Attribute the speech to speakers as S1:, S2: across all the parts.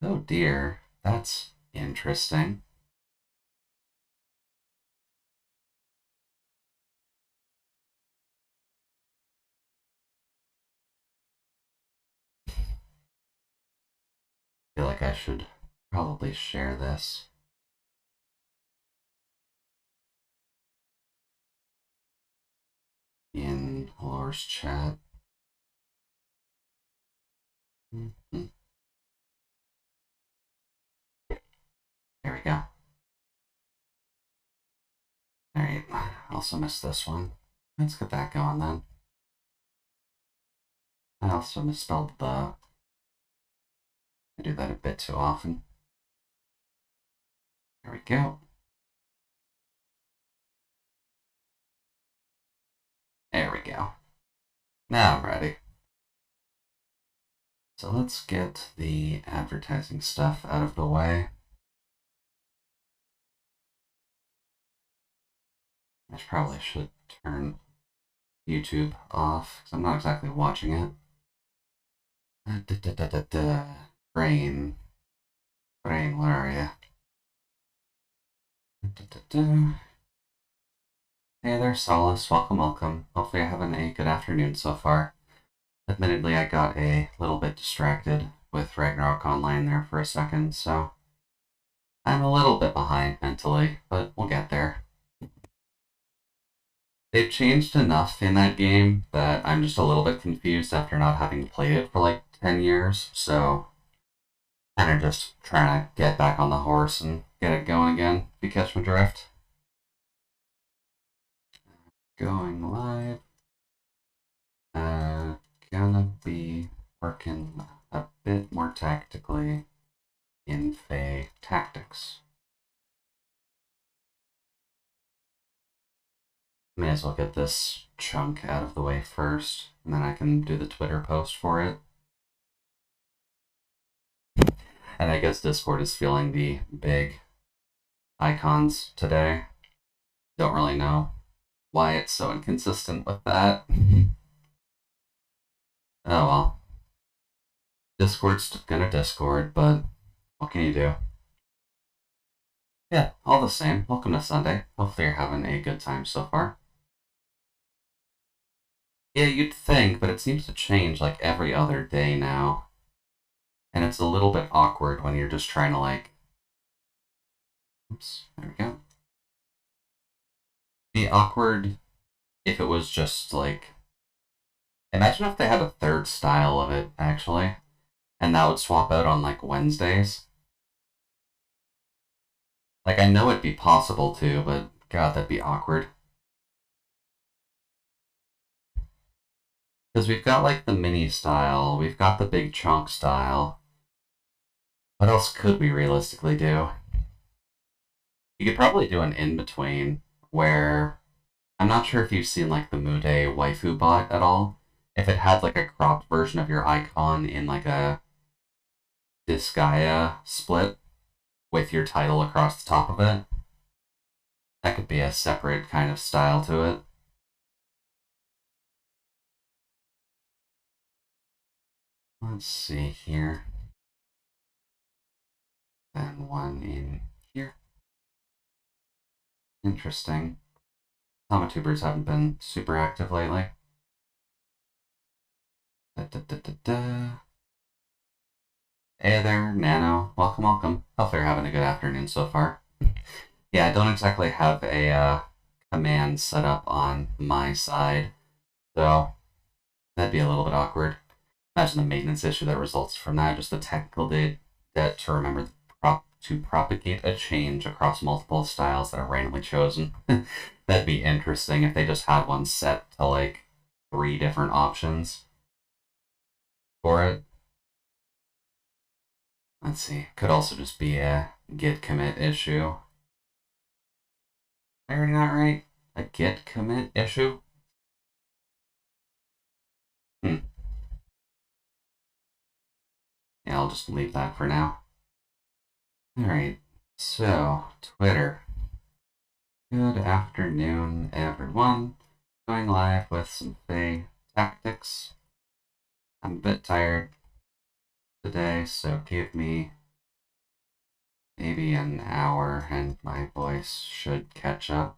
S1: Oh dear, that's interesting. I feel like I should probably share this. In Laura's chat. Mm-hmm. There we go. Alright, I also missed this one. Let's get that going then. I also misspelled the. I do that a bit too often. There we go. There we go. Now I'm ready. So let's get the advertising stuff out of the way. I probably should turn YouTube off because I'm not exactly watching it. Brain, where are you? Hey there, Solace. Welcome. Hopefully you're having a good afternoon so far. Admittedly, I got a little bit distracted with Ragnarok Online there for a second, so I'm a little bit behind mentally, but we'll get there. They've changed enough in that game that I'm just a little bit confused after not having played it for like 10 years, so kind of just trying to get back on the horse and get it going again, if you catch my drift. Going live. Gonna be working a bit more tactically in Fae Tactics. May as well get this chunk out of the way first, and then I can do the Twitter post for it. And I guess Discord is feeling the big icons today. Don't really know why it's so inconsistent with that. Oh well. Discord's gonna Discord, but what can you do? Yeah, all the same, welcome to Sunday. Hopefully you're having a good time so far. Yeah, you'd think, but it seems to change like every other day now. And it's a little bit awkward when you're just trying to like... Oops, there we go. Be awkward if it was just like... Imagine if they had a third style of it, actually. And that would swap out on like Wednesdays. Like, I know it'd be possible too, but god, that'd be awkward. Because we've got like the mini style, we've got the big chunk style. What else could we realistically do? You could probably do an in-between where... I'm not sure if you've seen like the Mude waifu bot at all. If it had like a cropped version of your icon in like a Disgaea split with your title across the top of it, that could be a separate kind of style to it. Let's see here. Then one in here. Interesting. Tomatubers haven't been super active lately. Hey there, Nano. Welcome. Hopefully you're having a good afternoon so far. Yeah, I don't exactly have a command set up on my side, so that'd be a little bit awkward. Imagine the maintenance issue that results from that, just the technical debt to remember to propagate a change across multiple styles that are randomly chosen. That'd be interesting if they just had one set to like 3 different options for it. Let's see. Could also just be a git commit issue. Am I reading that right? A git commit issue? Yeah, I'll just leave that for now. Alright, so, Twitter. Good afternoon, everyone. Going live with some Fae Tactics. I'm a bit tired today, so give me maybe an hour and my voice should catch up.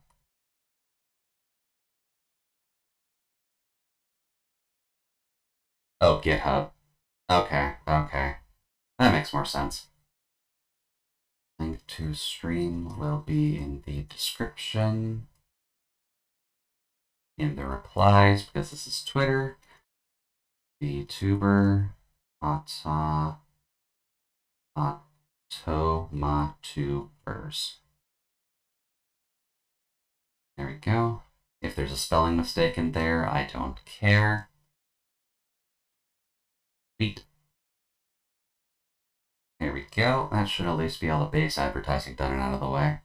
S1: Oh, GitHub. Okay, okay. That makes more sense. Link to stream will be in the description, in the replies, because this is Twitter. VTuber, Tomatubers. There we go. If there's a spelling mistake in there, I don't care. Beat. There we go. That should at least be all the base advertising done and out of the way.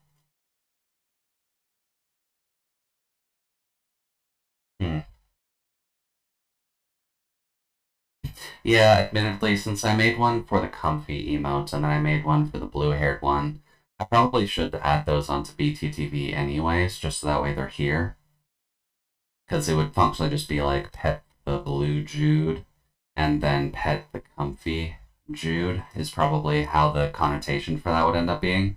S1: Yeah, admittedly, since I made one for the comfy emotes and then I made one for the blue-haired one, I probably should add those onto BTTV anyways, just so that way they're here. Because it would functionally just be like pet the blue Jude and then pet the comfy Jude is probably how the connotation for that would end up being.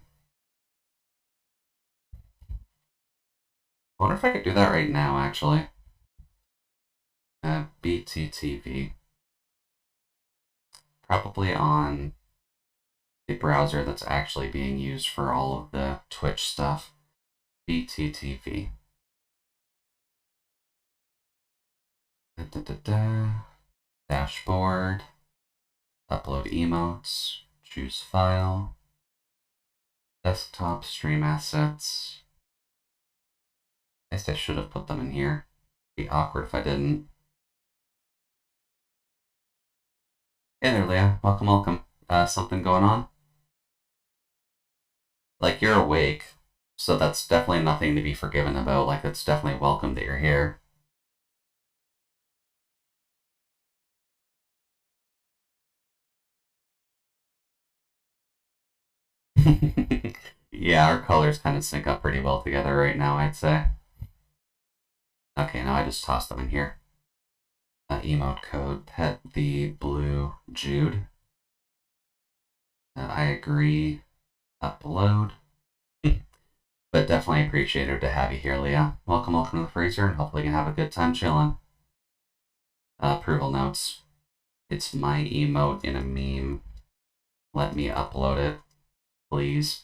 S1: I wonder if I could do that right now, actually. BTTV. Probably on the browser that's actually being used for all of the Twitch stuff. BTTV. Dashboard. Upload emotes. Choose file. Desktop stream assets. I guess I should have put them in here. It'd be awkward if I didn't. Hey there, Leah. Welcome, welcome. Something going on? Like, you're awake, so that's definitely nothing to be forgiven about. Like, it's definitely welcome that you're here. Yeah, our colors kind of sync up pretty well together right now, I'd say. Okay, now I just tossed them in here. Emote code, pet the blue Jude. I agree. Upload. But definitely appreciated to have you here, Leah. Welcome, welcome to the freezer, and hopefully you can have a good time chilling. Approval notes. It's my emote in a meme. Let me upload it, please.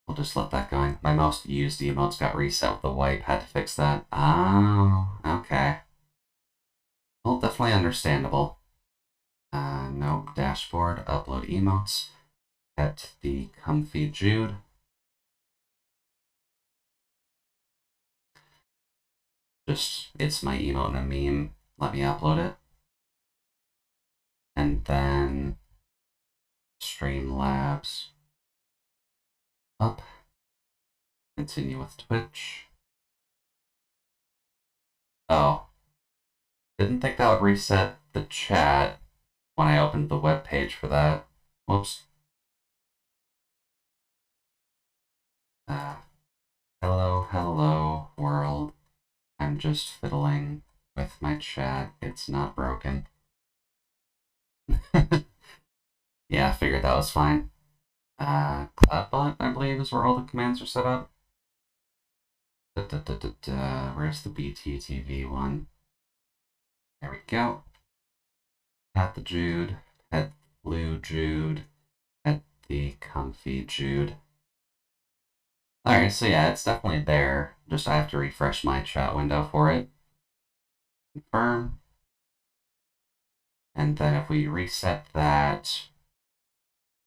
S1: We'll just let that go. My most used emotes got reset with the wipe. Had to fix that. Oh, okay. Well, definitely understandable. No dashboard. Upload emotes. Pet the comfy Jude. Just, it's my emote in a meme. Let me upload it. And then Streamlabs. Up. Continue with Twitch. Oh. Didn't think that would reset the chat when I opened the web page for that. Whoops. Hello, hello, world. I'm just fiddling with my chat. It's not broken. Yeah, I figured that was fine. Cloudbot, I believe, is where all the commands are set up. Where's the BTTV one? There we go. Pat the Jude, pet blue Jude, pet the comfy Jude. Alright, so yeah, it's definitely there. Just I have to refresh my chat window for it. Confirm. And then if we reset that,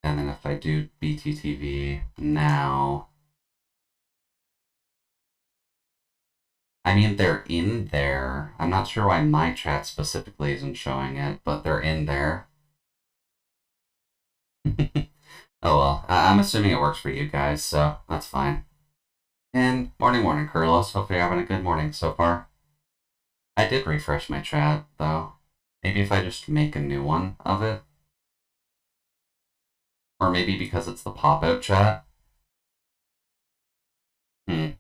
S1: and then if I do BTTV now, I mean, they're in there. I'm not sure why my chat specifically isn't showing it, but they're in there. Oh well, I'm assuming it works for you guys, so that's fine. And morning, Carlos. Hope you're having a good morning so far. I did refresh my chat, though. Maybe if I just make a new one of it. Or maybe because it's the pop-out chat. I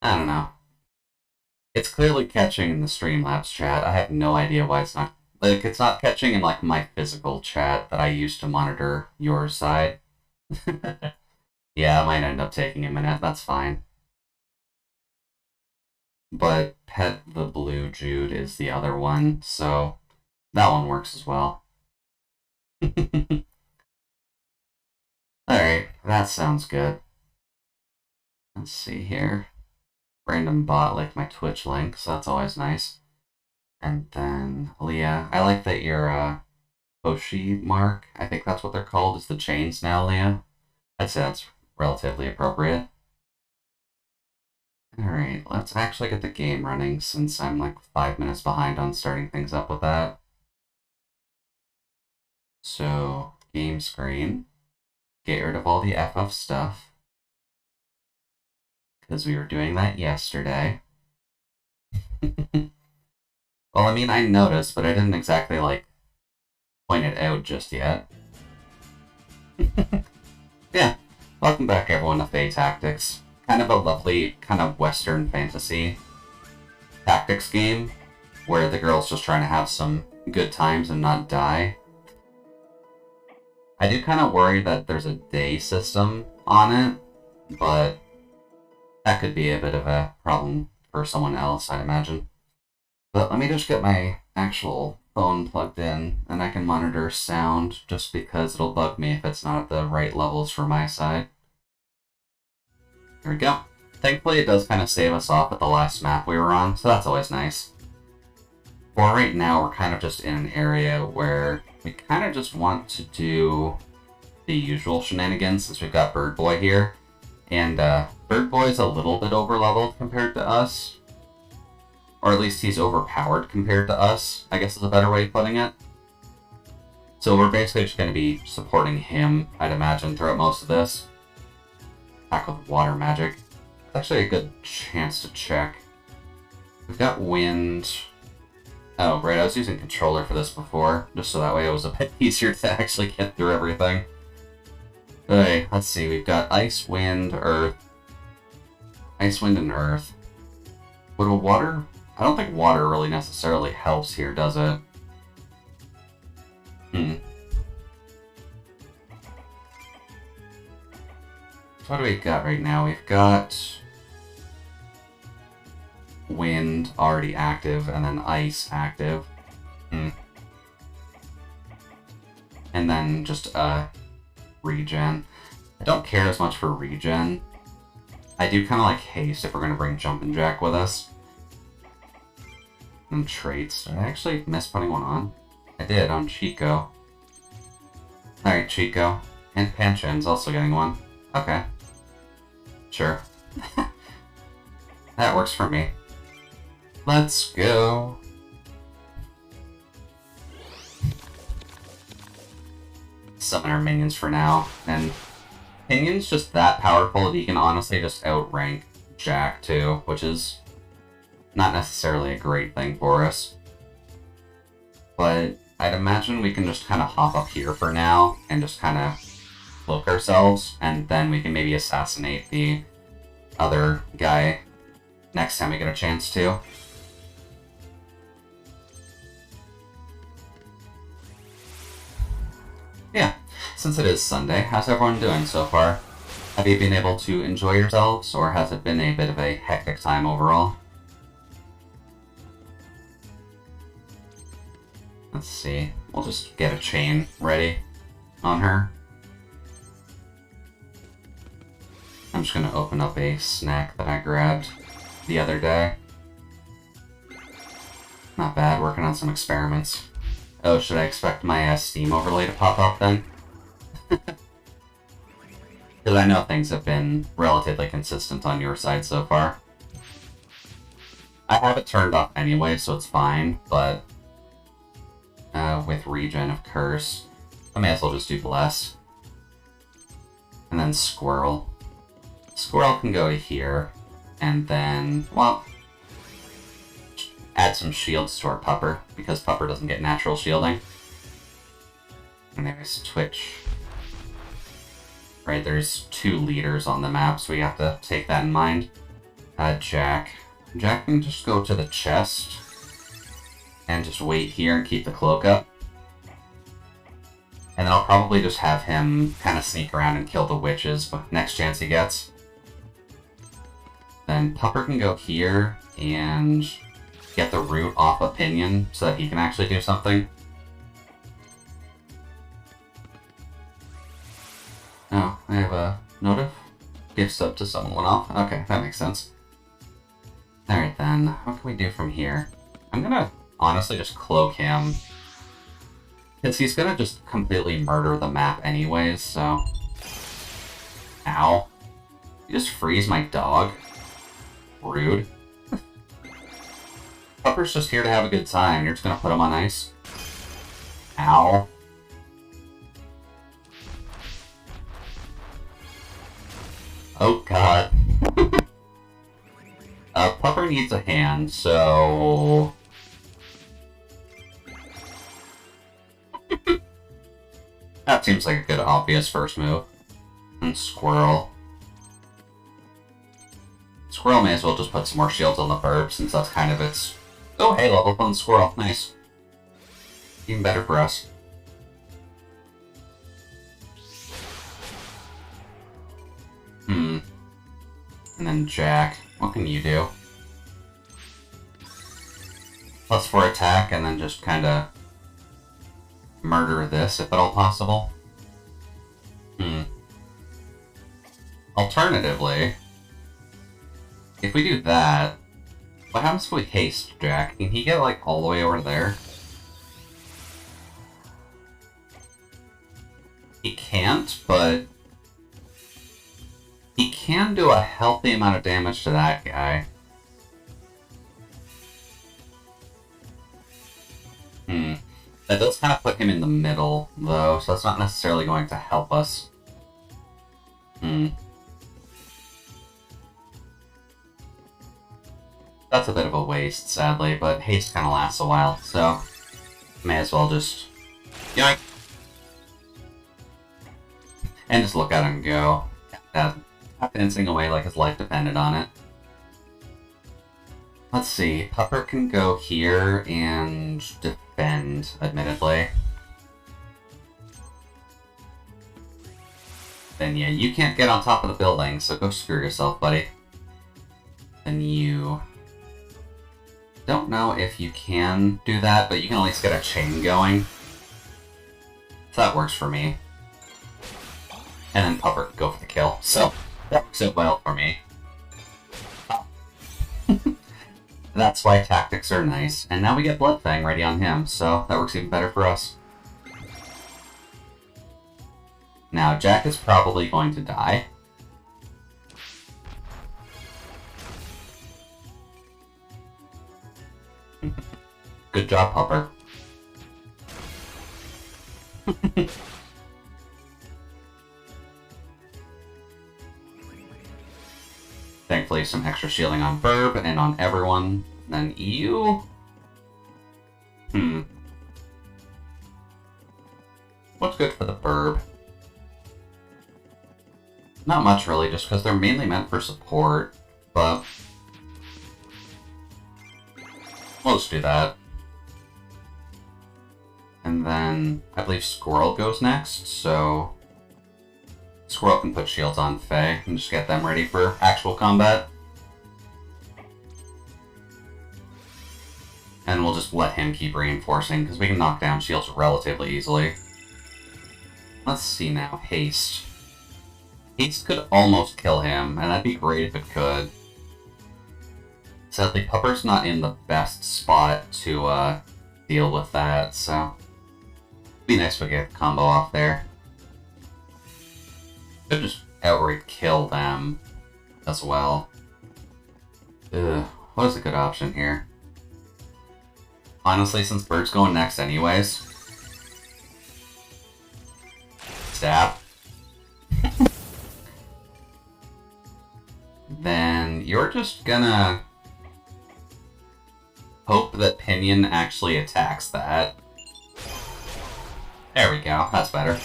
S1: don't know. It's clearly catching in the Streamlabs chat. I have no idea why it's not. Like, it's not catching in, like, my physical chat that I use to monitor your side. Yeah, it might end up taking a minute. That's fine. But Pet the Blue Jude is the other one, so that one works as well. Alright, that sounds good. Let's see here. Random bot like my Twitch link, so that's always nice. And then Leah, I like that your Hoshi mark, I think that's what they're called, is the chains now, Leah. I'd say that's relatively appropriate. Alright, let's actually get the game running since I'm like 5 minutes behind on starting things up with that. So, game screen. Get rid of all the FF stuff. Because we were doing that yesterday. Well, I mean, I noticed, but I didn't exactly, like, point it out just yet. Yeah, welcome back everyone to Fae Tactics. Kind of a lovely, kind of Western fantasy tactics game, where the girl's just trying to have some good times and not die. I do kind of worry that there's a day system on it, but that could be a bit of a problem for someone else, I'd imagine. But let me just get my actual phone plugged in, and I can monitor sound, just because it'll bug me if it's not at the right levels for my side. Here we go. Thankfully, it does kind of save us off at the last map we were on, so that's always nice. For right now, we're kind of just in an area where we kind of just want to do the usual shenanigans, since we've got Bird Boy here. And Bird Boy's a little bit overleveled compared to us. Or at least he's overpowered compared to us, I guess is a better way of putting it. So we're basically just going to be supporting him, I'd imagine, throughout most of this. Attack with water magic. It's actually a good chance to check. We've got wind. Oh, right, I was using controller for this before, just so that way it was a bit easier to actually get through everything. Okay, let's see, we've got ice, wind, earth. Ice, wind, and earth. Would a water... I don't think water really necessarily helps here, does it? So what do we got right now? We've got wind already active, and then ice active. And then just regen. I don't care as much for regen. I do kind of like haste if we're going to bring Jumpin' Jack with us. And traits. Did I actually miss putting one on? I did, on Chico. Alright, Chico. And Panchin's also getting one. Okay. Sure. That works for me. Let's go. Summon our minions for now. And Pinion's just that powerful that you can honestly just outrank Jack too, which is not necessarily a great thing for us. But I'd imagine we can just kind of hop up here for now and just kind of cloak ourselves, and then we can maybe assassinate the other guy next time we get a chance to. Yeah, since it is Sunday, how's everyone doing so far? Have you been able to enjoy yourselves, or has it been a bit of a hectic time overall? Let's see, we'll just get a chain ready on her. I'm just gonna open up a snack that I grabbed the other day. Not bad, working on some experiments. Oh, should I expect my Steam overlay to pop up then? Because I know things have been relatively consistent on your side so far. I have it turned off anyway, so it's fine, but with regen of Curse, I may as well just do Bless. And then Squirrel. Squirrel can go here, and then, well, add some shields to our Pupper, because Pupper doesn't get natural shielding. And there's Twitch. Right, there's 2 leaders on the map, so we have to take that in mind. Jack. Jack can just go to the chest and just wait here and keep the cloak up. And then I'll probably just have him kind of sneak around and kill the witches next chance he gets. Then Pupper can go here and get the root off of Pinion so that he can actually do something. Oh, I have a notif. Gift sub to someone went off. Okay, that makes sense. Alright then, what can we do from here? I'm gonna honestly just cloak him. Because he's gonna just completely murder the map anyways, so... Ow. You just freeze my dog? Rude. Pupper's just here to have a good time. You're just gonna put him on ice? Ow. Oh god. Pupper needs a hand, so... That seems like a good obvious first move. And Squirrel. Squirrel may as well just put some more shields on the burb, since that's kind of its... Oh, hey, level 1 Squirrel. Nice. Even better for us. And then Jack. What can you do? +4 attack, and then just kinda... murder this, if at all possible. Alternatively, if we do that, what happens if we haste Jack? Can he get, like, all the way over there? He can't, but... he can do a healthy amount of damage to that guy. That does kind of put him in the middle, though, so that's not necessarily going to help us. That's a bit of a waste, sadly, but haste kind of lasts a while, so may as well just... yoink! And just look at him go. Dancing away like his life depended on it. Let's see, Pupper can go here and defend, admittedly. Then yeah, you can't get on top of the building, so go screw yourself, buddy. Then you... don't know if you can do that, but you can at least get a chain going. So that works for me. And then Pupper can go for the kill, so that works out well for me. That's why tactics are nice. And now we get Bloodfang ready on him, so that works even better for us. Now, Jack is probably going to die. Good job, Pupper. Thankfully, some extra shielding on Burb and on everyone. Then you... What's good for the Burb? Not much, really, just because they're mainly meant for support, but... we'll just do that. And then, I believe Squirrel goes next, so... Squirrel can put shields on Fae and just get them ready for actual combat. And we'll just let him keep reinforcing, because we can knock down shields relatively easily. Let's see now, Haste. Haste could almost kill him, and that'd be great if it could. Sadly, Pupper's not in the best spot to deal with that, so... it'd be nice if we get a combo off there. Could just outright kill them as well. Ugh, what is a good option here? Honestly, since Bird's going next anyways. Stab. Then you're just gonna hope that Pinion actually attacks that. There we go, that's better.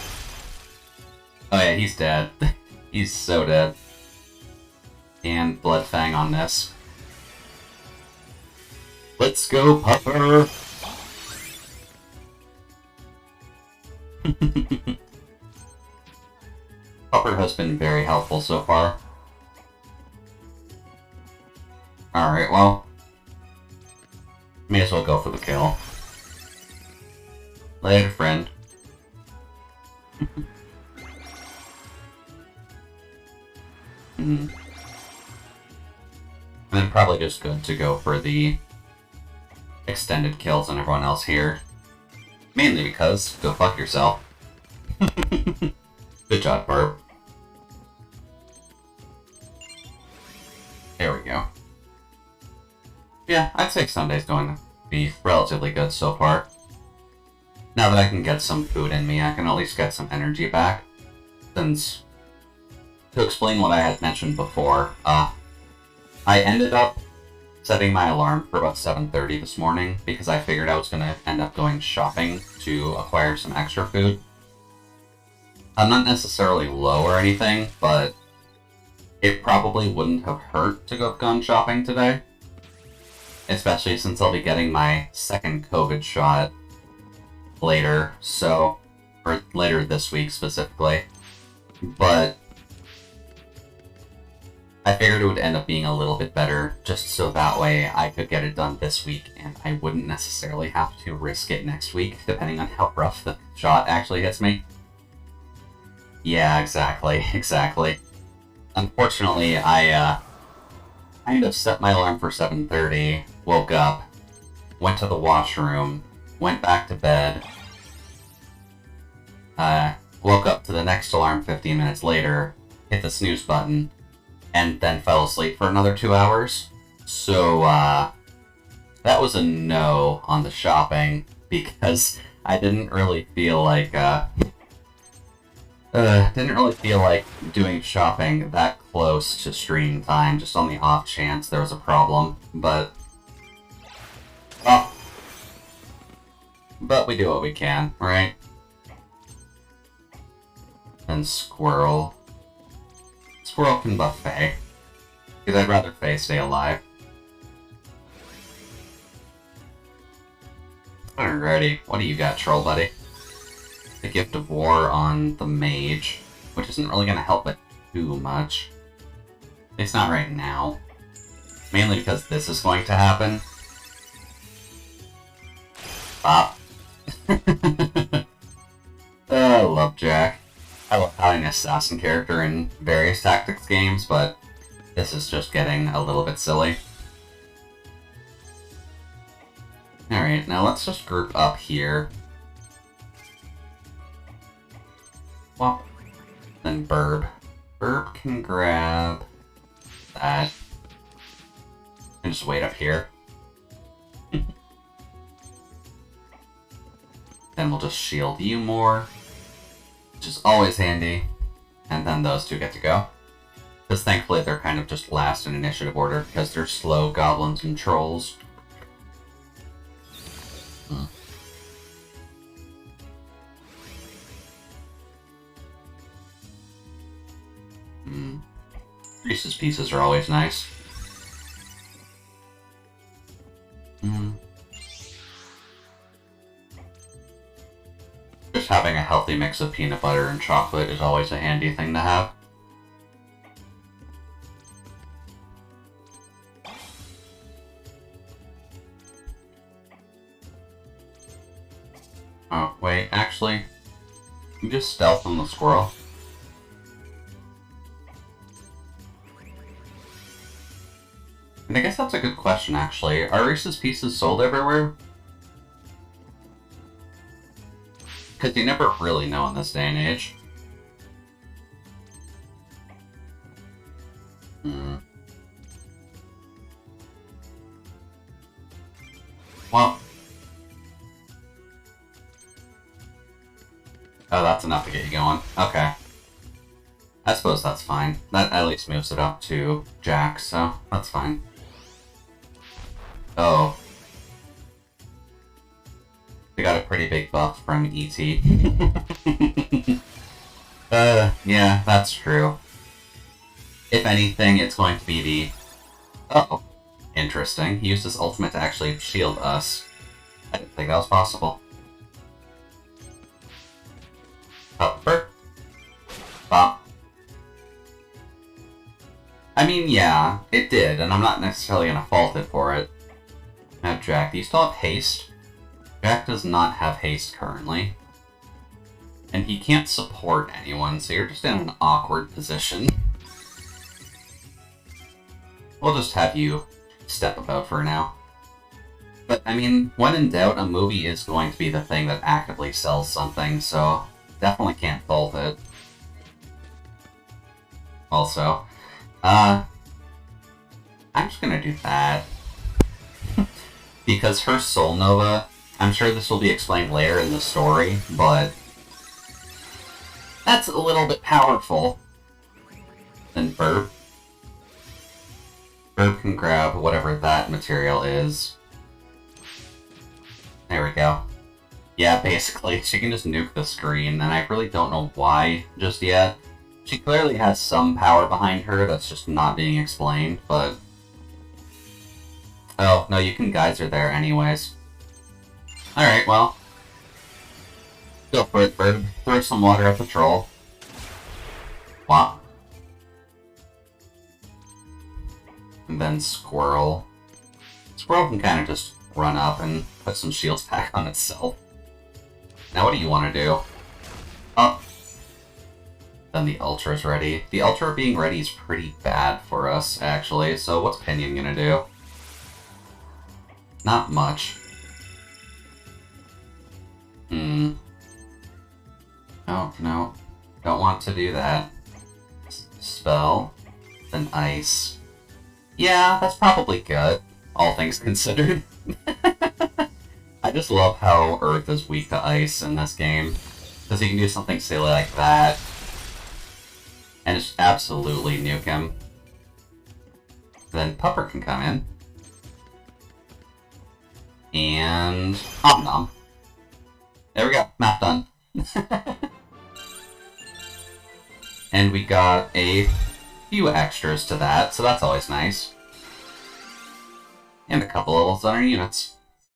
S1: Oh yeah, he's dead. He's so dead. And Bloodfang on this. Let's go, Puffer! Puffer has been very helpful so far. Alright, well, may as well go for the kill. Later, friend. And then probably just good to go for the extended kills on everyone else here. Mainly because, go fuck yourself. Good job, Barb. There we go. Yeah, I'd say Sunday's going to be relatively good so far. Now that I can get some food in me, I can at least get some energy back. Since, to explain what I had mentioned before, I ended up setting my alarm for about 7:30 this morning because I figured I was going to end up going shopping to acquire some extra food. I'm not necessarily low or anything, but it probably wouldn't have hurt to have gone shopping today. Especially since I'll be getting my second COVID shot later, so, or later this week specifically. But I figured it would end up being a little bit better, just so that way I could get it done this week, and I wouldn't necessarily have to risk it next week, depending on how rough the shot actually hits me. Yeah, exactly. Unfortunately, I kind of set my alarm for 7:30, woke up, went to the washroom, went back to bed, woke up to the next alarm 15 minutes later, hit the snooze button, and then fell asleep for another 2 hours. So, that was a no on the shopping, because I didn't really feel like, doing shopping that close to stream time, just on the off chance there was a problem, but... oh. But we do what we can, right? And Squirrel. Squirrel can buff Fae. Because I'd rather Fae stay alive. Alrighty, what do you got, Troll Buddy? The Gift of War on the Mage, which isn't really going to help it too much. It's not right now. Mainly because this is going to happen. Bop. I love Jack. I love having an assassin character in various tactics games, but this is just getting a little bit silly. Alright, now let's just group up here. Well, then Burb. Burb can grab that. And just wait up here. Then we'll just shield you more, which is always handy. And then those two get to go. Because thankfully they're kind of just last in initiative order, because they're slow goblins and trolls. Reese's Pieces are always nice. Just having a healthy mix of peanut butter and chocolate is always a handy thing to have. Oh, wait, actually, you just stealth on the squirrel. And I guess that's a good question, actually. Are Reese's Pieces sold everywhere? Because you never really know in this day and age. Well. Oh, that's enough to get you going. Okay. I suppose that's fine. That at least moves it up to Jack, so that's fine. Oh. We got a pretty big buff from E.T. Yeah, that's true. If anything, it's going to be the... Uh-oh. Interesting. He used his ultimate to actually shield us. I didn't think that was possible. Upper. Bop. I mean, yeah, it did, and I'm not necessarily gonna fault it for it. Now, Jack, do you still have haste? Jack does not have haste currently. And he can't support anyone, so you're just in an awkward position. We'll just have you step about for now. But, I mean, when in doubt, a movie is going to be the thing that actively sells something, so definitely can't fault it. Also, I'm just gonna do that. Because her Soul Nova, I'm sure this will be explained later in the story, but that's a little bit powerful than Burp. Burp can grab whatever that material is. There we go. Yeah, basically, she can just nuke the screen, and I really don't know why just yet. She clearly has some power behind her that's just not being explained, but... Oh, no, you can geyser there anyways. Alright, well. Go for it, Bird. Throw some water at the troll. Wow. And then Squirrel. Squirrel can kind of just run up and put some shields back on itself. Now what do you want to do? Oh. Then the Ultra's ready. The Ultra being ready is pretty bad for us, actually, so what's Pinion gonna do? Not much. Oh, no. Don't want to do that. Spell. Then Ice. Yeah, that's probably good, all things considered. I just love how Earth is weak to Ice in this game. Because you can do something silly like that. And just absolutely nuke him. Then Pupper can come in. And... Om Nom. There we go. Map done. And we got a few extras to that, so that's always nice. And a couple levels on our units.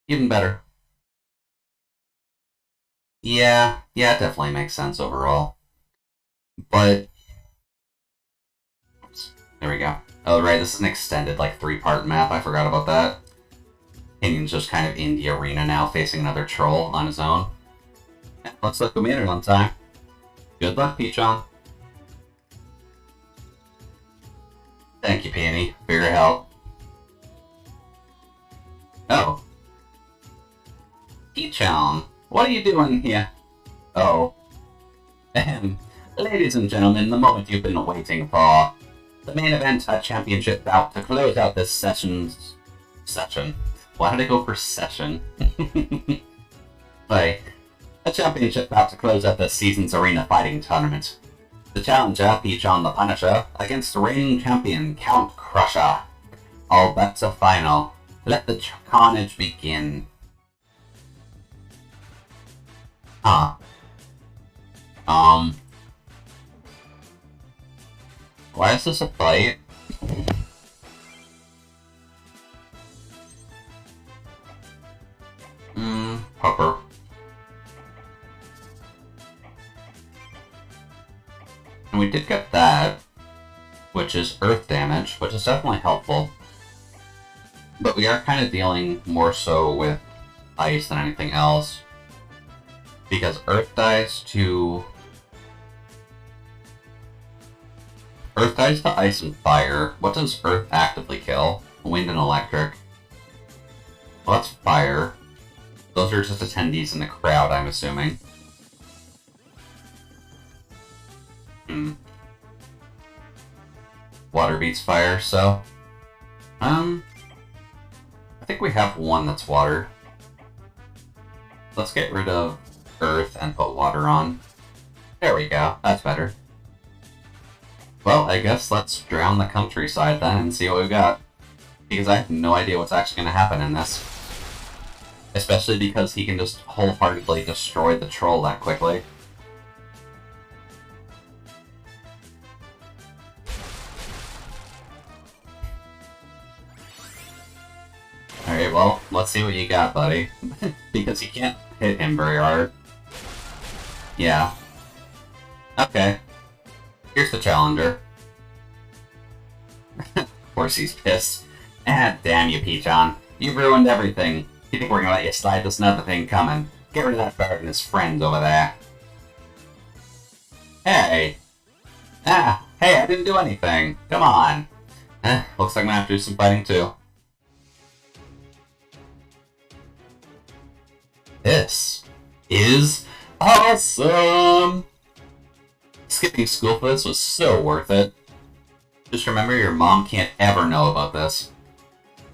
S1: Even better. Yeah, it definitely makes sense overall. But... Oops, there we go. Oh, right, this is an extended, like, 3-part map. I forgot about that. Pinion's just kind of in the arena now, facing another troll on his own. Yeah, looks like we made it on time. Good luck, Peachon. Thank you, Peony, for your help. Oh. Peachon, what are you doing here? Oh. Ahem. Ladies and gentlemen, the moment you've been waiting for. The main event, a championship bout to close out this session. Why did I go for session? Like, a championship bout to close out this season's arena fighting tournament. The challenger, Peachon the Punisher, against the reigning champion, Count Crusher. All bets are final. Let the carnage begin. Huh. Why is this a fight? Pupper. And we did get that, which is earth damage, which is definitely helpful. But we are kind of dealing more so with ice than anything else. Because earth dies to ice and fire. What does earth actively kill? Wind and electric. Well, that's fire. Those are just attendees in the crowd, I'm assuming. Water beats fire, so... I think we have one that's water. Let's get rid of earth and put water on. There we go, that's better. Well, I guess let's drown the countryside then and see what we've got. Because I have no idea what's actually going to happen in this. Especially because he can just wholeheartedly destroy the troll that quickly. Alright, well, let's see what you got, buddy. Because you can't hit him very hard. Yeah. Okay. Here's the challenger. Of course he's pissed. Ah, damn you, Peachon. You've ruined everything. You think we're gonna let you slide? There's another thing coming. Get rid of that bird and his friends over there. Hey! Ah! Hey, I didn't do anything! Come on! Looks like I'm gonna have to do some fighting too. This is awesome! Skipping school for this was so worth it. Just remember, your mom can't ever know about this,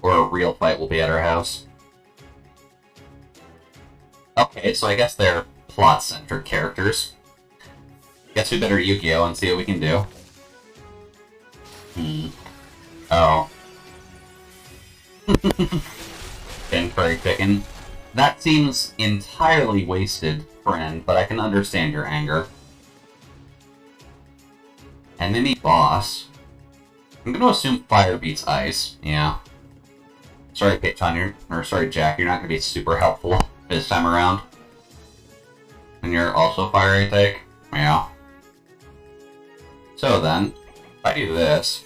S1: or a real fight will be at her house. Okay, so I guess they're plot-centric characters. Guess we better Yu-Gi-Oh! And see what we can do. Oh. Been prairie picking. That seems entirely wasted, friend, but I can understand your anger. Enemy boss. I'm gonna assume fire beats ice. Yeah. Sorry, sorry, Jack, you're not gonna be super helpful this time around. And you're also fire take? Yeah. So then, if I do this,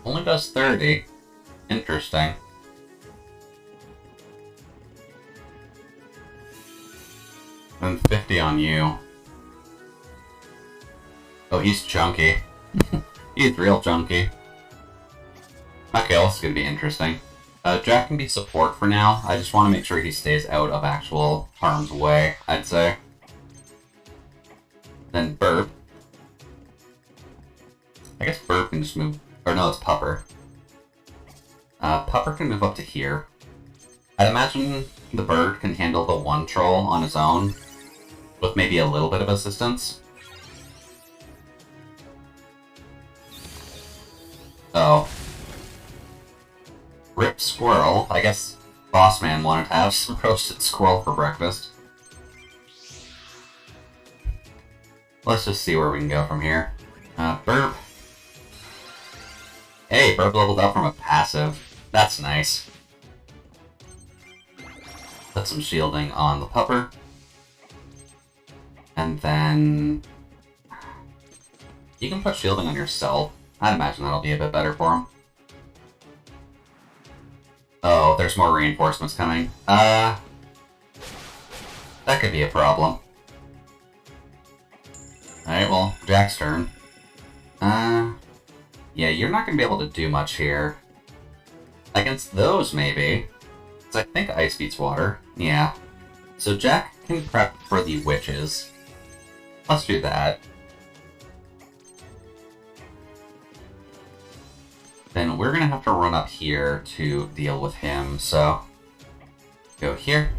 S1: only does 30. Interesting. Then 50 on you. Oh, he's chunky. He's real chunky. Okay, well, this is gonna be interesting. Jack can be support for now. I just want to make sure he stays out of actual harm's way, I'd say. Then Burp. I guess Burp can just move... Or no, it's Pupper. Pupper can move up to here. I'd imagine the bird can handle the one troll on his own, with maybe a little bit of assistance. Oh. Rip squirrel. I guess Boss Man wanted to have some roasted squirrel for breakfast. Let's just see where we can go from here. Burp. Hey, Burp leveled up from a passive. That's nice. Put some shielding on the Pupper. And then... You can put shielding on yourself. I'd imagine that'll be a bit better for him. Oh, there's more reinforcements coming. That could be a problem. Alright, well, Jack's turn. Yeah, you're not gonna be able to do much here. Against those, maybe. Because I think ice beats water. Yeah. So Jack can prep for the witches. Let's do that. Then we're gonna have to run up here to deal with him, so... Go here.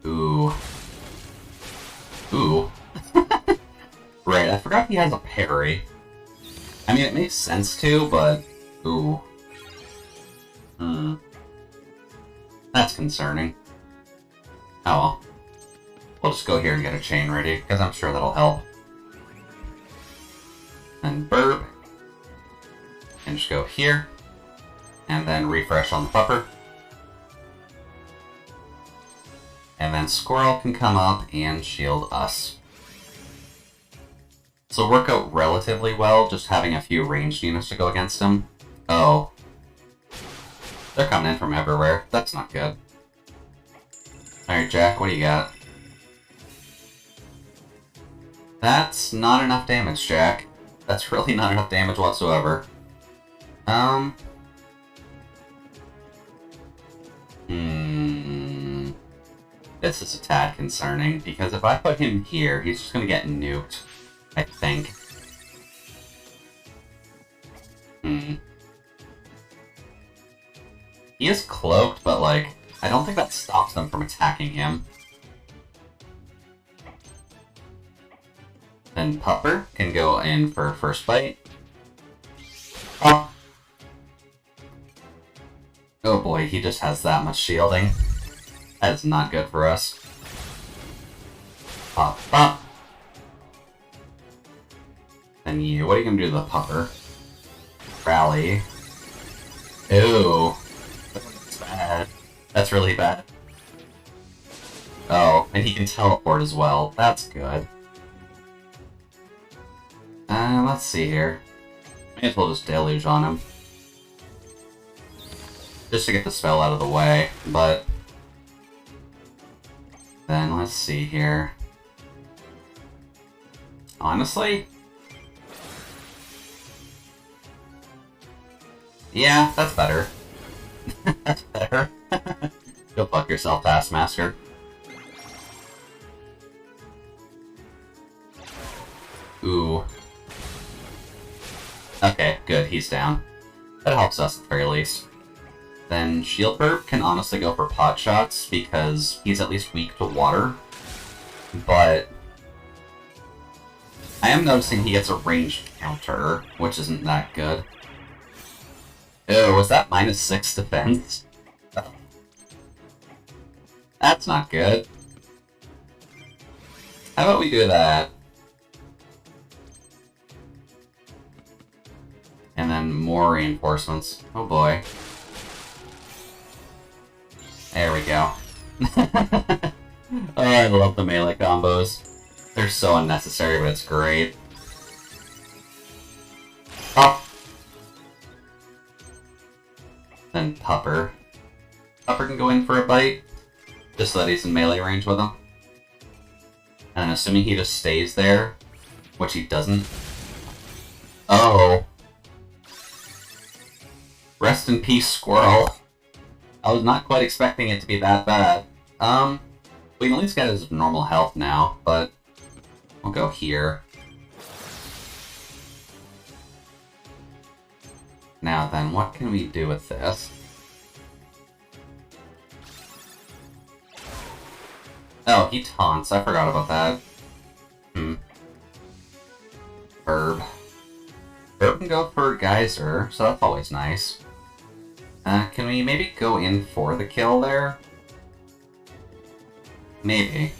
S1: Ooh. Ooh. Right, I forgot he has a parry. I mean, it makes sense to, but... Ooh. That's concerning. Oh well. We'll just go here and get a chain ready, because I'm sure that'll help. And Burp. And just go here. And then refresh on the Pupper. And then Squirrel can come up and shield us. So work out relatively well, just having a few ranged units to go against him. Oh. They're coming in from everywhere. That's not good. Alright, Jack, what do you got? That's not enough damage, Jack. That's really not enough damage whatsoever. This is a tad concerning, because if I put him here, he's just gonna get nuked. I think. He is cloaked, but, like, I don't think that stops them from attacking him. Then Pupper can go in for first bite. Oh. Oh boy, he just has that much shielding. That is not good for us. Pop, pop. Then you, what are you gonna do to the Pupper? Rally. Ooh. That's really bad. Oh, and he can teleport as well. That's good. Let's see here. May as well just deluge on him. Just to get the spell out of the way, but... Then, let's see here. Honestly? Yeah, that's better. That's better. Go fuck yourself, Taskmaster. Ooh. Okay, good, he's down. That helps us at the very least. Then Shield Burp can honestly go for pot shots because he's at least weak to water. But I am noticing he gets a ranged counter, which isn't that good. Ew, was that -6 defense? That's not good. How about we do that? And then more reinforcements. Oh boy. There we go. Oh, I love the melee combos. They're so unnecessary, but it's great. Oh! Then Pupper. Pupper can go in for a bite, just so that he's in melee range with him. And assuming he just stays there, which he doesn't. Oh. Rest in peace, Squirrel. I was not quite expecting it to be that bad. We can at least get his normal health now, but we'll go here. Now then, what can we do with this? Oh, he taunts. I forgot about that. Herb. Herb can go for Geyser, so that's always nice. Can we maybe go in for the kill there? Maybe.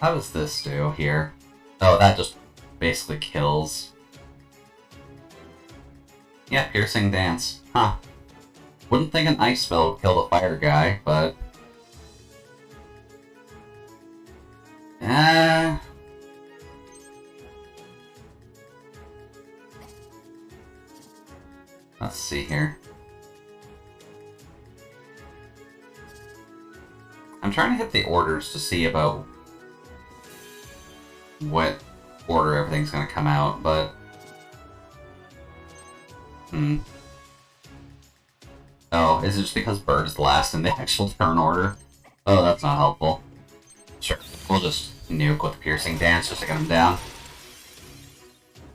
S1: How does this do here? Oh, that just basically kills. Yeah, Piercing Dance. Huh. Wouldn't think an ice spell would kill the fire guy, but... Let's see here. I'm trying to hit the orders to see about what order everything's gonna come out, but... Oh, is it just because Bird is last in the actual turn order? Oh, that's not helpful. Sure, we'll just nuke with Piercing Dance just to get him down.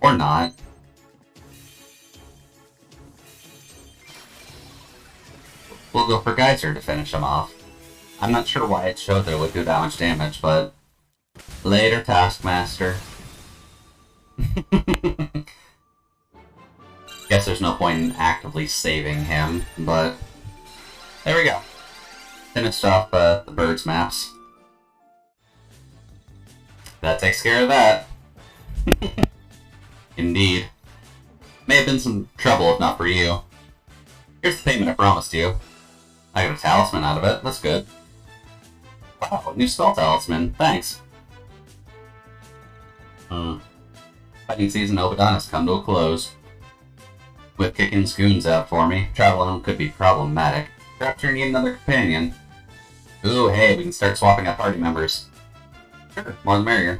S1: Or not. We'll go for Geyser to finish him off. I'm not sure why it showed that it would do that much damage, but... Later, Taskmaster. Guess there's no point in actively saving him, but... There we go. Finished off the Bird's maps. That takes care of that. Indeed. May have been some trouble if not for you. Here's the payment I promised you. I got a talisman out of it, that's good. Wow, new spell talisman, thanks. Fighting season Obadon has come to a close. With kicking Scoons out for me, traveling could be problematic. Perhaps you need another companion. Ooh, hey, we can start swapping out party members. Sure, more the merrier.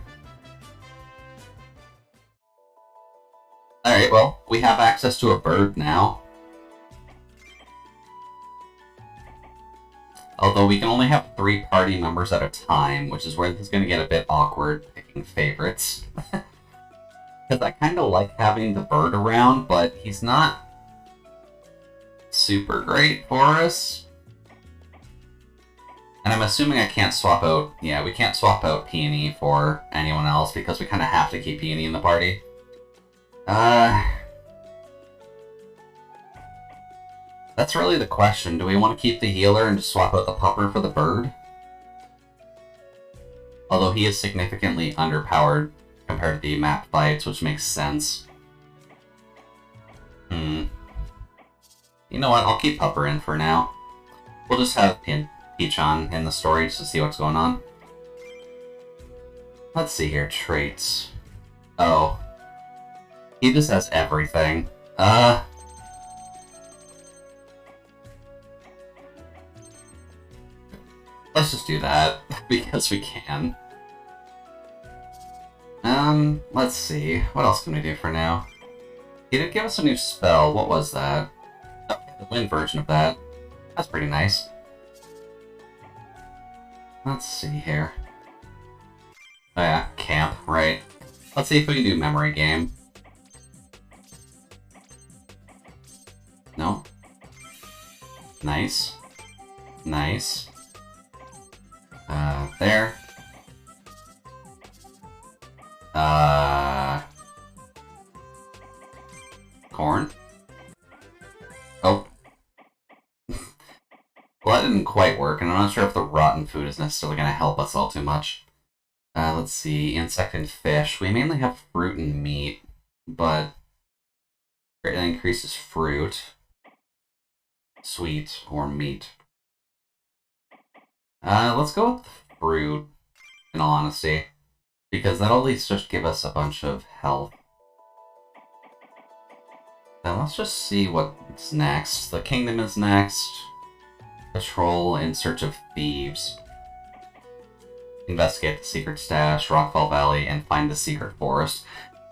S1: Alright, well, we have access to a bird now. Although we can only have 3 party members at a time, which is where this is going to get a bit awkward picking favorites. Because I kind of like having the bird around, but he's not super great for us. And I'm assuming I can't swap out... Yeah, we can't swap out Peony for anyone else because we kind of have to keep Peony in the party. That's really the question. Do we want to keep the healer and just swap out the pupper for the bird? Although he is significantly underpowered compared to the map fights, which makes sense. You know what? I'll keep pupper in for now. We'll just have Peach on in the story just to see what's going on. Let's see here, traits. Oh. He just has everything. Let's just do that, because we can. Let's see. What else can we do for now? He did give us a new spell. What was that? Oh, the wind version of that. That's pretty nice. Let's see here. Oh yeah, camp, right. Let's see if we can do memory game. No. Nice. Nice. There. Corn. Oh. Well, that didn't quite work, and I'm not sure if the rotten food is necessarily going to help us all too much. Let's see. Insect and fish. We mainly have fruit and meat, but it increases fruit, sweet, or meat. Let's go with fruit, in all honesty, because that'll at least just give us a bunch of health. Then let's just see what's next. The kingdom is next. Patrol in search of thieves. Investigate the secret stash, Rockfall Valley, and find the secret forest.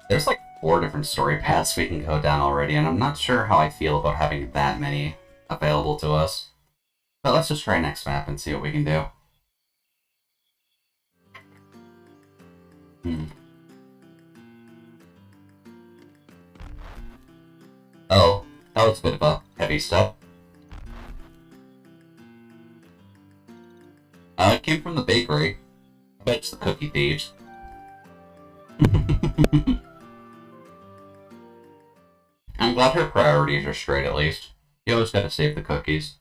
S1: There's like 4 different story paths we can go down already, and I'm not sure how I feel about having that many available to us. But let's just try next map and see what we can do. Oh, that was a bit of a heavy step. It came from the bakery. I bet it's the cookie thieves. I'm glad her priorities are straight, at least. You always gotta save the cookies.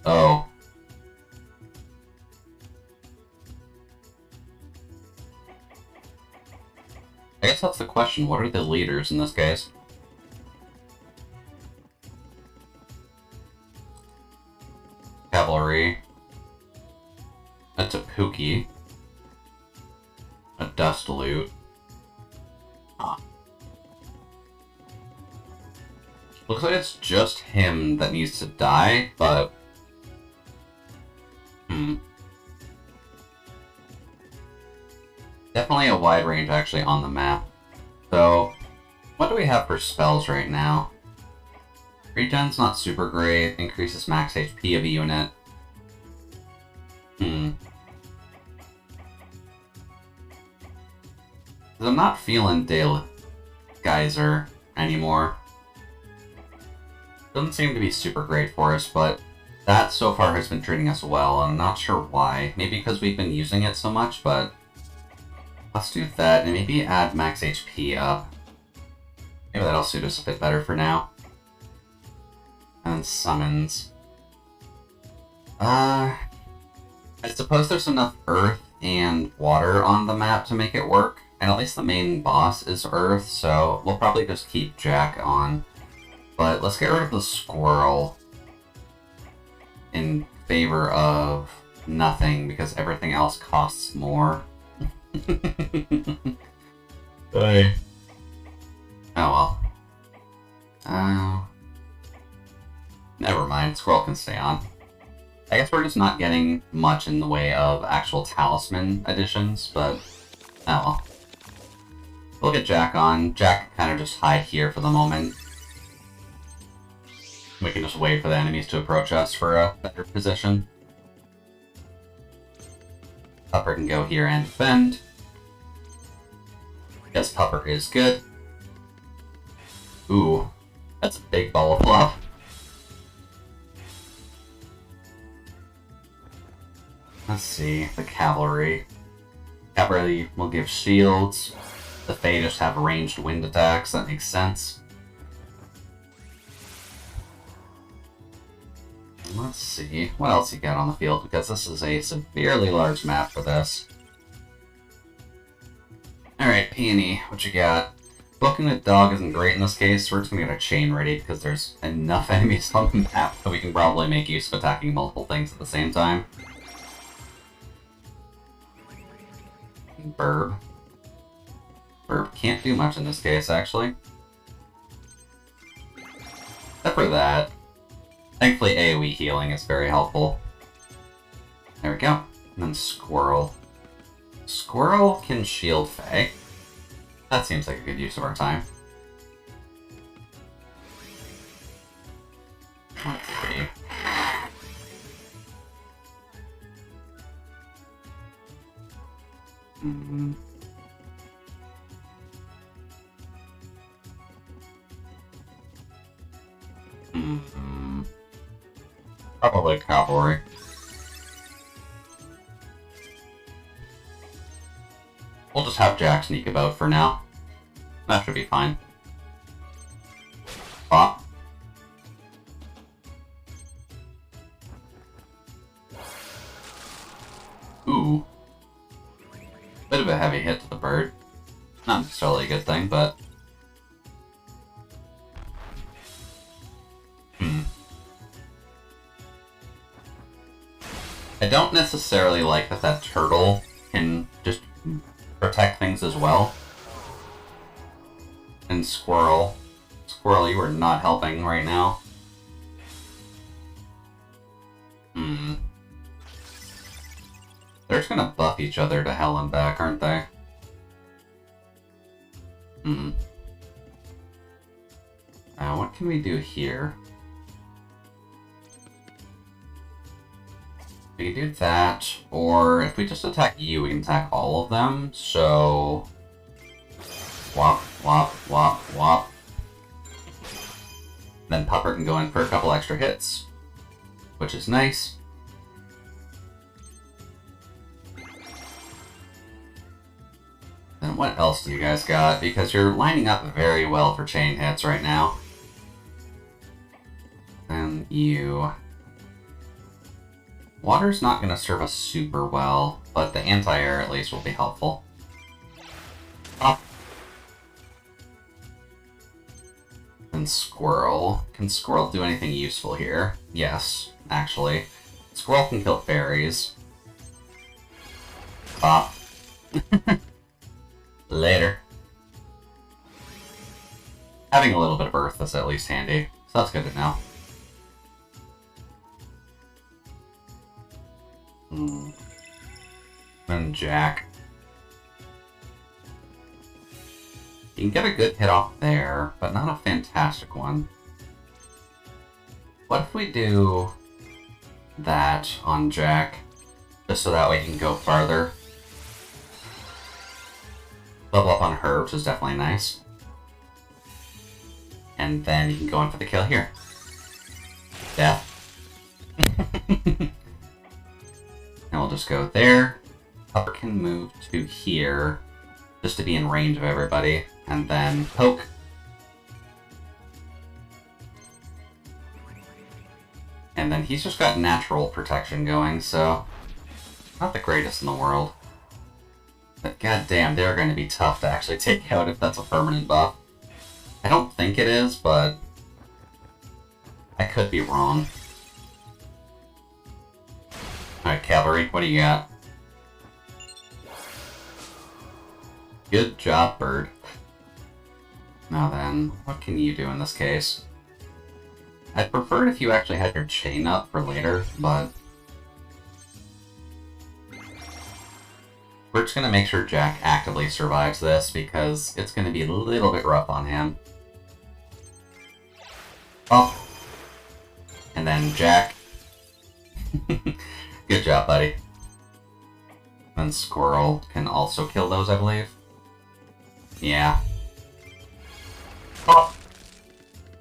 S1: Oh. I guess that's the question. What are the leaders in this case? Cavalry. A Tapuki. A Dust Loot. Huh. Looks like it's just him that needs to die, but... Definitely a wide range actually on the map. So, what do we have for spells right now? Regen's not super great, increases max HP of a unit. I'm not feeling Dale Geyser anymore. Doesn't seem to be super great for us, but that so far has been treating us well, and I'm not sure why. Maybe because we've been using it so much, but let's do that, and maybe add max HP up. Maybe that'll suit us a bit better for now. And summons. I suppose there's enough earth and water on the map to make it work, and at least the main boss is earth, so we'll probably just keep Jack on. But let's get rid of the squirrel in favor of nothing, because everything else costs more. Hey. Oh well. Never mind, squirrel can stay on. I guess we're just not getting much in the way of actual talisman additions, but oh well. We'll get Jack on. Jack can kind of just hide here for the moment. We can just wait for the enemies to approach us for a better position. Pupper can go here and defend. Yes, Pupper is good. Ooh, that's a big ball of fluff. Let's see, the cavalry. Cavalry will give shields. The Fae just have ranged wind attacks, that makes sense. Let's see, what else you got on the field, because this is a severely large map for this. Alright, Peony, what you got? Booking the dog isn't great in this case. We're just gonna get a chain ready because there's enough enemies on the map that we can probably make use of attacking multiple things at the same time. Burb. Burb can't do much in this case, actually. Except for that. Thankfully, AoE healing is very helpful. There we go. And then Squirrel. Squirrel can shield Fae. That seems like a good use of our time. Let's see. Probably cavalry. We'll just have Jack sneak about for now. That should be fine. Pop. Ooh. Bit of a heavy hit to the bird. Not necessarily a good thing, but... I don't necessarily like that that turtle can just protect things as well. And Squirrel. Squirrel, you are not helping right now. They're just gonna buff each other to hell and back, aren't they? Now, what can we do here? We can do that, or if we just attack you, we can attack all of them, so... Wop, wop, wop, wop. Then Pupper can go in for a couple extra hits, which is nice. Then what else do you guys got? Because you're lining up very well for chain hits right now. Then you... Water's not going to serve us super well, but the anti-air at least will be helpful. Up. And Squirrel. Can Squirrel do anything useful here? Yes, actually. Squirrel can kill fairies. Pop. Later. Having a little bit of Earth is at least handy, so that's good to know. Then Jack. You can get a good hit off there, but not a fantastic one. What if we do that on Jack, just so that way he can go farther? Level up on her, which is definitely nice. And then you can go in for the kill here. Death. And we'll just go there. Pupper can move to here, just to be in range of everybody. And then poke. And then he's just got natural protection going, so... Not the greatest in the world. But goddamn, they're going to be tough to actually take out if that's a permanent buff. I don't think it is, but... I could be wrong. Alright, Cavalry, what do you got? Good job, Bird. Now then, what can you do in this case? I'd prefer it if you actually had your chain up for later, but... We're just going to make sure Jack actively survives this, because it's going to be a little bit rough on him. Oh. And then Jack. Good job, buddy. And Squirrel can also kill those, I believe. Yeah. Oh.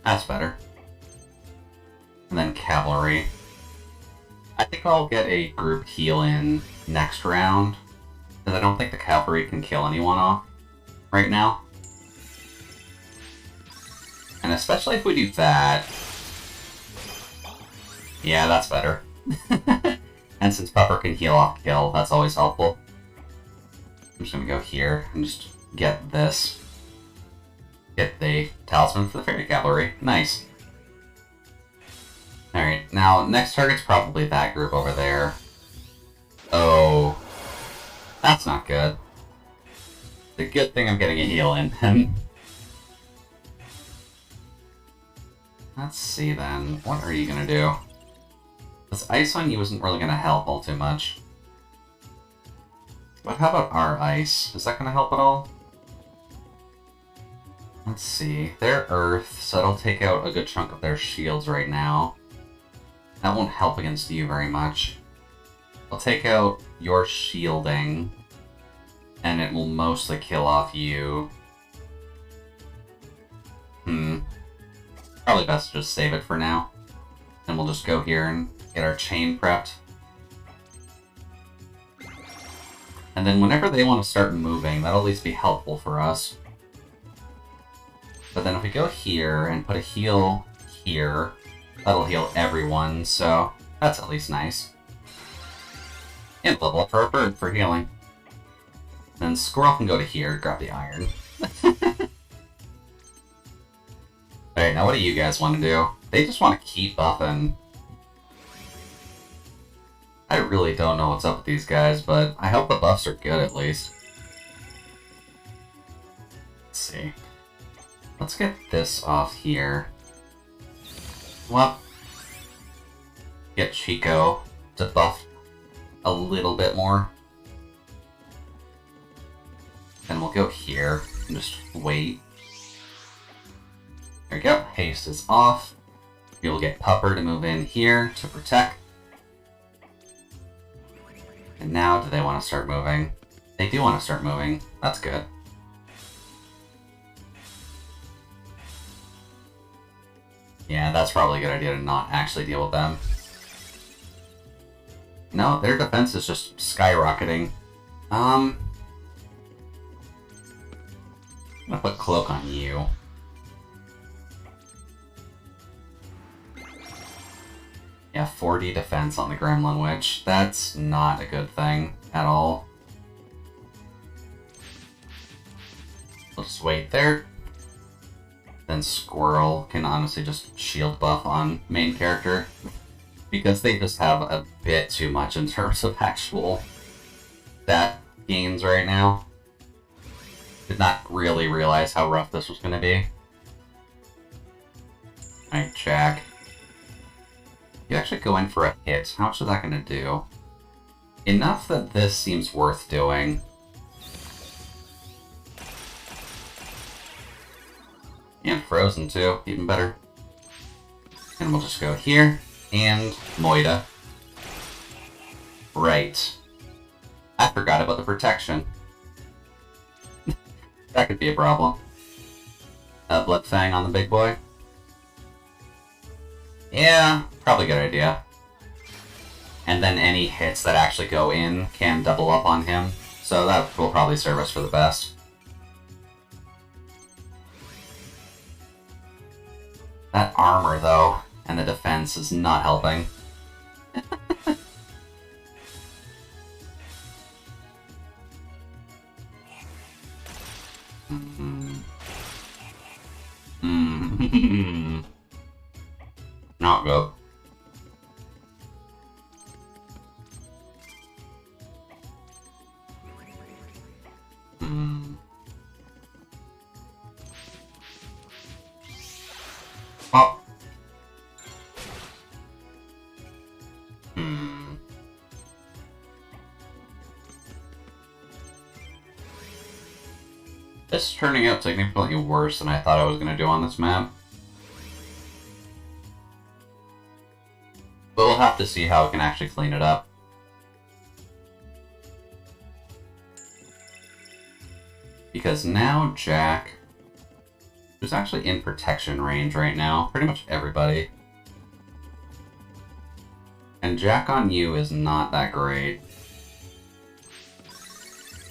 S1: That's better. And then Cavalry. I think I'll get a group heal in next round, because I don't think the Cavalry can kill anyone off right now. And especially if we do that... Yeah, that's better. And since Pupper can heal off kill, that's always helpful. I'm just gonna go here and just get this. Get the talisman for the fairy cavalry. Nice. Alright, now next target's probably that group over there. Oh. That's not good. It's a good thing I'm getting a heal in. Let's see then. What are you gonna do? This ice on you isn't really gonna help all too much. But how about our ice? Is that gonna help at all? Let's see. They're earth, so it'll take out a good chunk of their shields right now. That won't help against you very much. I'll take out your shielding, and it will mostly kill off you. Probably best to just save it for now. And we'll just go here and get our chain prepped. And then whenever they want to start moving, that'll at least be helpful for us. But then if we go here and put a heal here, that'll heal everyone, so that's at least nice. And level up for our bird for healing. Then Squirrel can go to here, grab the iron. Alright, now what do you guys want to do? They just want to keep buffing. I really don't know what's up with these guys, but I hope the buffs are good at least. Let's see. Let's get this off here. Well, get Chico to buff a little bit more. Then we'll go here and just wait. There we go. Haste is off. You'll get Pupper to move in here to protect. And now, do they want to start moving? They do want to start moving. That's good. Yeah, that's probably a good idea to not actually deal with them. No, their defense is just skyrocketing. I'm gonna put Cloak on you. Yeah, 40 defense on the Gremlin Witch. That's not a good thing at all. We'll just wait there. Then Squirrel can honestly just shield buff on main character. Because they just have a bit too much in terms of actual stat gains right now. Did not really realize how rough this was going to be. Alright, Jack. You actually go in for a hit. How much is that going to do? Enough that this seems worth doing. And Frozen too, even better. And we'll just go here, and Moida. Right. I forgot about the protection. That could be a problem. Blood Fang on the big boy. Yeah, probably a good idea. And then any hits that actually go in can double up on him, so that will probably serve us for the best. That armor, though, and the defense is not helping. Not good. Oh. This is turning out significantly worse than I thought I was going to do on this map. But we'll have to see how we can actually clean it up. Because now Jack, who's actually in protection range right now, pretty much everybody. And Jack on you is not that great.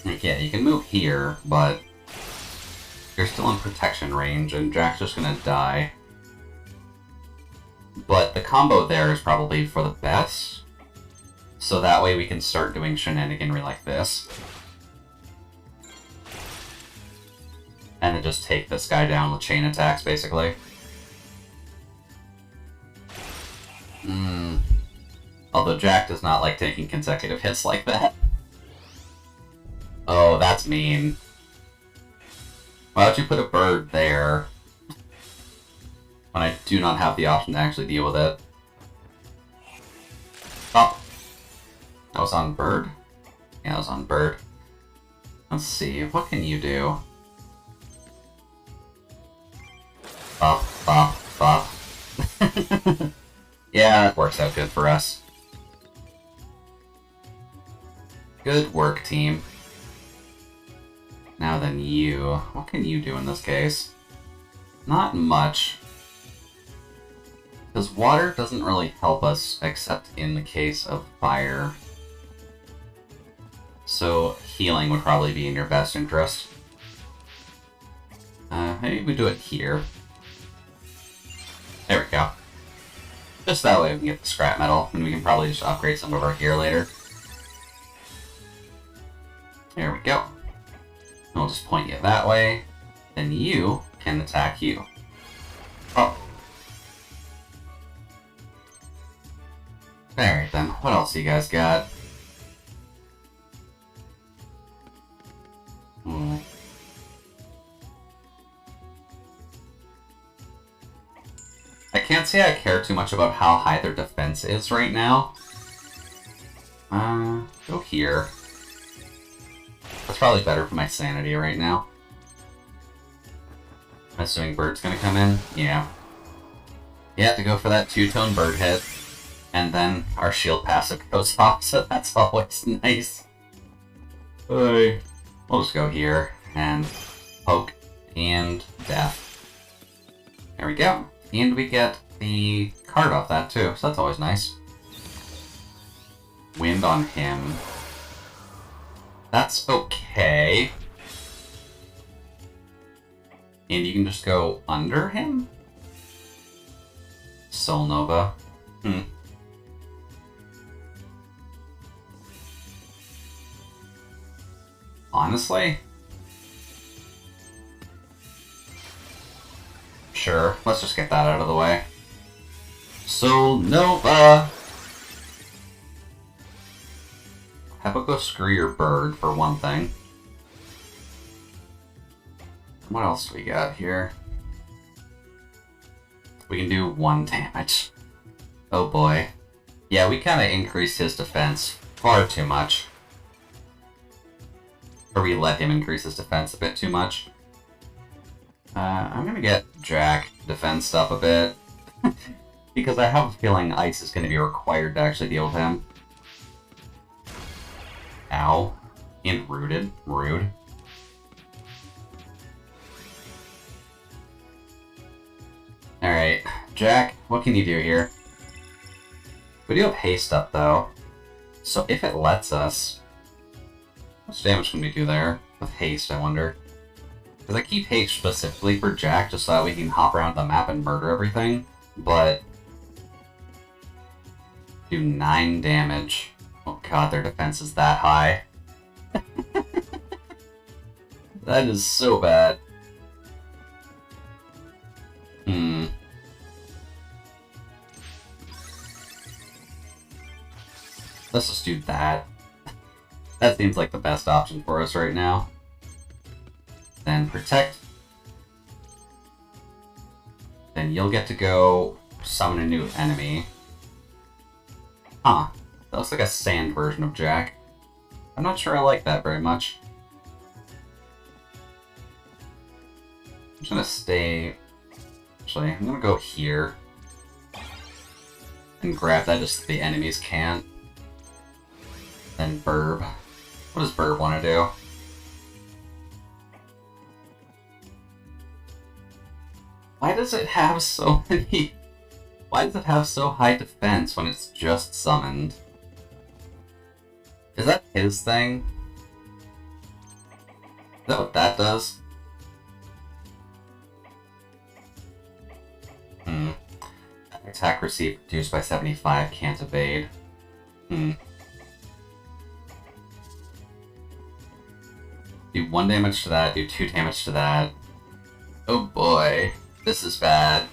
S1: Like, yeah, you can move here, but you're still in protection range, and Jack's just gonna die. But the combo there is probably for the best, so that way we can start doing shenaniganry like this. and then just take this guy down with chain attacks, basically. Although Jack does not like taking consecutive hits like that. Oh, that's mean. Why don't you put a bird there when I do not have the option to actually deal with it? Oh. That was on bird? Yeah, that was on bird. Let's see, what can you do? Bop, bop, bop. Yeah, it works out good for us. Good work, team. Now then you. What can you do in this case? Not much. Because water doesn't really help us, except in the case of fire. So healing would probably be in your best interest. Maybe we do it here. There we go. Just that way we can get the scrap metal, and we can probably just upgrade some of our gear later. There we go. We'll just point you that way, then you can attack you. Oh. Alright then, what else you guys got? I can't say I care too much about how high their defense is right now. Go here. That's probably better for my sanity right now. I'm assuming bird's gonna come in? Yeah. You have to go for that two-tone bird hit, and then our shield passive goes off, so that's always nice. Hey. We'll just go here, and poke, and death. There we go. And we get the card off that too, so that's always nice. Wind on him. That's okay. And you can just go under him? Soul Nova. Honestly? Sure, let's just get that out of the way. Soul Nova! How about go screw your bird, for one thing. What else do we got here? We can do 1 damage. Oh boy. Yeah, we kind of increased his defense far too much. Or we let him increase his defense a bit too much. I'm gonna get Jack defensed up a bit. Because I have a feeling ice is gonna be required to actually deal with him. Ow. And rooted. Rude. Alright, Jack, what can you do here? We do have haste up, though. So if it lets us... How much damage can we do there? With haste, I wonder. Because I keep haste specifically for Jack, just so that we can hop around the map and murder everything. But... do 9 damage. Oh god, their defense is that high. That is so bad. Let's just do that. That seems like the best option for us right now. Then protect. Then you'll get to go summon a new enemy. Huh. That looks like a sand version of Jack. I'm not sure I like that very much. I'm just gonna stay... Actually, I'm gonna go here. And grab that just so the enemies can't. Then Burb. What does Burb want to do? Why does it have so many... Why does it have so high defense when it's just summoned? Is that his thing? Is that what that does? Attack received reduced by 75, can't evade. Do 1 damage to that, do 2 damage to that. Oh boy, this is bad.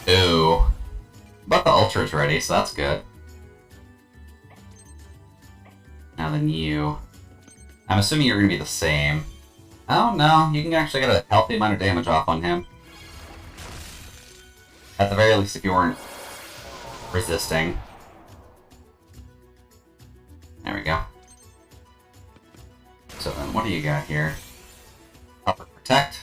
S1: Ooh. But the Ultra's ready, so that's good. Now then you. I'm assuming you're gonna be the same. Oh no, you can actually get a healthy amount of damage off on him. At the very least, if you weren't resisting. There we go. So then, what do you got here? Pupper Protect.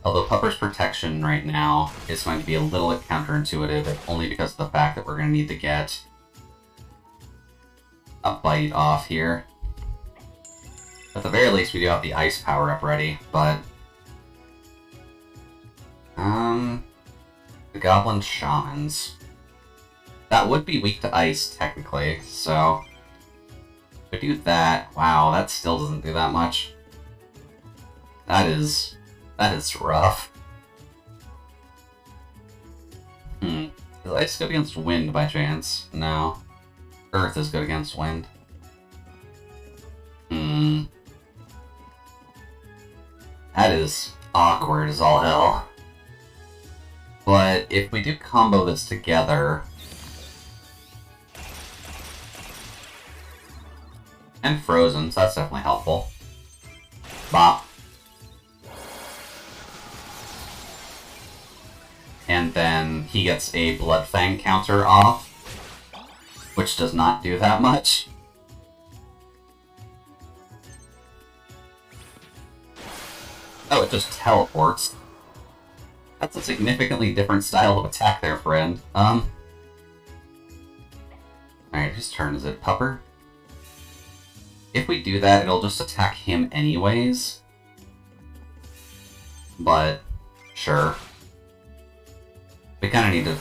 S1: Although Pupper's protection right now is going to be a little bit counterintuitive, only because of the fact that we're going to need to get a bite off here. At the very least, we do have the ice power up ready, but the Goblin Shamans. That would be weak to ice, technically, so if we do that, wow, that still doesn't do that much. That is rough. Does ice good against wind by chance? No. Earth is good against wind. That is awkward as all hell. But if we do combo this together... And Frozen, so that's definitely helpful. Bop. And then he gets a Blood Fang counter off, which does not do that much. Oh, it just teleports. That's a significantly different style of attack there, friend. Alright, whose turn is it? Pupper? If we do that, it'll just attack him anyways. But, sure. We kind of need to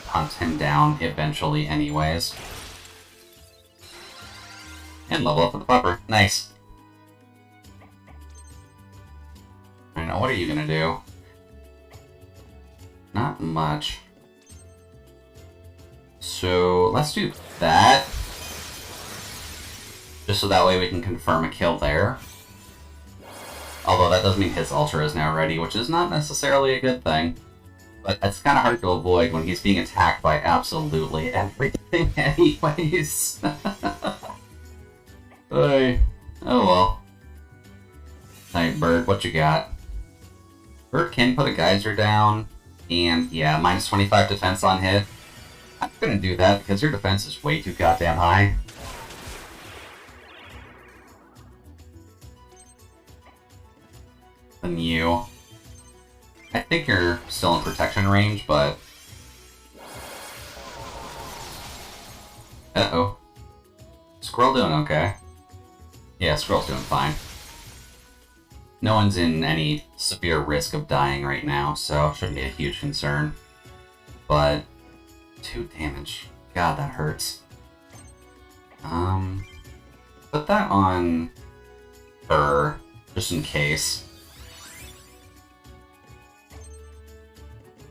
S1: hunt him down eventually anyways. And level up with the Pupper. Nice. I know, what are you gonna do? Not much. So, let's do that. Just so that way we can confirm a kill there. Although that does mean his Ultra is now ready, which is not necessarily a good thing. But it's kind of hard to avoid when he's being attacked by absolutely everything anyways. Hey. Oh well. Hey, Bird, what you got? Bird can put a Geyser down, and yeah, minus 25 defense on hit. I'm gonna do that because your defense is way too goddamn high. Then you. I think you're still in protection range, but... Uh-oh. Squirrel doing okay. Yeah, Squirrel's doing fine. No one's in any severe risk of dying right now, so shouldn't be a huge concern. But 2 damage. God, that hurts. Put that on her, just in case.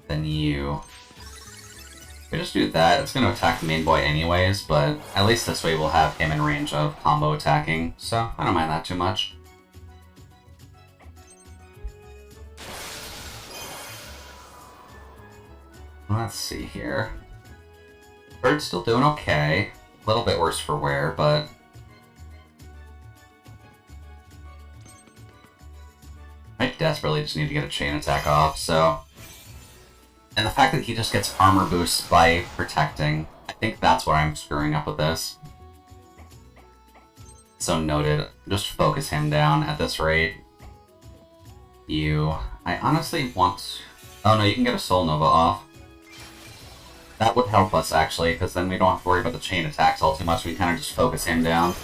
S1: Then you. If we just do that, it's going to attack the main boy anyways, but at least this way we'll have him in range of combo attacking, so I don't mind that too much. Let's see here. Bird's still doing okay. A little bit worse for wear, but... I desperately just need to get a chain attack off, so... And the fact that he just gets armor boosts by protecting, I think that's where I'm screwing up with this. So noted. Just focus him down at this rate. You... I honestly want... Oh no, you can get a Soul Nova off. That would help us, actually, because then we don't have to worry about the chain attacks all too much. We kind of just focus him down.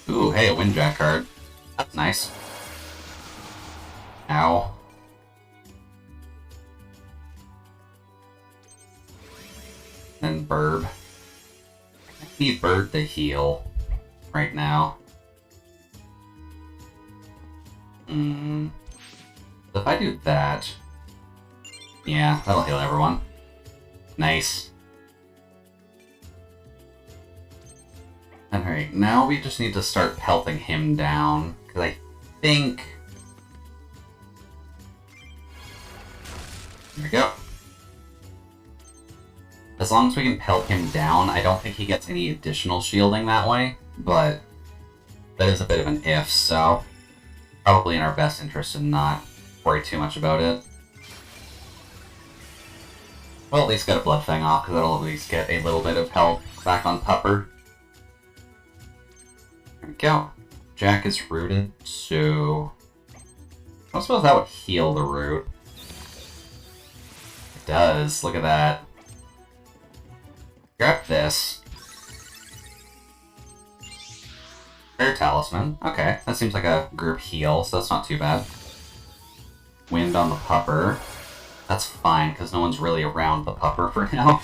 S1: Ooh, hey, a Windjack card. That's nice. Ow. Then Burb. I need Bird to heal right now. So if I do that... Yeah, that'll heal everyone. Nice. Alright, now we just need to start pelting him down, because I think... There we go. As long as we can pelt him down, I don't think he gets any additional shielding that way, but that is a bit of an if, so probably in our best interest to not worry too much about it. We'll at least get a Blood Fang off, because that'll at least get a little bit of health back on Pupper. There we go. Jack is rooted, so I suppose that would heal the root. It does, look at that. Grab this. Fair Talisman. Okay, that seems like a group heal, so that's not too bad. Wind on the Pupper. That's fine, because no one's really around the Pupper for now.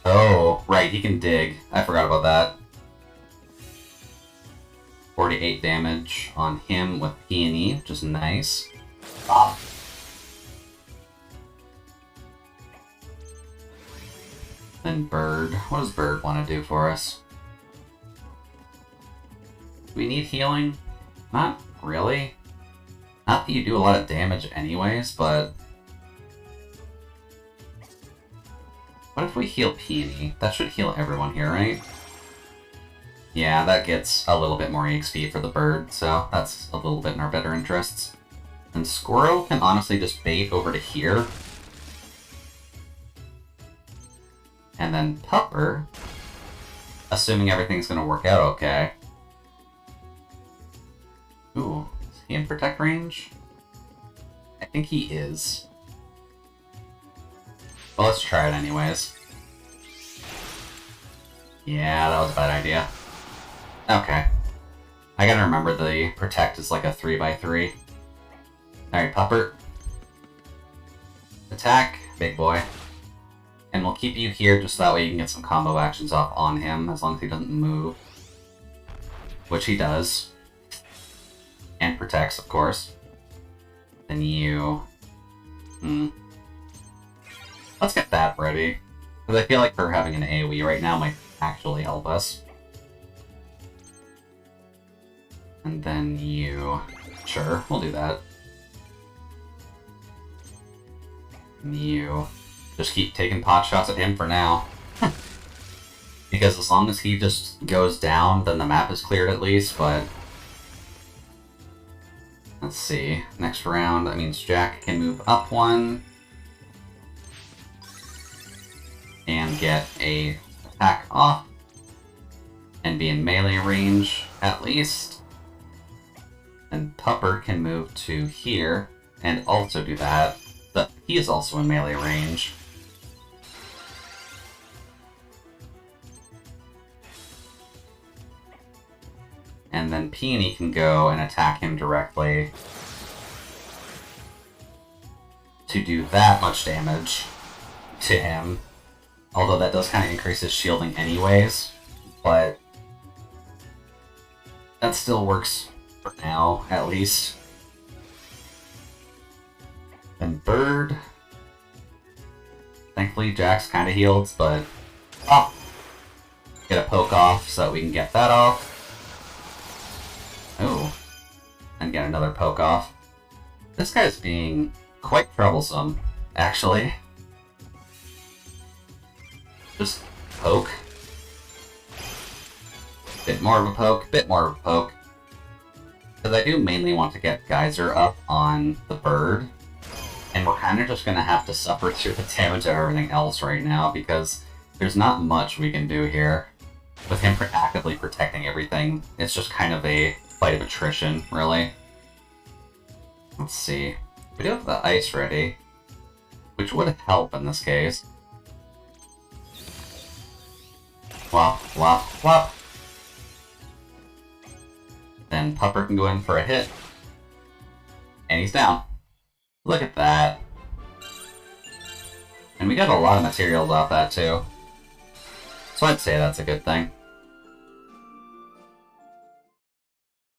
S1: Oh, right, he can dig. I forgot about that. 48 damage on him with Peony, which is nice. Ah. Then Bird. What does Bird want to do for us? Do we need healing? Not really. Not that you do a lot of damage anyways, but... What if we heal Peony? That should heal everyone here, right? Yeah, that gets a little bit more EXP for the Bird, so that's a little bit in our better interests. And Squirrel can honestly just bait over to here. And then Pupper, assuming everything's going to work out okay. Ooh, is he in Protect range? I think he is. Well, let's try it anyways. Yeah, that was a bad idea. Okay. I gotta remember the Protect is like a 3x3. Alright, Pupper. Attack, big boy. And we'll keep you here just that way you can get some combo actions off on him, as long as he doesn't move. Which he does. And protects, of course. Then you... Let's get that ready. Because I feel like her having an AoE right now might actually help us. And then you... Sure, we'll do that. And you... Just keep taking pot shots at him for now. Because as long as he just goes down, then the map is cleared at least, but... Let's see. Next round, that means Jack can move up one. And get a attack off. And be in melee range, at least. And Pupper can move to here, and also do that. But he is also in melee range. And then Peony can go and attack him directly to do that much damage to him. Although that does kind of increase his shielding anyways, but that still works for now, at least. Then Bird. Thankfully Jack's kind of healed, but... Oh! Get a poke off so that we can get that off. Oh, and get another poke off. This guy's being quite troublesome, actually. Just poke. Bit more of a poke, bit more of a poke. Because I do mainly want to get Geyser up on the Bird. And we're kind of just going to have to suffer through the damage of everything else right now, because there's not much we can do here. With him actively protecting everything, it's just kind of a fight of attrition, really. Let's see. We do have the ice ready, which would help in this case. Wop, wop, wop. Then Pupper can go in for a hit. And he's down. Look at that. And we got a lot of materials off that too. So I'd say that's a good thing.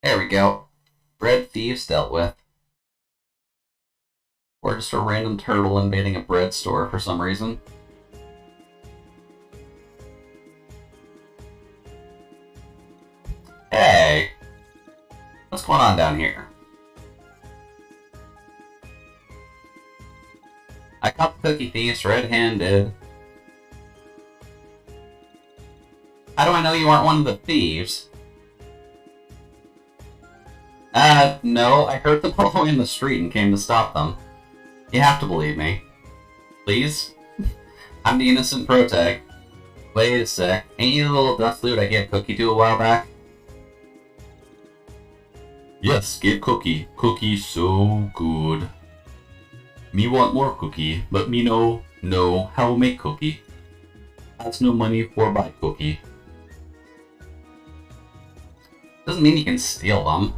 S1: There we go. Bread thieves dealt with. Or just a random turtle invading a bread store for some reason. What's going on down here? I caught the cookie thieves red-handed. How do I know you aren't one of the thieves? No, I heard them all the way in the street and came to stop them. You have to believe me. Please? I'm the innocent protag. Wait a sec. Ain't you the little dust loot I gave Cookie to a while back? Yes, gave Cookie. Cookie so good. Me want more Cookie, but me no how make Cookie. That's no money for buy Cookie. Doesn't mean you can steal them.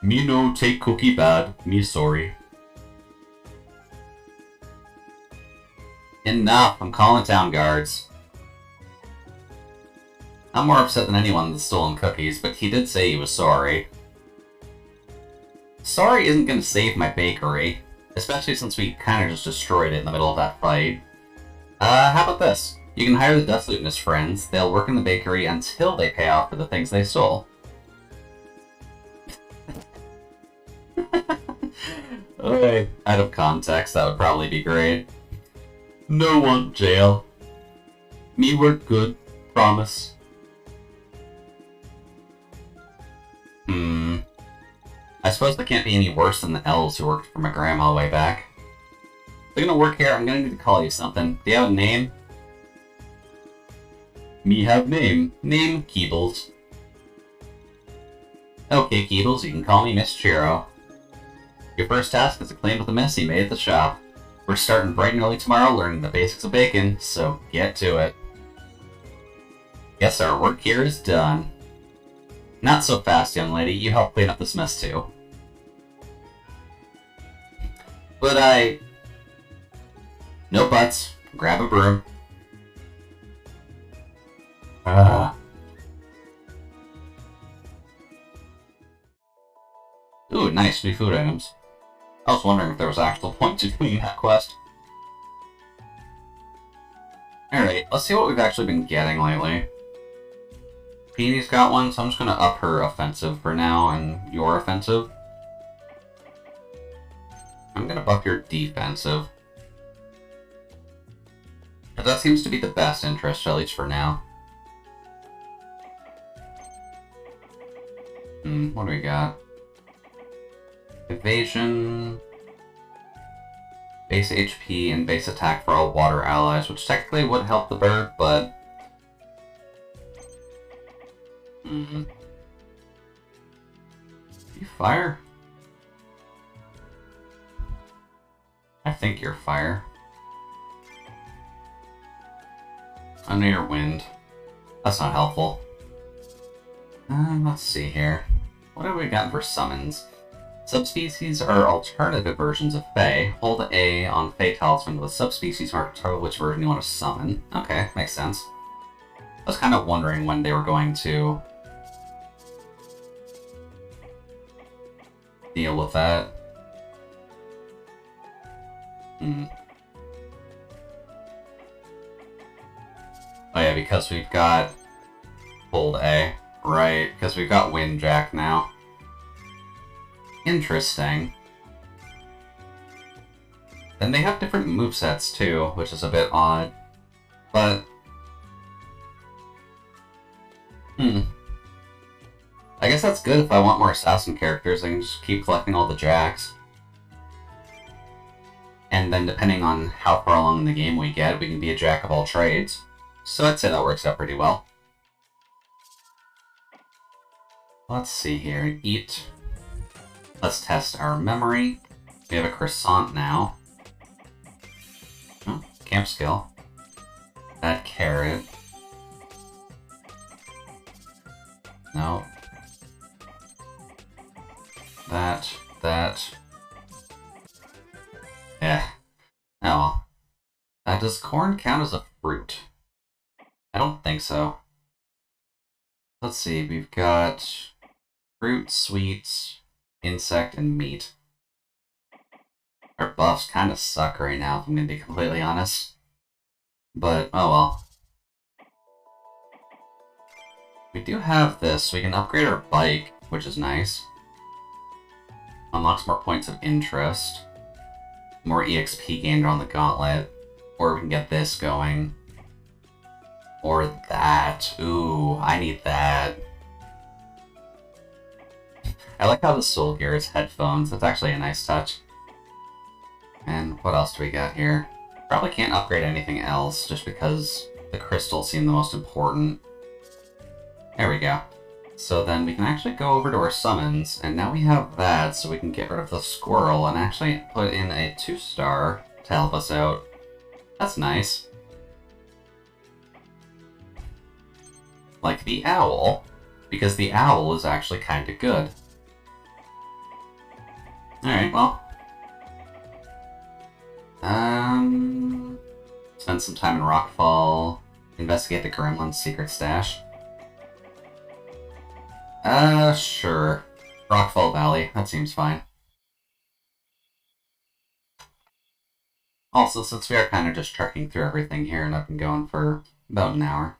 S1: Me no take Cookie bad, me sorry. Enough, I'm calling town guards. I'm more upset than anyone that's stolen cookies, but he did say he was sorry. Sorry isn't gonna save my bakery, especially since we kinda just destroyed it in the middle of that fight. How about this? You can hire the Dust Loot and his friends. They'll work in the bakery until they pay off for the things they stole. Okay, out of context, that would probably be great. No one jail. Me work good, promise. I suppose that can't be any worse than the elves who worked for my grandma way back. If they're gonna work here, I'm gonna need to call you something. Do you have a name? Me have name. Name Keebles. Okay, Keebles, you can call me Miss Chiro. Your first task is to clean up the mess you made at the shop. We're starting bright and early tomorrow learning the basics of baking, so get to it. Yes, our work here is done. Not so fast, young lady. You help clean up this mess, too. But no buts. Grab a broom. Ooh, nice new food items. I was wondering if there was actual point to doing that quest. Alright, let's see what we've actually been getting lately. Peony's got one, so I'm just gonna up her offensive for now, and your offensive. I'm gonna buff your defensive. But that seems to be the best interest, at least for now. What do we got? Evasion, base HP, and base attack for all water allies, which technically would help the bird, but... You fire? I think you're fire. I know you're wind. That's not helpful. Let's see here. What have we got for summons? Subspecies are alternative versions of Fae. Hold A on Fae Talisman with a subspecies mark to tell which version you want to summon. Okay, makes sense. I was kind of wondering when they were going to deal with that. Oh yeah, because we've got Hold A. Right, because we've got Windjack now. Interesting. Then they have different movesets too, which is a bit odd. But... I guess that's good if I want more assassin characters. I can just keep collecting all the jacks. And then depending on how far along in the game we get, we can be a jack of all trades. So I'd say that works out pretty well. Let's see here. Eat. Let's test our memory. We have a croissant now. Oh, camp skill. That carrot. No. That. Yeah. Oh well. Does corn count as a fruit? I don't think so. Let's see, we've got fruit, sweets, insect, and meat. Our buffs kind of suck right now, if I'm going to be completely honest. But, oh well. We do have this. We can upgrade our bike, which is nice. Unlocks more points of interest. More EXP gained on the gauntlet. Or we can get this going. Or that. Ooh, I need that. I like how the Soul Gear is headphones. That's actually a nice touch. And what else do we got here? Probably can't upgrade anything else, just because the crystals seem the most important. There we go. So then we can actually go over to our summons, and now we have that, so we can get rid of the squirrel and actually put in a 2-star to help us out. That's nice. Like the owl, because the owl is actually kind of good. Alright, well. Spend some time in Rockfall, investigate the Gremlin's secret stash. Sure. Rockfall Valley, that seems fine. Also, since we are kind of just trekking through everything here and I've been going for about an hour,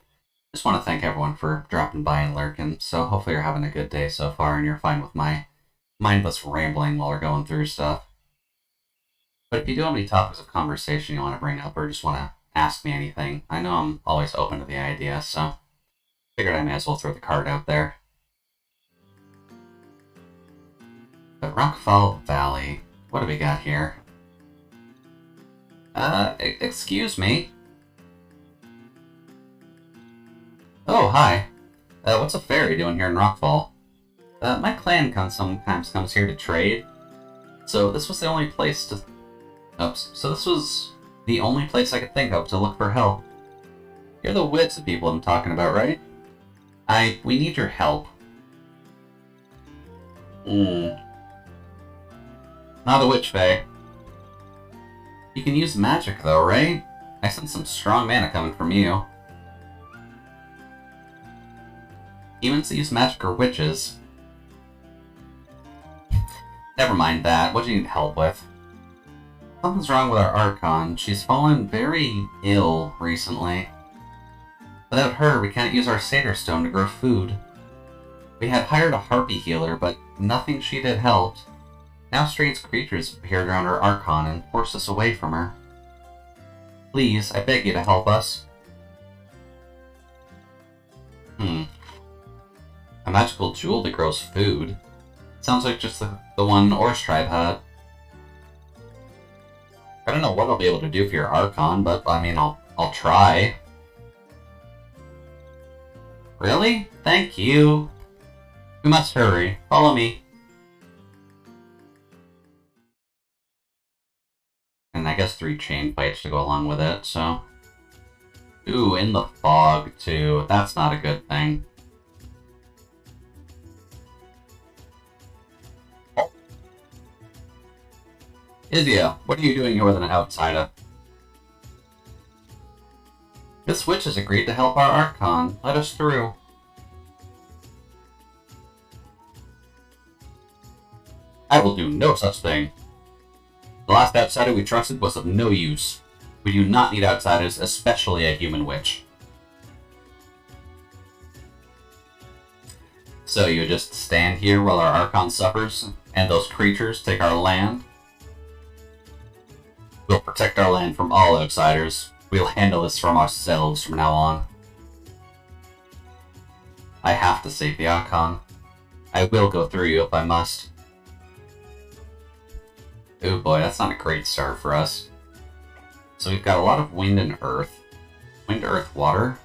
S1: just want to thank everyone for dropping by and lurking, so hopefully you're having a good day so far and you're fine with my mindless rambling while we're going through stuff. But if you do have any topics of conversation you want to bring up or just want to ask me anything, I know I'm always open to the idea, so figured I may as well throw the card out there. But Rockfall Valley, what do we got here? Excuse me. Oh, hi. What's a fairy doing here in Rockfall? My clan sometimes comes here to trade, so this was the only place to... Oops. So this was the only place I could think of to look for help. You're the wits of people I'm talking about, right? We need your help. Not a witch, Fae. You can use magic, though, right? I sense some strong mana coming from you. Humans that use magic are witches. Never mind that. What do you need help with? Something's wrong with our Archon. She's fallen very ill recently. Without her, we can't use our Satyr Stone to grow food. We had hired a harpy healer, but nothing she did helped. Now strange creatures appeared around our Archon and forced us away from her. Please, I beg you to help us. A magical jewel that grows food. Sounds like just the one Orsh tribe had. I don't know what I'll be able to do for your Archon, but I mean, I'll try. Really? Thank you. We must hurry. Follow me. And I guess 3 chain fights to go along with it, so... Ooh, in the fog, too. That's not a good thing. Oh. Izia, what are you doing here with an outsider? This witch has agreed to help our Archon. Let us through. I will do no such thing. The last outsider we trusted was of no use. We do not need outsiders, especially a human witch. So you just stand here while our Archon suffers, and those creatures take our land? We'll protect our land from all outsiders. We'll handle this from ourselves from now on. I have to save the Archon. I will go through you if I must. Oh boy, that's not a great start for us. So we've got a lot of wind and earth. Wind, earth, water.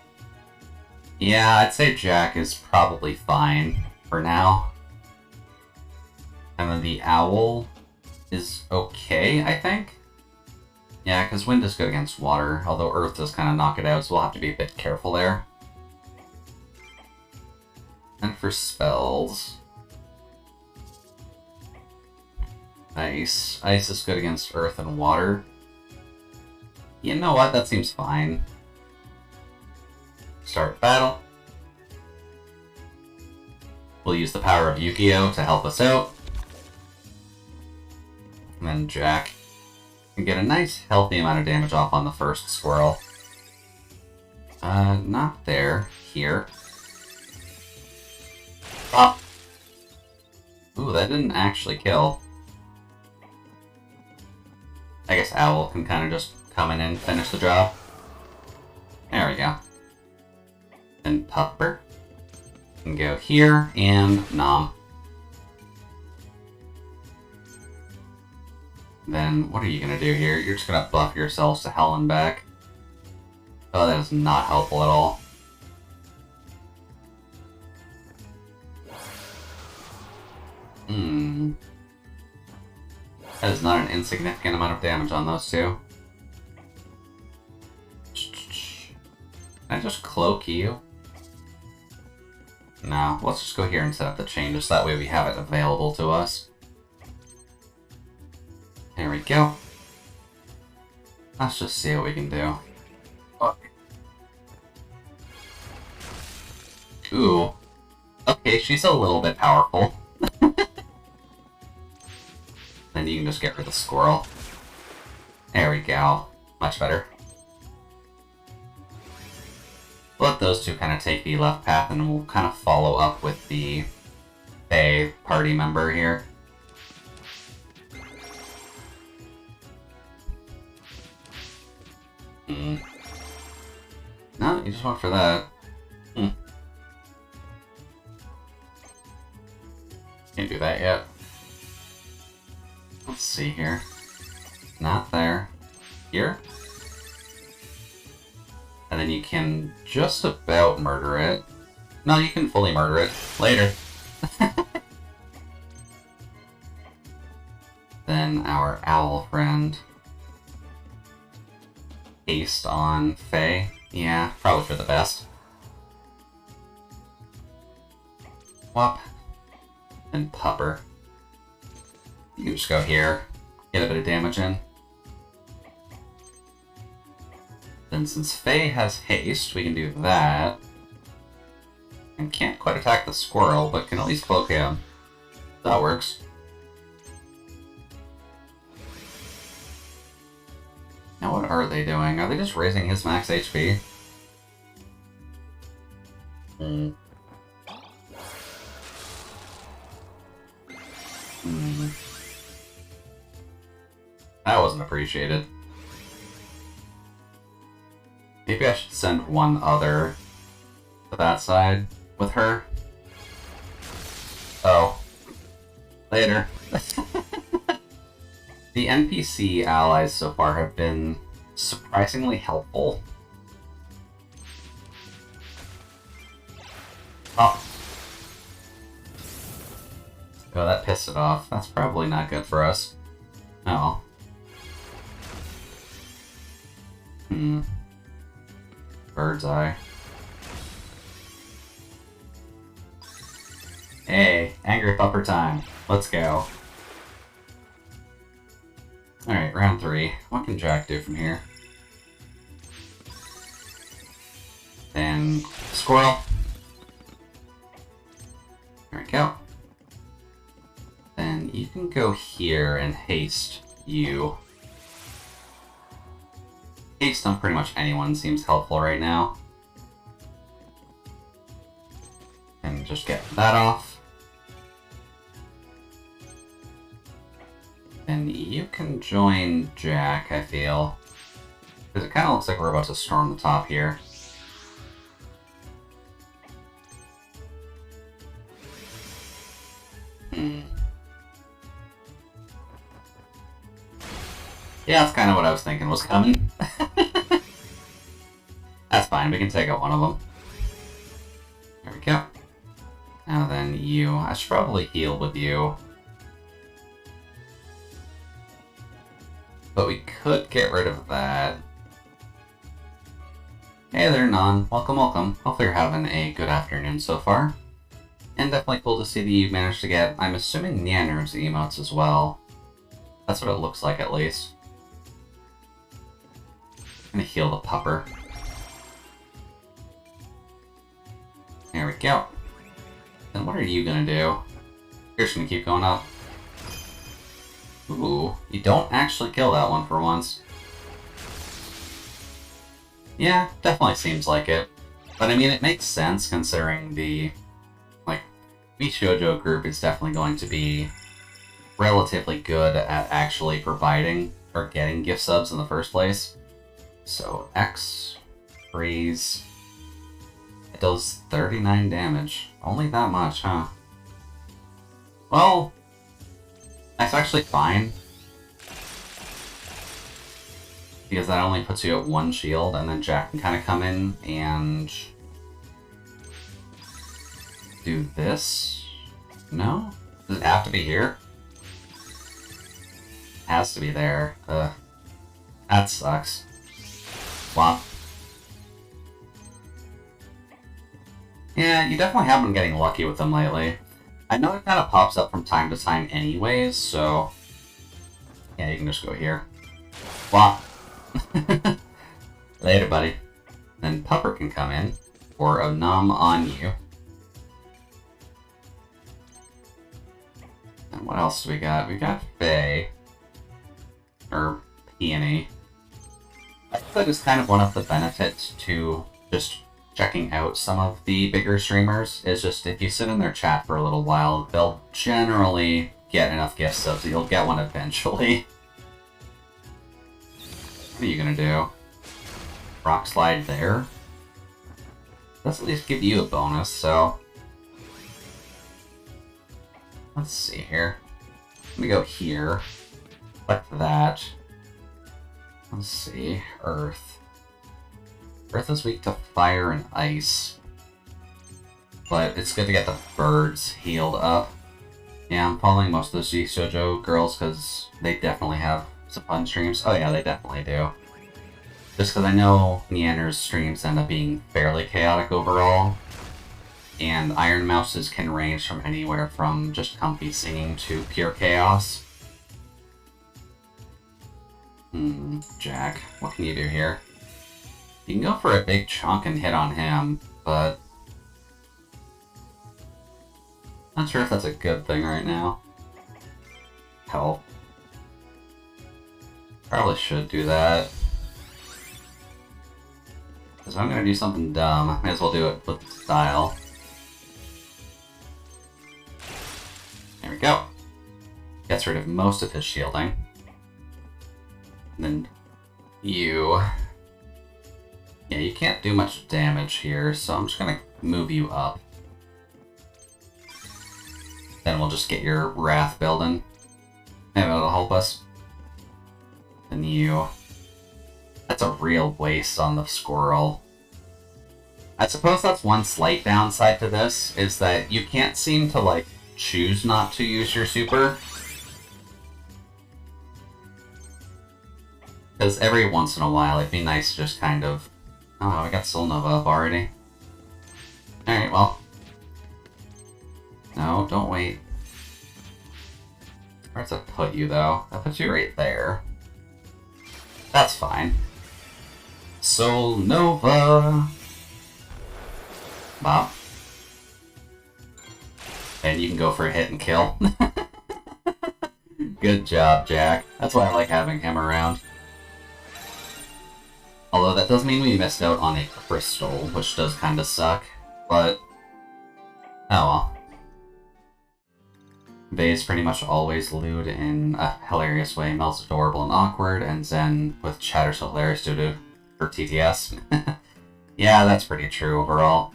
S1: Yeah, I'd say Jack is probably fine for now. And then the owl is okay, I think? Yeah, because wind is good against water, although earth does kind of knock it out, so we'll have to be a bit careful there. And for spells... Ice. Ice is good against earth and water. You know what? That seems fine. Start battle. We'll use the power of Yu-Gi-Oh! To help us out. And then Jack can get a nice, healthy amount of damage off on the first squirrel. Not there. Here. Oh! Ooh, that didn't actually kill. I guess Owl can kind of just come in and finish the job. There we go. Then Pupper can go here and Nom. Then what are you gonna do here? You're just gonna buff yourselves to hell and back. Oh, that is not helpful at all. That is not an insignificant amount of damage on those two. Can I just cloak you? No, let's just go here and set up the chain, just that way we have it available to us. There we go. Let's just see what we can do. Oh. Ooh. Okay, she's a little bit powerful. Then you can just get rid of the squirrel. There we go. Much better. Let those two kind of take the left path, and we'll kind of follow up with the Fae party member here. No, you just went for that. Can't do that yet. Let's see here. Not there. Here? And then you can just about murder it. No, you can fully murder it. Later. Then our owl friend. Haste on Fae. Yeah, probably for the best. Whop. And Pupper. You can just go here, get a bit of damage in. Then since Fae has haste, we can do that. And can't quite attack the squirrel, but can at least cloak him. That works. Now what are they doing? Are they just raising his max HP? That wasn't appreciated. Maybe I should send one other to that side with her. Oh. Later. The NPC allies so far have been surprisingly helpful. Oh. Oh, that pissed it off. That's probably not good for us. Oh. Bird's eye. Hey, angry pupper time. Let's go. Alright, round 3. What can Jack do from here? Then squirrel. There we go. Then you can go here and haste you. Haste on pretty much anyone seems helpful right now. And just get that off. And you can join Jack, I feel. Because it kind of looks like we're about to storm the top here. Yeah, that's kind of what I was thinking was coming. That's fine, we can take out one of them. There we go. Now then you, I should probably heal with you. But we could get rid of that. Hey there, Non. Welcome, welcome. Hopefully you're having a good afternoon so far. And definitely cool to see that you managed to get, I'm assuming, Nyanner's emotes as well. That's what it looks like, at least. I'm gonna heal the pupper. There we go. Then what are you gonna do? You're just gonna keep going up. Ooh, you don't actually kill that one for once. Yeah, definitely seems like it. But I mean, it makes sense considering the, like, VShoujo group is definitely going to be relatively good at actually providing or getting gift subs in the first place. So X, freeze. It does 39 damage. Only that much, huh? Well, that's actually fine. Because that only puts you at 1 shield, and then Jack can kind of come in and do this. No? Does it have to be here? It has to be there. Ugh. That sucks. Flop. Yeah, you definitely have been getting lucky with them lately. I know it kind of pops up from time to time anyways, so... yeah, you can just go here. Flop. Later, buddy. Then Pupper can come in for a num on you. And what else do we got? We got Fae. Or Peony. I think that is kind of one of the benefits to just checking out some of the bigger streamers, is just if you sit in their chat for a little while, they'll generally get enough gift subs that you'll get one eventually. What are you gonna do? Rock slide there? Let's at least give you a bonus, so... let's see here. Let me go here. Select that. Let's see. Earth. Earth is weak to fire and ice. But it's good to get the birds healed up. Yeah, I'm following most of those VShoujo girls because they definitely have some fun streams. Oh yeah, they definitely do. Just because I know Neander's streams end up being fairly chaotic overall. And Iron Mouse's can range from anywhere from just comfy singing to pure chaos. Jack, what can you do here? You can go for a big chunk and hit on him, but... not sure if that's a good thing right now. Help. Probably should do that. Because I'm gonna do something dumb, I may as well do it with style. There we go. Gets rid of most of his shielding. And then you... yeah, you can't do much damage here, so I'm just gonna move you up. Then we'll just get your Wrath building. Maybe that'll help us. Then you... that's a real waste on the squirrel. I suppose that's one slight downside to this, is that you can't seem to, like, choose not to use your super. Because every once in a while it'd be nice to just kind of... oh, we got Soul Nova up already. Alright, well. No, don't wait. Where's that put you, though? That puts you right there. That's fine. Soul Nova! Bop. And you can go for a hit and kill. Good job, Jack. That's why I like having him around. Although that does mean we missed out on a crystal, which does kinda suck, but... oh well. Fae is pretty much always lewd in a hilarious way. Mel's adorable and awkward, and Zen with chatter so hilarious due to her TTS. Yeah, that's pretty true overall.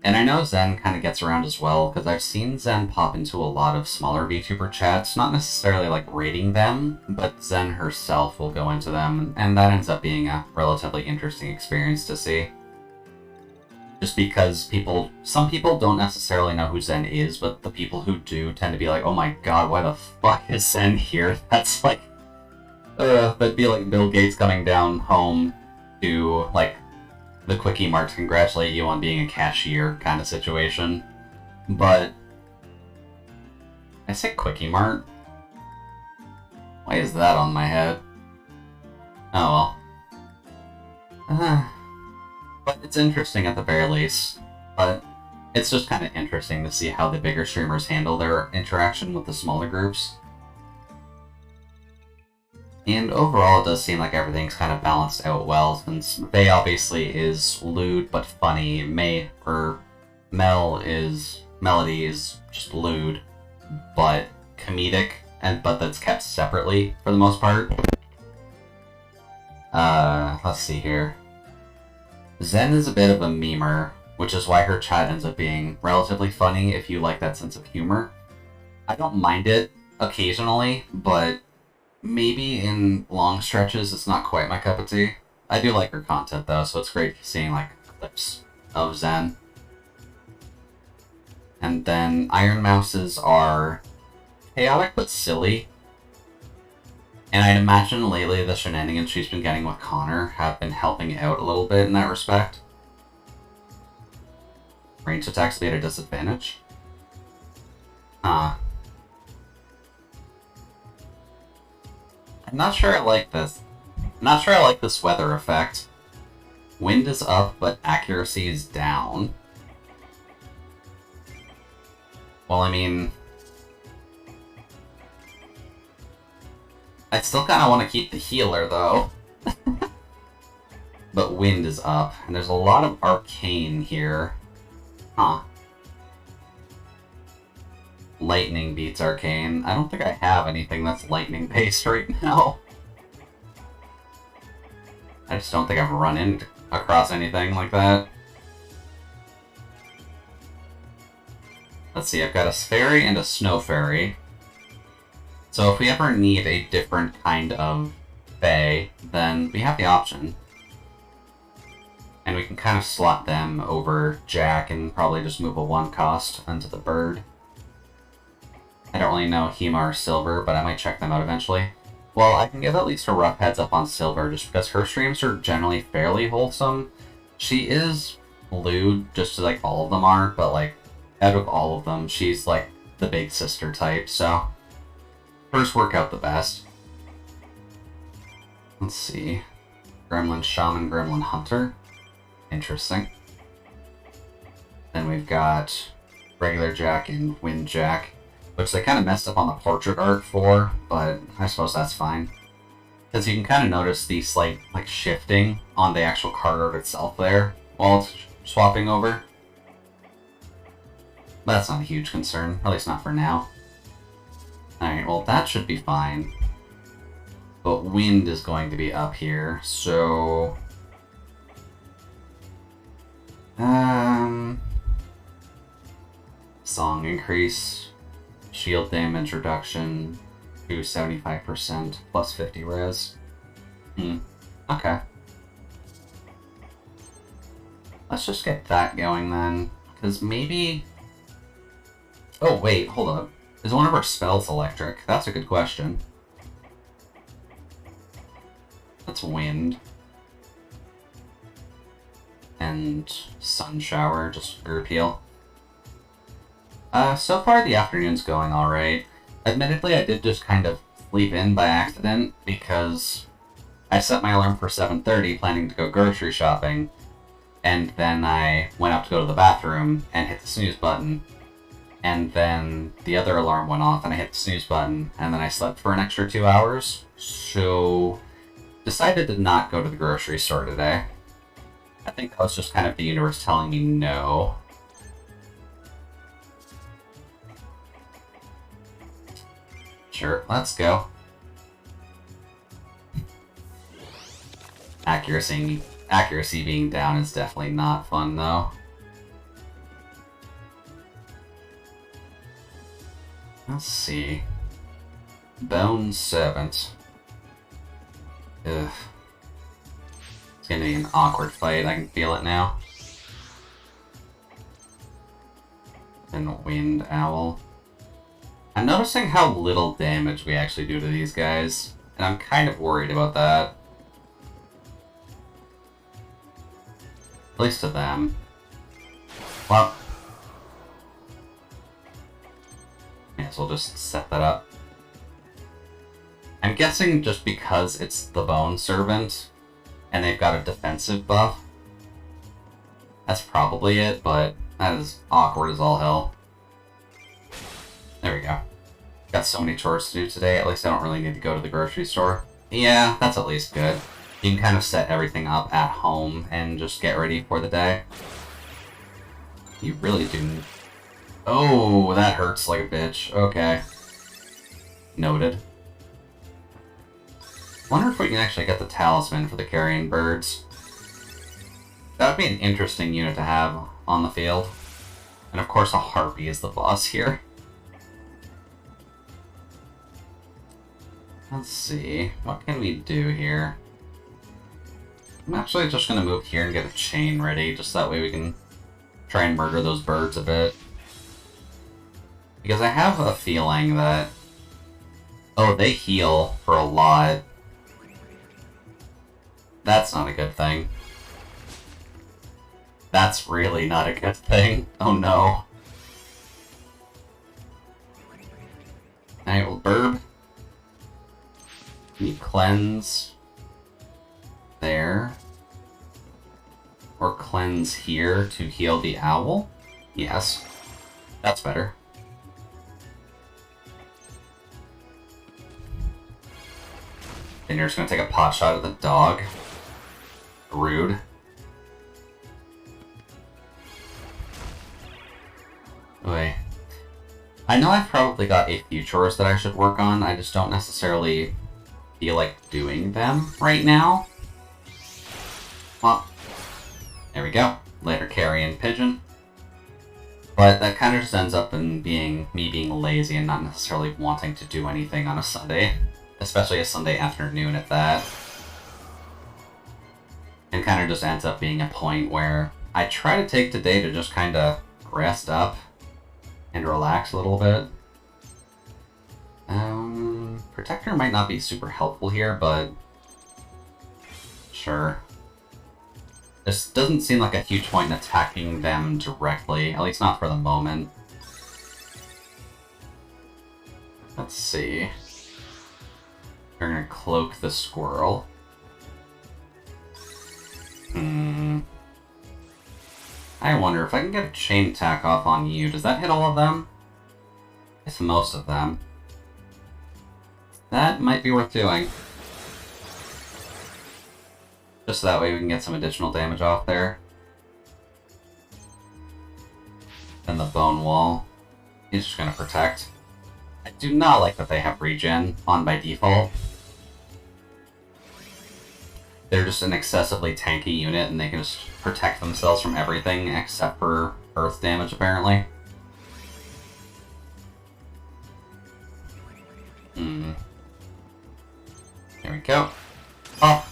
S1: And I know Zen kind of gets around as well, because I've seen Zen pop into a lot of smaller VTuber chats, not necessarily like rating them, but Zen herself will go into them, and that ends up being a relatively interesting experience to see. Just because some people don't necessarily know who Zen is, but the people who do tend to be like, oh my god, why the fuck is Zen here? That's like, that'd be like Bill Gates coming down home to, like, the Quickie Mart to congratulate you on being a cashier kind of situation. But... I say Quickie Mart? Why is that on my head? Oh well. But it's interesting at the very least. But it's just kind of interesting to see how the bigger streamers handle their interaction with the smaller groups. And overall, it does seem like everything's kind of balanced out well, since Fae obviously is lewd but funny. Mel is melody is just lewd, but comedic, but that's kept separately for the most part. Let's see here. Zen is a bit of a memer, which is why her chat ends up being relatively funny if you like that sense of humor. I don't mind it occasionally, but maybe in long stretches it's not quite my cup of tea. I do like her content though, so it's great seeing like clips of Zen. And then Iron Mouses are chaotic but silly. And I'd imagine lately the shenanigans she's been getting with Connor have been helping out a little bit in that respect. Range attacks be at a disadvantage. I'm not sure I like this. I'm not sure I like this weather effect. Wind is up, but accuracy is down. Well, I mean, I still kind of want to keep the healer, though. But wind is up, and there's a lot of arcane here. Huh. Lightning beats arcane. I don't think I have anything that's lightning-based right now. I just don't think I've run across anything like that. Let's see, I've got a fairy and a snow fairy. So if we ever need a different kind of Fae, then we have the option. And we can kind of slot them over Jack and probably just move a 1 cost onto the bird. I don't really know Hema or Silver, but I might check them out eventually. Well, I can give at least a rough heads up on Silver, just because her streams are generally fairly wholesome. She is lewd, just like all of them are, but like, out of all of them, she's like the big sister type, so hers work out the best. Let's see. Gremlin Shaman, Gremlin Hunter. Interesting. Then we've got regular Jack and Wind Jack, which they kind of messed up on the portrait art for, but I suppose that's fine. Because you can kind of notice the slight like shifting on the actual card art itself there while it's swapping over. But that's not a huge concern, at least not for now. Alright, well that should be fine. But wind is going to be up here, so... Song increase, shield damage reduction to 75% plus 50 res. Okay. Let's just get that going then, because maybe... Oh wait, hold up. Is one of our spells electric? That's a good question. That's wind. And sun shower, just for repeal. So far the afternoon's going alright. Admittedly, I did just kind of sleep in by accident, because I set my alarm for 7:30 planning to go grocery shopping, and then I went up to go to the bathroom and hit the snooze button, and then the other alarm went off and I hit the snooze button, and then I slept for an extra 2 hours, so decided to not go to the grocery store today. I think that was just kind of the universe telling me no. Sure, let's go. Accuracy being down is definitely not fun, though. Let's see. Bone Servant. Ugh. It's gonna be an awkward fight, I can feel it now. And Wind Owl. I'm noticing how little damage we actually do to these guys, and I'm kind of worried about that. At least to them. Well, may as well just set that up. I'm guessing just because it's the Bone Servant, and they've got a defensive buff. That's probably it, but that is awkward as all hell. There we go. Got so many chores to do today, at least I don't really need to go to the grocery store. Yeah, that's at least good. You can kind of set everything up at home and just get ready for the day. You really do... Oh, that hurts like a bitch. Okay. Noted. Wonder if we can actually get the talisman for the carrion birds. That would be an interesting unit to have on the field. And of course a harpy is the boss here. Let's see, what can we do here? I'm actually just going to move here and get a chain ready, just that way we can try and murder those birds a bit. Because I have a feeling that... Oh, they heal for a lot. That's not a good thing. That's really not a good thing. Oh no. Alright, well, Burb. Can you cleanse there? Or cleanse here to heal the owl? Yes. That's better. Then you're just gonna take a pot shot at the dog. Rude. Wait. I know I've probably got a few chores that I should work on, I just don't necessarily feel like doing them right now. Well, there we go. Later carrion pigeon. But that kind of just ends up in being me being lazy and not necessarily wanting to do anything on a Sunday. Especially a Sunday afternoon at that. And kind of just ends up being a point where I try to take today to just kind of rest up and relax a little bit. Protector might not be super helpful here, but sure. This doesn't seem like a huge point in attacking them directly, at least not for the moment. Let's see. We're gonna cloak the squirrel. I wonder if I can get a chain attack off on you. Does that hit all of them? It's most of them. That might be worth doing. Just so that way we can get some additional damage off there. Then the bone wall. He's just gonna protect. I do not like that they have regen on by default. They're just an excessively tanky unit and they can just protect themselves from everything except for earth damage, apparently. There we go. Oh!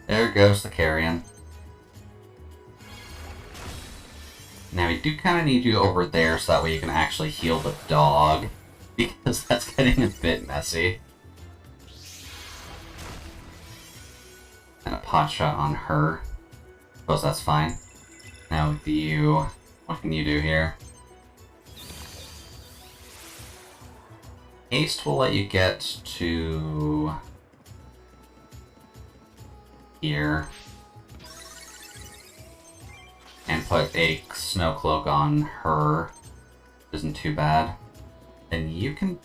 S1: There goes the carrion. Now we do kind of need you over there so that way you can actually heal the dog. Because that's getting a bit messy. And a pot shot on her. Suppose that's fine. Now with you, what can you do here? Haste will let you get to here. And put a snow cloak on her. Isn't too bad. Then you can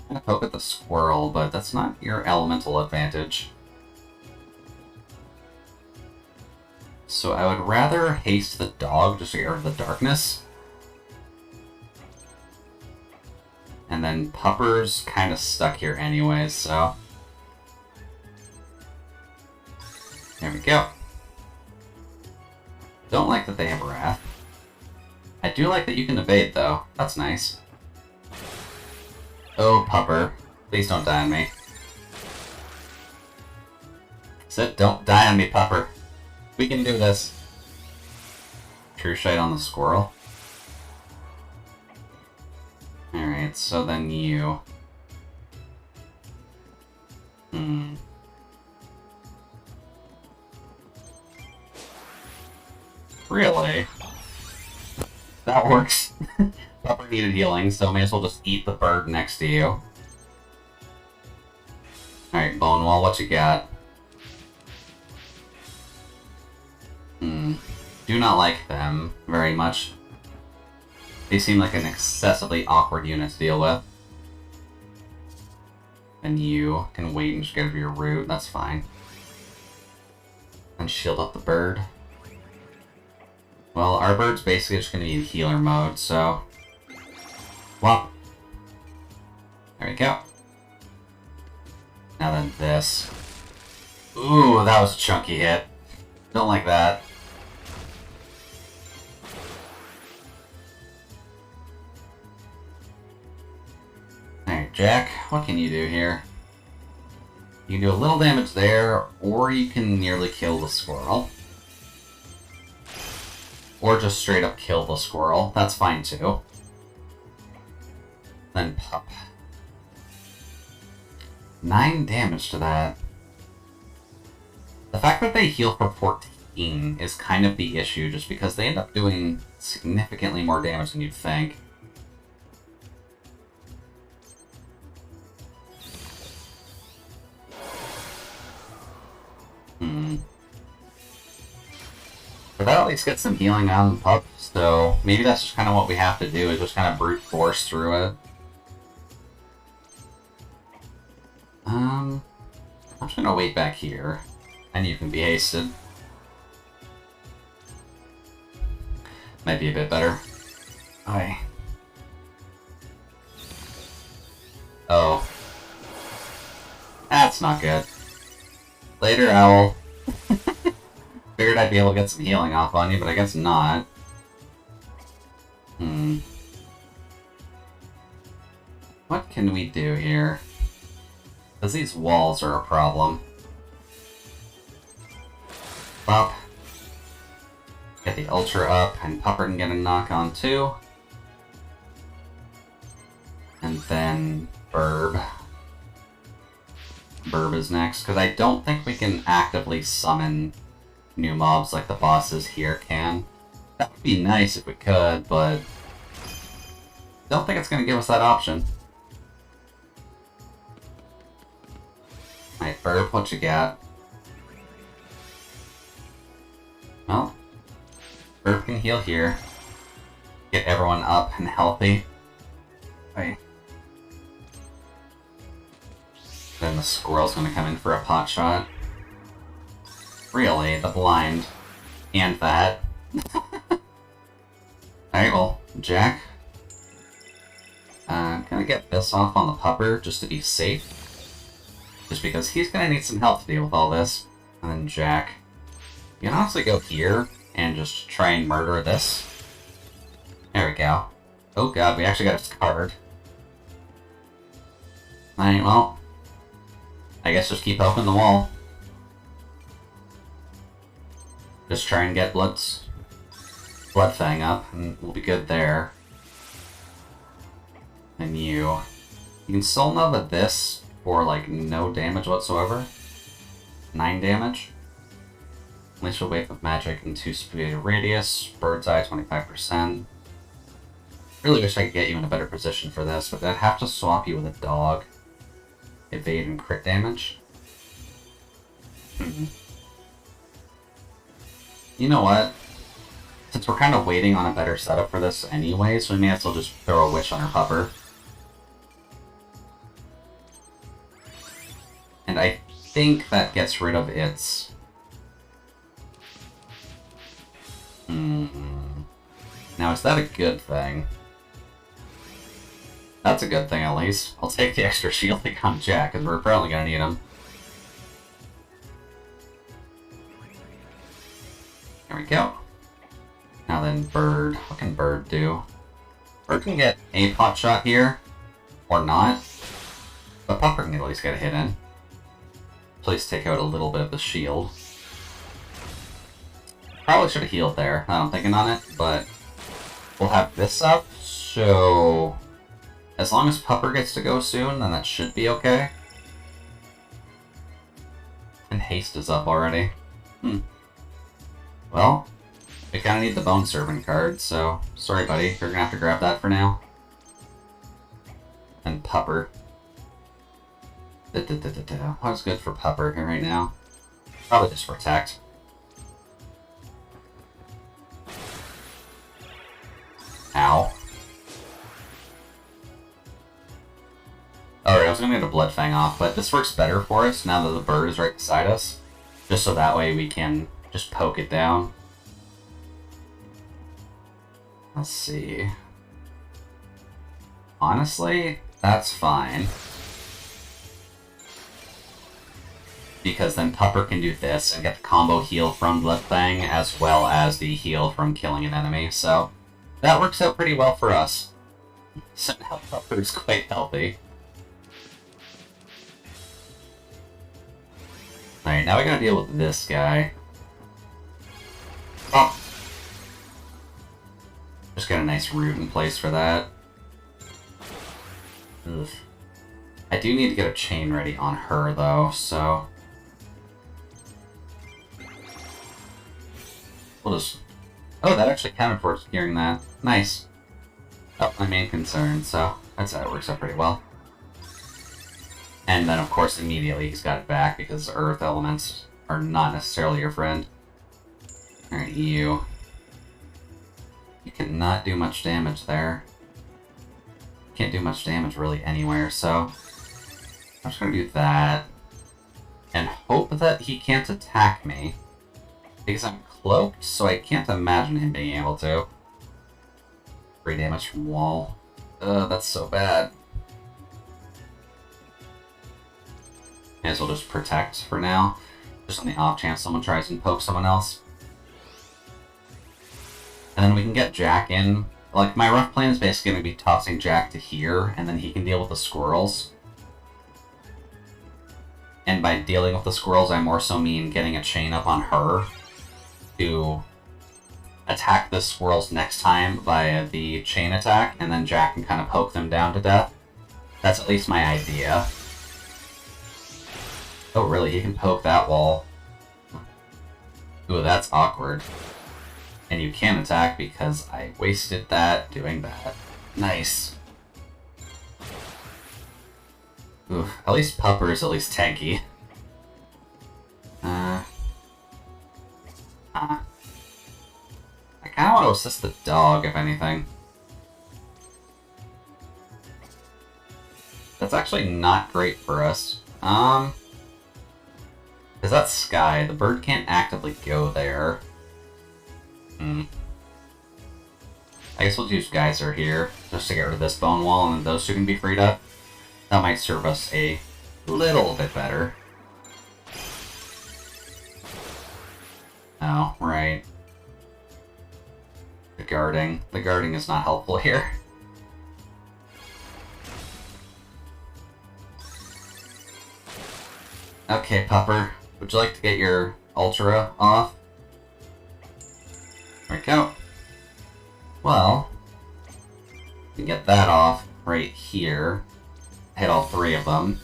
S1: kind of poke at the squirrel, but that's not your elemental advantage. So I would rather haste the dog just to get rid of the darkness. And then Pupper's kind of stuck here anyways, so... There we go. Don't like that they have Wrath. I do like that you can evade, though. That's nice. Oh, Pupper. Please don't die on me. Said don't die on me, Pupper. We can do this. True Shite on the squirrel. Alright, so then you... Really? That works. Pupper needed healing, so may as well just eat the bird next to you. Alright, Bonewall, what you got? Do not like them very much. They seem like an excessively awkward unit to deal with. And you can wait and just get rid of your root, that's fine. And shield up the bird. Well, our bird's basically just going to be in healer mode, so... Well, there we go. Now then this. Ooh, that was a chunky hit. Don't like that. Alright, Jack, what can you do here? You can do a little damage there, or you can nearly kill the squirrel. Or just straight up kill the squirrel. That's fine too. Then Pup. 9 damage to that. The fact that they heal for 14 is kind of the issue, just because they end up doing significantly more damage than you'd think. But that at least gets some healing on Pup, so maybe that's just kind of what we have to do, is just kind of brute force through it. I'm just gonna wait back here, and you can be hasted. Might be a bit better. Okay. Oh. That's not good. Later, Owl. Figured I'd be able to get some healing off on you, but I guess not. What can we do here? Because these walls are a problem. Pop. Get the Ultra up, and Pupper can get a knock on too. And then Burb. Burb is next, because I don't think we can actively summon new mobs like the bosses here can. That would be nice if we could, but don't think it's going to give us that option. Alright, Burb, what you got? Well, Burb can heal here. Get everyone up and healthy. Okay. Then the squirrel's going to come in for a pot shot. Really? The blind. And that. Alright, well, Jack. Gonna get this off on the Pupper just to be safe. Just because he's gonna need some help to deal with all this. And then Jack. You can honestly go here and just try and murder this. There we go. Oh god, we actually got his card. Alright, well. I guess just keep opening the wall. Just try and get Blood Fang up, and we'll be good there. And you can Soul Nova this for like no damage whatsoever. 9 damage. Glacial Wave of Magic and 2 speed radius. Bird's Eye 25%. Really wish I could get you in a better position for this, but I'd have to swap you with a dog. Evade and crit damage. You know what? Since we're kind of waiting on a better setup for this anyway, so we may as well just throw a Wish on our Pupper. And I think that gets rid of its... Now, is that a good thing? That's a good thing, at least. I'll take the extra shielding on Jack, because we're probably going to need him. There we go. Now then, Bird. What can Bird do? Bird can get a pot shot here, or not. But Pupper can at least get a hit in. Please take out a little bit of the shield. Probably should have healed there, now I'm thinking on it, but we'll have this up, so as long as Pupper gets to go soon, then that should be okay. And Haste is up already. Well, we kind of need the Bone Servant card, so sorry buddy, you're gonna have to grab that for now. And Pupper. What's good for Pupper here right now? Probably just Protect. Ow. Alright, I was gonna get a Blood Fang off, but this works better for us now that the bird is right beside us. Just so that way we can just poke it down. Let's see. Honestly, that's fine. Because then Pupper can do this and get the combo heal from Bloodfang as well as the heal from killing an enemy, so that works out pretty well for us. So now Pupper's quite healthy. Alright, now we gotta deal with this guy. Oh! Just got a nice root in place for that. Ugh. I do need to get a chain ready on her, though, so... we'll just... oh, that actually counted for securing that. Nice. That's my main concern, so that's how it works out pretty well. And then, of course, immediately he's got it back, because earth elements are not necessarily your friend. Alright, you. You cannot do much damage there. Can't do much damage really anywhere, so I'm just gonna do that. And hope that he can't attack me. Because I'm cloaked, so I can't imagine him being able to. 3 damage from wall. That's so bad. May as well just protect for now. Just on the off chance someone tries and poke someone else. And then we can get Jack in. Like, my rough plan is basically going to be tossing Jack to here, and then he can deal with the squirrels. And by dealing with the squirrels, I more so mean getting a chain up on her to attack the squirrels next time via the chain attack, and then Jack can kind of poke them down to death. That's at least my idea. Oh, really? He can poke that wall. Ooh, that's awkward. And you can attack because I wasted that doing that. Nice. Ooh, at least Pupper is at least tanky. I kind of want to assist the dog, if anything. That's actually not great for us. Because that's Sky. The bird can't actively go there. I guess we'll use Geyser here, just to get rid of this bone wall, and then those two can be freed up. That might serve us a little bit better. Oh, right. The guarding. The guarding is not helpful here. Okay, Pupper. Would you like to get your Ultra off? There we go. Well, we can get that off right here. Hit all 3 of them.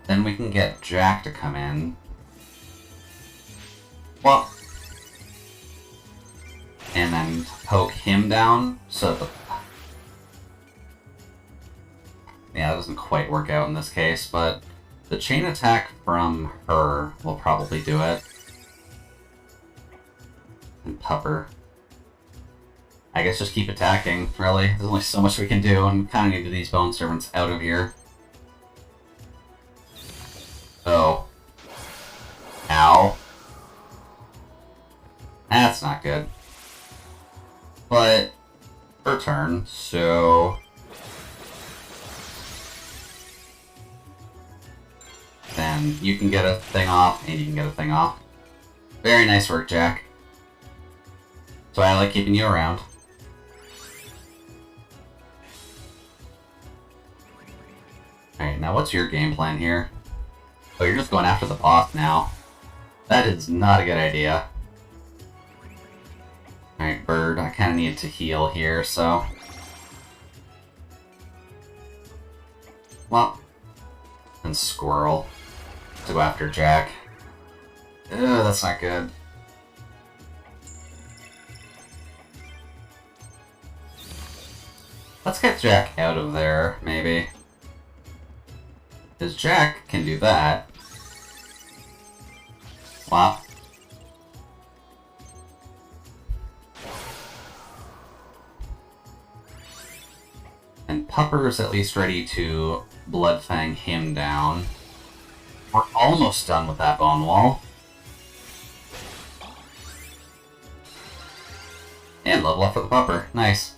S1: Then we can get Jack to come in. Well, and then poke him down so that yeah, that doesn't quite work out in this case, but the chain attack from her will probably do it. And Pupper. I guess just keep attacking, really. There's only so much we can do, and we kind of need these Bone Servants out of here. Oh. Ow. That's not good. But, her turn, so... then you can get a thing off, and you can get a thing off. Very nice work, Jack. So I like keeping you around. Alright, now what's your game plan here? Oh, you're just going after the boss now. That is not a good idea. Alright, Bird, I kind of need to heal here, so... well... and Squirrel. To go after Jack. Ugh, that's not good. Let's get Jack out of there, maybe. Because Jack can do that. Wow. And Pupper's at least ready to Bloodfang him down. We're almost done with that bone wall. And level up for the pupper. Nice.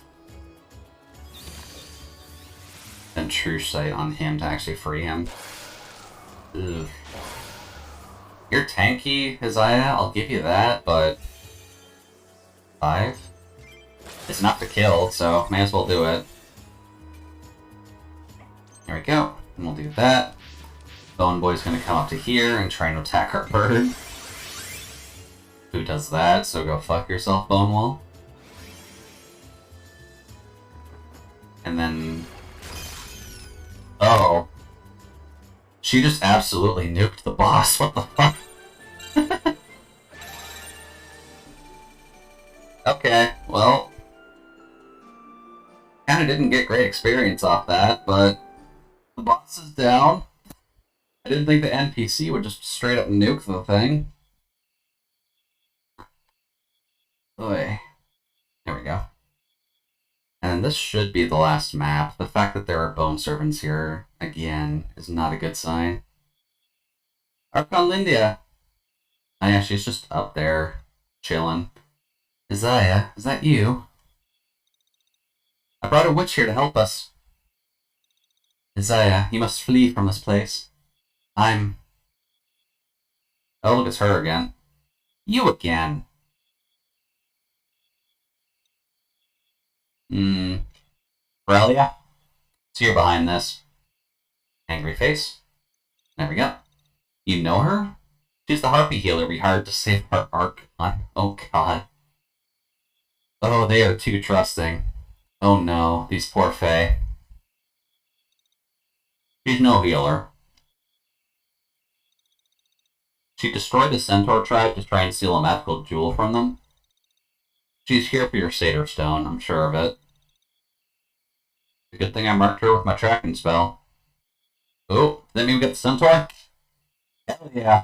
S1: And true sight on him to actually free him. Ugh. You're tanky, Isaiah, I'll give you that, but 5? It's enough to kill, so may as well do it. There we go. And we'll do that. Bone Boy's gonna come up to here and try and attack our bird. Who does that? So go fuck yourself, Bonewall. And then... Oh. She just absolutely nuked the boss. What the fuck? Okay, well... Kinda didn't get great experience off that, but... The boss is down. I didn't think the NPC would just straight up nuke the thing. Oy. There we go. And this should be the last map. The fact that there are bone servants here, again, is not a good sign. Archon Lindia! Oh yeah, she's just up there, chilling. Isaiah, is that you? I brought a witch here to help us. Isaiah, you must flee from this place. Oh, look, it's her again. You again. Aurelia? So you're behind this. Angry face. There we go. You know her? She's the harpy healer we hired to save our Archon. Oh god. Oh, they are too trusting. Oh no, these poor Fae. She's no healer. She destroyed the Centaur tribe to try and steal a magical jewel from them. She's here for your Satyr Stone, I'm sure of it. It's a good thing I marked her with my tracking spell. Oh, does that mean we get the Centaur? Hell yeah.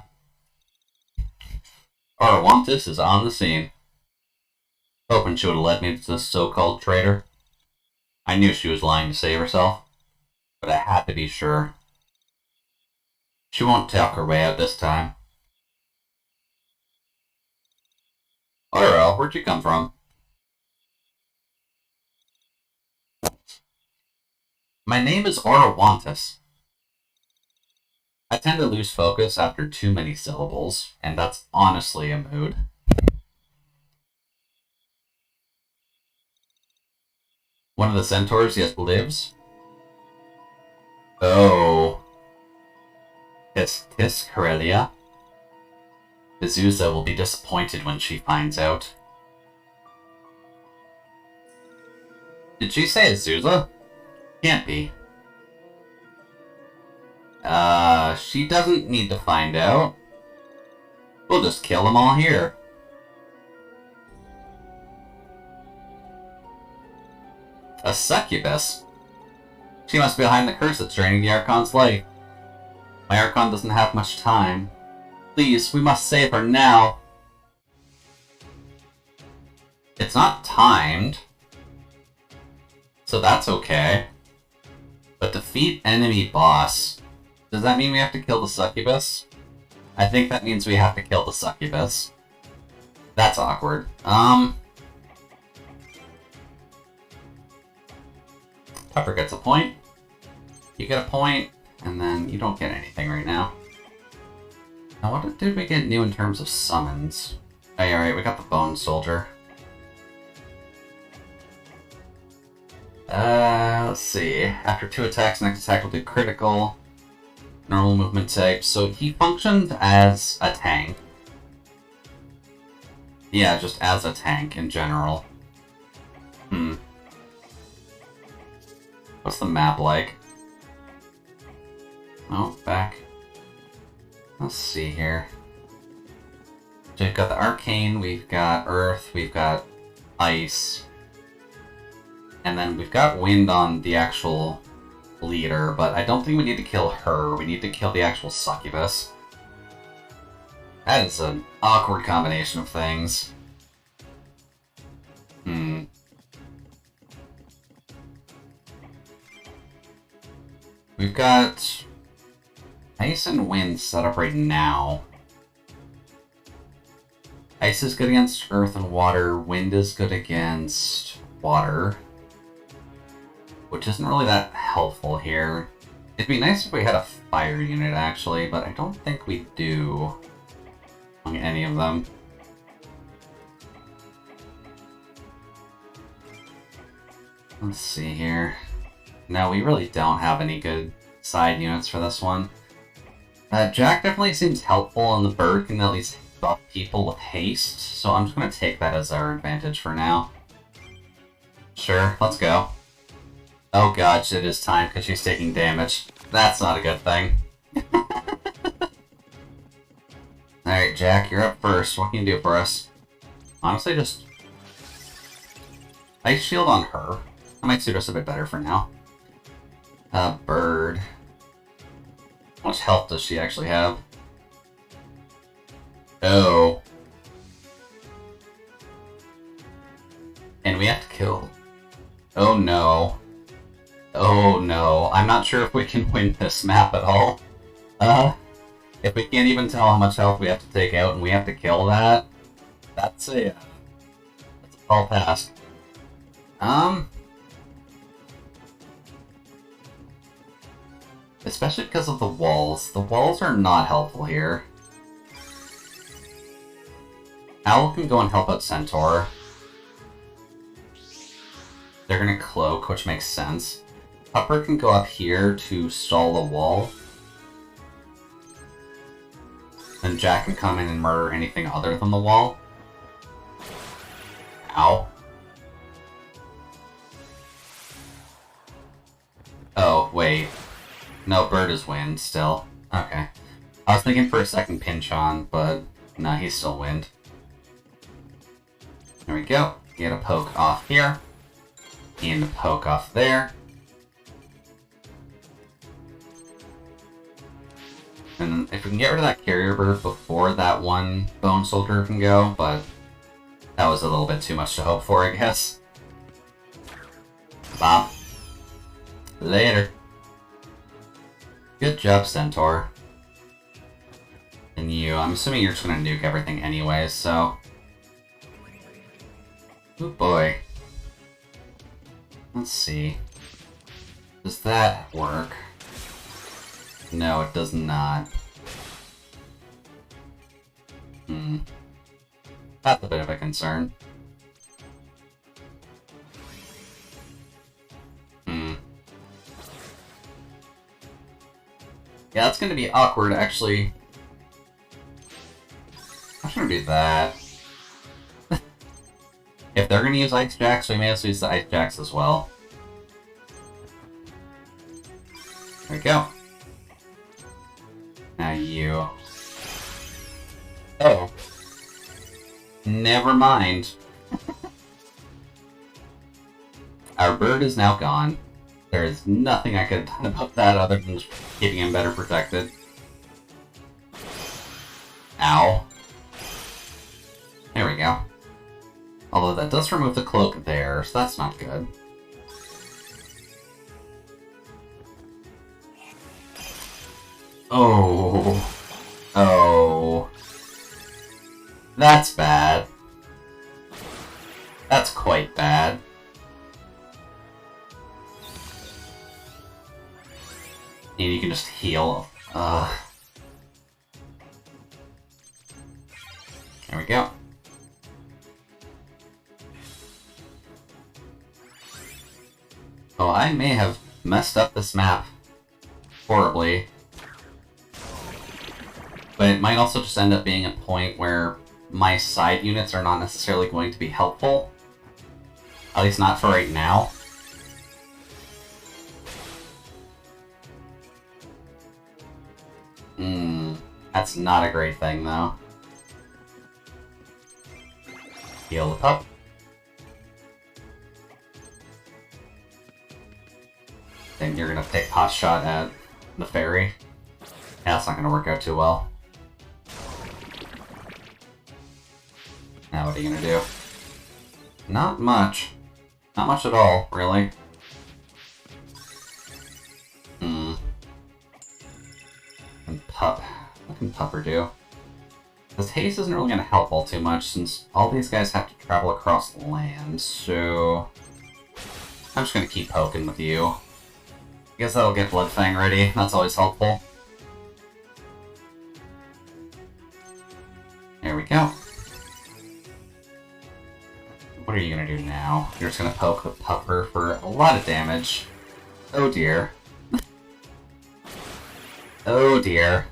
S1: Arawantis is on the scene. Hoping she would have led me to this so-called traitor. I knew she was lying to save herself, but I had to be sure. She won't talk her way out this time. Oro, where'd you come from? My name is Arawantis. I tend to lose focus after too many syllables, and that's honestly a mood. One of the centaurs yet lives? Oh. Tis Corellia. Azusa will be disappointed when she finds out. Did she say Azusa? Can't be. She doesn't need to find out. We'll just kill them all here. A succubus? She must be behind the curse that's draining the Archon's life. My Archon doesn't have much time. Please, we must save her now. It's not timed. So that's okay. But defeat enemy boss. Does that mean we have to kill the succubus? I think that means we have to kill the succubus. That's awkward. Pepper gets a point. You get a point, and then you don't get anything right now. Now what did we get new in terms of summons? Oh yeah, right, we got the Bone Soldier. Let's see. After 2 attacks, next attack will do critical. Normal movement type. So he functions as a tank. Yeah, just as a tank in general. What's the map like? Oh, back. Let's see here. So we've got the Arcane, we've got Earth, we've got Ice. And then we've got Wind on the actual leader, but I don't think we need to kill her. We need to kill the actual succubus. That is an awkward combination of things. We've got Ice and Wind set up right now. Ice is good against earth and water. Wind is good against water. Which isn't really that helpful here. It'd be nice if we had a fire unit, actually, but I don't think we do on any of them. Let's see here. No, we really don't have any good side units for this one. Jack definitely seems helpful, and the bird can at least buff people with haste, so I'm just going to take that as our advantage for now. Sure, let's go. Oh god, it is time, because she's taking damage. That's not a good thing. Alright, Jack, you're up first. What can you do for us? Honestly, just... Ice Shield on her. That might suit us a bit better for now. Bird. How much health does she actually have? Oh. And we have to kill. Oh no. Oh no. I'm not sure if we can win this map at all. If we can't even tell how much health we have to take out and we have to kill that, that's a tall task. Especially because of the walls. The walls are not helpful here. Owl can go and help out Centaur. They're gonna cloak, which makes sense. Pupper can go up here to stall the wall. Then Jack can come in and murder anything other than the wall. Ow. Oh, wait. No, Bird is wind still. Okay. I was thinking for a second pinch on, but no, he's still wind. There we go. Get a poke off here. And a poke off there. And if we can get rid of that carrier bird before that one bone soldier can go, but that was a little bit too much to hope for, I guess. Bop. Later. Good job, Centaur. And you, I'm assuming you're just gonna nuke everything anyways, so... Oh boy. Let's see. Does that work? No, it does not. That's a bit of a concern. Yeah, that's gonna be awkward, actually. I'm gonna do that. If they're gonna use Ice Jacks, we may as well use the Ice Jacks as well. There we go. Now you... Oh. Never mind. Our bird is now gone. There is nothing I could have done about that other than just keeping him better protected. Ow. There we go. Although that does remove the cloak there, so that's not good. Oh. Oh. That's bad. That's quite bad. And you can just heal. There we go. Oh, I may have messed up this map horribly. But it might also just end up being a point where my side units are not necessarily going to be helpful. At least not for right now. That's not a great thing, though. Heal the pup. Then you're gonna take pot shot at the fairy. Yeah, that's not gonna work out too well. Now what are you gonna do? Not much. Not much at all, really. And pup. What can Pupper do? This haste isn't really going to help all too much, since all these guys have to travel across land, so... I'm just going to keep poking with you. I guess that'll get Bloodfang ready, that's always helpful. There we go. What are you going to do now? You're just going to poke the pupper for a lot of damage. Oh dear. Oh dear.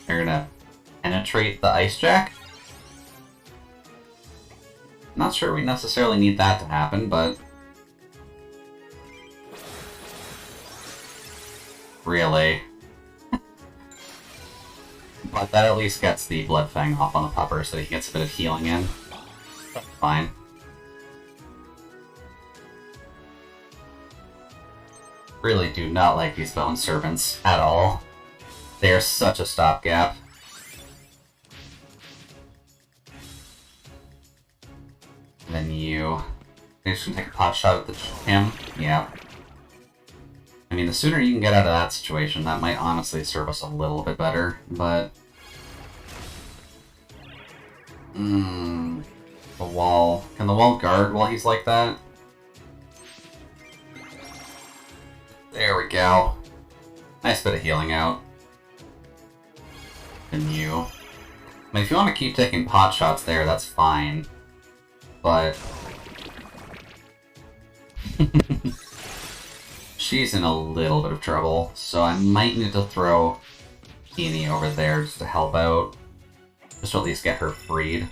S1: You're gonna penetrate the Ice Jack? Not sure we necessarily need that to happen, but... Really? But that at least gets the Bloodfang off on the pupper so he gets a bit of healing in. That's fine. Really do not like these Bone Servants at all. They are such a stopgap. And then you just gonna take a pot shot at him? Yeah. I mean, the sooner you can get out of that situation, that might honestly serve us a little bit better, but... The wall. Can the wall guard while he's like that? There we go. Nice bit of healing out. And you. I mean, if you want to keep taking pot shots there, that's fine. But... she's in a little bit of trouble, so I might need to throw Peony over there just to help out. Just to at least get her freed.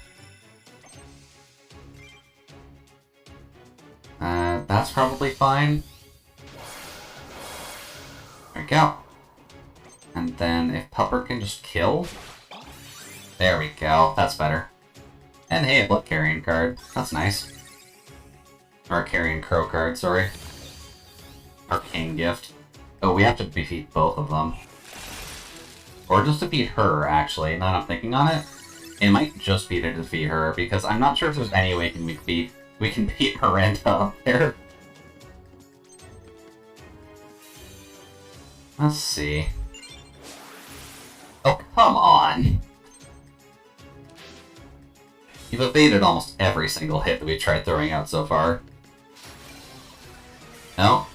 S1: That's probably fine. There we go. And then if Pupper can just kill... There we go, that's better. And hey, a Blood Carrion card. That's nice. Or a Carrion Crow card, sorry. Arcane Gift. Oh, we have to defeat both of them. Or just defeat her, actually, now that I'm thinking on it. It might just be to defeat her, because I'm not sure if there's any way we can beat Miranda up there. Let's see. Oh, come on! You've evaded almost every single hit that we've tried throwing out so far. No?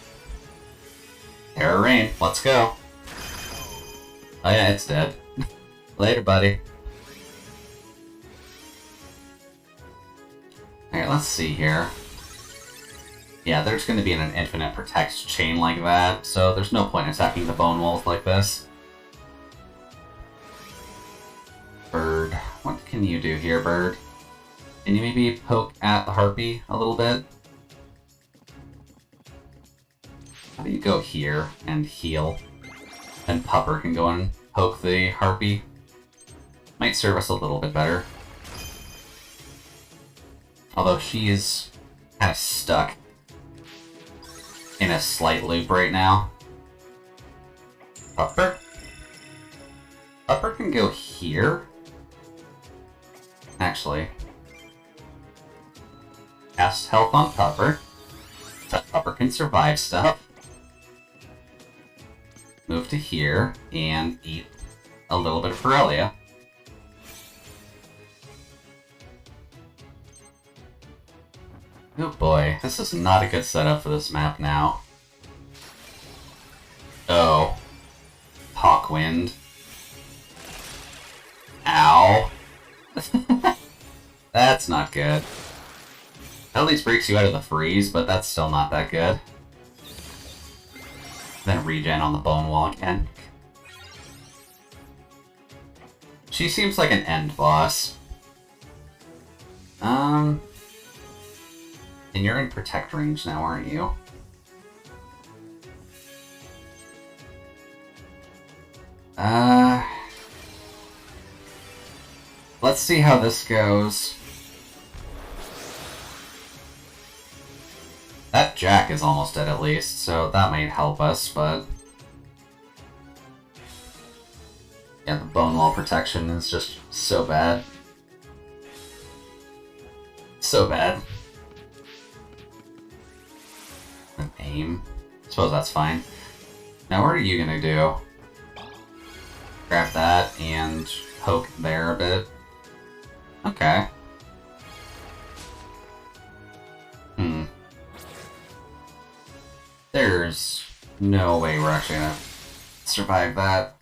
S1: Terror Rain, let's go. Oh yeah, it's dead. Later, buddy. Alright, let's see here. Yeah, there's going to be an infinite protect chain like that, so there's no point in attacking the Bone Wolf like this. Bird. What can you do here, Bird? Can you maybe poke at the Harpy a little bit? How do you go here and heal? And Pupper can go and poke the Harpy. Might serve us a little bit better. Although she is kind of stuck in a slight loop right now. Pupper? Pupper can go here. Actually. Cast health on Pupper. So Pupper can survive stuff. Move to here and eat a little bit of Corellia. Oh boy, this is not a good setup for this map now. Oh. Hawkwind. Ow. That's not good. At least breaks you out of the freeze, but that's still not that good. Then regen on the Bone Wall again. She seems like an end boss. And you're in protect range now, aren't you? Let's see how this goes. That Jack is almost dead at least, so that might help us, but... yeah, the Bone Wall protection is just so bad. So bad. Aim. Suppose that's fine. Now what are you gonna do? Grab that and poke there a bit. Okay. There's no way we're actually gonna survive that.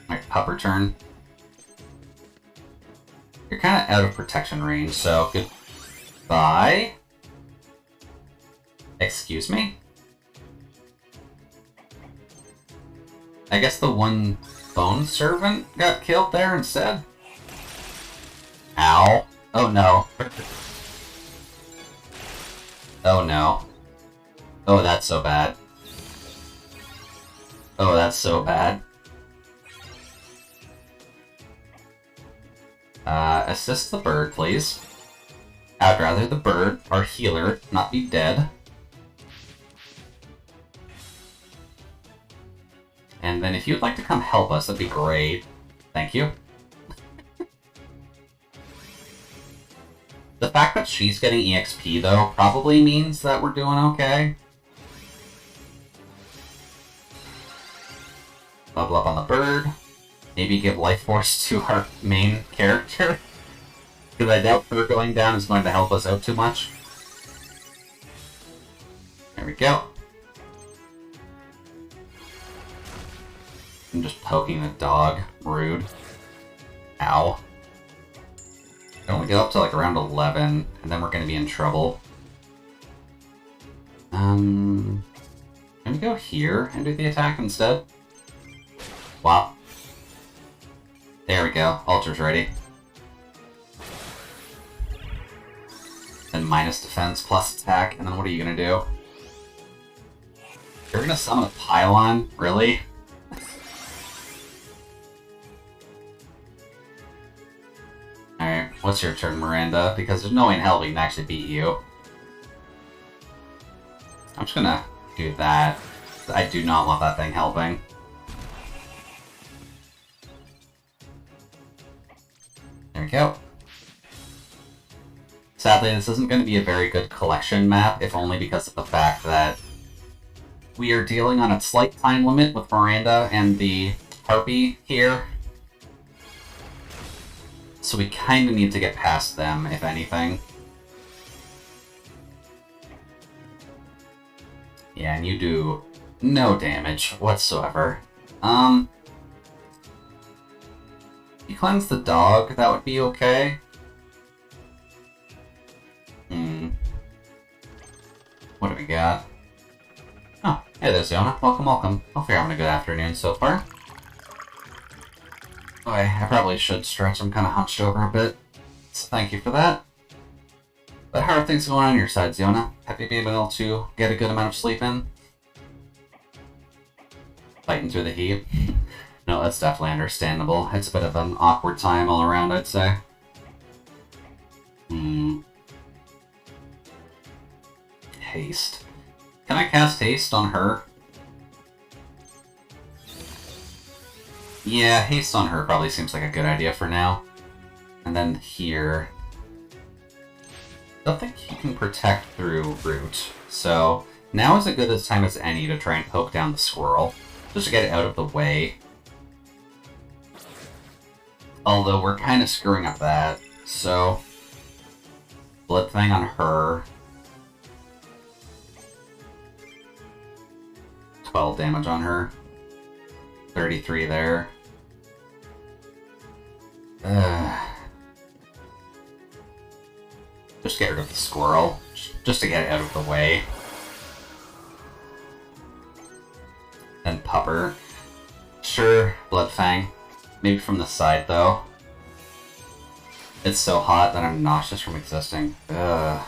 S1: Like, pupper turn. You're kind of out of protection range, so goodbye. Excuse me? I guess the one bone servant got killed there instead? Ow. Oh no. Oh no. Oh, that's so bad. Oh, that's so bad. Assist the bird, please. I'd rather the bird, our healer, not be dead. And then if you'd like to come help us, that'd be great. Thank you. The fact that she's getting EXP, though, probably means that we're doing okay. Level up on the bird. Maybe give life force to our main character. Because I doubt her going down is going to help us out too much. There we go. I'm just poking the dog. Rude. Ow. I only get up to like around 11, and then we're going to be in trouble. Can we go here and do the attack instead? Wow. There we go. Ultra's ready. Then minus defense plus attack, and then what are you going to do? You're going to summon a pylon? Really? Alright, what's your turn, Miranda? Because there's no way in hell we can actually beat you. I'm just gonna do that. I do not want that thing helping. There we go. Sadly, this isn't going to be a very good collection map, if only because of the fact that we are dealing on a slight time limit with Miranda and the Harpy here. So we kind of need to get past them, if anything. Yeah, and you do no damage whatsoever. You cleanse the dog, that would be okay. What do we got? Oh, hey there, Ziona. Welcome, welcome. Hope you're having a good afternoon so far. Boy, I probably should stretch. I'm kind of hunched over a bit. So thank you for that. But how are things going on your side, Ziona? Have you been able to get a good amount of sleep in? Fighting through the heat? No, that's definitely understandable. It's a bit of an awkward time all around, I'd say. Haste. Can I cast Haste on her? Yeah, Haste on her probably seems like a good idea for now. And then here... I don't think he can protect through Root. So, now is as good a time as any to try and poke down the squirrel. Just to get it out of the way. Although we're kind of screwing up that, so... Blood Fang on her. 12 damage on her. 33 there. Just get rid of the squirrel. Just to get it out of the way. Then Pupper. Sure, Blood Fang. Maybe from the side, though. It's so hot that I'm nauseous from existing. Well,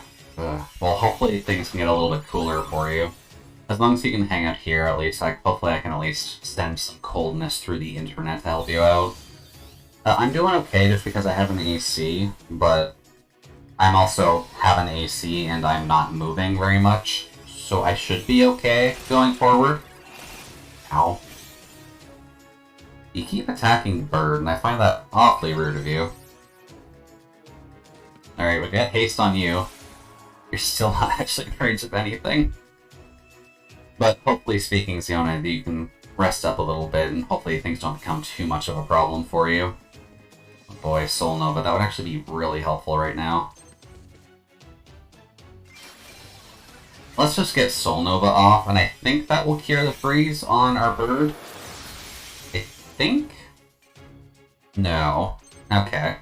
S1: hopefully things can get a little bit cooler for you. As long as you can hang out here, at least, hopefully I can at least send some coldness through the internet to help you out. I'm doing okay just because I have an AC, but I'm also have an AC and I'm not moving very much, so I should be okay going forward. Ow. You keep attacking the bird, and I find that awfully rude of you. Alright, we got haste on you. You're still not actually in range of anything. But hopefully speaking, Ziona, you can rest up a little bit, and hopefully things don't become too much of a problem for you. Oh boy, Soul Nova, that would actually be really helpful right now. Let's just get Soul Nova off, and I think that will cure the freeze on our bird. I think? No. Okay.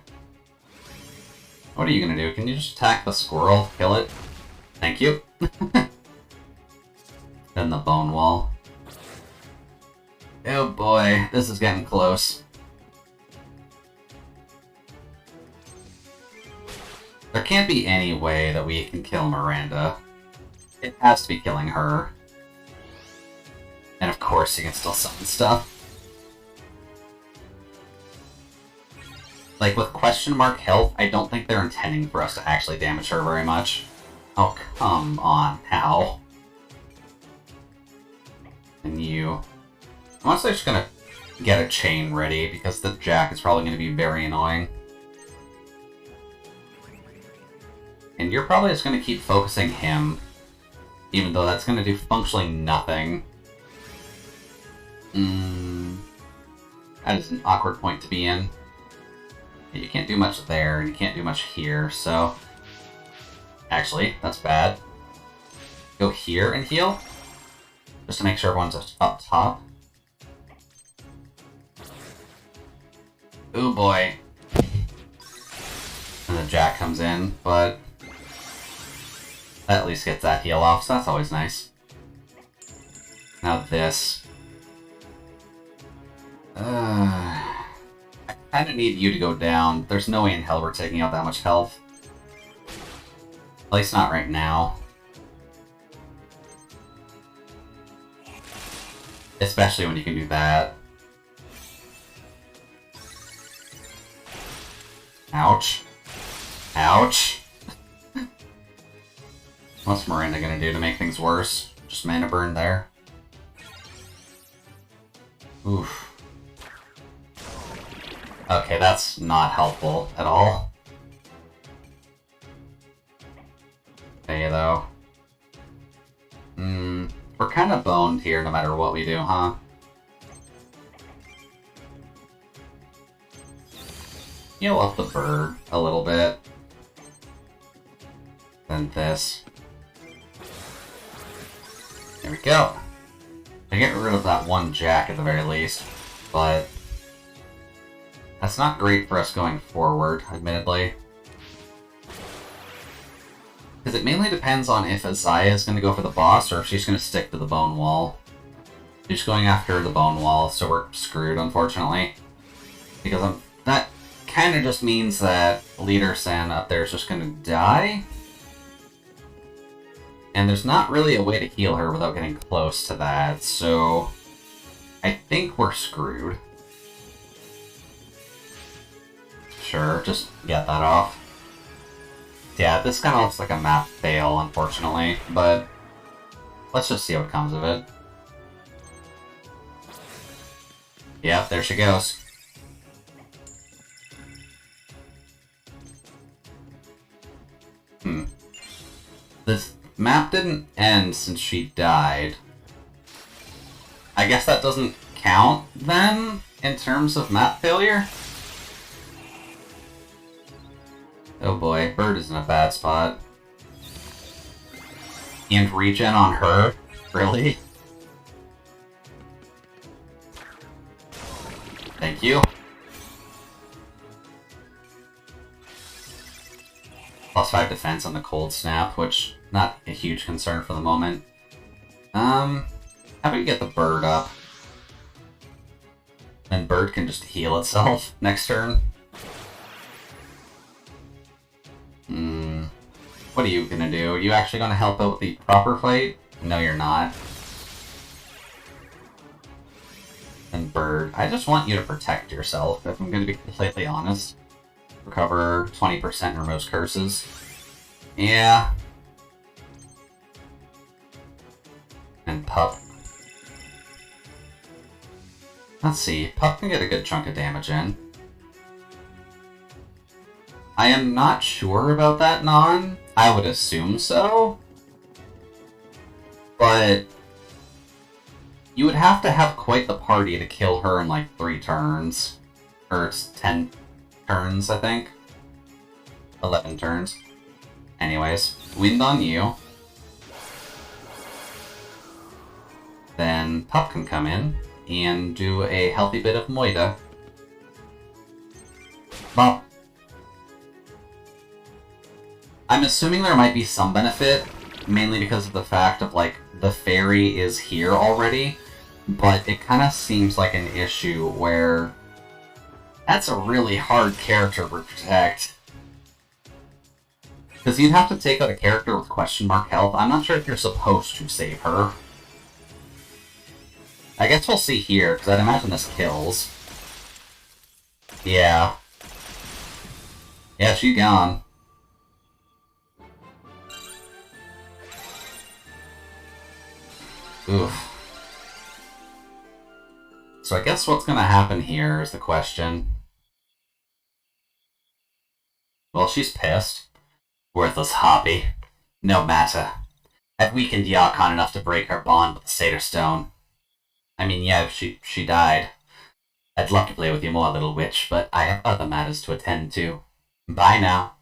S1: What are you gonna do? Can you just attack the squirrel? Kill it? Thank you. Then the bone wall. Oh boy, this is getting close. There can't be any way that we can kill Miranda. It has to be killing her. And of course you can still summon stuff. Like, with question mark health, I don't think they're intending for us to actually damage her very much. Oh, come on, how? And you... I'm honestly just gonna get a chain ready, because the Jack is probably gonna be very annoying. And you're probably just gonna keep focusing him, even though that's gonna do functionally nothing. That is an awkward point to be in. You can't do much there, and you can't do much here, so... Actually, that's bad. Go here and heal, just to make sure everyone's up top. Ooh boy. And the Jack comes in, but... that at least gets that heal off, so that's always nice. Now this. I kinda need you to go down. There's no way in hell we're taking out that much health. At least not right now. Especially when you can do that. Ouch. Ouch. What's Miranda gonna do to make things worse? Just mana burn there. Oof. Okay, that's not helpful at all. Okay, though. We're kind of boned here no matter what we do, huh? Heal up the bird a little bit. Then this. There we go. I get rid of that one Jack at the very least, but that's not great for us going forward, admittedly. Because it mainly depends on if Azaya is going to go for the boss or if she's going to stick to the bone wall. She's going after the bone wall, so we're screwed, unfortunately. Because that kind of just means that Leader San up there is just going to die. And there's not really a way to heal her without getting close to that, so I think we're screwed. Sure, just get that off. Yeah, this kind of looks like a map fail, unfortunately, but let's just see what comes of it. Yep, there she goes. This map didn't end since she died. I guess that doesn't count, then, in terms of map failure? Oh boy, Bird is in a bad spot. And regen on her? Really? Thank you. +5 defense on the cold snap, which not a huge concern for the moment. How about you get the bird up? And bird can just heal itself next turn. What are you gonna do? Are you actually gonna help out with the proper fight? No, you're not. And bird, I just want you to protect yourself, if I'm gonna be completely honest. Recover 20% removes curses. Yeah. And Pup. Let's see, Pup can get a good chunk of damage in. I am not sure about that, Non. I would assume so. But You would have to have quite the party to kill her in like 3 turns. Or it's 10 turns, I think. 11 turns. Anyways, wind on you. Then Pup can come in and do a healthy bit of Moida. Well, I'm assuming there might be some benefit, mainly because of the fact of, like, the fairy is here already, but it kind of seems like an issue where that's a really hard character to protect. Because you'd have to take out a character with question mark health. I'm not sure if you're supposed to save her. I guess we'll see here, because I'd imagine this kills. Yeah. Yeah, she's gone. Oof. So I guess what's gonna happen here is the question. Well, she's pissed. Worthless hobby. No matter. I've weakened Yarkon enough to break her bond with the Satyr Stone. I mean, yeah, she died. I'd love to play with you more, little witch, but I have other matters to attend to. Bye now.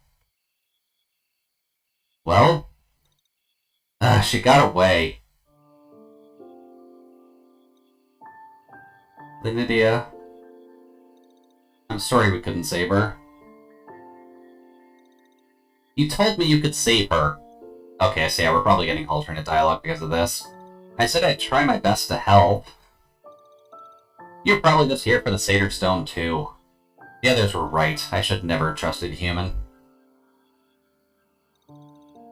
S1: Well, she got away. Lydia, I'm sorry we couldn't save her. You told me you could save her. Okay, so yeah, we're probably getting alternate dialogue because of this. I said I'd try my best to help. You're probably just here for the Satyr Stone, too. The others were right. I should never have trusted a human.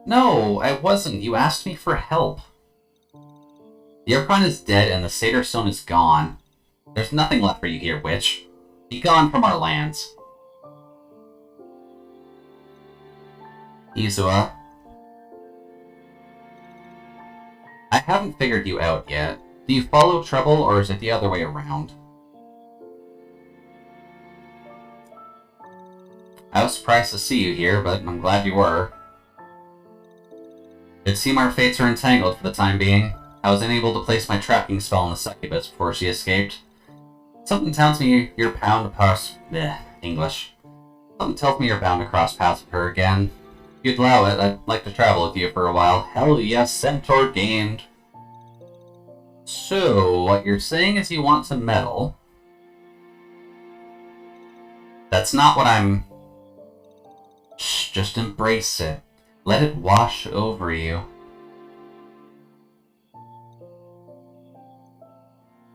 S1: No, I wasn't. You asked me for help. The Yarkon is dead and the Satyr Stone is gone. There's nothing left for you here, witch. Be gone from our lands. Izua. I haven't figured you out yet. Do you follow trouble, or is it the other way around? I was surprised to see you here, but I'm glad you were. It seems our fates are entangled for the time being. I was unable to place my tracking spell on the succubus before she escaped. Something tells me you're bound to pass... English. Something tells me you're bound to cross paths with her again. If you'd allow it, I'd like to travel with you for a while. Hell yes, Centaur gained. So, what you're saying is you want to meddle. That's not what I'm... Shh, just embrace it. Let it wash over you.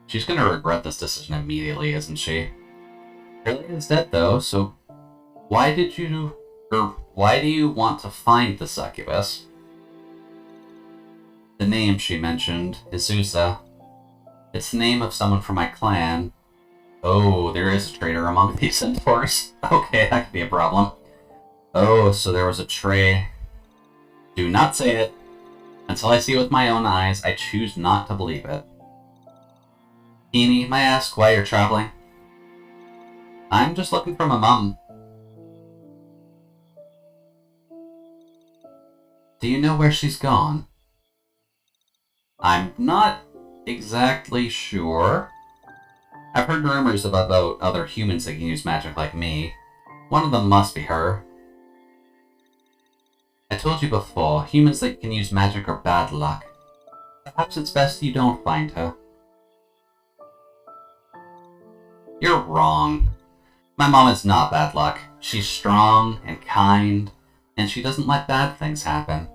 S1: She's gonna regret this decision immediately, isn't she? Shirley is dead, though, so why do you want to find the succubus? The name she mentioned is Zusa. It's the name of someone from my clan. Oh, there is a traitor among these centaurs. Okay, that could be a problem. Oh, so there was a trade. Do not say it. Until I see it with my own eyes, I choose not to believe it. Heaney, may I ask why you're traveling? I'm just looking for my mum. Do you know where she's gone? I'm not exactly sure. I've heard rumors about other humans that can use magic like me. One of them must be her. I told you before, humans that can use magic are bad luck. Perhaps it's best you don't find her. You're wrong. My mom is not bad luck. She's strong and kind, and she doesn't let bad things happen.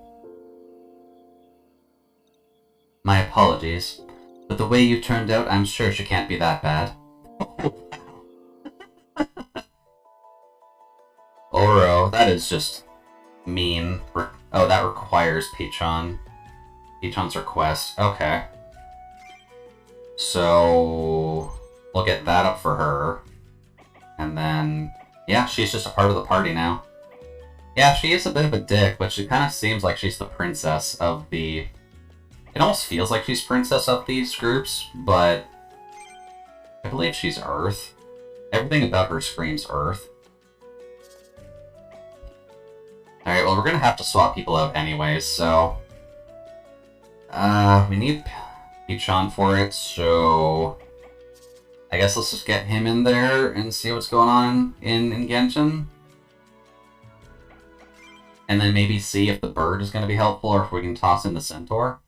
S1: My apologies, but the way you turned out, I'm sure she can't be that bad. Oro, that is just mean. Oh, that requires Patron's request. Okay. So we'll get that up for her. And then, yeah, she's just a part of the party now. Yeah, she is a bit of a dick, but she kind of seems like she's the princess of the... It almost feels like she's princess of these groups, but I believe she's Earth. Everything about her screams Earth. Alright, well, we're gonna have to swap people out anyways, so... we need Pichon for it, so I guess let's just get him in there and see what's going on in Genshin. And then maybe see if the bird is going to be helpful or if we can toss in the centaur.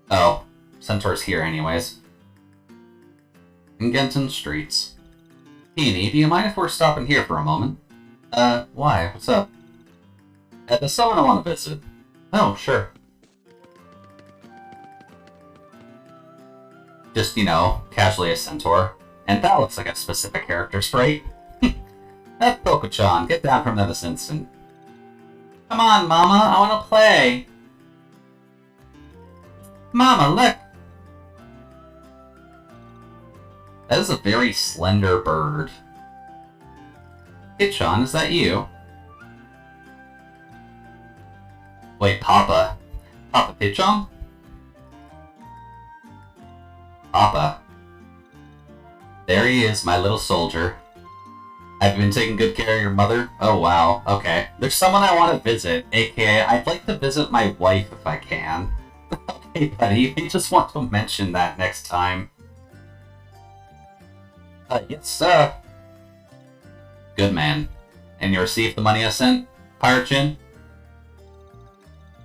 S1: Oh, centaur's here anyways. In Genshin streets. Peony, do you mind if we're stopping here for a moment? Why? What's up? There's someone I want to visit. Oh, sure. Just, you know, casually a centaur. And that looks like a specific character sprite. That Poko-chan, get down from there this instant. Come on, Mama, I want to play. Mama, look! That is a very slender bird. Pichon, is that you? Wait, Papa? Papa Pichon? Papa. There he is, my little soldier. Have you been taking good care of your mother? Oh wow, okay. There's someone I want to visit, aka I'd like to visit my wife if I can. Okay, buddy, you just want to mention that next time. Yes, sir. Good man. And you received the money I sent, Pirate Chin?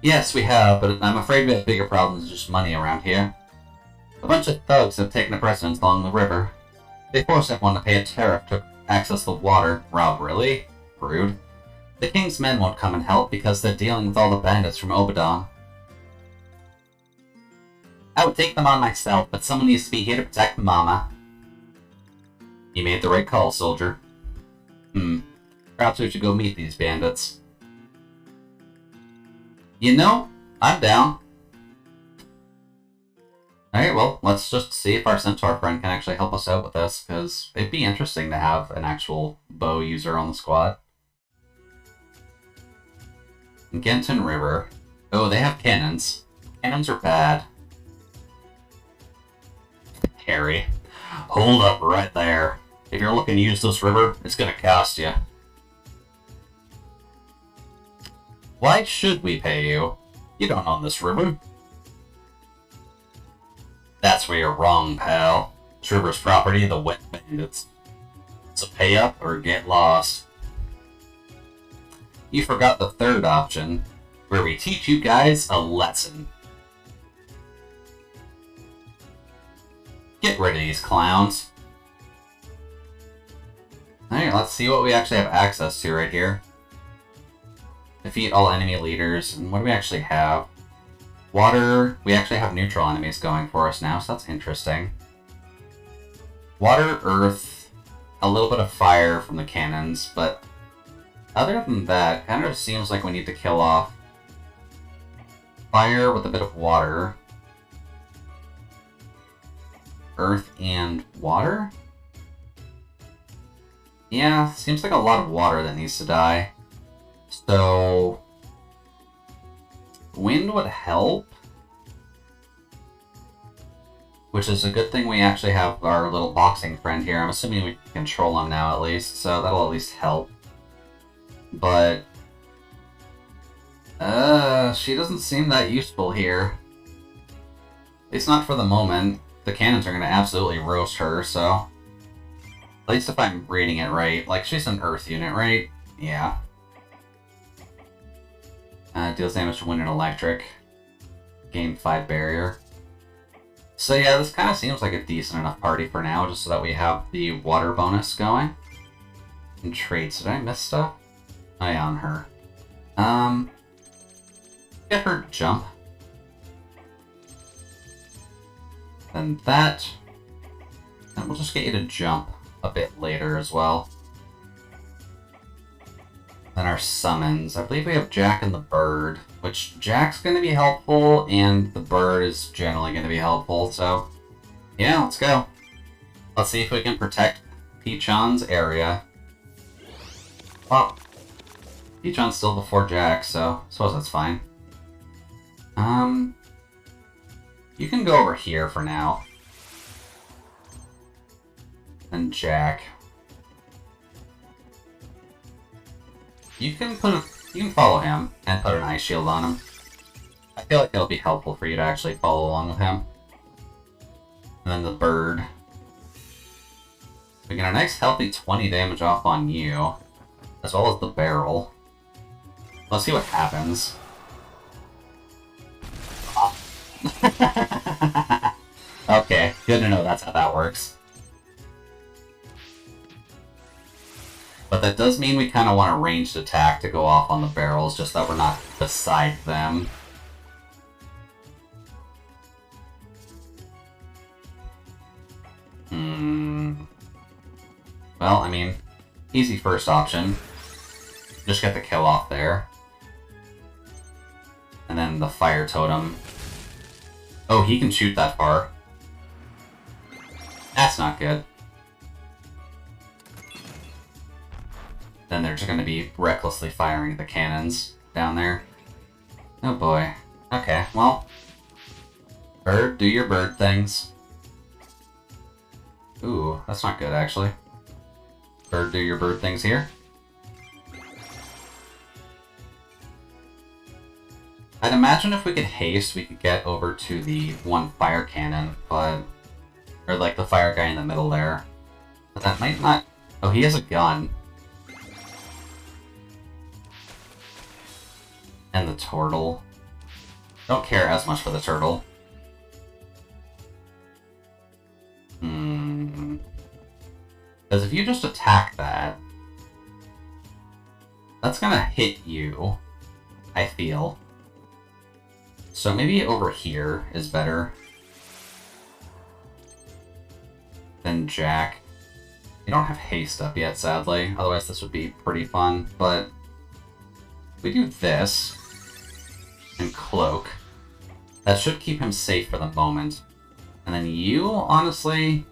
S1: Yes, we have, but I'm afraid we have bigger problems than just money around here. A bunch of thugs have taken a precedence along the river. They force everyone to pay a tariff to access the water. Wow, really? Rude. The king's men won't come and help because they're dealing with all the bandits from Obadon. I would take them on myself, but someone needs to be here to protect Mama. You made the right call, soldier. Perhaps we should go meet these bandits. You know, I'm down. Alright, well, let's just see if our centaur friend can actually help us out with this, because it'd be interesting to have an actual bow user on the squad. Genshin River. Oh, they have cannons. Cannons are bad. Harry. Hold up right there. If you're looking to use this river, it's gonna cost you. Why should we pay you? You don't own this river. That's where you're wrong, pal. This river's property of the wet bandits. So pay up or get lost. You forgot the third option, where we teach you guys a lesson. Get rid of these clowns. Alright, let's see what we actually have access to right here. Defeat all enemy leaders. And what do we actually have? Water. We actually have neutral enemies going for us now, so that's interesting. Water, earth, a little bit of fire from the cannons, but other than that, it kind of seems like we need to kill off fire with a bit of water. Earth and water? Yeah, seems like a lot of water that needs to die. So wind would help. Which is a good thing we actually have our little boxing friend here. I'm assuming we can control him now at least, so that'll at least help. But she doesn't seem that useful here. At least not for the moment. The cannons are going to absolutely roast her, so at least if I'm reading it right. Like, she's an earth unit, right? Yeah. Deals damage to wind and electric. Gain 5 barrier. So yeah, this kind of seems like a decent enough party for now, just so that we have the water bonus going. And traits, did I miss stuff? Oh yeah, on her. Get her jump. Then that. And we'll just get you to jump a bit later as well. Then our summons. I believe we have Jack and the Bird, which Jack's going to be helpful, and the Bird is generally going to be helpful, so yeah, let's go. Let's see if we can protect Pichon's area. Well, Pichon's still before Jack, so I suppose that's fine. You can go over here for now. And Jack. You can follow him and put an ice shield on him. I feel like it'll be helpful for you to actually follow along with him. And then the bird. We get a nice healthy 20 damage off on you, as well as the barrel. Let's see what happens. Okay, good to know that's how that works. But that does mean we kind of want a ranged attack to go off on the barrels, just that we're not beside them. Well, I mean, easy first option. Just get the kill off there. And then the fire totem. Oh, he can shoot that far. That's not good. Then they're just going to be recklessly firing the cannons down there. Oh boy. Okay, well. Bird, do your bird things. Ooh, that's not good actually. Bird, do your bird things here. I'd imagine if we could haste, we could get over to the one fire cannon, but... Or like the fire guy in the middle there. But that might not... Oh, he has a gun. And the turtle. Don't care as much for the turtle. Because if you just attack that, that's gonna hit you, I feel. So maybe over here is better than Jack. We don't have haste up yet, sadly. Otherwise this would be pretty fun, but if we do this and cloak, that should keep him safe for the moment. And then you, honestly,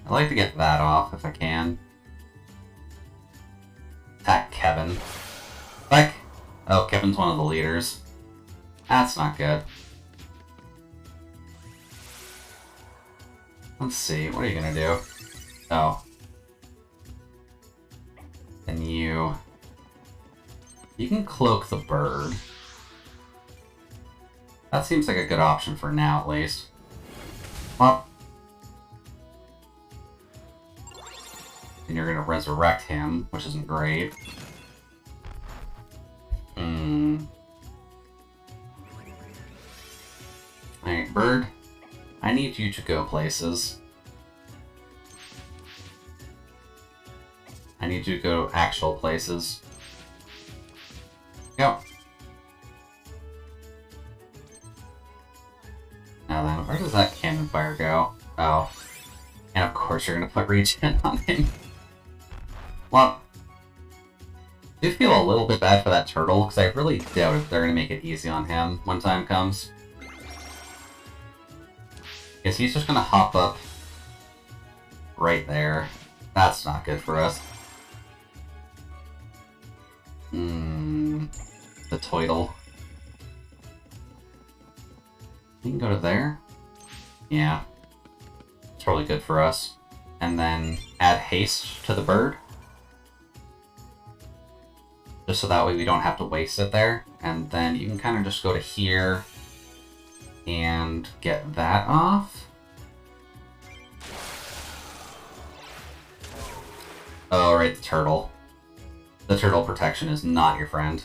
S1: I'd like to get that off if I can. Attack Kevin. Like, oh, Kevin's one of the leaders. That's not good. Let's see, what are you gonna do? Oh. And you can cloak the bird. That seems like a good option for now, at least. Well. And you're gonna resurrect him, which isn't great. Alright, bird. I need you to go places. I need you to go actual places. Go. Now then, where does that cannon fire go? Oh. And of course you're gonna put regen on him. Well, I do feel a little bit bad for that turtle, because I really doubt if they're gonna make it easy on him when time comes. Because he's just gonna hop up right there. That's not good for us. The Toidle. You can go to there. Yeah. It's really good for us. And then add haste to the bird. Just so that way we don't have to waste it there. And then you can kind of just go to here and get that off. Oh, right, the turtle. The turtle protection is not your friend.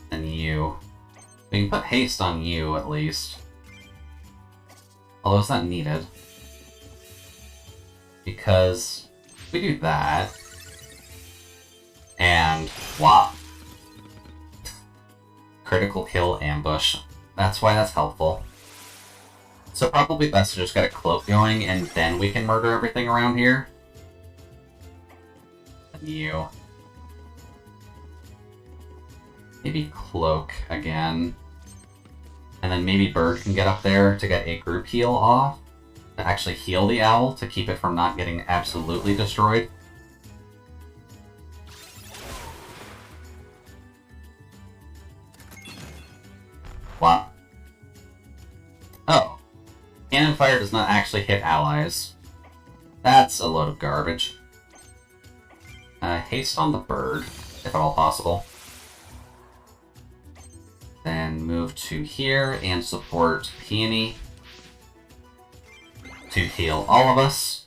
S1: And you. We can put haste on you, at least. Although it's not needed. Because if we do that, and whop. Critical kill ambush. That's why that's helpful. So probably best to just get a cloak going, and then we can murder everything around here. And you. Maybe cloak again. And then maybe bird can get up there to get a group heal off. To actually heal the owl to keep it from not getting absolutely destroyed. What? Oh. Cannon fire does not actually hit allies. That's a load of garbage. Haste on the bird, if at all possible. Then move to here and support Peony to heal all of us.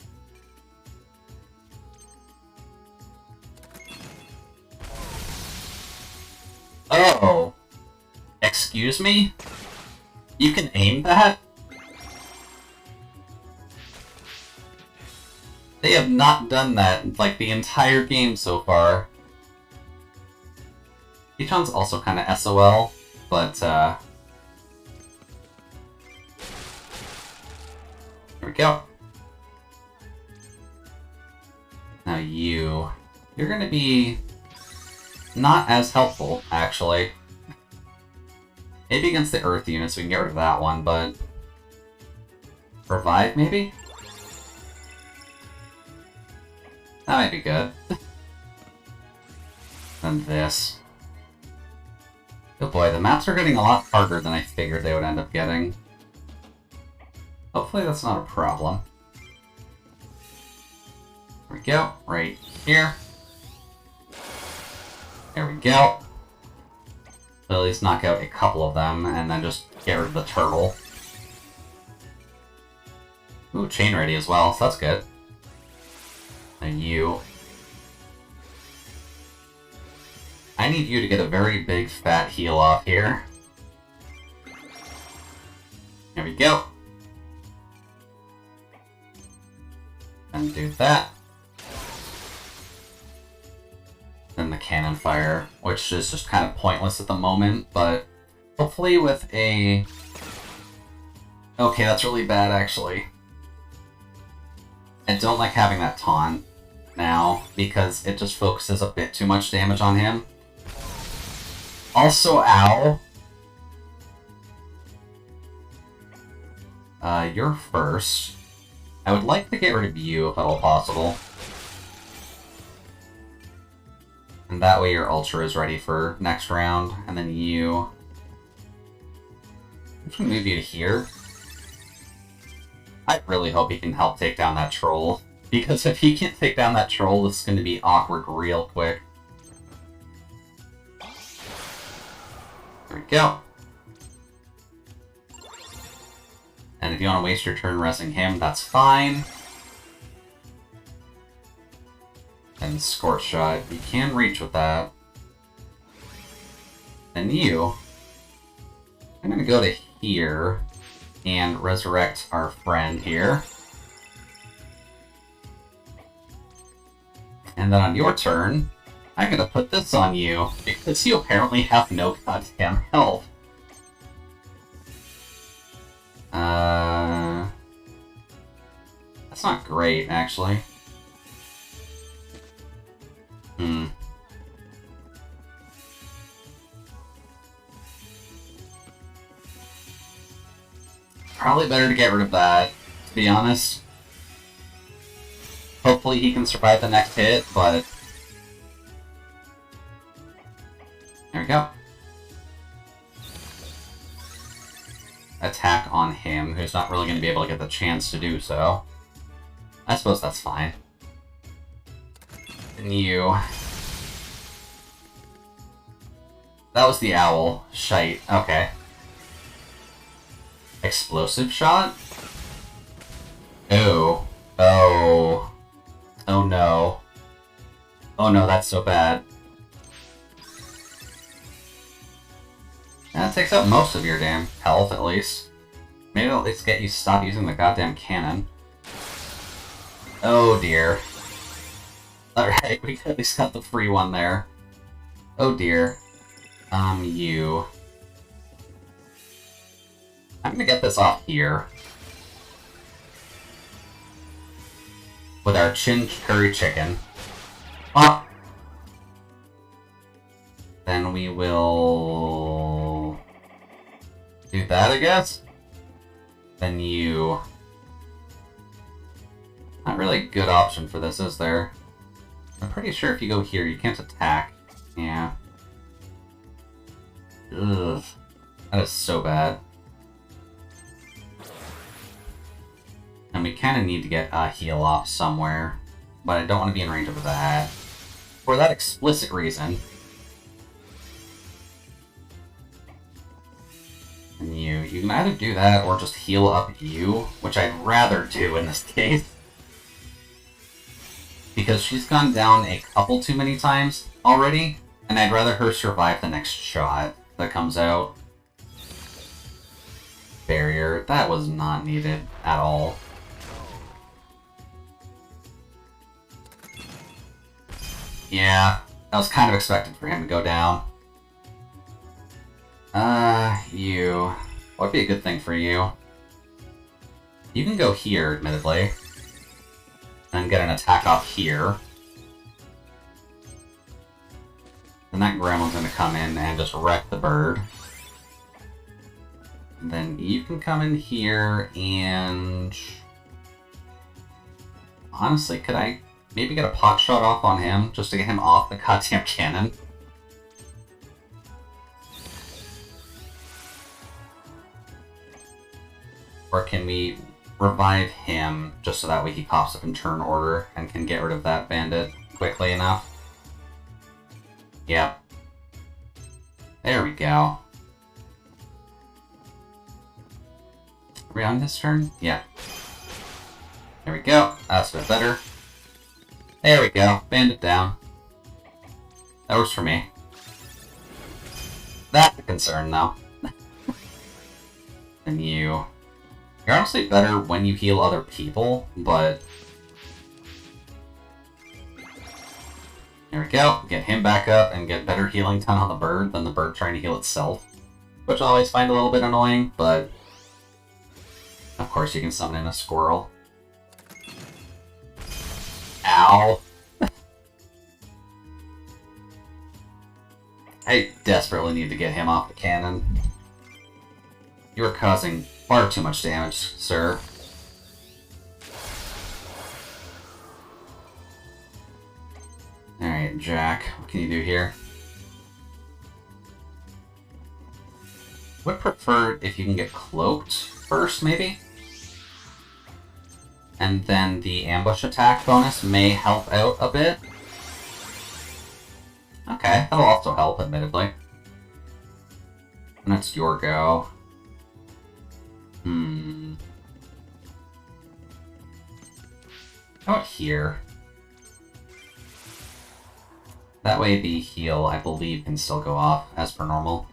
S1: Oh! Excuse me? You can aim that? They have not done that, like, the entire game so far. Pichon's also kind of SOL, but, here we go. Now you're gonna be not as helpful, actually. Maybe against the Earth units we can get rid of that one, but... Revive, maybe? That might be good. Than this. Oh boy, the maps are getting a lot harder than I figured they would end up getting. Hopefully that's not a problem. There we go, right here. There we go. So at least knock out a couple of them, and then just get rid of the turtle. Ooh, chain ready as well, so that's good. And you. I need you to get a very big fat heal off here. There we go. And do that. Then the cannon fire, which is just kind of pointless at the moment, but hopefully with a... Okay, that's really bad actually. I don't like having that taunt now, because it just focuses a bit too much damage on him. Also, ow! You're first. I would like to get rid of you if at all possible. And that way your Ultra is ready for next round, and then you... I'm just gonna move you to here. I really hope he can help take down that troll, because if he can't take down that troll, this is going to be awkward real quick. There we go. And if you want to waste your turn resting him, that's fine. And Scorch Shot, you can reach with that. And you, I'm going to go to here and resurrect our friend here. And then on your turn, I'm gonna put this on you, because you apparently have no goddamn health. That's not great, actually. Probably better to get rid of that, to be honest. Hopefully he can survive the next hit, but... There we go. Attack on him, who's not really going to be able to get the chance to do so. I suppose that's fine. And you... That was the owl. Shite. Okay. Explosive shot? Oh. Oh. Oh no. Oh no, that's so bad. That takes out most of your damn health, at least. Maybe it'll at least get you to stop using the goddamn cannon. Oh dear. Alright, we at least got the free one there. Oh dear. You... I'm gonna get this off here. With our chin curry chicken. Ah! Then we will... do that, I guess? Then you... Not really a good option for this, is there? I'm pretty sure if you go here, you can't attack. Yeah. Ugh. That is so bad. And we kind of need to get a heal off somewhere. But I don't want to be in range of that. For that explicit reason. And you can either do that or just heal up you, which I'd rather do in this case. Because she's gone down a couple too many times already, and I'd rather her survive the next shot that comes out. Barrier, that was not needed at all. Yeah, that was kind of expected for him to go down. You. What would be a good thing for you? You can go here, admittedly. And get an attack off here. Then that gremlin's gonna come in and just wreck the bird. And then you can come in here and... Honestly, could I maybe get a pot shot off on him just to get him off the goddamn cannon? Or can we revive him just so that way he pops up in turn order and can get rid of that bandit quickly enough? Yep. There we go. Are we on this turn? Yeah. There we go. That's a bit better. There we go. Bandit down. That works for me. That's a concern, though. And you... You're honestly better when you heal other people, but... There we go. Get him back up and get better healing ton on the bird than the bird trying to heal itself. Which I always find a little bit annoying, but... Of course you can summon in a squirrel. Ow! I desperately need to get him off the cannon. You are causing far too much damage, sir. Alright, Jack, what can you do here? Would prefer if you can get cloaked first, maybe? And then the ambush attack bonus may help out a bit. Okay, that'll also help, admittedly. And that's your go. How about here? That way the heal, I believe, can still go off as per normal.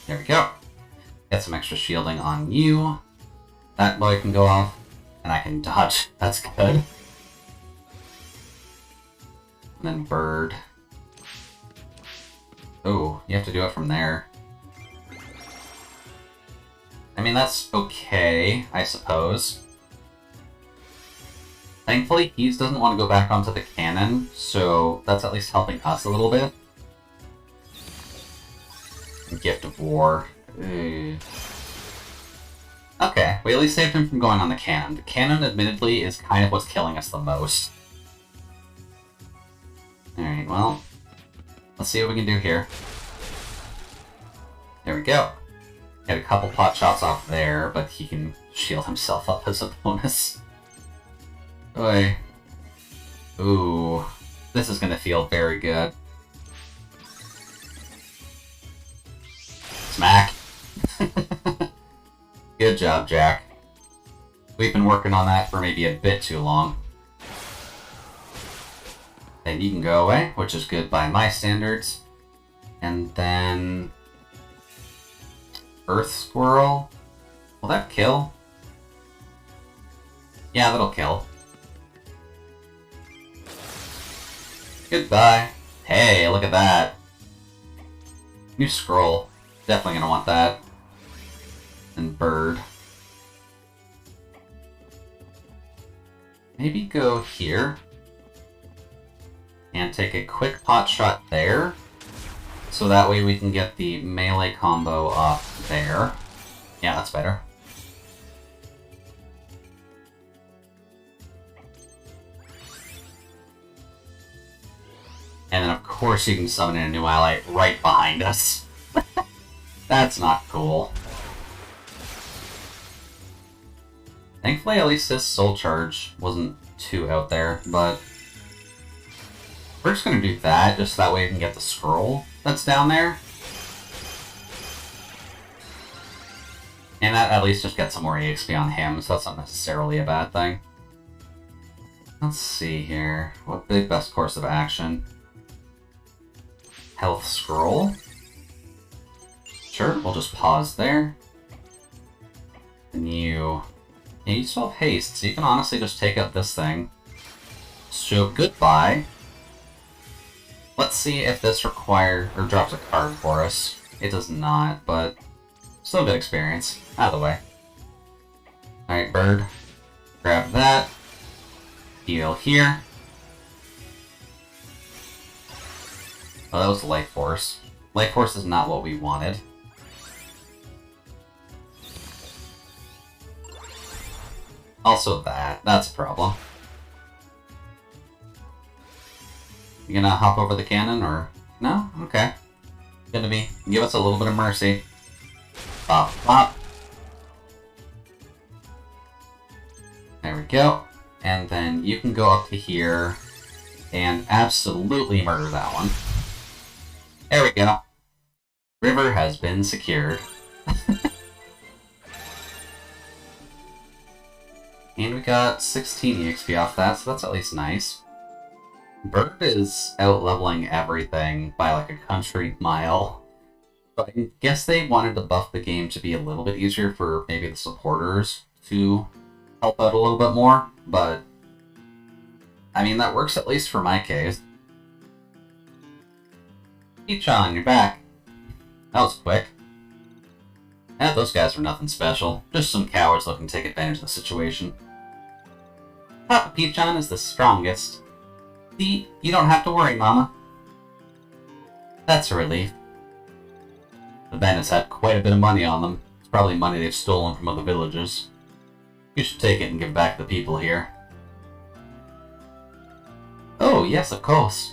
S1: There we go. Get some extra shielding on you. That boy can go off, and I can dodge. That's good. And then bird. Oh, you have to do it from there. I mean, that's okay, I suppose. Thankfully, he doesn't want to go back onto the cannon, so that's at least helping us a little bit. Gift of War. Okay, we at least saved him from going on the cannon. The cannon, admittedly, is kind of what's killing us the most. Alright, well, let's see what we can do here. There we go. Get a couple pot shots off there, but he can shield himself up as a bonus. Oi. Ooh. This is gonna feel very good. Smack. Good job, Jack. We've been working on that for maybe a bit too long. And you can go away, which is good by my standards. And then... Earth Squirrel? Will that kill? Yeah, that'll kill. Goodbye. Hey, look at that. New scroll. Definitely gonna want that. And bird. Maybe go here. And take a quick pot shot there. So that way we can get the melee combo off there. Yeah, that's better. And then of course you can summon in a new ally right behind us. That's not cool. Thankfully, at least this soul charge wasn't too out there, but we're just gonna do that, just that way we can get the scroll that's down there. And that at least just gets some more EXP on him, so that's not necessarily a bad thing. Let's see here. What would be the best course of action? Health scroll. Sure, we'll just pause there. And you still have haste, so you can honestly just take out this thing. So goodbye. Let's see if this requires or drops a card for us. It does not, but still a good experience. Out of the way. Alright, bird. Grab that. Heal here. Oh, that was Life Force. Life Force is not what we wanted. Also that's a problem. You gonna hop over the cannon, or... No? Okay. Gonna be... Give us a little bit of mercy. Pop, pop. There we go. And then you can go up to here and absolutely murder that one. There we go. River has been secured. And we got 16 EXP off that, so that's at least nice. Bird is out-leveling everything by like a country mile. So I guess they wanted to buff the game to be a little bit easier for maybe the supporters to help out a little bit more, but I mean, that works at least for my case. Peachon, you're back. That was quick. Yeah, those guys were nothing special. Just some cowards looking to take advantage of the situation. Papa Peachon is the strongest. See, you don't have to worry, Mama. That's a relief. The bandits had quite a bit of money on them. It's probably money they've stolen from other villages. You should take it and give it back to the people here. Oh, yes, of course.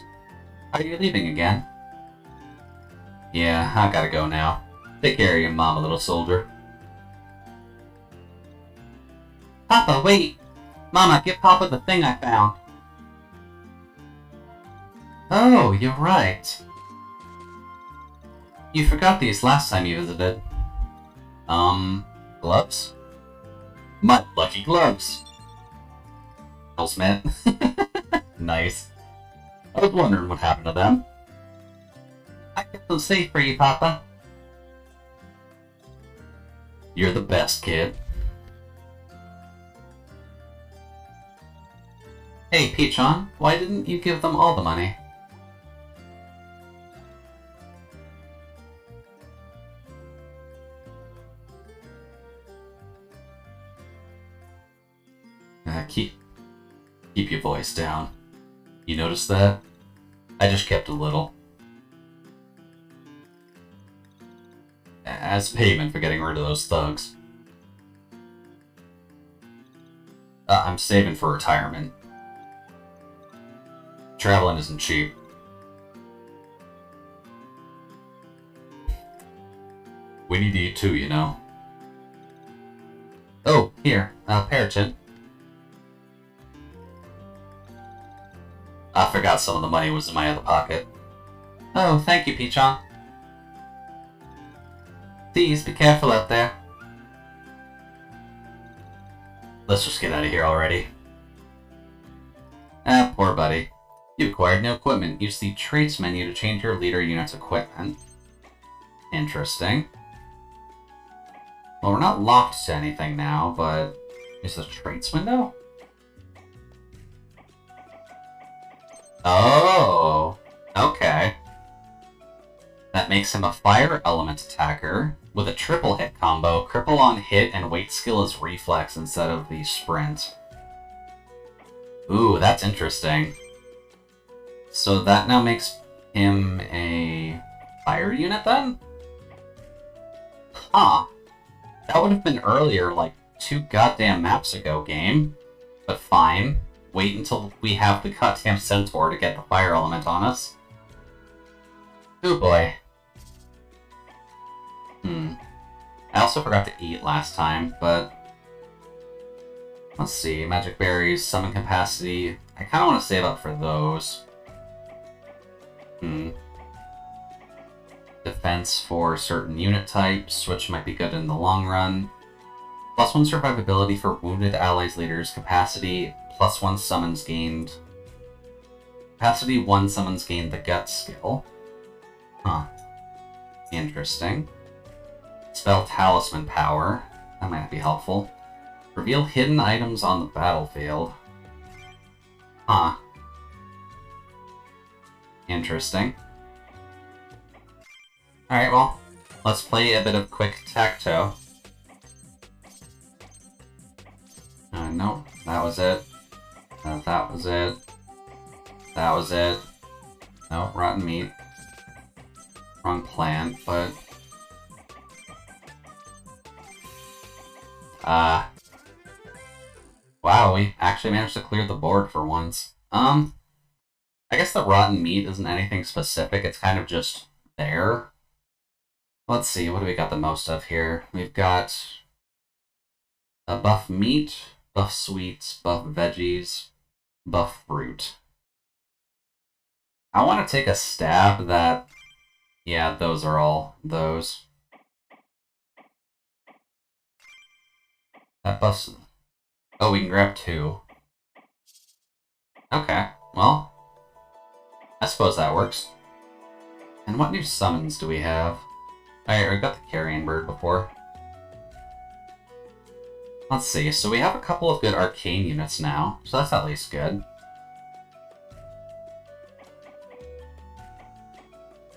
S1: Are you leaving again? Yeah, I gotta go now. Take care of your mama, little soldier. Papa, wait! Mama, give Papa the thing I found. Oh, you're right. You forgot these last time you visited. Gloves? My lucky gloves! Smith. Nice. I was wondering what happened to them. I kept them safe for you, Papa. You're the best, kid. Hey, Peachon, why didn't you give them all the money? Keep your voice down. You notice that? I just kept a little. As payment for getting rid of those thugs. I'm saving for retirement. Traveling isn't cheap. We need to eat too, you know. Oh, here, Paraton. I forgot some of the money was in my other pocket. Oh, thank you, Peachon. Please, be careful out there. Let's just get out of here already. Ah, poor buddy. You acquired new equipment. Use the traits menu to change your leader unit's equipment. Interesting. Well, we're not locked to anything now, but... Is the traits window? Oh, okay. That makes him a fire element attacker with a triple hit combo. Cripple on hit and weight skill is reflex instead of the sprint. Ooh, that's interesting. So that now makes him a fire unit then? Huh. That would have been earlier, like 2 goddamn maps ago, game. But fine. Wait until we have the goddamn centaur to get the fire element on us. Oh boy. I also forgot to eat last time, but... Let's see, magic berries, summon capacity. I kind of want to save up for those. defense for certain unit types, which might be good in the long run. +1 survivability for wounded allies leaders. Capacity +1 summons gained. Capacity 1 summons gained the gut skill. Huh. Interesting. Spell talisman power. That might be helpful. Reveal hidden items on the battlefield. Huh. Interesting. Alright, well, let's play a bit of quick tacto. Nope, that was it. That was it. That was it. No, rotten meat. Wrong plant, but... Wow, we actually managed to clear the board for once. I guess the rotten meat isn't anything specific, it's kind of just there. Let's see, what do we got the most of here? We've got a buff meat, buff sweets, buff veggies, buff fruit. I want to take a stab that... Yeah, those are all those. That buffs... Oh, we can grab 2. Okay, well, I suppose that works. And what new summons do we have? I got the carrion bird before. Let's see, so we have a couple of good arcane units now, so that's at least good.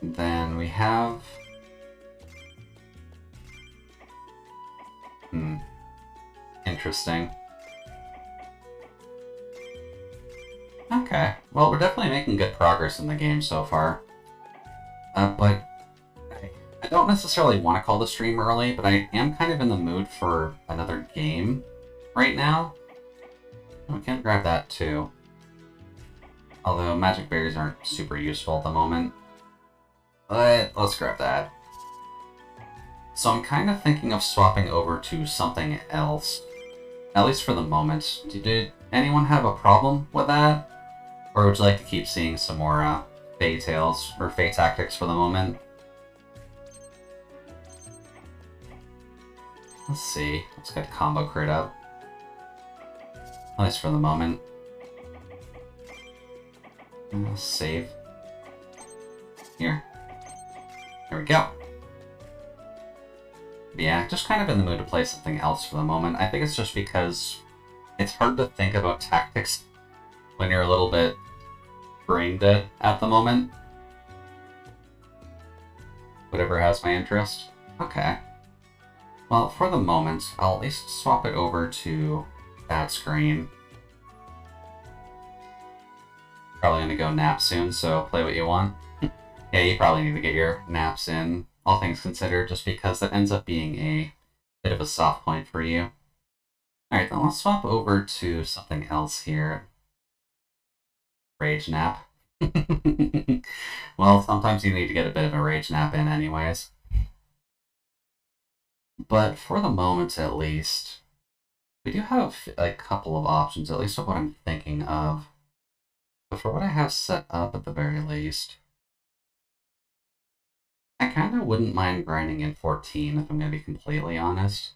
S1: And then we have... Interesting. Okay, well, we're definitely making good progress in the game so far. But I don't necessarily want to call the stream early, but I am kind of in the mood for another game right now. We can grab that too. Although magic berries aren't super useful at the moment. But let's grab that. So I'm kind of thinking of swapping over to something else. At least for the moment. Did anyone have a problem with that? Or would you like to keep seeing some more Fae Tales or Fae Tactics for the moment? Let's see. Let's get combo crit up. At least for the moment. Save. Here. There we go. But yeah, just kind of in the mood to play something else for the moment. I think it's just because it's hard to think about tactics when you're a little bit brain dead at the moment. Whatever has my interest. Okay. Well, for the moment, I'll at least swap it over to that screen. Probably gonna go nap soon, so play what you want. Yeah, you probably need to get your naps in, all things considered, just because that ends up being a bit of a soft point for you. Alright, then let's swap over to something else here. Rage nap. Well, sometimes you need to get a bit of a rage nap in anyways. But for the moment, at least, we do have a couple of options, at least of what I'm thinking of. But for what I have set up at the very least, I kind of wouldn't mind grinding in 14 if I'm going to be completely honest.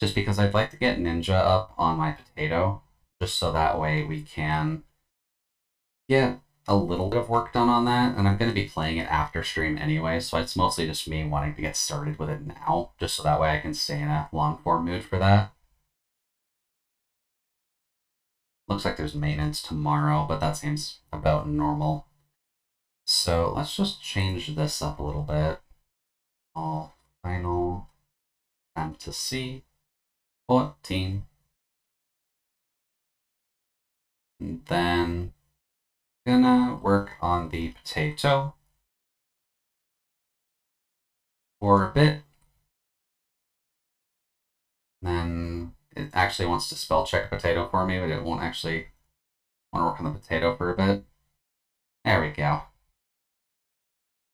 S1: Just because I'd like to get Ninja up on my potato, just so that way we can get a little bit of work done on that, and I'm going to be playing it after stream anyway, so it's mostly just me wanting to get started with it now, just so that way I can stay in a long-form mood for that. Looks like there's maintenance tomorrow, but that seems about normal. So let's just change this up a little bit. All final fantasy 14. And then gonna work on the potato for a bit. Then it actually wants to spell check potato for me, but it won't actually want to work on the potato for a bit. There we go.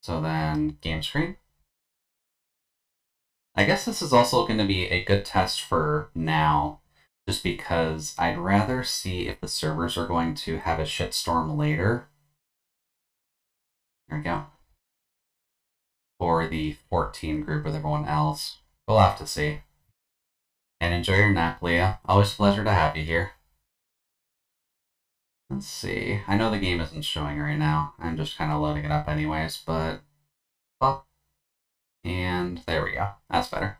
S1: So then game screen. I guess this is also going to be a good test for now, just because I'd rather see if the servers are going to have a shitstorm later. There we go. for the 14 group with everyone else. We'll have to see. And enjoy your nap, Leah. Always a pleasure to have you here. Let's see. I know the game isn't showing right now. I'm just kind of loading it up anyways, but... Oh. And there we go. That's better.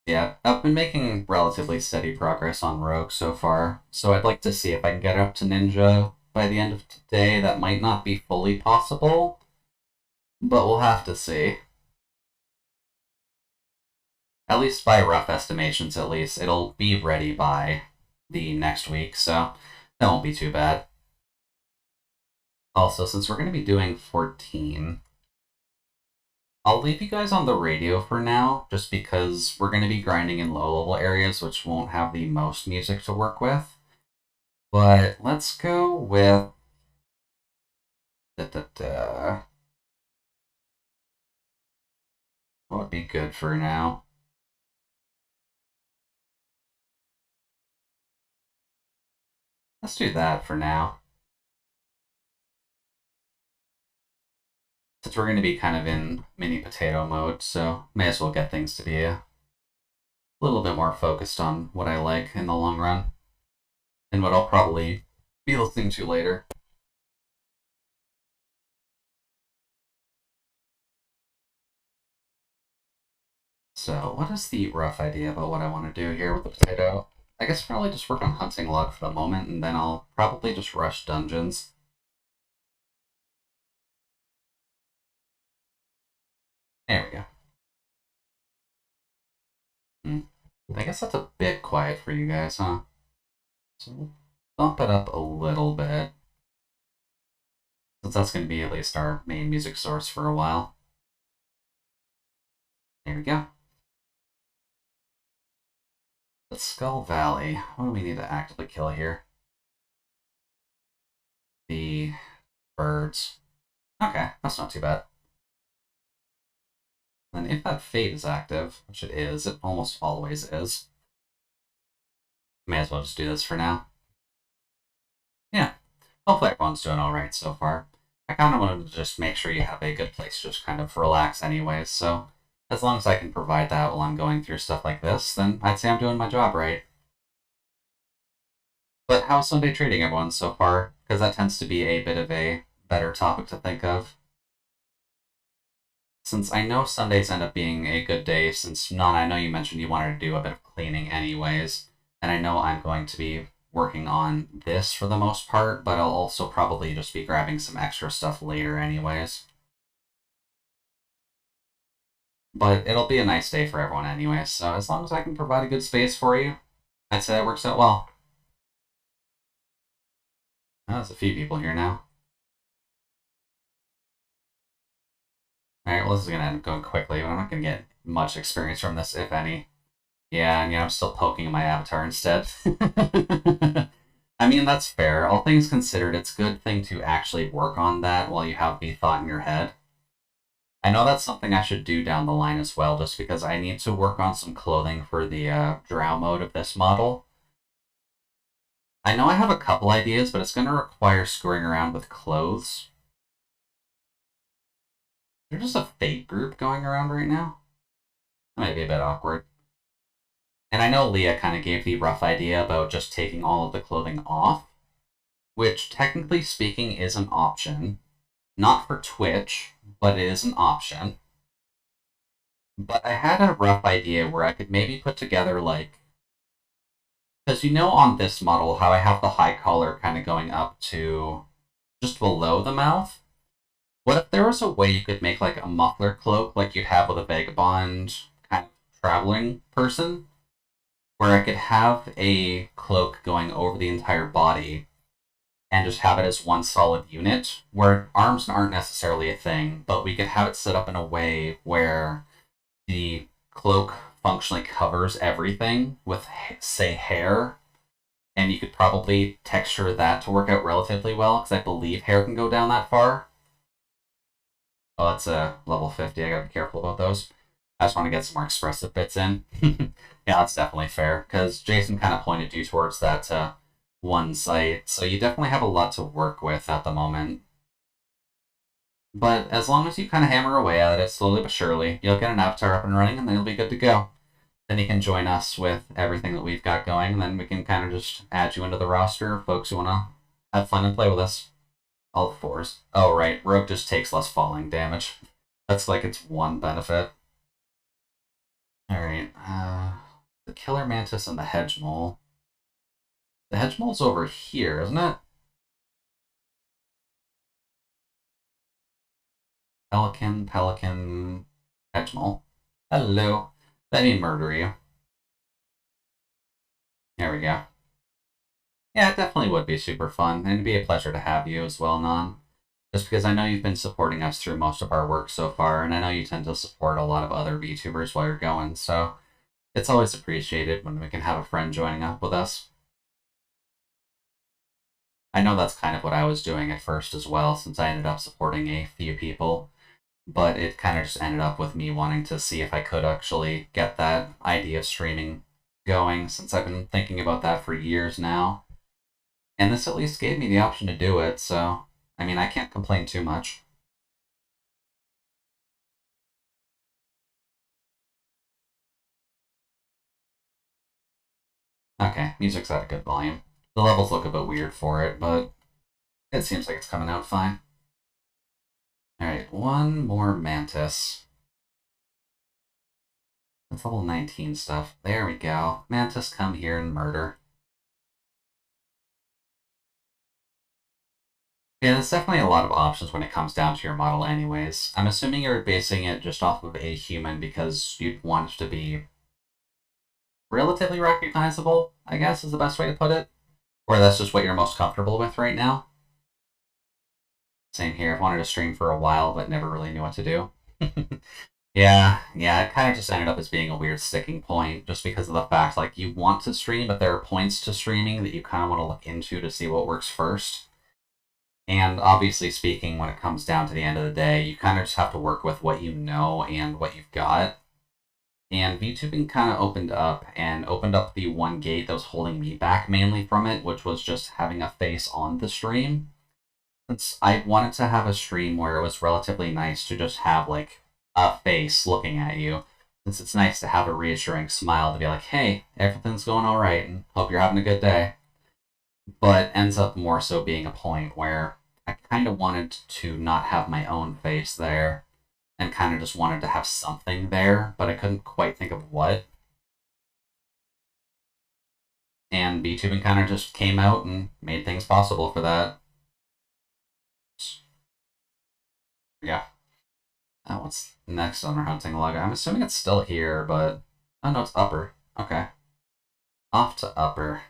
S1: Yeah, I've been making relatively steady progress on Rogue so far, so I'd like to see if I can get up to Ninja by the end of today. That might not be fully possible, but we'll have to see. At least by rough estimations, at least. It'll be ready by the next week, so that won't be too bad. Also, since we're going to be doing 14, I'll leave you guys on the radio for now, just because we're going to be grinding in low-level areas, which won't have the most music to work with. But let's go with... What would be good for now? Let's do that for now. Since we're going to be kind of in mini potato mode, so may as well get things to be a little bit more focused on what I like in the long run, and what I'll probably be listening to later. So, what is the rough idea about what I want to do here with the potato? I guess probably just work on hunting log for the moment, and then I'll probably just rush dungeons. There we go. I guess that's a bit quiet for you guys, huh? So we'll bump it up a little bit, since that's going to be at least our main music source for a while. There we go. But Skull Valley, what do we need to actively kill here? The birds. Okay, that's not too bad. And if that fate is active, which it is, it almost always is, may as well just do this for now. Yeah, hopefully everyone's doing alright so far. I kind of wanted to just make sure you have a good place to just kind of relax anyways, so as long as I can provide that while I'm going through stuff like this, then I'd say I'm doing my job right. But how's Sunday treating everyone so far? Because that tends to be a bit of a better topic to think of. Since I know Sundays end up being a good day, since I know you mentioned you wanted to do a bit of cleaning anyways, and I know I'm going to be working on this for the most part, but I'll also probably just be grabbing some extra stuff later anyways. But it'll be a nice day for everyone anyways, so as long as I can provide a good space for you, I'd say that works out well. Oh, there's a few people here now. Alright, well this is going to end up going quickly, but I'm not going to get much experience from this, if any. Yeah, and I'm still poking at my avatar instead. I mean, that's fair. All things considered, it's a good thing to actually work on that while you have the thought in your head. I know that's something I should do down the line as well, just because I need to work on some clothing for the drow mode of this model. I know I have a couple ideas, but it's going to require screwing around with clothes. There's just a fate group going around right now. That might be a bit awkward. And I know Leah kind of gave the rough idea about just taking all of the clothing off, which technically speaking is an option. Not for Twitch, but it is an option. But I had a rough idea where I could maybe put together, like... Because you know on this model how I have the high collar kind of going up to just below the mouth? What if there was a way you could make like a muffler cloak like you'd have with a vagabond kind of traveling person? Where I could have a cloak going over the entire body and just have it as one solid unit, where arms aren't necessarily a thing, but we could have it set up in a way where the cloak functionally covers everything with, say, hair, and you could probably texture that to work out relatively well, because I believe hair can go down that far. Oh, that's a level 50, I gotta be careful about those. I just want to get some more expressive bits in. Yeah, that's definitely fair, because Jason kind of pointed you towards that one site, so you definitely have a lot to work with at the moment. But as long as you kind of hammer away at it slowly but surely, you'll get an avatar up and running, and then you'll be good to go. Then you can join us with everything that we've got going, and then we can kind of just add you into the roster of folks who want to have fun and play with us. All fours. Oh, right. Rogue just takes less falling damage. That's like its one benefit. Alright. The Killer Mantis and the Hedge Mole. The Hedge Mole's over here, isn't it? Pelican, Hedge Mole. Hello. Let me murder you. There we go. Yeah, it definitely would be super fun, and it'd be a pleasure to have you as well, Non. Just because I know you've been supporting us through most of our work so far, and I know you tend to support a lot of other VTubers while you're going, so it's always appreciated when we can have a friend joining up with us. I know that's kind of what I was doing at first as well, since I ended up supporting a few people, but it kind of just ended up with me wanting to see if I could actually get that idea of streaming going, since I've been thinking about that for years now. And this at least gave me the option to do it, so, I mean, I can't complain too much. Okay, music's at a good volume. The levels look a bit weird for it, but it seems like it's coming out fine. Alright, one more Mantis. That's level 19 stuff. There we go. Mantis, come here and murder. Yeah, there's definitely a lot of options when it comes down to your model anyways. I'm assuming you're basing it just off of a human because you'd want it to be relatively recognizable, I guess is the best way to put it. Or that's just what you're most comfortable with right now. Same here. I've wanted to stream for a while, but never really knew what to do. Yeah, it kind of just ended up as being a weird sticking point, just because of the fact, like, you want to stream, but there are points to streaming that you kind of want to look into to see what works first. And obviously speaking, when it comes down to the end of the day, you kind of just have to work with what you know and what you've got. And VTubing kind of opened up the one gate that was holding me back mainly from it, which was just having a face on the stream. Since I wanted to have a stream where it was relatively nice to just have, like, a face looking at you. Since it's nice to have a reassuring smile to be like, hey, everything's going alright, and hope you're having a good day. But ends up more so being a point where I kind of wanted to not have my own face there, and kind of just wanted to have something there, but I couldn't quite think of what. And VTubing kind of just came out and made things possible for that. Yeah. What's next on our hunting log? I'm assuming it's still here, but... Oh, no, it's upper. Okay. Off to upper.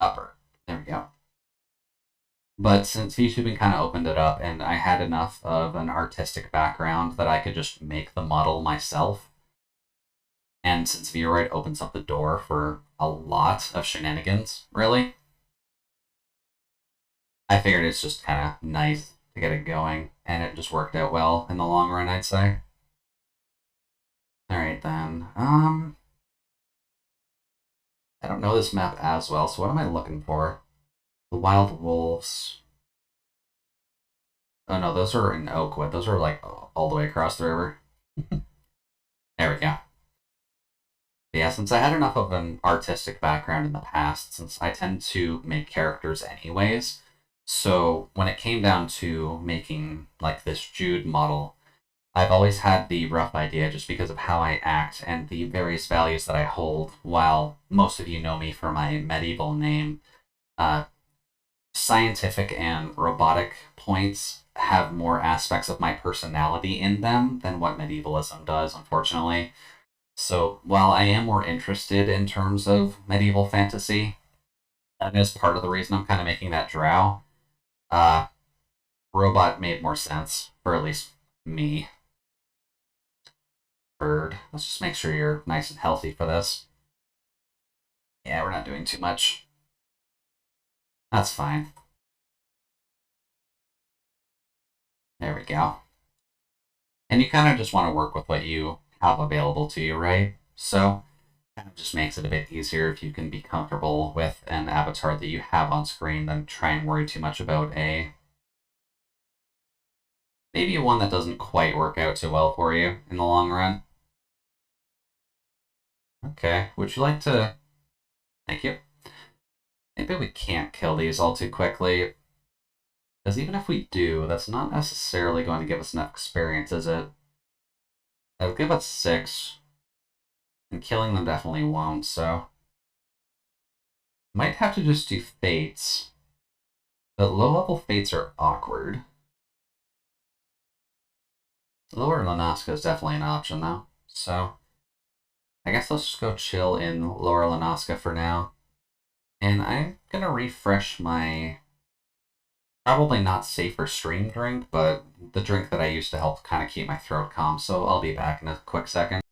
S1: Upper. There we go. But since VTubing kind of opened it up, and I had enough of an artistic background that I could just make the model myself, and since VRoid opens up the door for a lot of shenanigans, really, I figured it's just kind of nice to get it going, and it just worked out well in the long run, I'd say. Alright then, I don't know this map as well, so what am I looking for? The Wild Wolves. Oh no, those are in Oakwood. Those are like all the way across the river. There we go. But yeah, since I had enough of an artistic background in the past, since I tend to make characters anyways, so when it came down to making like this Jude model, I've always had the rough idea just because of how I act and the various values that I hold, while most of you know me for my medieval name. Scientific and robotic points have more aspects of my personality in them than what medievalism does, unfortunately. So while I am more interested in terms of medieval fantasy, that is part of the reason I'm kind of making that drow. Robot made more sense, for at least me. Bird. Let's just make sure you're nice and healthy for this. Yeah, we're not doing too much. That's fine. There we go. And you kind of just want to work with what you have available to you, right? So, kind of just makes it a bit easier if you can be comfortable with an avatar that you have on screen than try and worry too much about a maybe one that doesn't quite work out too well for you in the long run. Okay, would you like to... Thank you. Maybe we can't kill these all too quickly, because even if we do, that's not necessarily going to give us enough experience, is it? That'll give us 6, and killing them definitely won't, so... Might have to just do fates. But low-level fates are awkward. Lower Lanaska is definitely an option, though. So, I guess let's just go chill in Lower Lanaska for now. And I'm gonna refresh my... Probably not safer stream drink, but the drink that I used to help kind of keep my throat calm, so I'll be back in a quick second.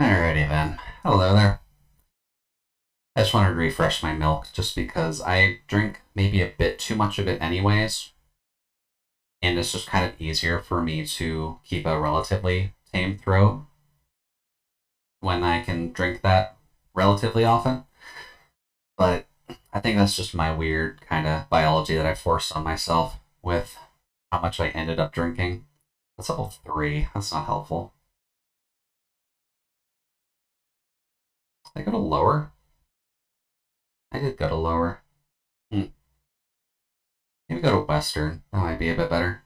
S1: Alrighty then. Hello there. I just wanted to refresh my milk just because I drink maybe a bit too much of it anyways. And it's just kind of easier for me to keep a relatively tame throat when I can drink that relatively often. But I think that's just my weird kind of biology that I forced on myself with how much I ended up drinking. That's level 3. That's not helpful. Did I go to lower? I did go to lower. Maybe go to western. That might be a bit better.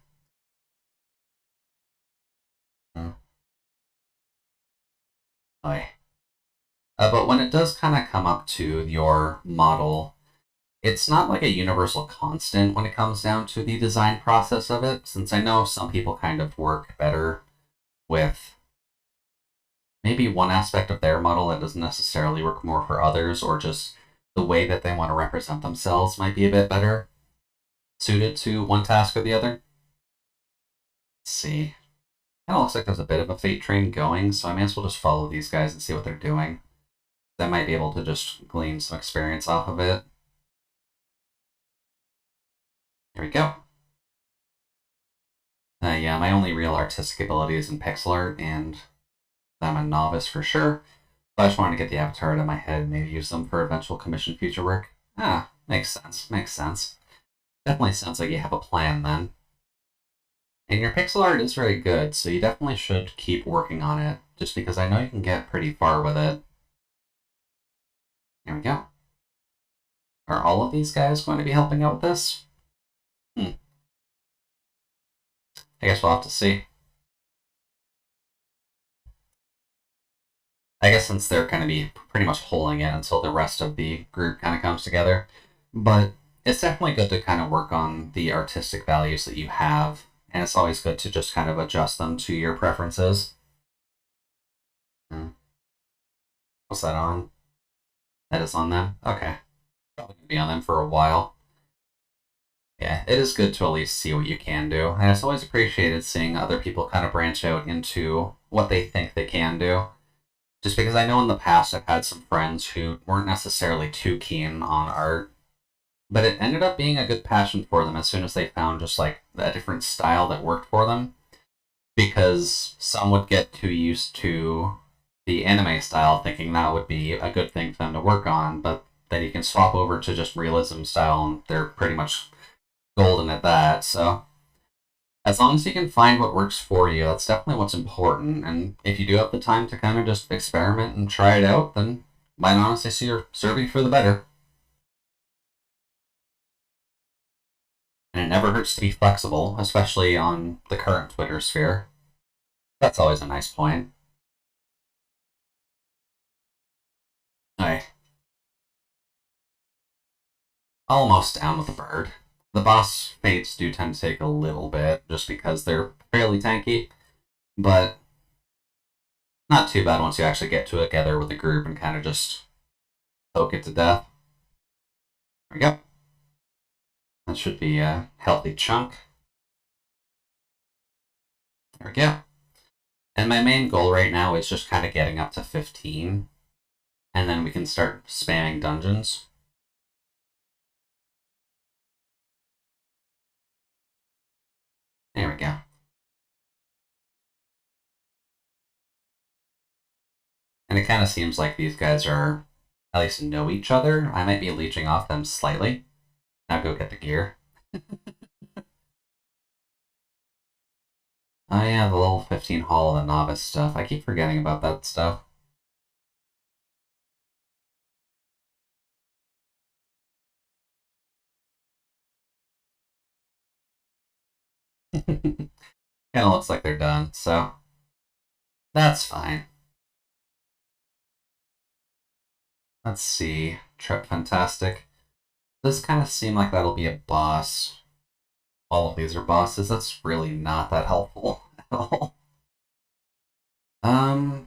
S1: But when it does kind of come up to your model, it's not like a universal constant when it comes down to the design process of it, since I know some people kind of work better with maybe one aspect of their model that doesn't necessarily work more for others, or just the way that they want to represent themselves might be a bit better suited to one task or the other. Let's see. Kind of looks like there's a bit of a fate train going, so I may as well just follow these guys and see what they're doing. I might be able to just glean some experience off of it. Here we go. Yeah, my only real artistic ability is in pixel art, and I'm a novice for sure. But I just wanted to get the avatar out of my head and maybe use them for eventual commission future work. Ah, makes sense, makes sense. Definitely sounds like you have a plan then. And your pixel art is very good, so you definitely should keep working on it, just because I know you can get pretty far with it. There we go. Are all of these guys going to be helping out with this? I guess we'll have to see. I guess since they're going to be pretty much holding it until the rest of the group kind of comes together. But it's definitely good to kind of work on the artistic values that you have, and it's always good to just kind of adjust them to your preferences. What's that on? That is on them? Okay. Probably going to be on them for a while. Yeah, it is good to at least see what you can do, and it's always appreciated seeing other people kind of branch out into what they think they can do. Just because I know in the past I've had some friends who weren't necessarily too keen on art, but it ended up being a good passion for them as soon as they found just like a different style that worked for them. Because some would get too used to the anime style thinking that would be a good thing for them to work on, but then you can swap over to just realism style and they're pretty much golden at that. So as long as you can find what works for you, that's definitely what's important. And if you do have the time to kind of just experiment and try it out, then might honestly see you're serving for the better. And it never hurts to be flexible, especially on the current Twitter sphere. That's always a nice point. Alright. almost down with the bird. The boss fates do tend to take a little bit, just because they're fairly tanky, but not too bad once you actually get together with a group and kind of just poke it to death. There we go. That should be a healthy chunk. There we go. And my main goal right now is just kind of getting up to 15, and then we can start spamming dungeons. There we go. And it kind of seems like these guys are, at least know each other. I might be leeching off them slightly. Now go get the gear. Oh yeah, the level 15 Hall of the Novice stuff. I keep forgetting about that stuff. Kinda looks like they're done, so that's fine. Let's see. Trip Fantastic. Does kind of seem like that'll be a boss. All of these are bosses. That's really not that helpful at all. I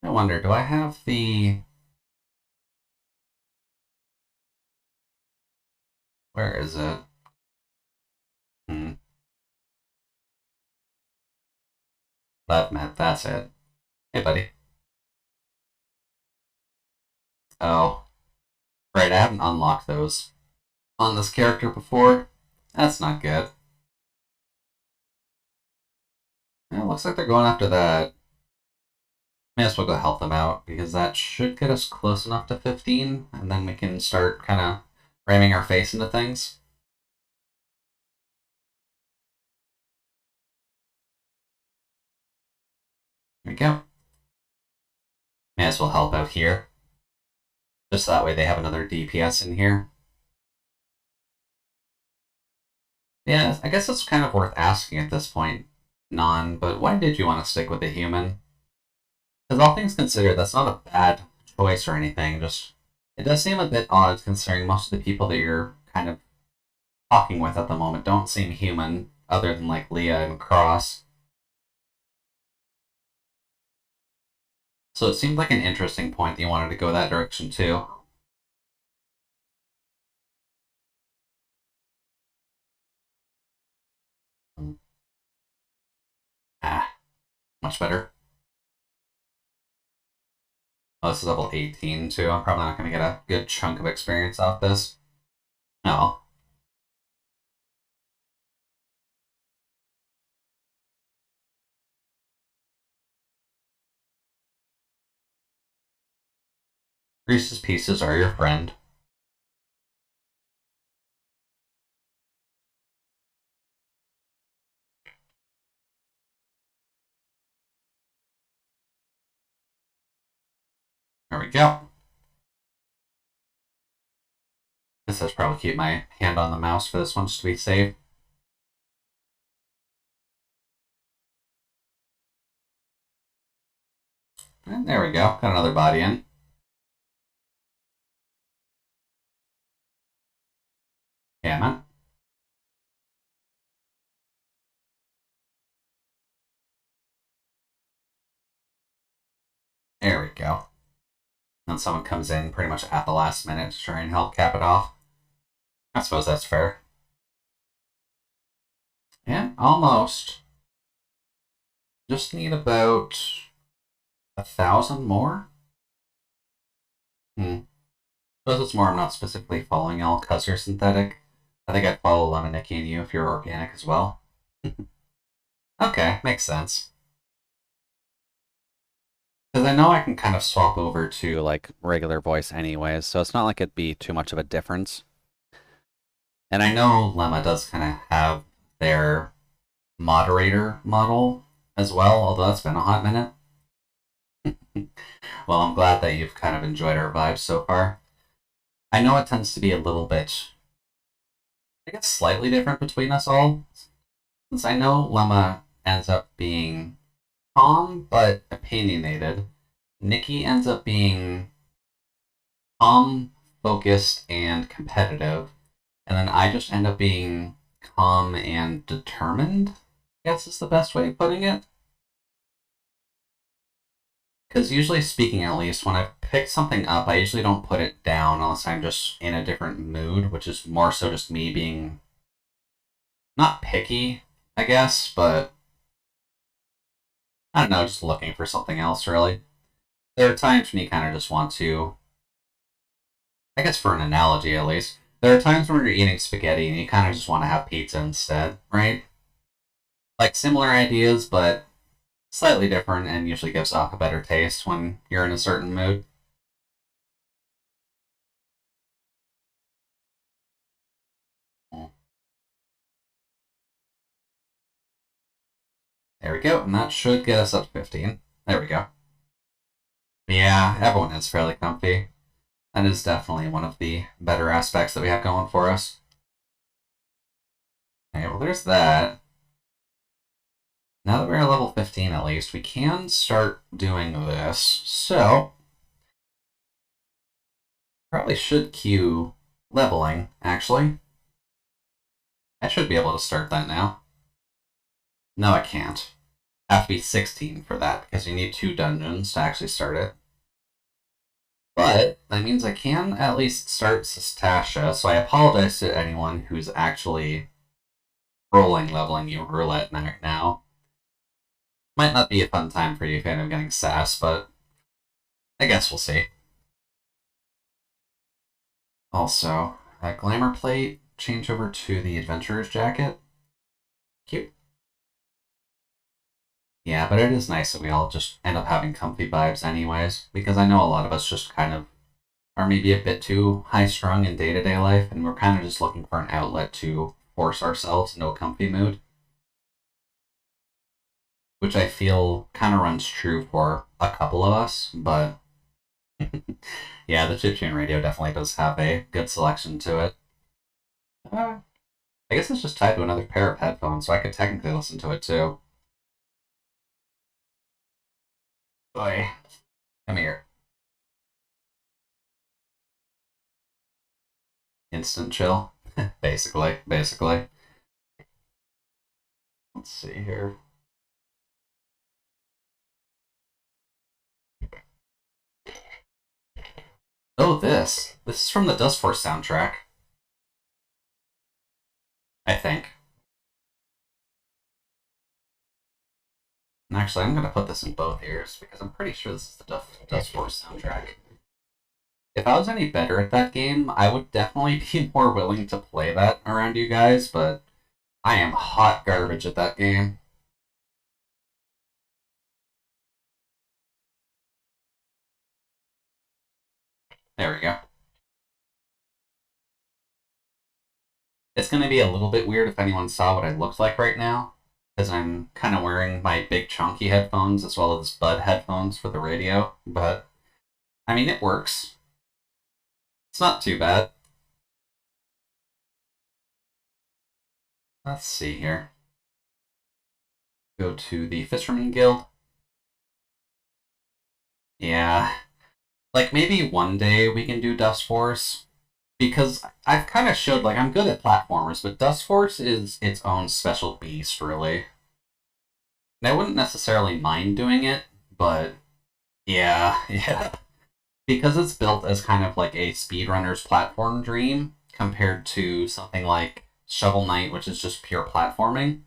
S1: wonder, do I have the... Where is it? That's it. Hey, buddy. Oh. Right, I haven't unlocked those on this character before. That's not good. It looks like they're going after that. May as well go help them out, because that should get us close enough to 15, and then we can start kind of ramming our face into things. There we go. May as well help out here. Just that way they have another DPS in here. Yeah, I guess it's kind of worth asking at this point, Non, but why did you want to stick with the human? Because all things considered, that's not a bad choice or anything, just... It does seem a bit odd considering most of the people that you're kind of talking with at the moment don't seem human, other than like Leah and Cross. So it seemed like an interesting point that you wanted to go that direction too. Much better. Oh, this is level 18 too. I'm probably not going to get a good chunk of experience off this. No. Reese's Pieces are your friend. There we go. This has probably keep my hand on the mouse for this one just to be safe. And there we go. Got another body in. Yeah, man. There we go. And someone comes in pretty much at the last minute to try and help cap it off. I suppose that's fair. Yeah, almost. Just need about 1,000 more? Suppose it's more I'm not specifically following y'all because you're synthetic. I think I'd follow Lemoniki and you if you're organic as well. Okay, makes sense. Because I know I can kind of swap over to, like, regular voice anyways, so it's not like it'd be too much of a difference. And I know Lemma does kind of have their moderator model as well, although that's been a hot minute. Well, I'm glad that you've kind of enjoyed our vibes so far. I know it tends to be a little bit, I guess, slightly different between us all. Since I know Lemma ends up being calm but opinionated, Nikki ends up being calm, focused and competitive, and then I just end up being calm and determined, I guess is the best way of putting it. Because usually speaking, at least, when I pick something up, I usually don't put it down unless I'm just in a different mood, which is more so just me being not picky, I guess, but I don't know, just looking for something else, really. There are times when you kind of just want to, I guess for an analogy at least, there are times when you're eating spaghetti and you kind of just want to have pizza instead, right? Like similar ideas, but slightly different and usually gives off a better taste when you're in a certain mood. There we go, and that should get us up to 15. There we go. Yeah, everyone is fairly comfy. That is definitely one of the better aspects that we have going for us. Okay, well there's that. Now that we're at level 15 at least, we can start doing this. So, probably should queue leveling, actually. I should be able to start that now. No, I can't. I have to be 16 for that, because you need 2 dungeons to actually start it. But that means I can at least start Tasha, so I apologize to anyone who's actually rolling leveling you roulette now. Might not be a fun time for you if you end up getting sass, but I guess we'll see. Also, that glamour plate, change over to the adventurer's jacket. Cute. Yeah, but it is nice that we all just end up having comfy vibes anyways, because I know a lot of us just kind of are maybe a bit too high-strung in day-to-day life, and we're kind of just looking for an outlet to force ourselves into a comfy mood. Which I feel kind of runs true for a couple of us, but yeah, the chiptune radio definitely does have a good selection to it. I guess it's just tied to another pair of headphones, so I could technically listen to it too. Boy, come here. Instant chill, basically. Let's see here. Oh, this. This is from the Dust Force soundtrack. I think. And actually, I'm going to put this in both ears because I'm pretty sure this is the Dust Force soundtrack. If I was any better at that game, I would definitely be more willing to play that around you guys, but I am hot garbage at that game. There we go. It's going to be a little bit weird if anyone saw what I looked like right now, because I'm kind of wearing my big chunky headphones as well as Bud headphones for the radio, but I mean, it works. It's not too bad. Let's see here. Go to the Fisherman Guild. Yeah. Like, maybe one day we can do Dust Force, because I've kind of showed, like, I'm good at platformers, but Dust Force is its own special beast, really. And I wouldn't necessarily mind doing it, but yeah, yeah. Because it's built as kind of like a speedrunner's platform dream compared to something like Shovel Knight, which is just pure platforming.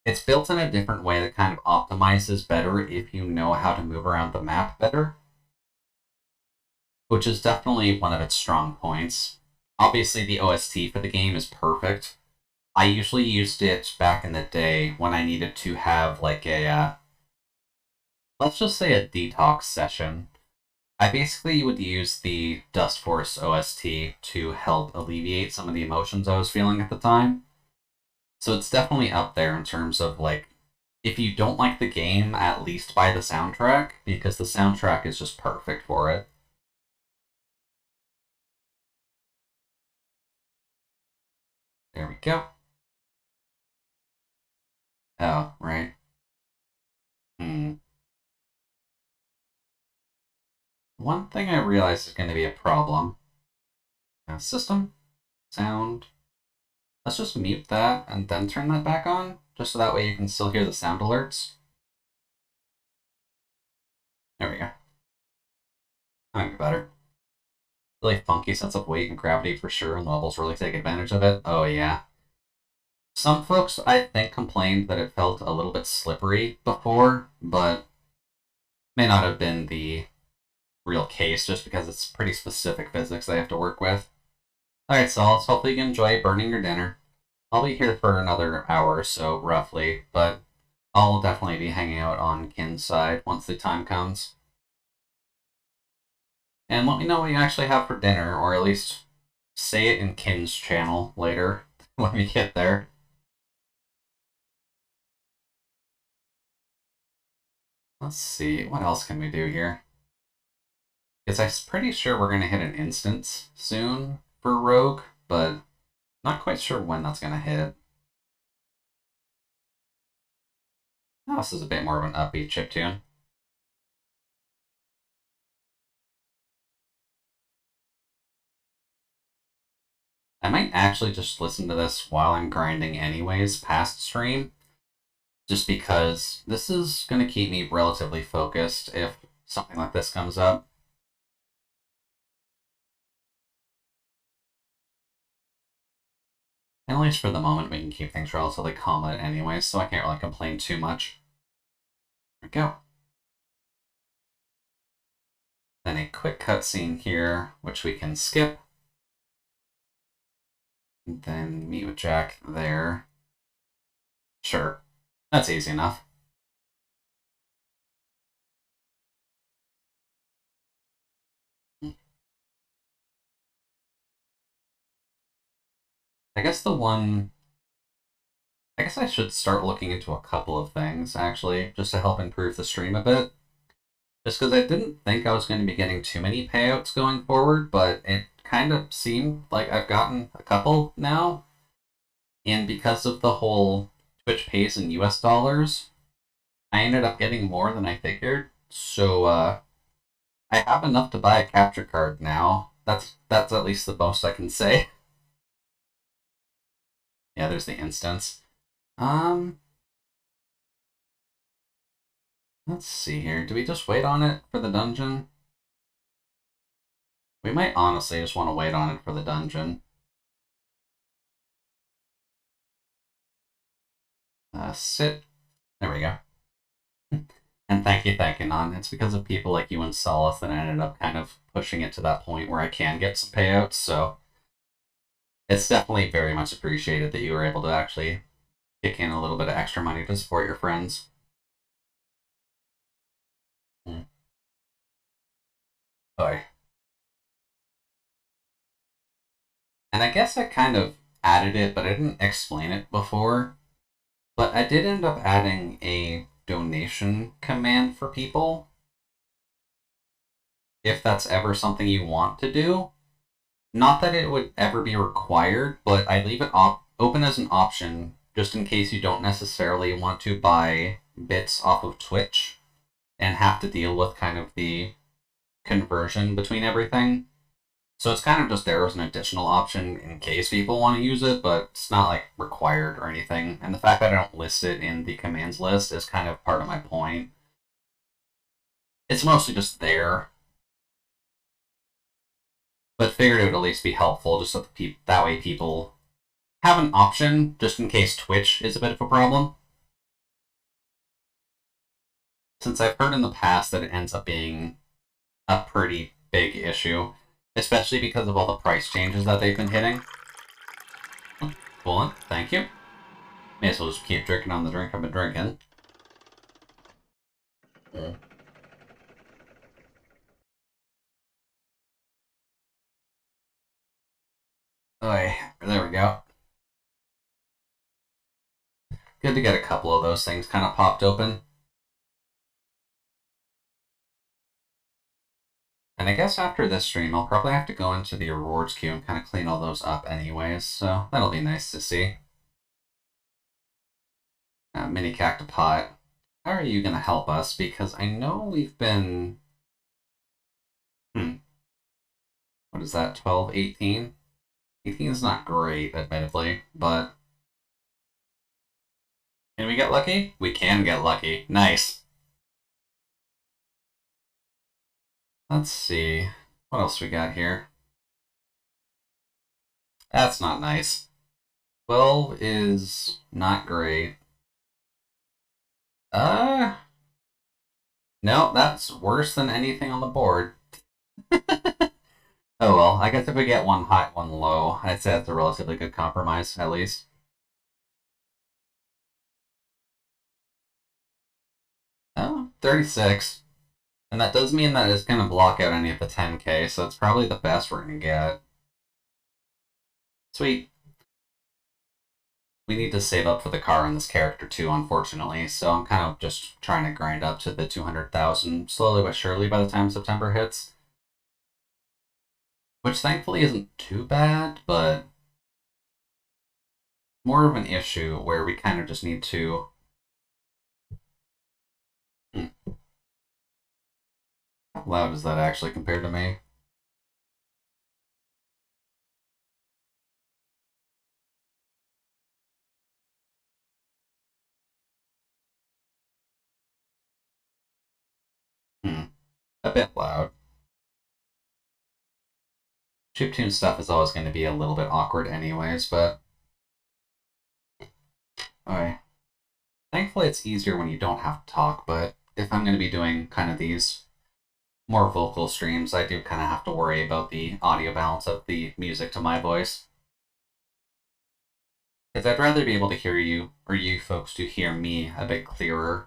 S1: It's built in a different way that kind of optimizes better if you know how to move around the map better, which is definitely one of its strong points. Obviously, the OST for the game is perfect. I usually used it back in the day when I needed to have like let's just say a detox session. I basically would use the Dust Force OST to help alleviate some of the emotions I was feeling at the time. So it's definitely up there in terms of like, if you don't like the game, at least buy the soundtrack, because the soundtrack is just perfect for it. There we go. Oh, right. Hmm. One thing I realized is going to be a problem. System, sound. Let's just mute that and then turn that back on, just so that way you can still hear the sound alerts. There we go. That might be better. Really funky sense of weight and gravity for sure, and the levels really take advantage of it. Oh yeah. Some folks, I think, complained that it felt a little bit slippery before, but may not have been the real case, just because it's pretty specific physics they have to work with. Alright, Solids, hopefully you enjoy burning your dinner. I'll be here for another hour or so, roughly, but I'll definitely be hanging out on Kin's side once the time comes. And let me know what you actually have for dinner, or at least say it in Kin's channel later when we get there. Let's see, what else can we do here? Because I'm pretty sure we're going to hit an instance soon for Rogue, but not quite sure when that's going to hit. Oh, this is a bit more of an upbeat chiptune. I might actually just listen to this while I'm grinding anyways, past stream, just because this is going to keep me relatively focused if something like this comes up. And at least for the moment, we can keep things relatively calm at it anyways, so I can't really complain too much. There we go. Then a quick cutscene here, which we can skip. And then meet with Jack there. Sure, that's easy enough. I guess I should start looking into a couple of things, actually, just to help improve the stream a bit. Just because I didn't think I was going to be getting too many payouts going forward, but it kind of seemed like I've gotten a couple now. And because of the whole Twitch pays in US dollars, I ended up getting more than I figured. So, I have enough to buy a capture card now. That's at least the most I can say. Yeah, there's the instance. Let's see here. Do we just wait on it for the dungeon? We might honestly just want to wait on it for the dungeon. Sit. There we go. And thank you, Non. It's because of people like you and Solace that I ended up kind of pushing it to that point where I can get some payouts, so it's definitely very much appreciated that you were able to actually kick in a little bit of extra money to support your friends. Boy. And I guess I kind of added it, but I didn't explain it before. But I did end up adding a donation command for people, if that's ever something you want to do. Not that it would ever be required, but I leave it open as an option, just in case you don't necessarily want to buy bits off of Twitch and have to deal with kind of the conversion between everything. So it's kind of just there as an additional option in case people want to use it, but it's not like required or anything. And the fact that I don't list it in the commands list is kind of part of my point. It's mostly just there, but figured it would at least be helpful just so that way people have an option just in case Twitch is a bit of a problem. Since I've heard in the past that it ends up being a pretty big issue, especially because of all the price changes that they've been hitting. Cool, thank you. May as well just keep drinking on the drink I've been drinking. Okay, there we go. Good to get a couple of those things kind of popped open. And I guess after this stream, I'll probably have to go into the rewards queue and kind of clean all those up anyways, so that'll be nice to see. Mini Cactopot, how are you going to help us? Because I know we've been... What is that, 12, 18? 18 is not great, admittedly, but... Can we get lucky? We can get lucky. Nice. Let's see. What else we got here? That's not nice. 12 is not great. No, that's worse than anything on the board. Oh well, I guess if we get one high, one low, I'd say that's a relatively good compromise, at least. Oh, 36. And that does mean that it's going to block out any of the 10k, so it's probably the best we're going to get. Sweet. We need to save up for the car on this character too, unfortunately, so I'm kind of just trying to grind up to the 200,000 slowly but surely by the time September hits. Which thankfully isn't too bad, but more of an issue where we kind of just need to... How loud is that actually compared to me? A bit loud. Chiptune stuff is always going to be a little bit awkward anyways, but... Okay. Thankfully it's easier when you don't have to talk, but if I'm going to be doing kind of these more vocal streams, I do kind of have to worry about the audio balance of the music to my voice. Because I'd rather be able to hear you, or you folks to hear me a bit clearer.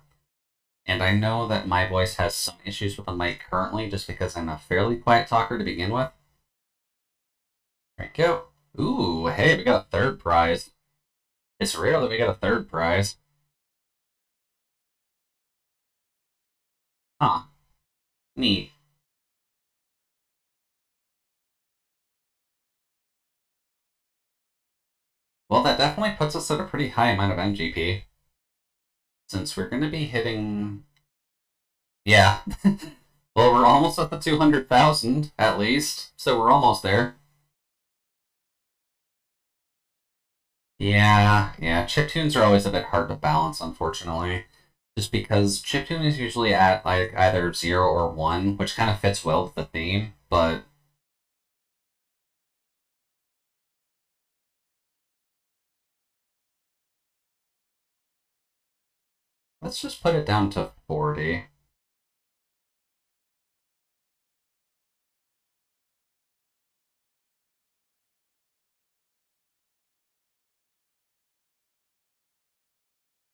S1: And I know that my voice has some issues with the mic currently, just because I'm a fairly quiet talker to begin with. There we go. Ooh, hey, we got a third prize. It's rare that we get a third prize. Huh. Neat. Well, that definitely puts us at a pretty high amount of MGP. Since we're going to be hitting... Yeah. Well, we're almost at the 200,000, at least. So we're almost there. Yeah, chiptunes are always a bit hard to balance, unfortunately. Just because chiptune is usually at like either 0 or 1, which kind of fits well with the theme, but... Let's just put it down to 40.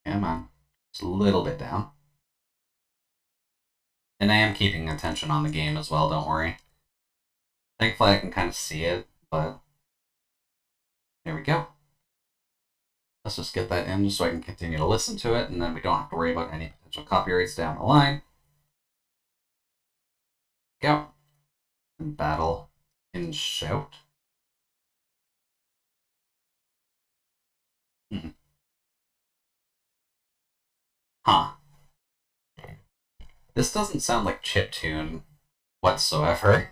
S1: Come on. Just a little bit down. And I am keeping attention on the game as well, don't worry. Thankfully I can kind of see it, but... There we go. Let's just get that in just so I can continue to listen to it, and then we don't have to worry about any potential copyrights down the line. Go. And battle in shout. Huh. This doesn't sound like chiptune whatsoever.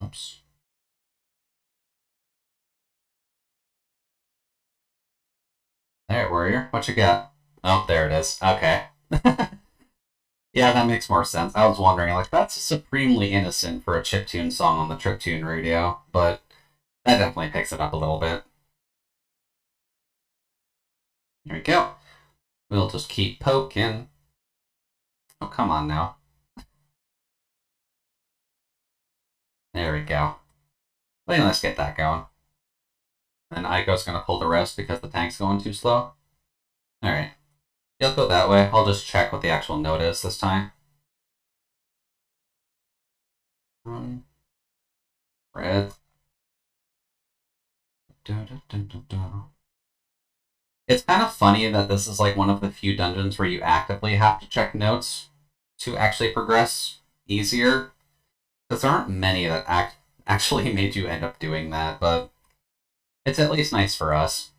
S1: Oops. There, warrior. What you got? Oh, there it is. Okay. Yeah, that makes more sense. I was wondering, like, that's supremely innocent for a chiptune song on the chiptune radio, but that definitely picks it up a little bit. Here we go. We'll just keep poking. Oh, come on now. There we go. Well, let's get that going. And Aiko's gonna pull the rest because the tank's going too slow. Alright. You'll go that way. I'll just check what the actual note is this time. Red. It's kind of funny that this is like one of the few dungeons where you actively have to check notes to actually progress easier. Because there aren't many that actually made you end up doing that, but it's at least nice for us.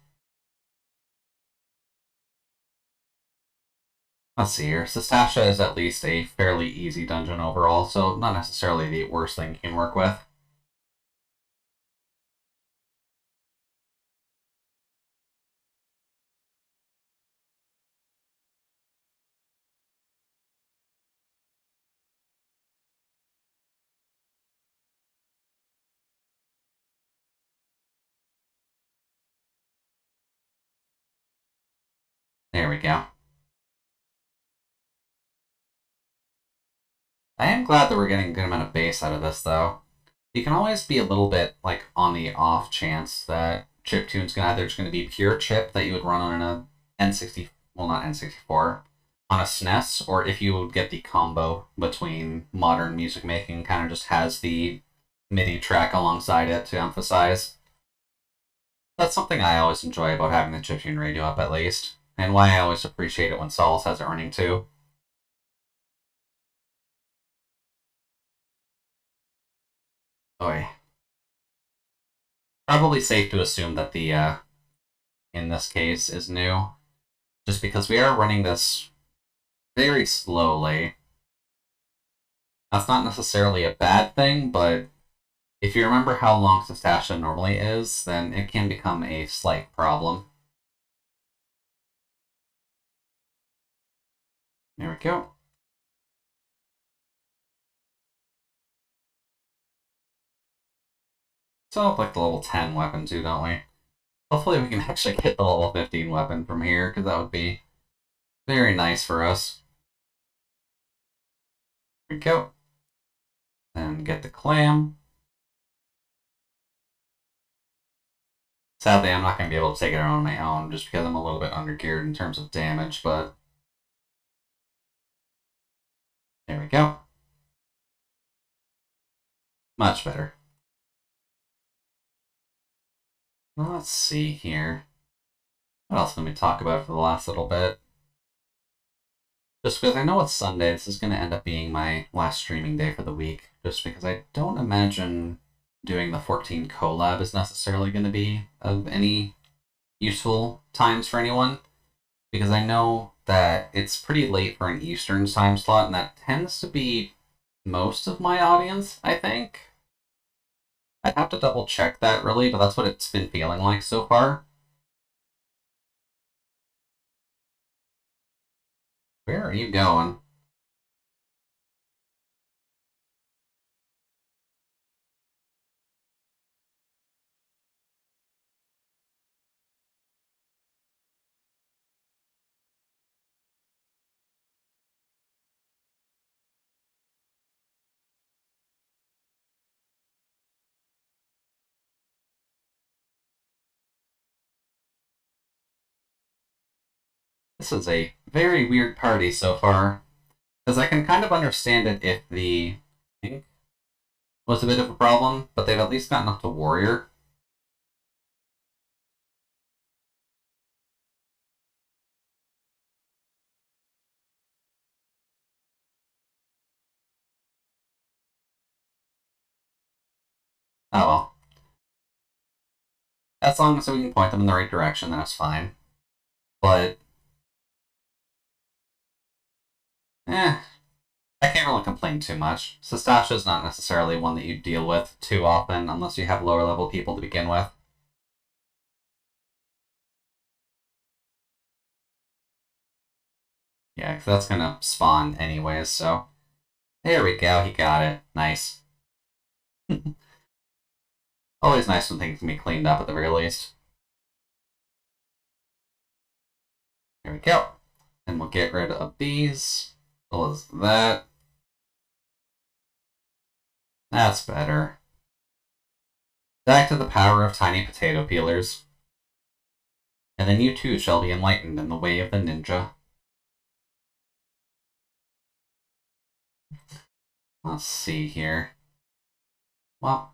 S1: Let's see here. Sestasha is at least a fairly easy dungeon overall, so not necessarily the worst thing you can work with. There we go. I am glad that we're getting a good amount of base out of this, though. You can always be a little bit, like, on the off chance that chiptune's either just going to be pure chip that you would run on an N60, well, not N64, on a SNES, or if you would get the combo between modern music making, kind of just has the MIDI track alongside it to emphasize. That's something I always enjoy about having the chiptune radio up, at least, and why I always appreciate it when Solus has it running too. Boy. Probably safe to assume that the, in this case, is new, just because we are running this very slowly. That's not necessarily a bad thing, but if you remember how long Sestasha normally is, then it can become a slight problem. There we go. So, like the level 10 weapon too, don't we? Hopefully we can actually get the level 15 weapon from here, because that would be very nice for us. There we go. Then get the clam. Sadly, I'm not going to be able to take it out on my own, just because I'm a little bit undergeared in terms of damage, but there we go. Much better. Well, let's see here. What else can we talk about for the last little bit? Just because I know it's Sunday, this is going to end up being my last streaming day for the week. Just because I don't imagine doing the 14 collab is necessarily going to be of any useful times for anyone. Because I know that it's pretty late for an Eastern time slot, and that tends to be most of my audience, I think. I'd have to double check that, really, but that's what it's been feeling like so far. Where are you going? This is a very weird party so far. Because I can kind of understand it if the tank was a bit of a problem, but they've at least gotten up to warrior. Oh well. As long as we can point them in the right direction, then it's fine. But, I can't really complain too much. Sestasha is not necessarily one that you deal with too often, unless you have lower level people to begin with. Yeah, because that's gonna spawn anyways, so... There we go, he got it. Nice. Always nice when things can be cleaned up at the very least. There we go. And we'll get rid of these. Well, as that. That's better. Back to the power of tiny potato peelers. And then you too shall be enlightened in the way of the ninja. Let's see here. Well,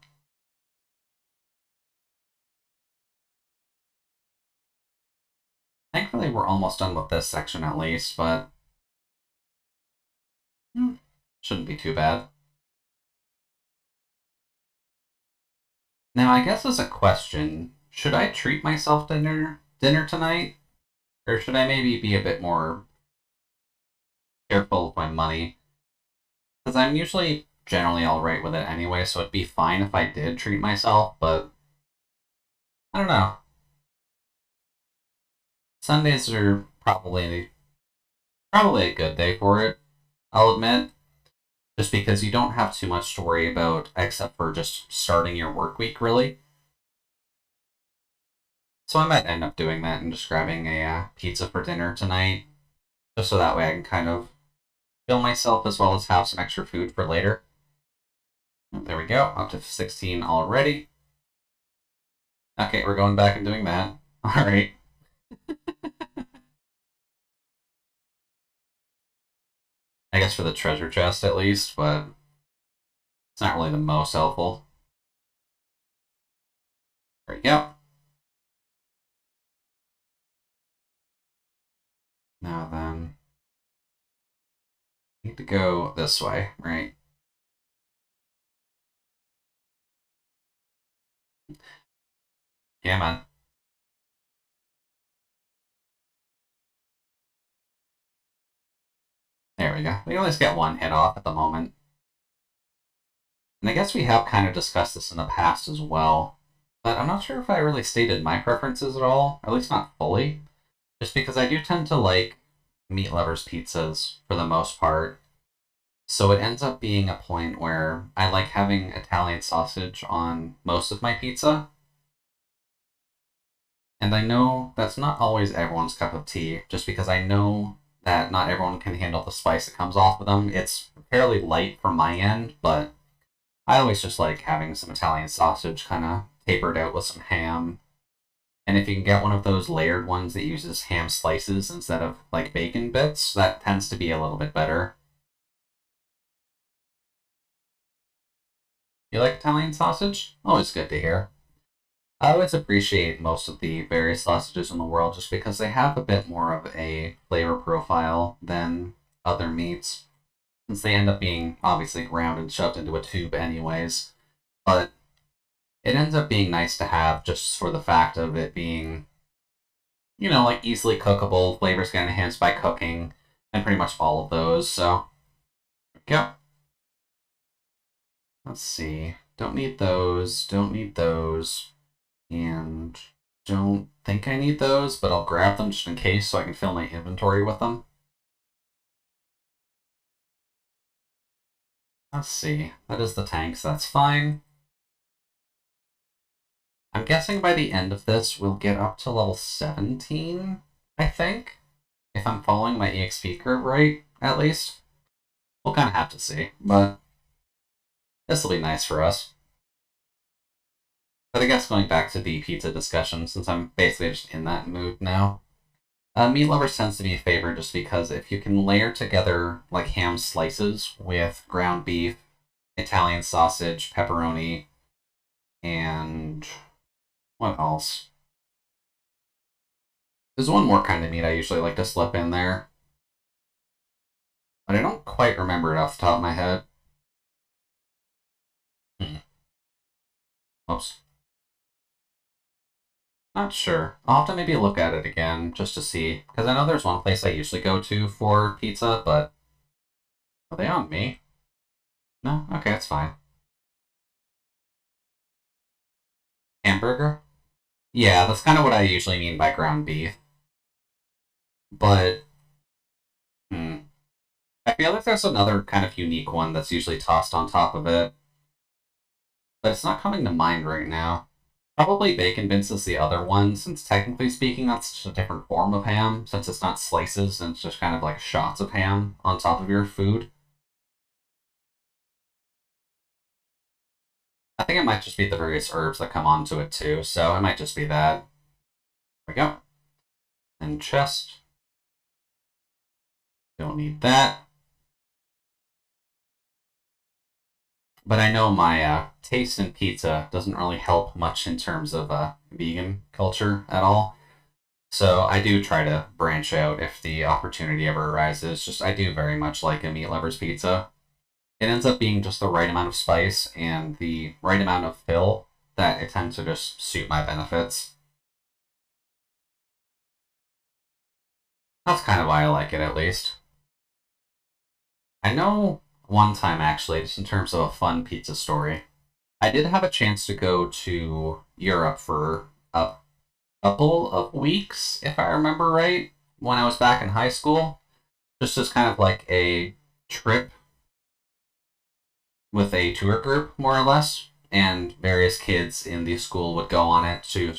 S1: thankfully we're almost done with this section at least, but shouldn't be too bad. Now, I guess as a question, should I treat myself to dinner tonight? Or should I maybe be a bit more careful with my money. Because I'm usually generally alright with it anyway, so it'd be fine if I did treat myself, but I don't know. Sundays are probably a good day for it, I'll admit. Just because you don't have too much to worry about except for just starting your work week, really. So I might end up doing that and just grabbing a pizza for dinner tonight, just so that way I can kind of fill myself as well as have some extra food for later. There we go, up to 16 already. Okay, we're going back and doing that. Alright. I guess for the treasure chest at least, but it's not really the most helpful. There we go. Now then, I need to go this way, right? Yeah, man. There we go. We always get one hit off at the moment. And I guess we have kind of discussed this in the past as well, but I'm not sure if I really stated my preferences at all, or at least not fully, just because I do tend to like meat lovers pizzas for the most part. So it ends up being a point where I like having Italian sausage on most of my pizza. And I know that's not always everyone's cup of tea, just because I know that not everyone can handle the spice that comes off of them. It's fairly light from my end, but I always just like having some Italian sausage kind of tapered out with some ham. And if you can get one of those layered ones that uses ham slices instead of like bacon bits, that tends to be a little bit better. You like Italian sausage? Always good to hear. I always appreciate most of the various sausages in the world just because they have a bit more of a flavor profile than other meats, since they end up being obviously ground and shoved into a tube anyways. But it ends up being nice to have just for the fact of it being, like easily cookable, flavors get enhanced by cooking, and pretty much all of those. So, there we go. Let's see. Don't need those, don't need those, and don't think I need those, but I'll grab them just in case so I can fill my inventory with them. Let's see. That is the tanks, that's fine. I'm guessing by the end of this, we'll get up to level 17, I think. If I'm following my EXP curve right, at least. We'll kind of have to see, but this will be nice for us. But I guess going back to the pizza discussion, since I'm basically just in that mood now, meat lovers tends to be a favorite just because if you can layer together like ham slices with ground beef, Italian sausage, pepperoni, and what else? There's one more kind of meat I usually like to slip in there, but I don't quite remember it off the top of my head. Oops. Not sure. I'll have to maybe look at it again just to see, because I know there's one place I usually go to for pizza, but are they on me? No? Okay, that's fine. Hamburger? Yeah, that's kind of what I usually mean by ground beef. But, I feel like there's another kind of unique one that's usually tossed on top of it, but it's not coming to mind right now. Probably bacon bits is the other one, since technically speaking, that's just a different form of ham, since it's not slices and it's just kind of like shots of ham on top of your food. I think it might just be the various herbs that come onto it too, so it might just be that. There we go. And chest. Don't need that. But I know my taste in pizza doesn't really help much in terms of vegan culture at all. So I do try to branch out if the opportunity ever arises. Just I do very much like a meat lover's pizza. It ends up being just the right amount of spice and the right amount of fill that it tends to just suit my benefits. That's kind of why I like it, at least. I know one time actually, just in terms of a fun pizza story, I did have a chance to go to Europe for a couple of weeks, if I remember right, when I was back in high school. Just as kind of like a trip with a tour group, more or less, and various kids in the school would go on it to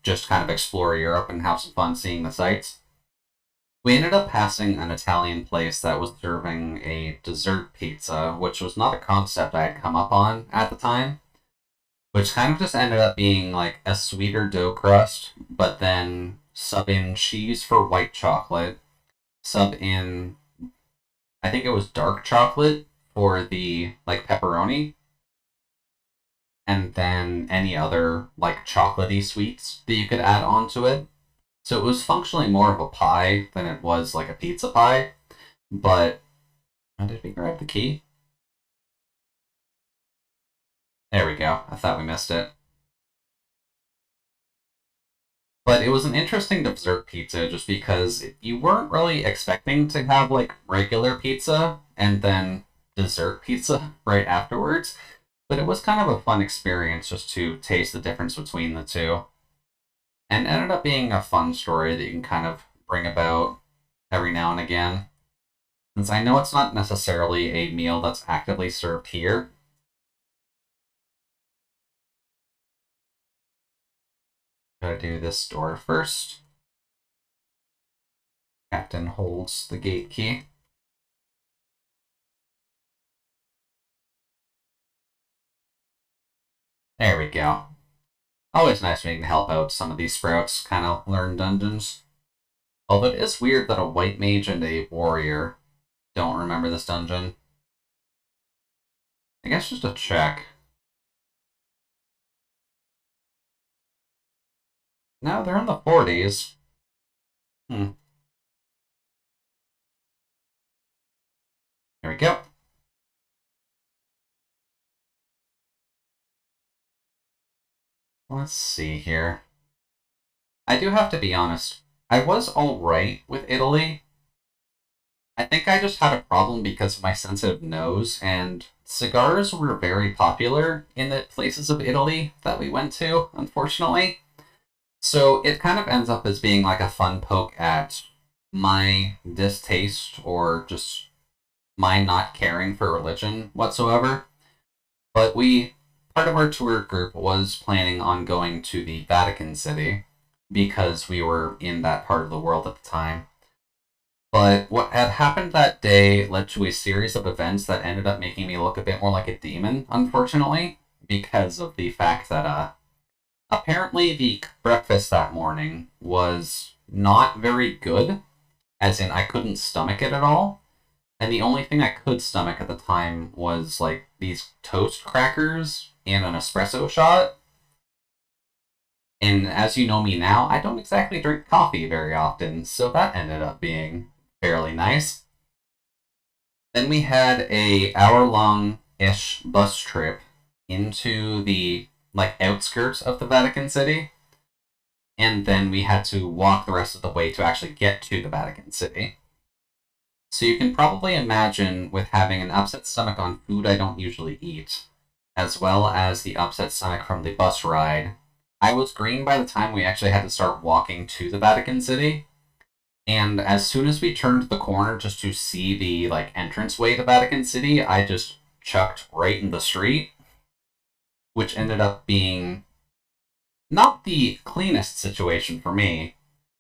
S1: just kind of explore Europe and have some fun seeing the sights. We ended up passing an Italian place that was serving a dessert pizza, which was not a concept I had come up on at the time, which kind of just ended up being like a sweeter dough crust, but then sub in cheese for white chocolate, sub in, I think it was dark chocolate for the like pepperoni, and then any other like chocolatey sweets that you could add onto it. So it was functionally more of a pie than it was like a pizza pie. But how did we grab the key? There we go. I thought we missed it. But it was an interesting dessert pizza just because you weren't really expecting to have like regular pizza and then dessert pizza right afterwards. But it was kind of a fun experience just to taste the difference between the two. And ended up being a fun story that you can kind of bring about every now and again. Since I know it's not necessarily a meal that's actively served here. Gotta do this door first. Captain holds the gate key. There we go. Always nice when you can help out some of these sprouts kind of learn dungeons. Although it is weird that a white mage and a warrior don't remember this dungeon. I guess just a check. No, they're in the 40s. There we go. Let's see here. I do have to be honest. I was alright with Italy. I think I just had a problem because of my sensitive nose, and cigars were very popular in the places of Italy that we went to, unfortunately. So it kind of ends up as being like a fun poke at my distaste or just my not caring for religion whatsoever. But part of our tour group was planning on going to the Vatican City because we were in that part of the world at the time. But what had happened that day led to a series of events that ended up making me look a bit more like a demon, unfortunately, because of the fact that apparently the breakfast that morning was not very good, as in I couldn't stomach it at all. And the only thing I could stomach at the time was like these toast crackers and an espresso shot. And as you know me now, I don't exactly drink coffee very often, so that ended up being fairly nice. Then we had a hour-long-ish bus trip into the like outskirts of the Vatican City, and then we had to walk the rest of the way to actually get to the Vatican City. So you can probably imagine with having an upset stomach on food I don't usually eat, as well as the upset stomach from the bus ride, I was green by the time we actually had to start walking to the Vatican City. And as soon as we turned the corner just to see the like entranceway to Vatican City, I just chucked right in the street, which ended up being not the cleanest situation for me,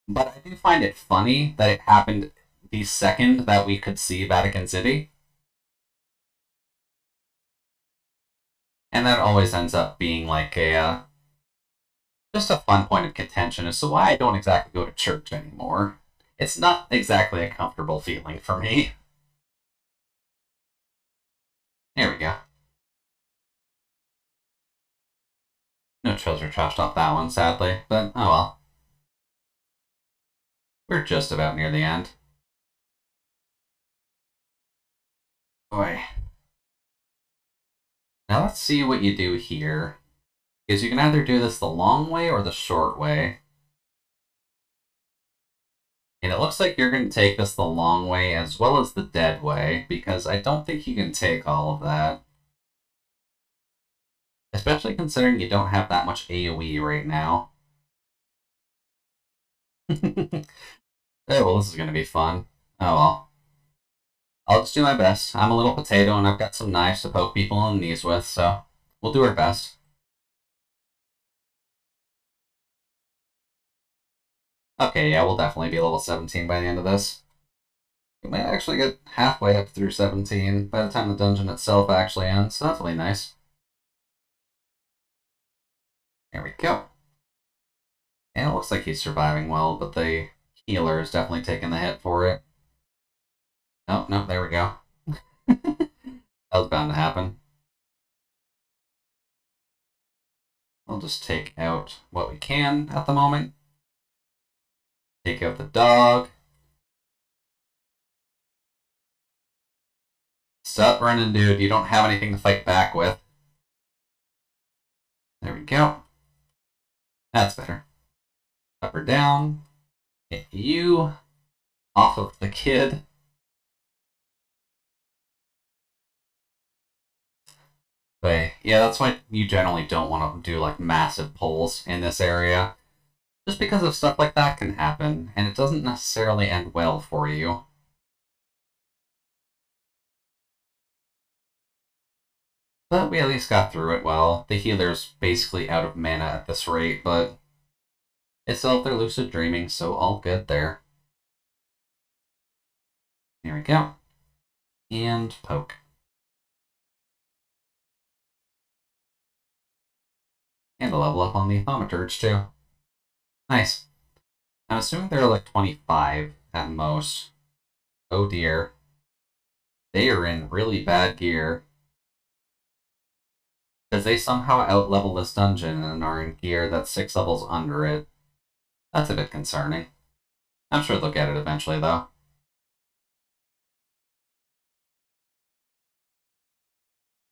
S1: but I do find it funny that it happened the second that we could see Vatican City. And that always ends up being like a just a fun point of contention as to why I don't exactly go to church anymore. It's not exactly a comfortable feeling for me. There we go. No treasure trashed off that one, sadly, but oh well. We're just about near the end. Boy. Now let's see what you do here. Because you can either do this the long way or the short way. And it looks like you're going to take this the long way as well as the dead way, because I don't think you can take all of that. Especially considering you don't have that much AoE right now. Oh, well, this is going to be fun. Oh, well. I'll just do my best. I'm a little potato, and I've got some knives to poke people in the knees with, so we'll do our best. Okay, yeah, we'll definitely be level 17 by the end of this. We might actually get halfway up through 17 by the time the dungeon itself actually ends, so that's really nice. There we go. And it looks like he's surviving well, but the healer is definitely taking the hit for it. Oh, no, there we go. That was bound to happen. We'll just take out what we can at the moment. Take out the dog. Stop running, dude. You don't have anything to fight back with. There we go. That's better. Up or down. Get you off of the kid. But yeah, that's why you generally don't want to do like massive pulls in this area. Just because of stuff like that can happen, and it doesn't necessarily end well for you. But we at least got through it well. The healer's basically out of mana at this rate, but it's still they're lucid dreaming, so all good there. There we go. And poke. And a level up on the Thaumaturge, too. Nice. I'm assuming they're like 25 at most. Oh dear. They are in really bad gear. Because they somehow outlevel this dungeon and are in gear that's 6 levels under it. That's a bit concerning. I'm sure they'll get it eventually, though.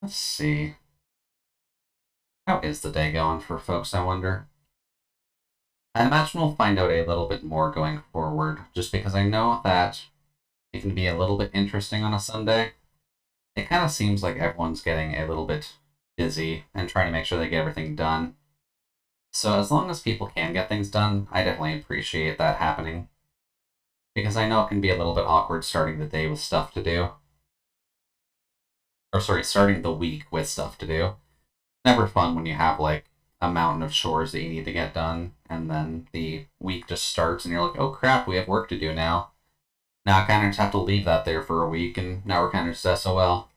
S1: Let's see. How is the day going for folks, I wonder? I imagine we'll find out a little bit more going forward, just because I know that it can be a little bit interesting on a Sunday. It kind of seems like everyone's getting a little bit busy and trying to make sure they get everything done. So as long as people can get things done, I definitely appreciate that happening. Because I know it can be a little bit awkward starting the day with stuff to do. Or sorry, starting the week with stuff to do. Never fun when you have like a mountain of chores that you need to get done, and then the week just starts and you're like, oh crap, we have work to do now. Now I kind of just have to leave that there for a week, and now we're kind of just SOL.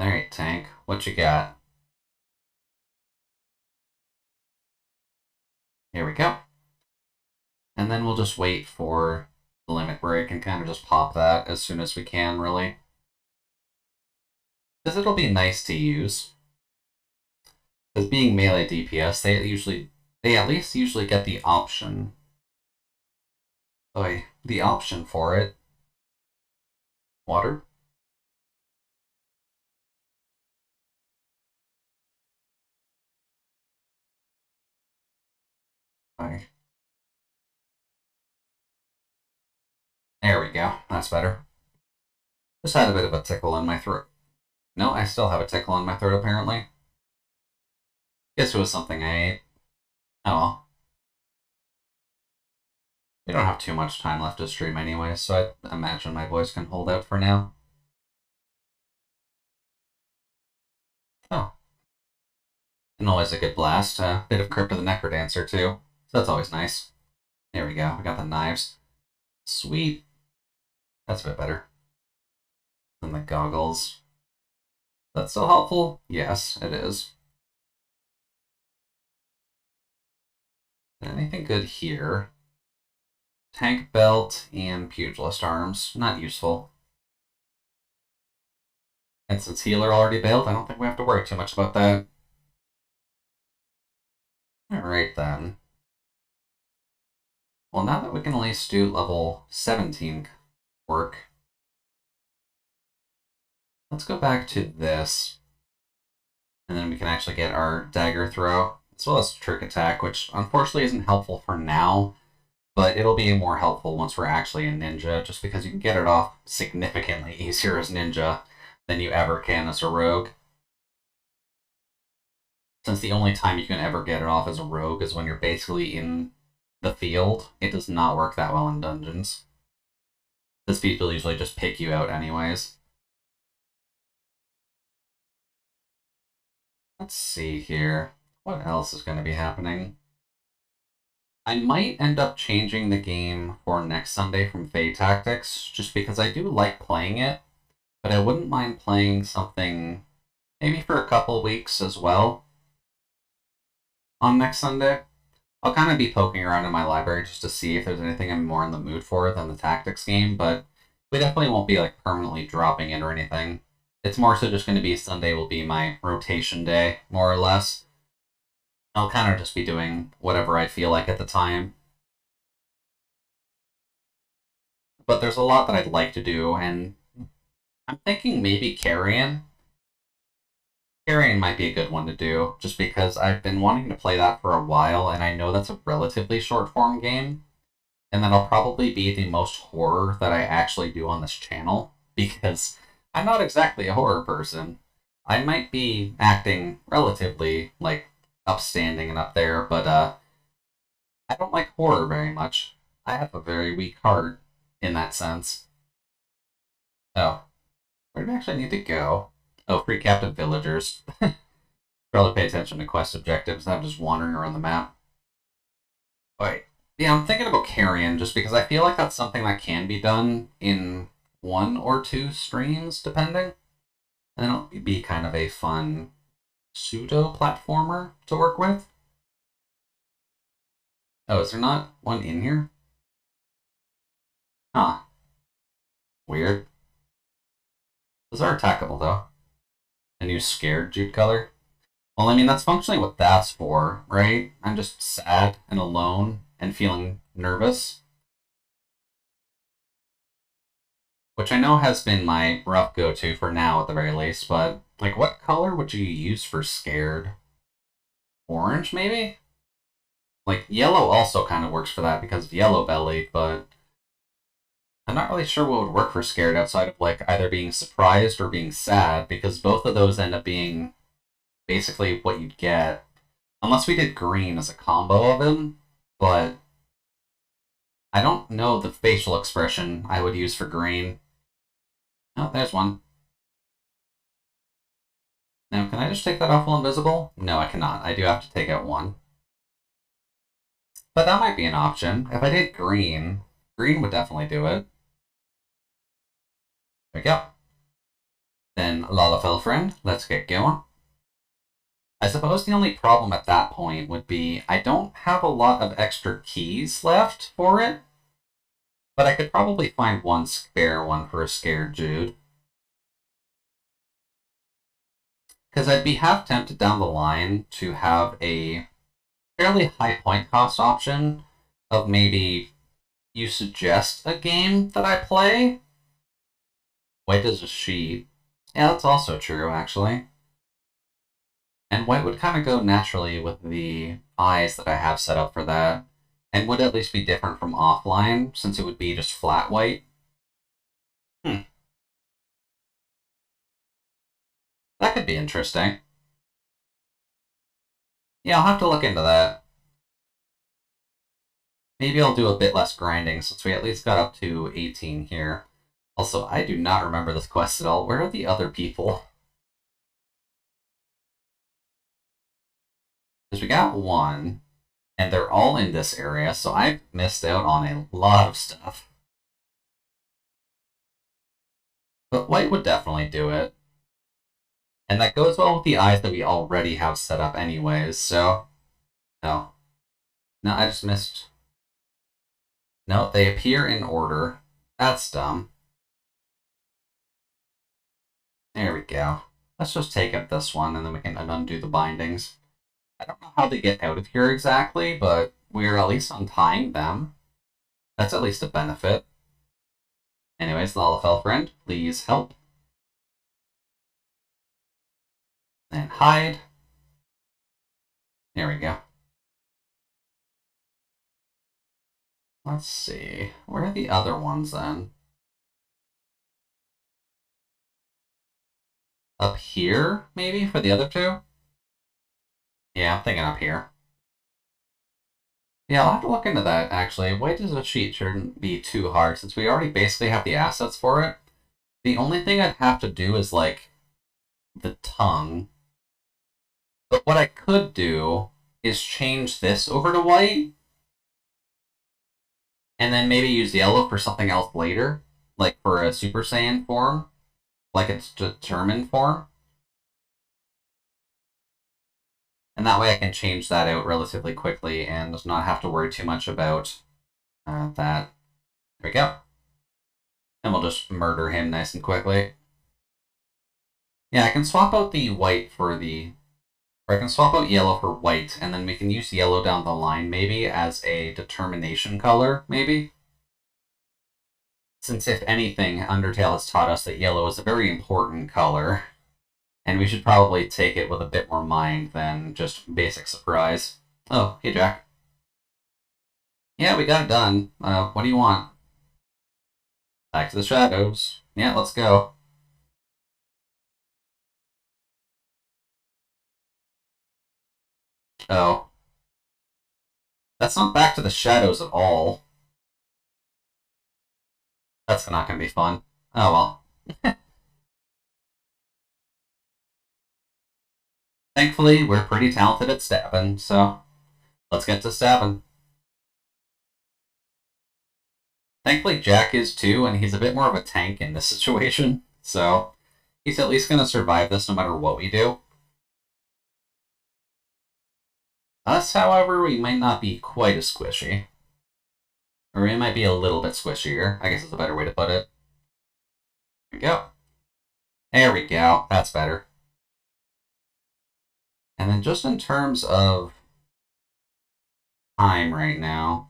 S1: Alright, tank, what you got? Here we go. And then we'll just wait for the limit break and kind of just pop that as soon as we can, really. Because it'll be nice to use. Because being melee DPS, they at least usually get the option. The option for it. Water? Oy. There we go. That's better. Just had a bit of a tickle in my throat. No, I still have a tickle in my throat, apparently. Guess it was something I ate. Oh well. We don't have too much time left to stream anyway, so I imagine my voice can hold out for now. Oh. And always a good blast. A bit of Crypt of the Necrodancer, too. So that's always nice. There we go. We got the knives. Sweet. That's a bit better. And the goggles. That's still helpful? Yes, it is. Anything good here? Tank belt and pugilist arms. Not useful. And since healer already bailed, I don't think we have to worry too much about that. Alright then. Well, now that we can at least do level 17 work, let's go back to this. And then we can actually get our dagger throw. as well as Trick Attack, which unfortunately isn't helpful for now, but it'll be more helpful once we're actually a ninja, just because you can get it off significantly easier as ninja than you ever can as a rogue. Since the only time you can ever get it off as a rogue is when you're basically in the field, it does not work that well in dungeons. Because people usually just pick you out anyways. Let's see here. What else is going to be happening? I might end up changing the game for next Sunday from Fae Tactics, just because I do like playing it, but I wouldn't mind playing something maybe for a couple weeks as well on next Sunday. I'll kind of be poking around in my library just to see if there's anything I'm more in the mood for than the Tactics game, but we definitely won't be like permanently dropping it or anything. It's more so just going to be Sunday will be my rotation day, more or less. I'll kind of just be doing whatever I feel like at the time. But there's a lot that I'd like to do, and I'm thinking maybe Carrion. Carrion might be a good one to do, just because I've been wanting to play that for a while, and I know that's a relatively short-form game, and that'll probably be the most horror that I actually do on this channel, because I'm not exactly a horror person. I might be acting relatively, like, upstanding and up there, but I don't like horror very much. I have a very weak heart in that sense. Oh, where do we actually need to go? Oh, free captive villagers. Probably pay attention to quest objectives, not just wandering around the map. Wait, yeah, I'm thinking about Carrion just because I feel like that's something that can be done in 1 or 2 streams, depending. And it'll be kind of a fun pseudo-platformer to work with. Oh, is there not one in here? Huh. Weird. Those are attackable, though. A new scared Jude color? Well, I mean, that's functionally what that's for, right? I'm just sad and alone and feeling nervous. Which I know has been my rough go-to for now, at the very least, but, like, what color would you use for scared? Orange, maybe? Like, yellow also kind of works for that because of Yellow Belly, but I'm not really sure what would work for scared outside of, like, either being surprised or being sad, because both of those end up being basically what you'd get. Unless we did green as a combo of him, but I don't know the facial expression I would use for green. Oh, there's one. Now, can I just take that off while invisible? No, I cannot. I do have to take out one. But that might be an option. If I did green, green would definitely do it. There we go. Then, Lalafell friend, let's get going. I suppose the only problem at that point would be I don't have a lot of extra keys left for it, but I could probably find one spare one for a scared Jude. Because I'd be half tempted down the line to have a fairly high point cost option of maybe you suggest a game that I play. White is a she. Yeah, that's also true, actually. And white would kind of go naturally with the eyes that I have set up for that, and would at least be different from offline, since it would be just flat white. That could be interesting. Yeah, I'll have to look into that. Maybe I'll do a bit less grinding, since we at least got up to 18 here. Also, I do not remember this quest at all. Where are the other people? Because we got one, and they're all in this area, so I've missed out on a lot of stuff. But white would definitely do it. And that goes well with the eyes that we already have set up anyways, so... No. No, I just missed... No, they appear in order. That's dumb. There we go. Let's just take up this one, and then we can undo the bindings. I don't know how they get out of here exactly, but we're at least untying them. That's at least a benefit. Anyways, Lalafell friend, please help. And hide. There we go. Let's see. Where are the other ones then? Up here, maybe, for the other two? Yeah, I'm thinking up here. Yeah, I'll have to look into that, actually. White as a sheet shouldn't be too hard, since we already basically have the assets for it. The only thing I'd have to do is, like, the tongue. But what I could do is change this over to white, and then maybe use yellow for something else later, like for a Super Saiyan form, like its determined form. And that way I can change that out relatively quickly and not have to worry too much about that. There we go. And we'll just murder him nice and quickly. Yeah, I can swap out the white for the... Or I can swap out yellow for white, and then we can use yellow down the line, maybe, as a determination color, maybe? Since, if anything, Undertale has taught us that yellow is a very important color. And we should probably take it with a bit more mind than just basic surprise. Oh, hey, Jack. Yeah, we got it done. What do you want? Back to the shadows. Yeah, let's go. Oh. That's not back to the shadows at all. That's not gonna be fun. Oh well. Thankfully, we're pretty talented at stabbing, so let's get to stabbing. Thankfully, Jack is too, and he's a bit more of a tank in this situation, so he's at least gonna survive this no matter what we do. Us, however, we might not be quite as squishy. Or we might be a little bit squishier, I guess is a better way to put it. There we go. There we go. That's better. And then just in terms of time right now,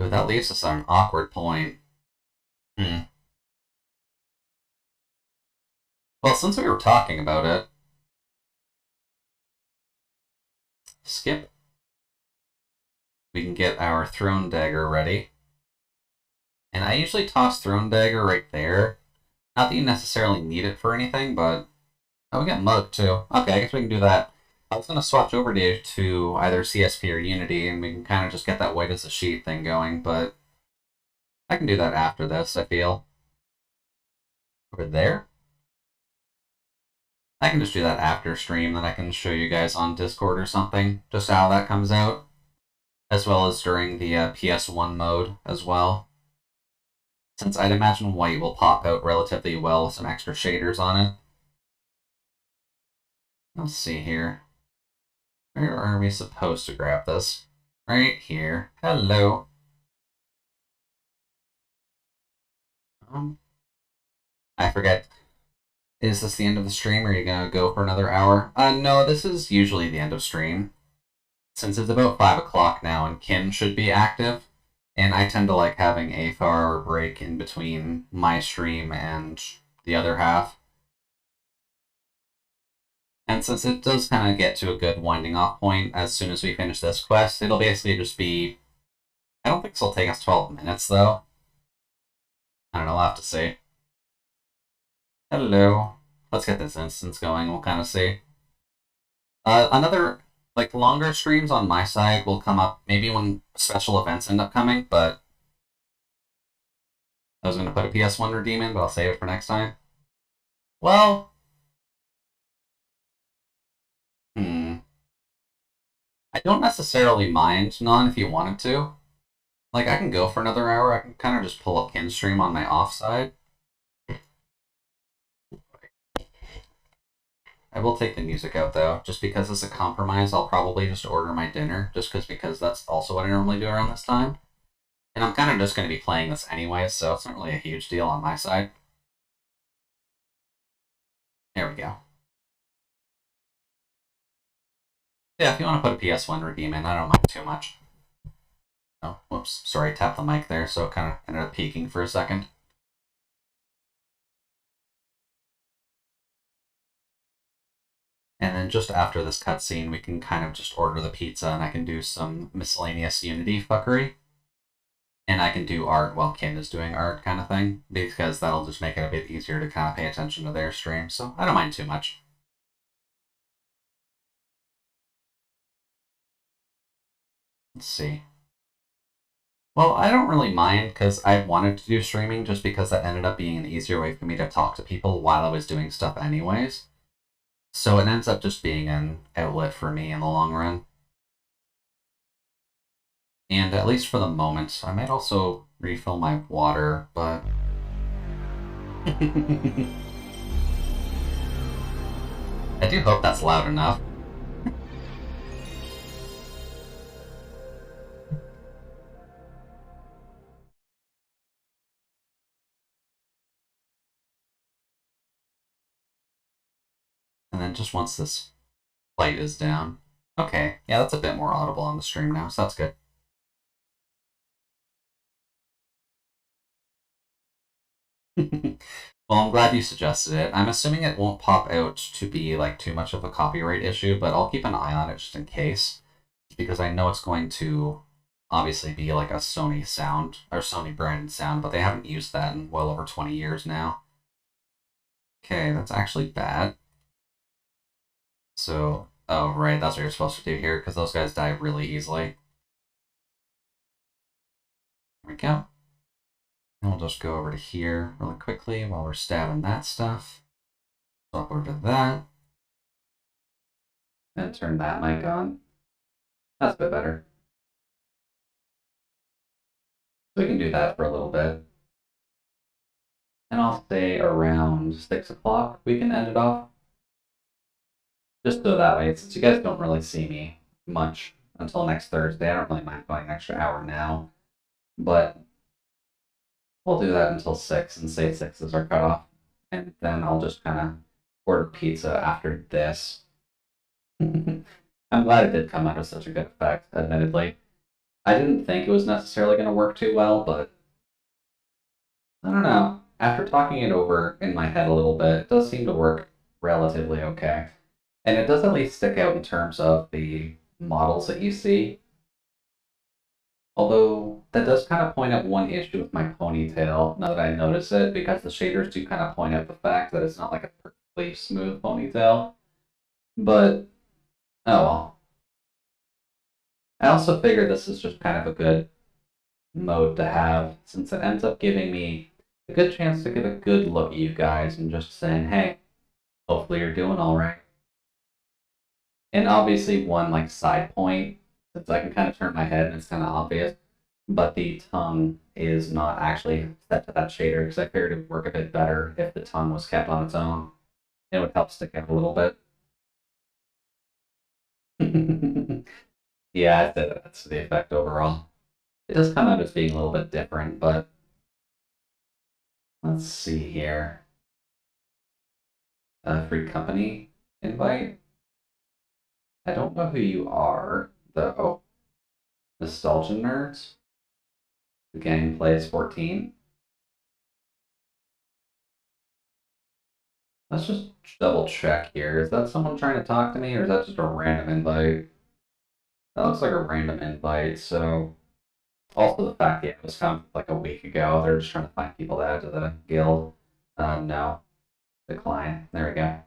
S1: ooh, that leaves us at an awkward point. Well, since we were talking about it, skip. We can get our Throne Dagger ready. And I usually toss Throne Dagger right there. Not that you necessarily need it for anything, but... Oh, we got Mug, too. Okay, I guess we can do that. I was going to swatch over to either CSP or Unity, and we can kind of just get that white as a sheet thing going, but... I can do that after this, I feel. Over there? I can just do that after stream, then I can show you guys on Discord or something, just how that comes out. As well as during the PS1 mode as well. Since I'd imagine white will pop out relatively well with some extra shaders on it. Let's see here. Where are we supposed to grab this? Right here. Hello. I forget. Is this the end of the stream, or are you gonna go for another hour? No, this is usually the end of stream. Since it's about 5 o'clock now, and Kim should be active, and I tend to like having a 4-hour break in between my stream and the other half. And since it does kind of get to a good winding off point as soon as we finish this quest, it'll basically just be... I don't think this will take us 12 minutes, though. I don't know, I'll have to see. Hello. Let's get this instance going, we'll kind of see. Another, like, longer streams on my side will come up maybe when special events end up coming, but... I was going to put a PS1 redeem in, but I'll save it for next time. Well... I don't necessarily mind none if you wanted to. Like, I can go for another hour. I can kind of just pull up Kin's stream on my offside. I will take the music out, though. Just because as a compromise, I'll probably just order my dinner. Just because that's also what I normally do around this time. And I'm kind of just going to be playing this anyway, so it's not really a huge deal on my side. There we go. Yeah, if you want to put a PS1 redeem in, I don't mind too much. Oh, whoops. Sorry, tapped the mic there, so it kind of ended up peaking for a second. And then just after this cutscene, we can kind of just order the pizza and I can do some miscellaneous Unity fuckery. And I can do art while Kim is doing art kind of thing, because that'll just make it a bit easier to kind of pay attention to their stream, so I don't mind too much. Let's see. Well, I don't really mind, because I wanted to do streaming just because that ended up being an easier way for me to talk to people while I was doing stuff anyways. So it ends up just being an outlet for me in the long run. And at least for the moment, I might also refill my water, but... I do hope that's loud enough. And then just once this plate is down. Okay, yeah, that's a bit more audible on the stream now, so that's good. Well, I'm glad you suggested it. I'm assuming it won't pop out to be like too much of a copyright issue, but I'll keep an eye on it just in case, because I know it's going to obviously be like a Sony sound or Sony branded sound, but they haven't used that in well over 20 years now. Okay, that's actually bad. So, oh right, that's what you're supposed to do here, because those guys die really easily. There we go. And we'll just go over to here really quickly while we're stabbing that stuff. Swap over to that. And turn that mic on. That's a bit better. So we can do that for a little bit. And I'll say around 6 o'clock we can end it off. Just so that way, since you guys don't really see me much until next Thursday, I don't really mind going an extra hour now. But we'll do that until 6 and say 6 is our cutoff. And then I'll just kind of order pizza after this. I'm glad it did come out of such a good effect, admittedly. I didn't think it was necessarily going to work too well, but I don't know. After talking it over in my head a little bit, it does seem to work relatively okay. And it does at least stick out in terms of the models that you see. Although, that does kind of point out one issue with my ponytail, now that I notice it, because the shaders do kind of point out the fact that it's not like a perfectly smooth ponytail. But, oh well. I also figure this is just kind of a good mode to have, since it ends up giving me a good chance to get a good look at you guys and just saying, hey, hopefully you're doing alright. And obviously one like side point, since I can kind of turn my head and it's kind of obvious, but the tongue is not actually set to that shader, because I figured it would work a bit better if the tongue was kept on its own. It would help stick out a little bit. Yeah, I'd say that's the effect overall. It does come out as being a little bit different, but let's see here. Free company invite? I don't know who you are, though. Nostalgia Nerds? The gang plays 14? Let's just double check here. Is that someone trying to talk to me, or is that just a random invite? That looks like a random invite, so... Also the fact that it was found like a week ago, they're just trying to find people to add to the guild. No. Decline. There we go.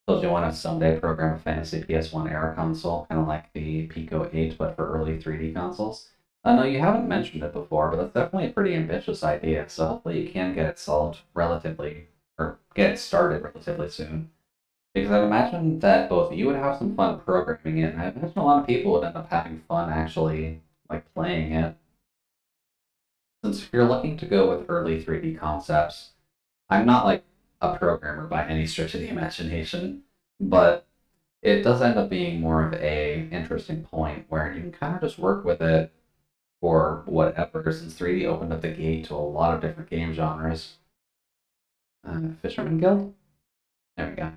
S1: Told you want to someday program a fantasy PS1 era console, kind of like the Pico 8, but for early 3D consoles. No, you haven't mentioned it before, but that's definitely a pretty ambitious idea, so hopefully you can get it solved relatively, or get it started relatively soon. Because I imagine that both you would have some fun programming it, and I imagine a lot of people would end up having fun actually, like, playing it. Since if you're looking to go with early 3D concepts, I'm not, like, a programmer by any stretch of the imagination, but it does end up being more of a interesting point where you can kind of just work with it for whatever, since 3D opened up the gate to a lot of different game genres. Fisherman Guild? There we go.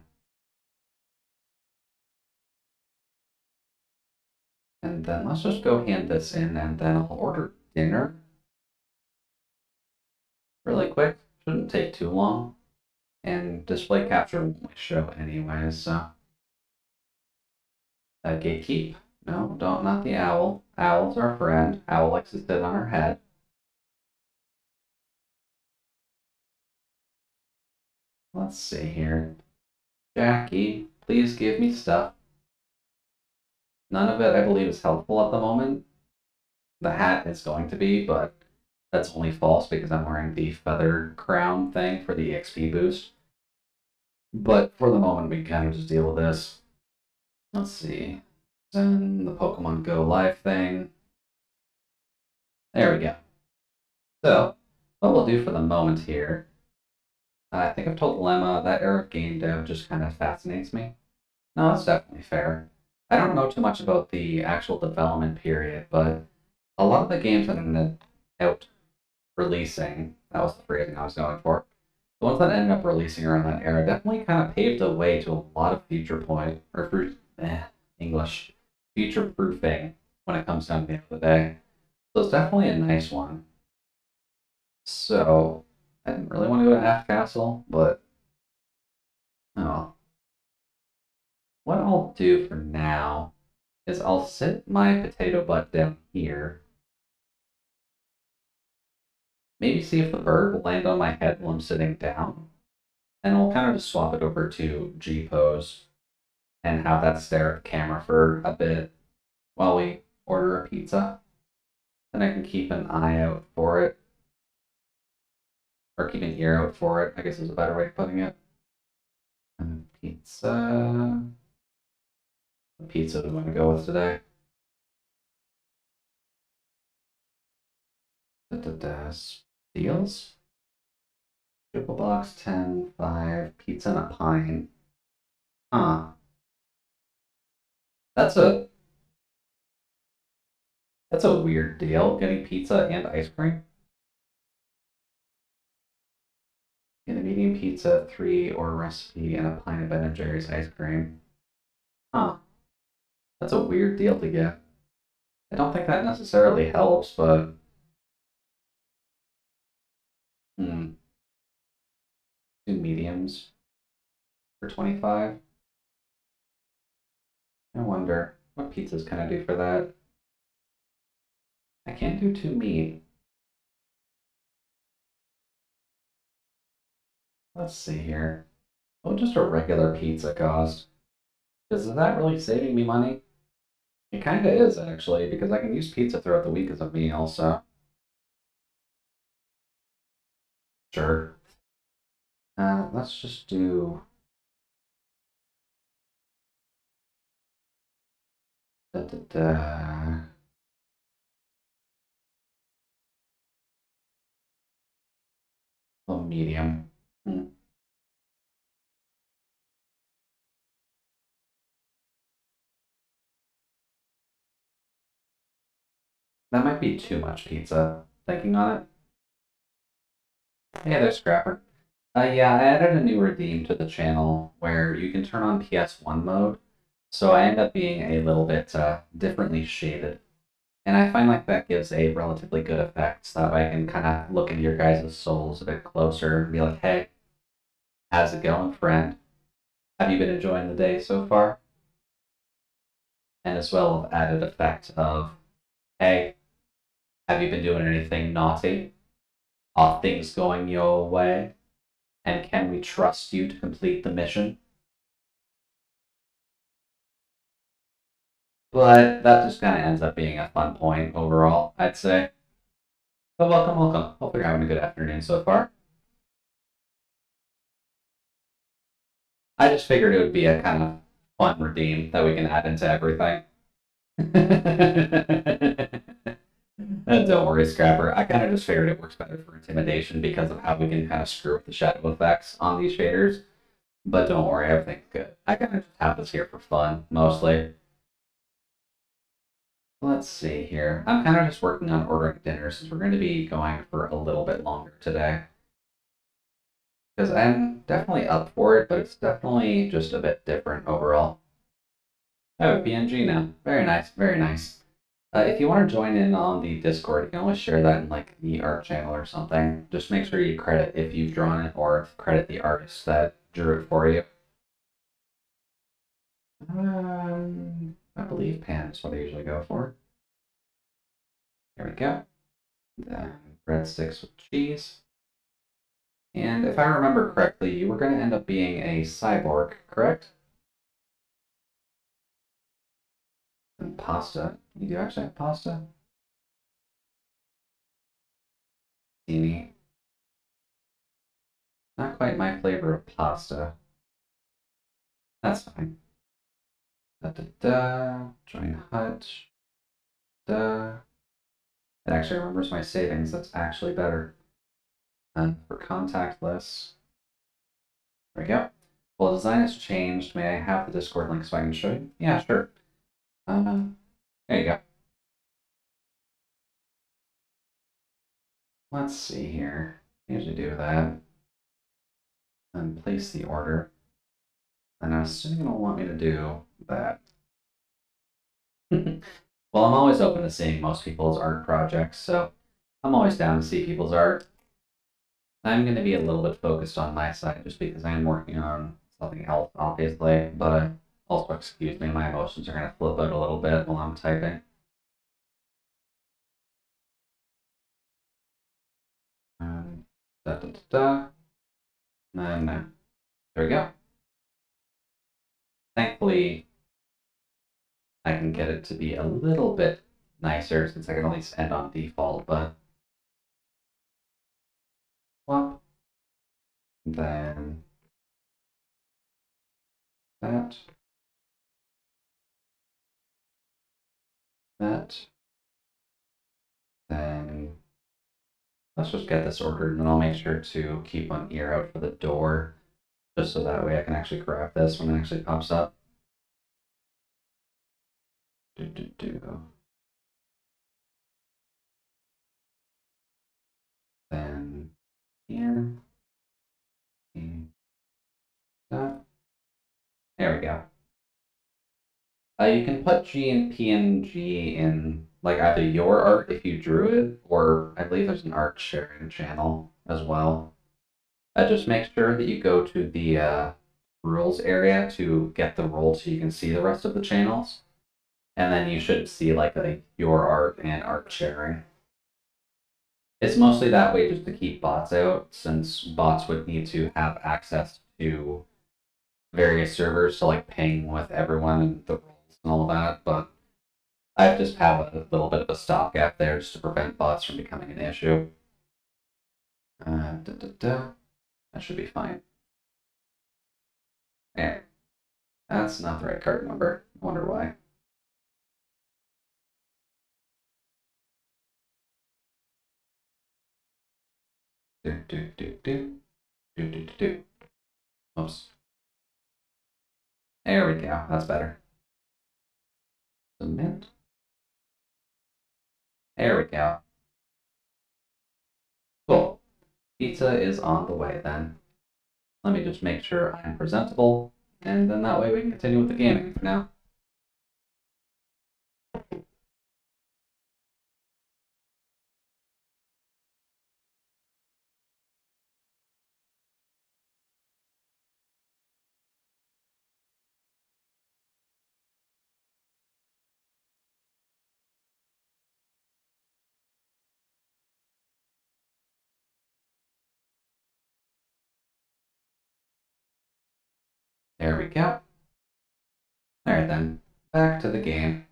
S1: And then let's just go hand this in, and then I'll order dinner. Really quick, shouldn't take too long. And display capture won't show anyways, so Gatekeep. No, don't, not the owl. Owl's our friend. Owl likes to sit on her head. Let's see here. Jackie, please give me stuff. None of it, I believe, is helpful at the moment. The hat is going to be, but that's only false because I'm wearing the feather crown thing for the XP boost. But for the moment, we kind of just deal with this. Let's see. Then the Pokemon Go live thing. There we go. So, what we'll do for the moment here, I think I've told Lemma that era of game dev just kind of fascinates me. No, that's definitely fair. I don't know too much about the actual development period, but a lot of the games that ended out releasing, that was the phrasing I was going for, the ones that ended up releasing around that era definitely kind of paved the way to a lot of English, future proofing when it comes down to the end of the day. So it's definitely a nice one. So, I didn't really want to go to Aft Castle, but oh well. What I'll do for now is I'll sit my potato butt down here. Maybe see if the bird will land on my head while I'm sitting down. And we'll kind of just swap it over to G pose and have that stare at the camera for a bit while we order a pizza. Then I can keep an eye out for it. Or keep an ear out for it, I guess is a better way of putting it. And pizza. What pizza do we want to go with today? Deals? Triple box, 10, 5, pizza and a pine. Huh. That's a weird deal, getting pizza and ice cream. Get a medium pizza, 3 or a recipe, and a pint of Ben & Jerry's ice cream. Huh. That's a weird deal to get. I don't think that necessarily helps, but... 2 mediums for 25. I wonder, what pizzas can I do for that? I can't do 2 meat. Let's see here. What would just a regular pizza cost? Is that really saving me money? It kind of is, actually, because I can use pizza throughout the week as a meal, so... Sure. Let's just do... A medium. That might be too much pizza. Thinking on it. Hey there, Scrapper. Yeah, I added a new redeem to the channel where you can turn on PS1 mode. So I end up being a little bit differently shaded. And I find like that gives a relatively good effect, so that way I can kind of look into your guys' souls a bit closer and be like, hey, how's it going, friend? Have you been enjoying the day so far? And as well, I've added effect of, hey, have you been doing anything naughty? Are things going your way? And can we trust you to complete the mission? But that just kind of ends up being a fun point overall, I'd say. But welcome, welcome. Hope you're having a good afternoon so far. I just figured it would be a kind of fun redeem that we can add into everything. Don't worry, Scrapper. I kind of just figured it works better for intimidation because of how we can kind of screw with the shadow effects on these shaders. But don't worry, everything's good. I kind of just have this here for fun, mostly. Let's see here. I'm kind of just working on ordering dinner since we're going to be going for a little bit longer today. Because I'm definitely up for it, but it's definitely just a bit different overall. I have a PNG now. Very nice, very nice. If you want to join in on the Discord, you can always share that in like the art channel or something. Just make sure you credit if you've drawn it or credit the artist that drew it for you. I believe pan is what I usually go for. There we go. Then breadsticks with cheese. And if I remember correctly, you were going to end up being a cyborg, correct? And pasta. You do actually have pasta? Teeny. Not quite my flavor of pasta. That's fine. Da da da. Join hut. Da. It actually remembers my savings. That's actually better. For contactless. There we go. Well, design has changed. May I have the Discord link so I can show you? Yeah, sure. There you go. Let's see here. I usually do that. And place the order. And I'm assuming it'll want me to do that. Well, I'm always open to seeing most people's art projects, so I'm always down to see people's art. I'm going to be a little bit focused on my side just because I'm working on something else, obviously, but also, excuse me, my emotions are going to flip out a little bit while I'm typing. Da da da da. And there we go. Thankfully, I can get it to be a little bit nicer since I can at least end on default, but well, then that, then let's just get this ordered, and then I'll make sure to keep one ear out for the door, just so that way I can actually grab this when it actually pops up. Then here, and that. There we go. You can put G and PNG in like either your art if you drew it, or I believe there's an art sharing channel as well. Just make sure that you go to the rules area to get the role so you can see the rest of the channels. And then you should see like your art and art sharing. It's mostly that way just to keep bots out, since bots would need to have access to various servers to like ping with everyone and the rules and all that, but I just have a little bit of a stopgap there just to prevent bots from becoming an issue. That should be fine. There. That's not the right card number. I wonder why. Oops. There we go. That's better. Submit. There we go. Cool. Pizza is on the way then. Let me just make sure I'm presentable, and then that way we can continue with the gaming for now. There we go. Alright then, back to the game.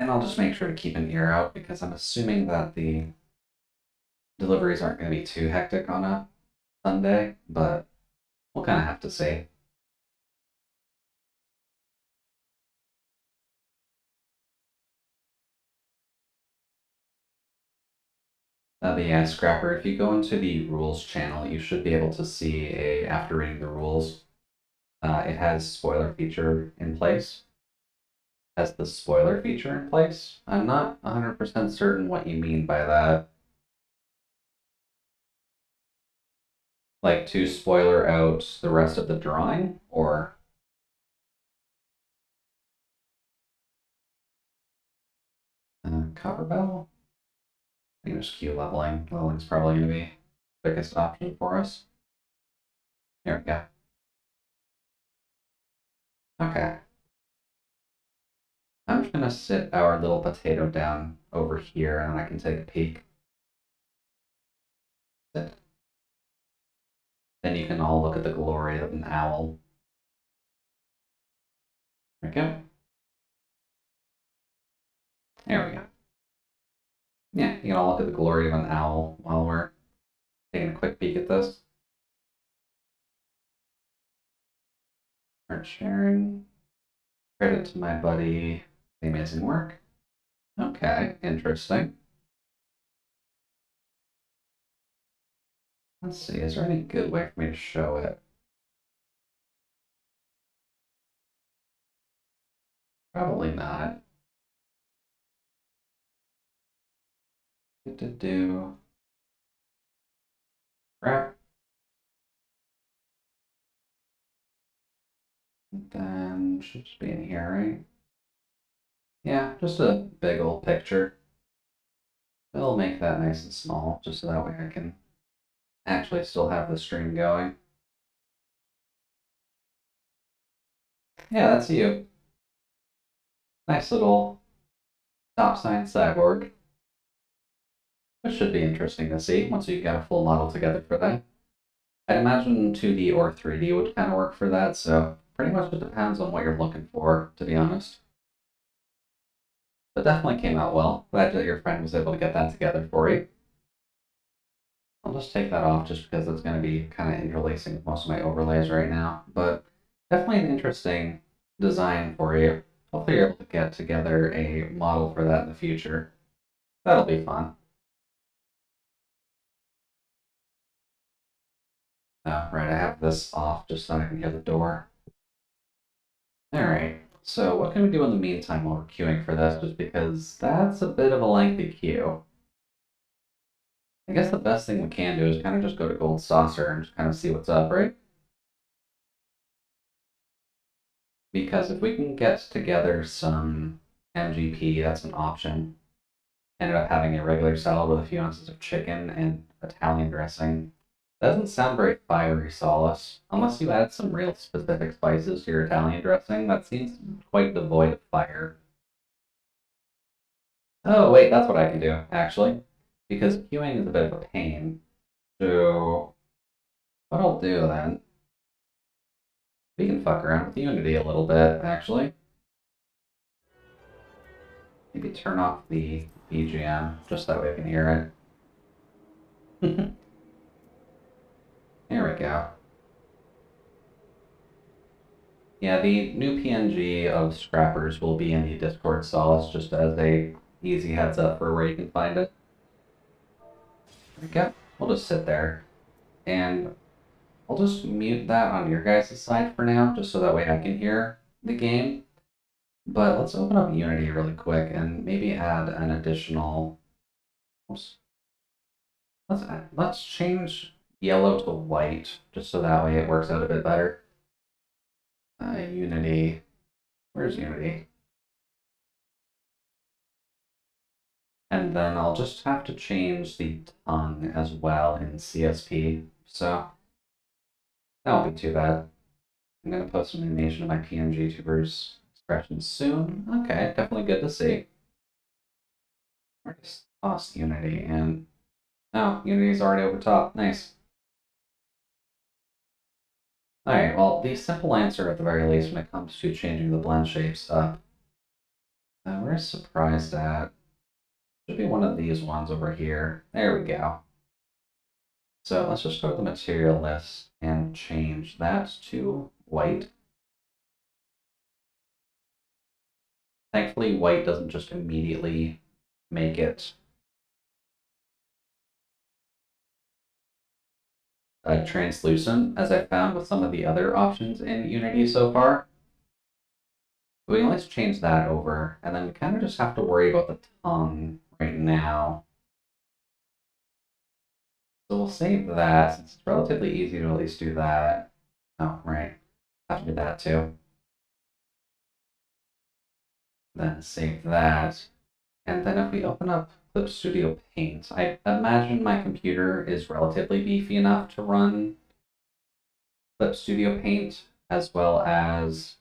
S1: And I'll just make sure to keep an ear out because I'm assuming that the deliveries aren't going to be too hectic on a Sunday, but we'll kind of have to see. But yeah, Scrapper, if you go into the rules channel, you should be able to see after reading the rules, it has spoiler feature in place. Has the spoiler feature in place? I'm not 100% certain what you mean by that. Like to spoiler out the rest of the drawing, or? Copper Bell? I think just Q leveling. Leveling's probably going to be the quickest option for us. There we go. Okay. I'm just gonna sit our little potato down over here and I can take a peek. Sit. Then you can all look at the glory of an owl. There we go. There we go. Yeah, you can all look at the glory of an owl while we're taking a quick peek at this. Start sharing. Credit to my buddy. The amazing work. Okay, interesting. Let's see, is there any good way for me to show it? Probably not. Do. Crap. Then should just be in here, right? Yeah, just a big old picture. I'll make that nice and small, just so that way I can actually still have the stream going. Yeah, that's you. Nice little stop sign cyborg. Which should be interesting to see once you get a full model together for that. I'd imagine 2D or 3D would kind of work for that, so pretty much it depends on what you're looking for, to be honest. But definitely came out well. Glad that your friend was able to get that together for you. I'll just take that off just because it's going to be kind of interlacing with most of my overlays right now. But definitely an interesting design for you. Hopefully you're able to get together a model for that in the future. That'll be fun. Oh, right, I have this off just so I can hear the door. Alright, so what can we do in the meantime while we're queuing for this, just because that's a bit of a lengthy queue. I guess the best thing we can do is kind of just go to Gold Saucer and just kind of see what's up, right? Because if we can get together some MGP, that's an option. Ended up having a regular salad with a few ounces of chicken and Italian dressing. Doesn't sound very fiery, Solace. Unless you add some real specific spices to your Italian dressing, that seems quite devoid of fire. Oh, wait, that's what I can do, actually. Because queuing is a bit of a pain. So, what I'll do then, we can fuck around with Unity a little bit, actually. Maybe turn off the BGM, just that way I can hear it. There we go. Yeah, the new PNG of Scrappers will be in the Discord, Solace, just as a easy heads up for where you can find it. There we go. We'll just sit there. And I'll just mute that on your guys' side for now, just so that way I can hear the game. But let's open up Unity really quick and maybe add an additional... Oops. Let's change yellow to white, just so that way it works out a bit better. Unity. Where's Unity? And then I'll just have to change the tongue as well in CSP. So that won't be too bad. I'm going to post an animation of my PNG tubers expressions soon. Okay, definitely good to see. Already lost Unity, and no, Unity's already over top. Nice. Alright, well, the simple answer at the very least when it comes to changing the blend shapes up. Where's Surprised at? Should be one of these ones over here. There we go. So let's just go to the material list and change that to white. Thankfully, white doesn't just immediately make it translucent, as I found with some of the other options in Unity so far. We can always change that over, and then we kind of just have to worry about the tongue right now. So we'll save that, since it's relatively easy to at least do that. Oh, right. Have to do that too. Then save that. And then if we open up Clip Studio Paint, I imagine my computer is relatively beefy enough to run Clip Studio Paint, as well as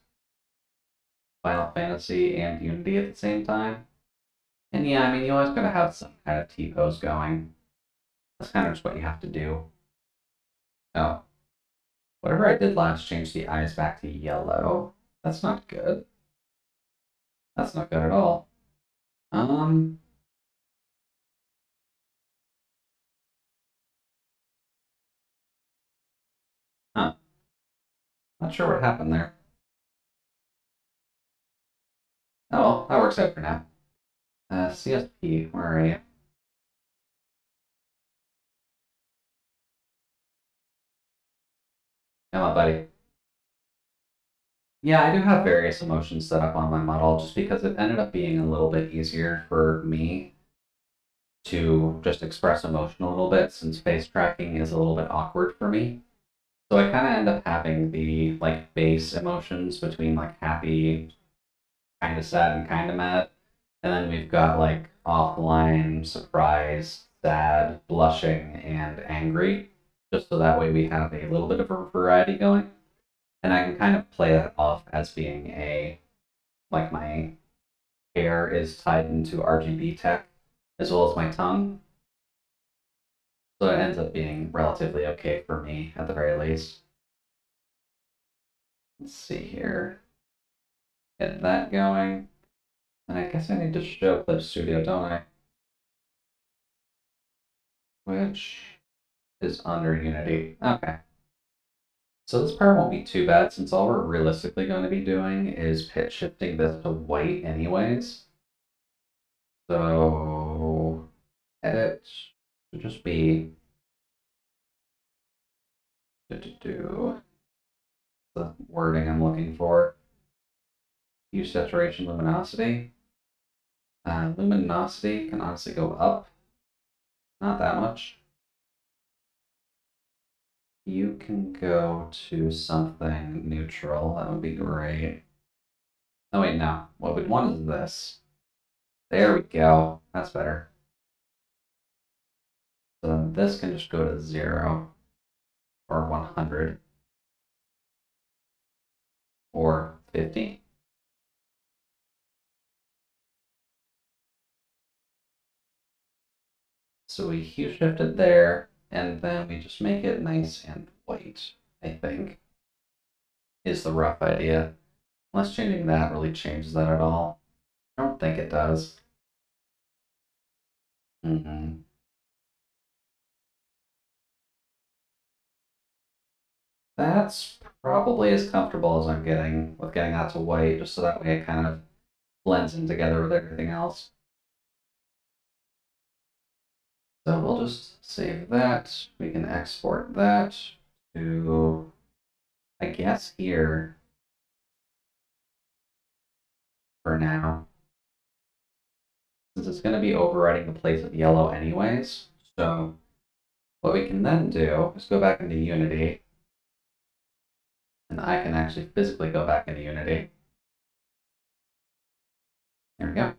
S1: Final Fantasy and Unity at the same time. And yeah, I mean, you always gotta have some kind of T-pose going. That's kind of just what you have to do. Oh. Whatever I did last changed the eyes back to yellow. That's not good. That's not good at all. Huh. Not sure what happened there. Oh, well, that works out for now. CSP, where are you? Come on, buddy. Yeah, I do have various emotions set up on my model just because it ended up being a little bit easier for me to just express emotion a little bit since face tracking is a little bit awkward for me. So I kind of end up having the like base emotions between like happy, kind of sad, and kind of mad. And then we've got like offline, surprised, sad, blushing, and angry. Just so that way we have a little bit of a variety going. And I can kind of play that off as being like my hair is tied into RGB tech as well as my tongue. So it ends up being relatively okay for me at the very least. Let's see here. Get that going. And I guess I need to show Clip Studio, don't I? Which is under Unity. Okay. So this part won't be too bad since all we're realistically going to be doing is pitch shifting this to white anyways. So edit should just be the wording I'm looking for. Hue saturation luminosity. Luminosity can honestly go up. Not that much. You can go to something neutral. That would be great. Oh wait, no. What we'd want is this. There we go. That's better. So this can just go to 0 or 100 or 50. So we hue shifted there, and then we just make it nice and white, I think, is the rough idea. Unless changing that really changes that at all. I don't think it does. That's probably as comfortable as I'm getting with getting that to white, just so that way it kind of blends in together with everything else. So we'll just save that. We can export that to, I guess, here for now. Since it's going to be overriding the place of yellow anyways. So what we can then do is go back into Unity. And I can actually physically go back into Unity. There we go.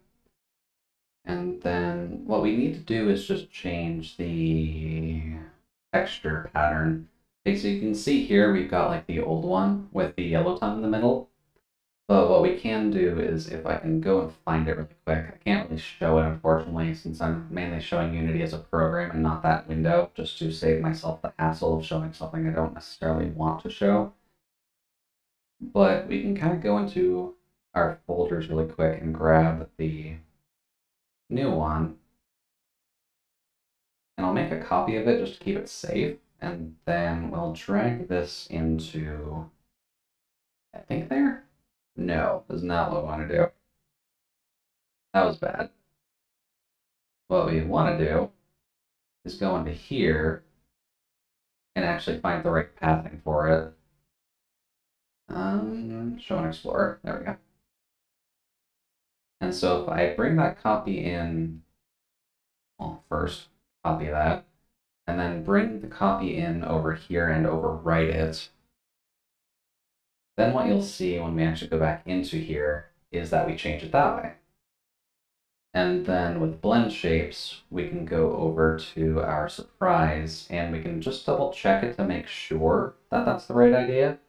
S1: And then what we need to do is just change the texture pattern. Okay, so you can see here we've got like the old one with the yellow tongue in the middle. But what we can do is if I can go and find it really quick, I can't really show it unfortunately since I'm mainly showing Unity as a program and not that window, just to save myself the hassle of showing something I don't necessarily want to show. But we can kind of go into our folders really quick and grab the new one. And I'll make a copy of it just to keep it safe. And then we'll drag this into, I think there? No, that's not what we want to do. That was bad. What we want to do is go into here and actually find the right pathing for it. Show and explore. There we go. And so if I bring that copy in, well, first copy that, and then bring the copy in over here and overwrite it, then what you'll see when we actually go back into here is that we change it that way. And then with blend shapes, we can go over to our surprise and we can just double check it to make sure that that's the right idea.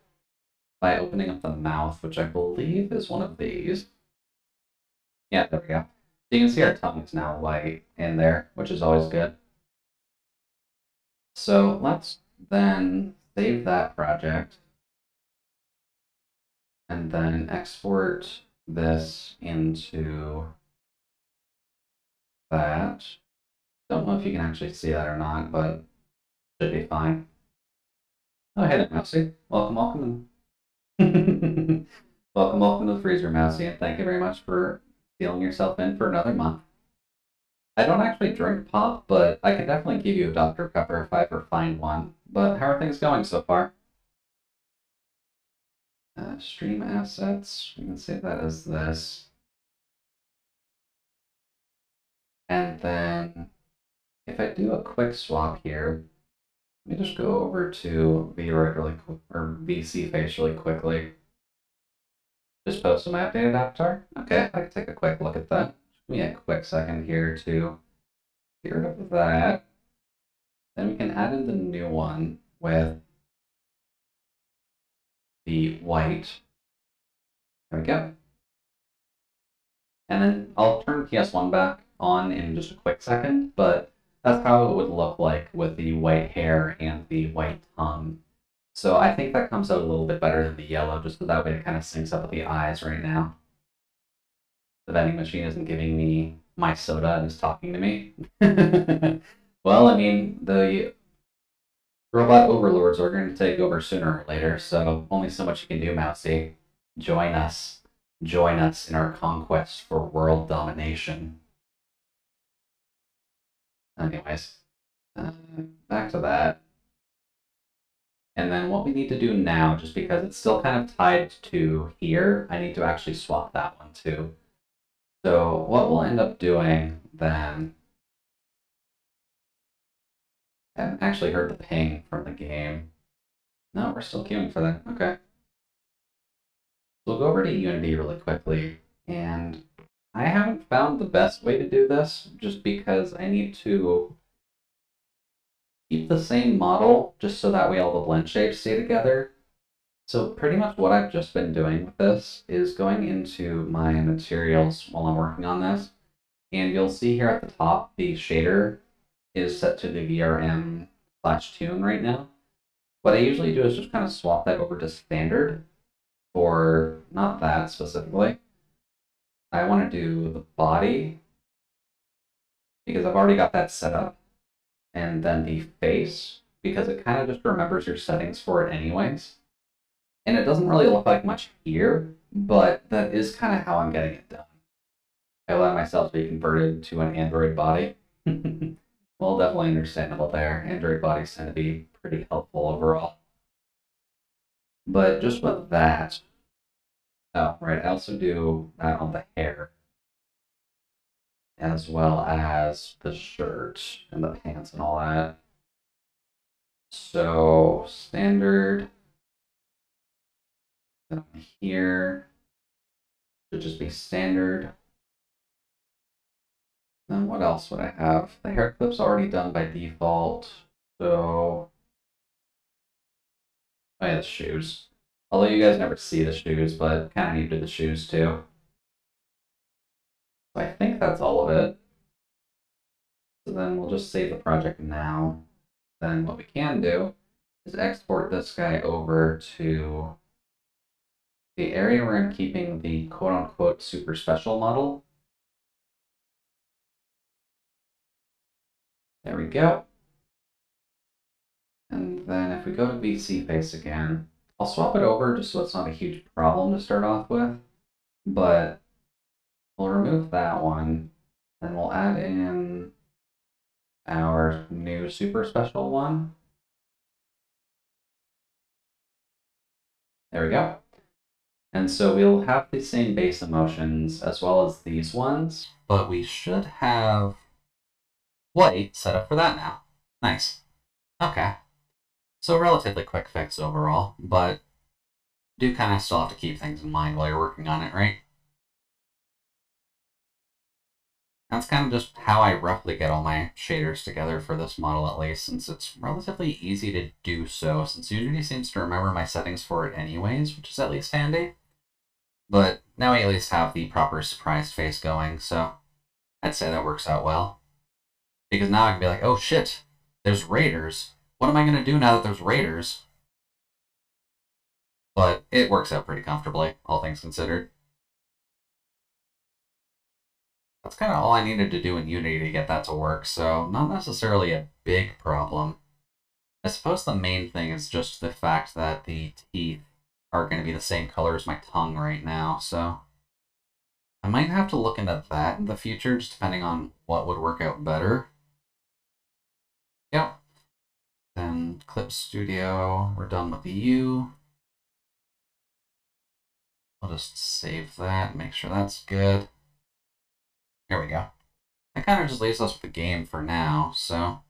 S1: by opening up the mouth, which I believe is one of these. Yeah, there we go. So you can see our tongue is now white in there, which is always good. So let's then save that project and then export this into that. Don't know if you can actually see that or not, but should be fine. Oh, hey there, Mousy. Welcome, welcome. Welcome to the freezer, Mousy, and thank you very much for sealing yourself in for another month. I don't actually drink pop, but I can definitely give you a Dr. Pepper if I ever find one. But how are things going so far? Stream assets, we can save that as this. And then if I do a quick swap here, let me just go over to VC face really quickly. Just posted my updated avatar. Okay, I can take a quick look at that. Give me a quick second here to get rid of that. Then we can add in the new one with the white. There we go. And then I'll turn PS1 back on in just a quick second, but that's how it would look like with the white hair and the white tongue. So I think that comes out a little bit better than the yellow, just so that way it kind of syncs up with the eyes right now. The vending machine isn't giving me my soda and is talking to me. Well, I mean, the robot overlords are going to take over sooner or later, so only so much you can do, Mousy. Join us. Join us in our conquest for world domination. Anyways, back to that. And then what we need to do now, just because it's still kind of tied to here, I need to actually swap that one too. So what we'll end up doing then, I haven't actually heard the ping from the game. No, we're still queuing for that. Okay. We'll go over to Unity really quickly, and I haven't found the best way to do this, just because I need to keep the same model, just so that way all the blend shapes stay together. So pretty much what I've just been doing with this is going into my materials while I'm working on this, and you'll see here at the top, the shader is set to the VRM/tune right now. What I usually do is just kind of swap that over to standard, or not that specifically. I want to do the body, because I've already got that set up, and then the face, because it kind of just remembers your settings for it anyways. And it doesn't really look like much here, but that is kind of how I'm getting it done. I allow myself to be converted to an Android body. Well, definitely understandable there. Android bodies tend to be pretty helpful overall. But just with that, oh, right, I also do that on the hair, as well as the shirt and the pants and all that. So, standard, then here should just be standard. Then what else would I have? The hair clip's already done by default, so... Oh yeah, the shoes. Although you guys never see the shoes, but kind of need to do the shoes too. So I think that's all of it. So then we'll just save the project now. Then what we can do is export this guy over to the area where I'm keeping the quote-unquote super special model. There we go. And then if we go to VC face again, I'll swap it over just so it's not a huge problem to start off with, but we'll remove that one. Then we'll add in our new super special one. There we go. And so we'll have the same base emotions as well as these ones, but we should have white set up for that now. Nice. Okay. So relatively quick fix overall, but do kind of still have to keep things in mind while you're working on it, right? That's kind of just how I roughly get all my shaders together for this model, at least, since it's relatively easy to do so, since Unity seems to remember my settings for it anyways, which is at least handy. But now we at least have the proper surprise face going, so I'd say that works out well. Because now I can be like, oh shit, there's raiders. What am I going to do now that there's raiders? But it works out pretty comfortably, all things considered. That's kind of all I needed to do in Unity to get that to work, so not necessarily a big problem. I suppose the main thing is just the fact that the teeth are going to be the same color as my tongue right now, so I might have to look into that in the future, just depending on what would work out better. Yep. Then Clip Studio, we're done with the U. I'll just save that, make sure that's good. Here we go. That kind of just leaves us with the game for now, so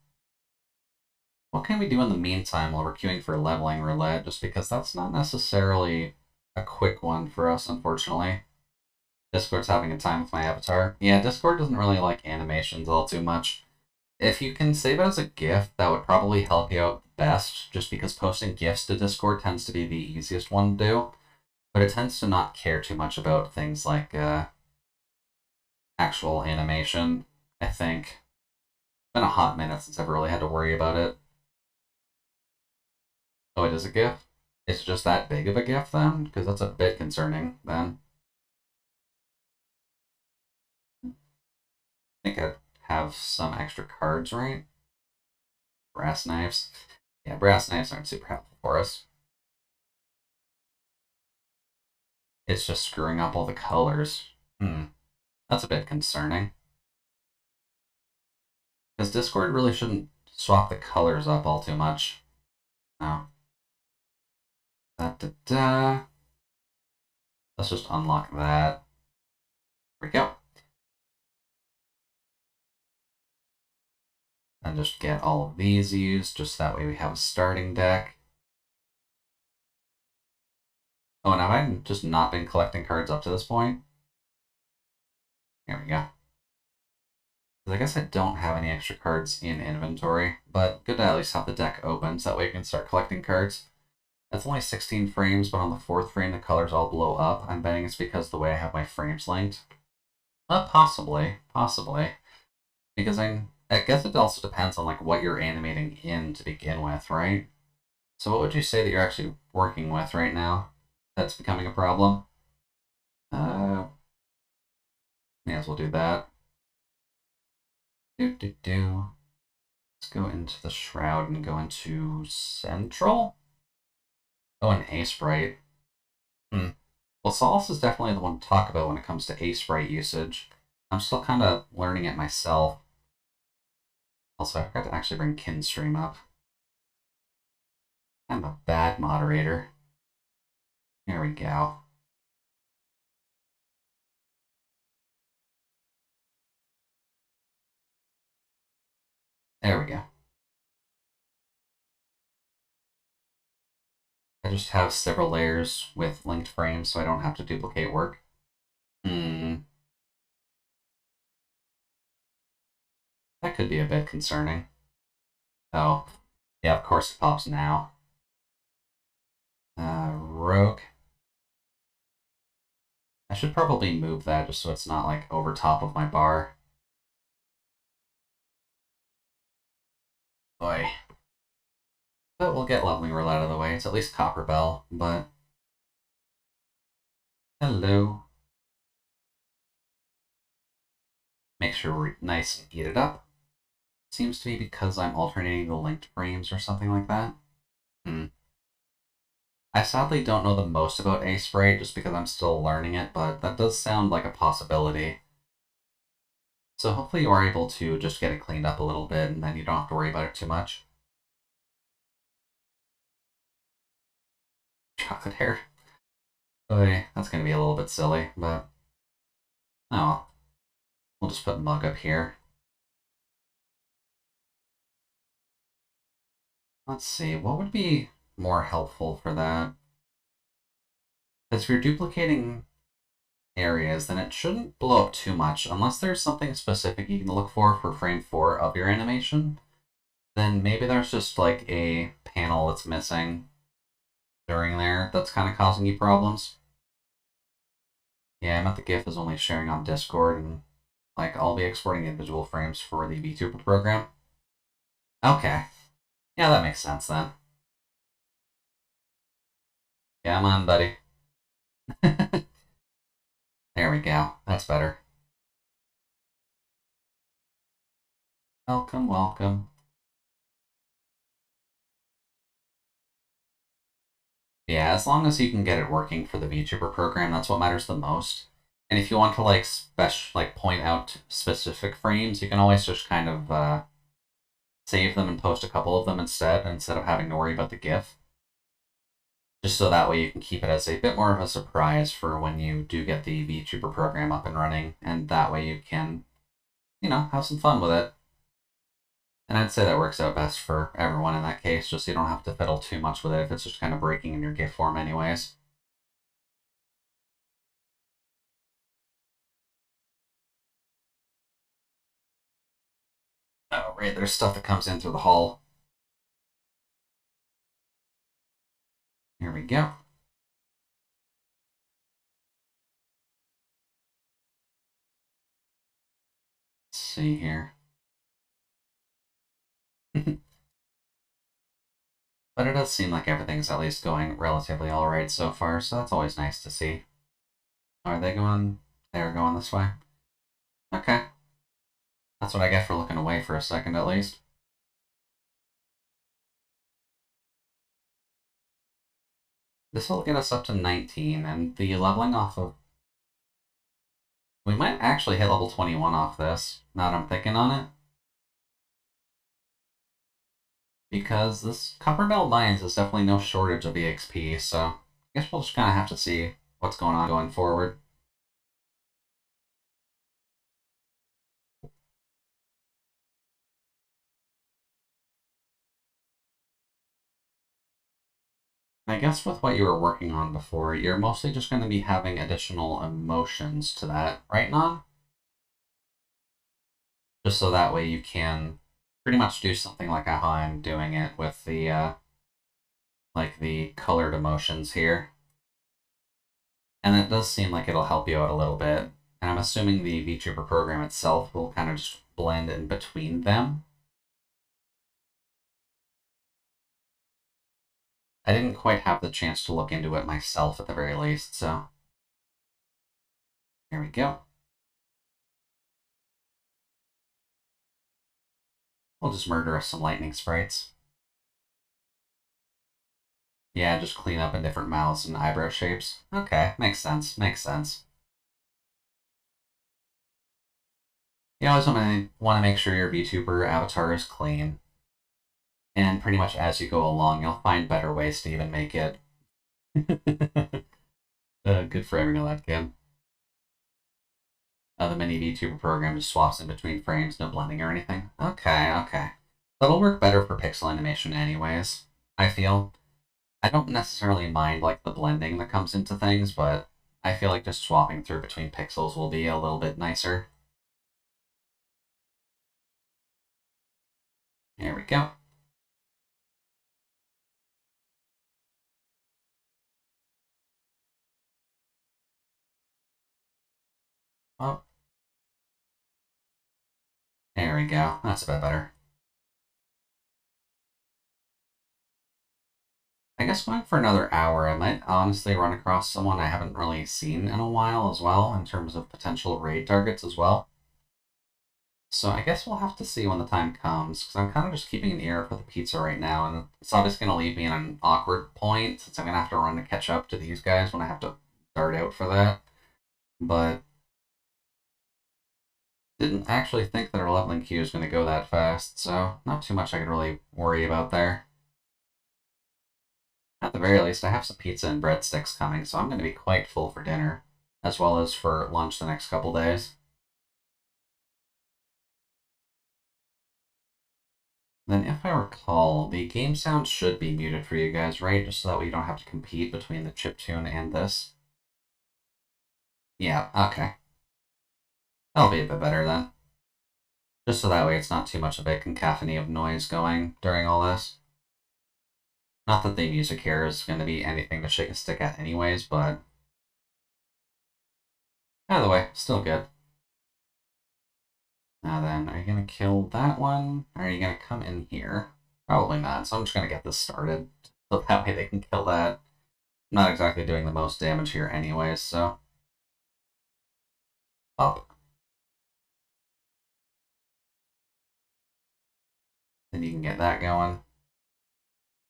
S1: what can we do in the meantime while we're queuing for leveling roulette? Just because that's not necessarily a quick one for us, unfortunately. Discord's having a time with my avatar. Yeah, Discord doesn't really like animations all too much. If you can save it as a GIF, that would probably help you out best, just because posting GIFs to Discord tends to be the easiest one to do. But it tends to not care too much about things like actual animation, I think. It's been a hot minute since I've really had to worry about it. Oh, it is a GIF? It's just that big of a GIF then? Because that's a bit concerning then. I think I'd have some extra cards, right? Brass knives. Yeah, brass knives aren't super helpful for us. It's just screwing up all the colors. That's a bit concerning. Because Discord really shouldn't swap the colors up all too much. No. Da-da-da. Let's just unlock that. There we go. And just get all of these used, just that way we have a starting deck. Oh, and have I just not been collecting cards up to this point? Here we go. I guess I don't have any extra cards in inventory, but good to at least have the deck open, so that way I can start collecting cards. That's only 16 frames, but on the 4th frame the colors all blow up. I'm betting it's because of the way I have my frames linked. Possibly. Because I guess it also depends on like what you're animating in to begin with, right? So what would you say that you're actually working with right now that's becoming a problem? May as well do that. Let's go into the Shroud and go into Central. Oh, and A-Sprite. Well, Solace is definitely the one to talk about when it comes to A-Sprite usage. I'm still kind of learning it myself. Also, I forgot to actually bring Kinstream up. I'm a bad moderator. Here we go. There we go. I just have several layers with linked frames, so I don't have to duplicate work. That could be a bit concerning. Oh, yeah, of course it pops now. Rogue. I should probably move that just so it's not like over top of my bar. Boy. But we'll get Leveling Roulette out of the way. It's at least Copper Bell, but... Hello. Make sure we're nice and eat it up. Seems to be because I'm alternating the linked frames or something like that. I sadly don't know the most about A-Sprite just because I'm still learning it, but that does sound like a possibility. So hopefully you are able to just get it cleaned up a little bit and then you don't have to worry about it too much. Chocolate hair. Boy, that's going to be a little bit silly, but... Oh. We'll just put Mug up here. Let's see, what would be more helpful for that? Because if you're duplicating areas, then it shouldn't blow up too much. Unless there's something specific you can look for frame 4 of your animation, then maybe there's just like a panel that's missing during there that's kind of causing you problems. Yeah, I meant the GIF is only sharing on Discord, and like I'll be exporting individual frames for the VTuber program. Okay. Yeah, that makes sense then. Yeah, come on, buddy. There we go. That's better. Welcome, welcome. Yeah, as long as you can get it working for the VTuber program, that's what matters the most. And if you want to like point out specific frames, you can always just kind of save them and post a couple of them instead of having to worry about the GIF. Just so that way you can keep it as a bit more of a surprise for when you do get the VTuber program up and running, and that way you can, have some fun with it. And I'd say that works out best for everyone in that case, just so you don't have to fiddle too much with it if it's just kind of breaking in your GIF form anyways. Oh, right, there's stuff that comes in through the hall. Here we go. Let's see here. But it does seem like everything's at least going relatively alright so far, so that's always nice to see. Are they going? They're going this way. Okay. That's what I get for looking away for a second, at least. This will get us up to 19, and the leveling off of... We might actually hit level 21 off this, now that I'm thinking on it. Because this Copperbelt Mines is definitely no shortage of EXP, so I guess we'll just kind of have to see what's going on going forward. I guess with what you were working on before, you're mostly just going to be having additional emotions to that, right, Non? Just so that way you can pretty much do something like how I'm doing it with the, like the colored emotions here. And it does seem like it'll help you out a little bit. And I'm assuming the VTuber program itself will kind of just blend in between them. I didn't quite have the chance to look into it myself at the very least, so... Here we go. We'll just murder some lightning sprites. Yeah, just clean up in different mouths and eyebrow shapes. Okay, makes sense, makes sense. You always want to make sure your VTuber avatar is clean. And pretty much as you go along, you'll find better ways to even make it. Good framing of that, Kim. The mini VTuber program just swaps in between frames, no blending or anything. Okay, okay. That'll work better for pixel animation anyways, I feel. I don't necessarily mind like the blending that comes into things, but I feel like just swapping through between pixels will be a little bit nicer. There we go. Oh. There we go. That's a bit better. I guess going for another hour, I might honestly run across someone I haven't really seen in a while as well, in terms of potential raid targets as well. So I guess we'll have to see when the time comes, because I'm kind of just keeping an ear for the pizza right now, and it's obviously going to leave me in an awkward point, since I'm going to have to run to catch up to these guys when I have to dart out for that. But didn't actually think that our leveling queue is going to go that fast, so not too much I could really worry about there. At the very least, I have some pizza and breadsticks coming, so I'm going to be quite full for dinner, as well as for lunch the next couple days. Then, if I recall, the game sound should be muted for you guys, right? Just so that way you don't have to compete between the chiptune and this. Yeah, okay. That'll be a bit better then. Just so that way it's not too much of a cacophony of noise going during all this. Not that the music here is going to be anything to shake a stick at anyways, but either way, still good. Now then, are you going to kill that one? Or are you going to come in here? Probably not, so I'm just going to get this started. So that way they can kill that. I'm not exactly doing the most damage here anyways, so... Up. Then you can get that going.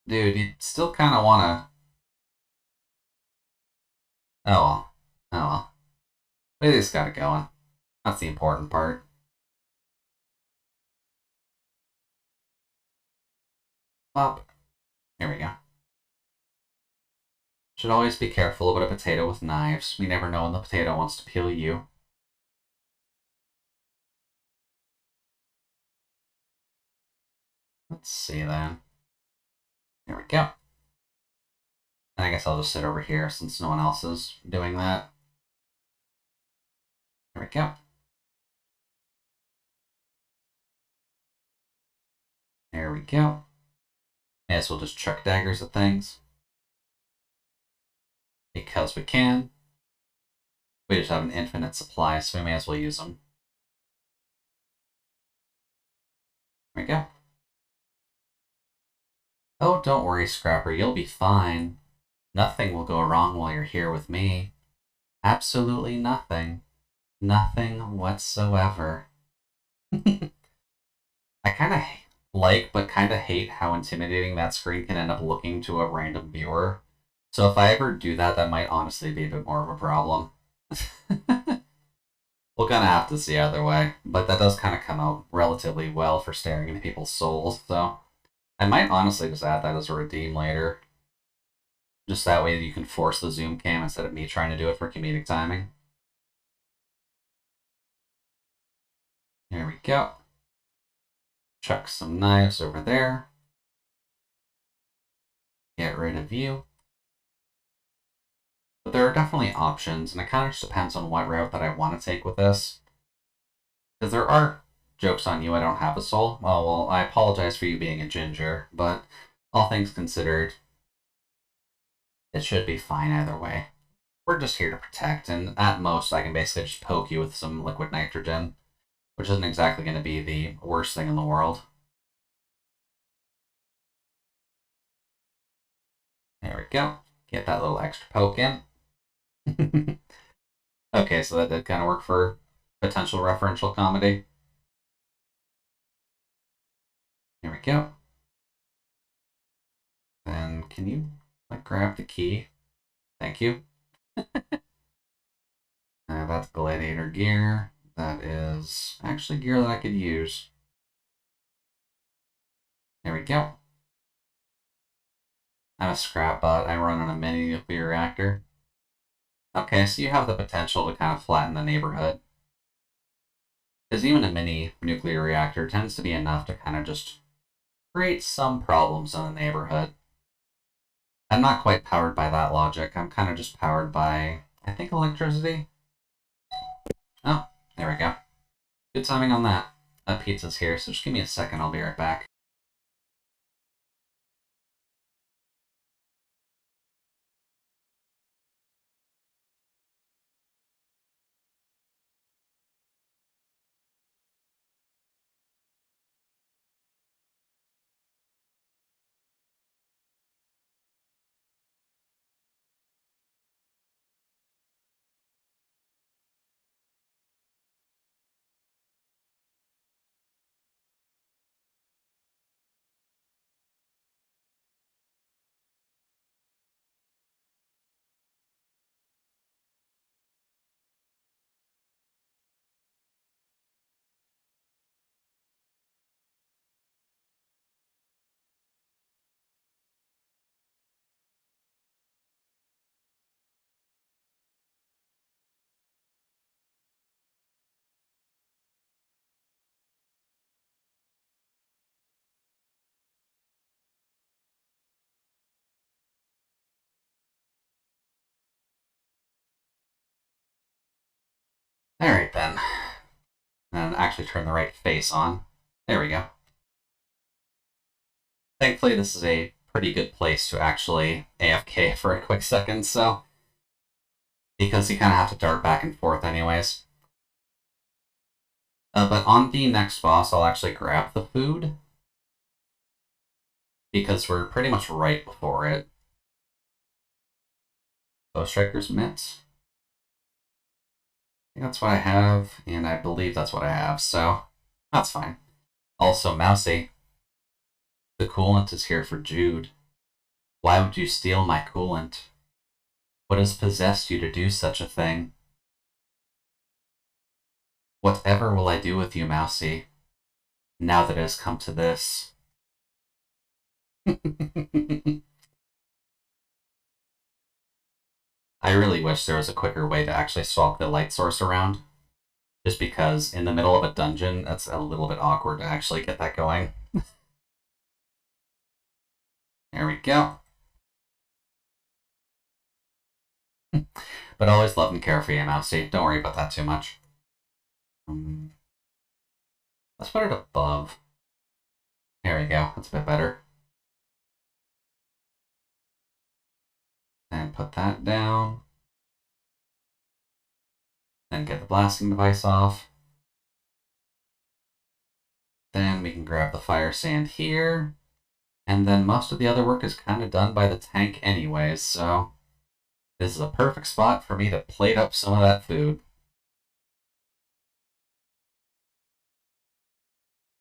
S1: Dude, you still kind of want to... Oh well. Oh well. We just got it going. That's the important part. Up. Here we go. Should always be careful about a potato with knives. We never know when the potato wants to peel you. Let's see then. There we go. And I guess I'll just sit over here since no one else is doing that. There we go. There we go. May as well just chuck daggers at things. Because we can. We just have an infinite supply, so we may as well use them. There we go. Oh, don't worry, Scrapper, you'll be fine. Nothing will go wrong while you're here with me. Absolutely nothing. Nothing whatsoever. I kind of like, but kind of hate how intimidating that screen can end up looking to a random viewer. So if I ever do that, that might honestly be a bit more of a problem. We'll kind of have to see either way, but that does kind of come out relatively well for staring into people's souls, so I might honestly just add that as a redeem later. Just that way you can force the zoom cam instead of me trying to do it for comedic timing. There we go. Chuck some knives over there. Get rid of you. But there are definitely options, and it kind of just depends on what route that I want to take with this. Because there are jokes on you, I don't have a soul. Oh, well, I apologize for you being a ginger, but all things considered, it should be fine either way. We're just here to protect, and at most I can basically just poke you with some liquid nitrogen, which isn't exactly going to be the worst thing in the world. There we go. Get that little extra poke in. Okay, so that did kind of work for potential referential comedy. There we go. Then can you grab the key? Thank you. That's gladiator gear. That is actually gear that I could use. There we go. I'm a scrap bot. I run on a mini nuclear reactor. Okay, so you have the potential to kind of flatten the neighborhood. Because even a mini nuclear reactor tends to be enough to kind of just create some problems in the neighborhood. I'm not quite powered by that logic. I'm kind of just powered by, I think, electricity. Oh, there we go. Good timing on that. That pizza's here, so just give me a second. I'll be right back. Alright then. And actually turn the right face on. There we go. Thankfully, this is a pretty good place to actually AFK for a quick second, so... because you kind of have to dart back and forth anyways. But on the next boss, I'll actually grab the food. Because we're pretty much right before it. Bow Striker's Mitts. I think that's what I have, and I believe that's what I have, so that's fine. Also, Mousy. The coolant is here for Jude. Why would you steal my coolant? What has possessed you to do such a thing? Whatever will I do with you, Mousy, now that it has come to this? I really wish there was a quicker way to actually swap the light source around. Just because in the middle of a dungeon, that's a little bit awkward to actually get that going. There we go. But always love and care for you, Mousy. Don't worry about that too much. Let's put it above. There we go. That's a bit better. And put that down. Then get the blasting device off. Then we can grab the fire sand here. And then most of the other work is kind of done by the tank anyways, so this is a perfect spot for me to plate up some of that food.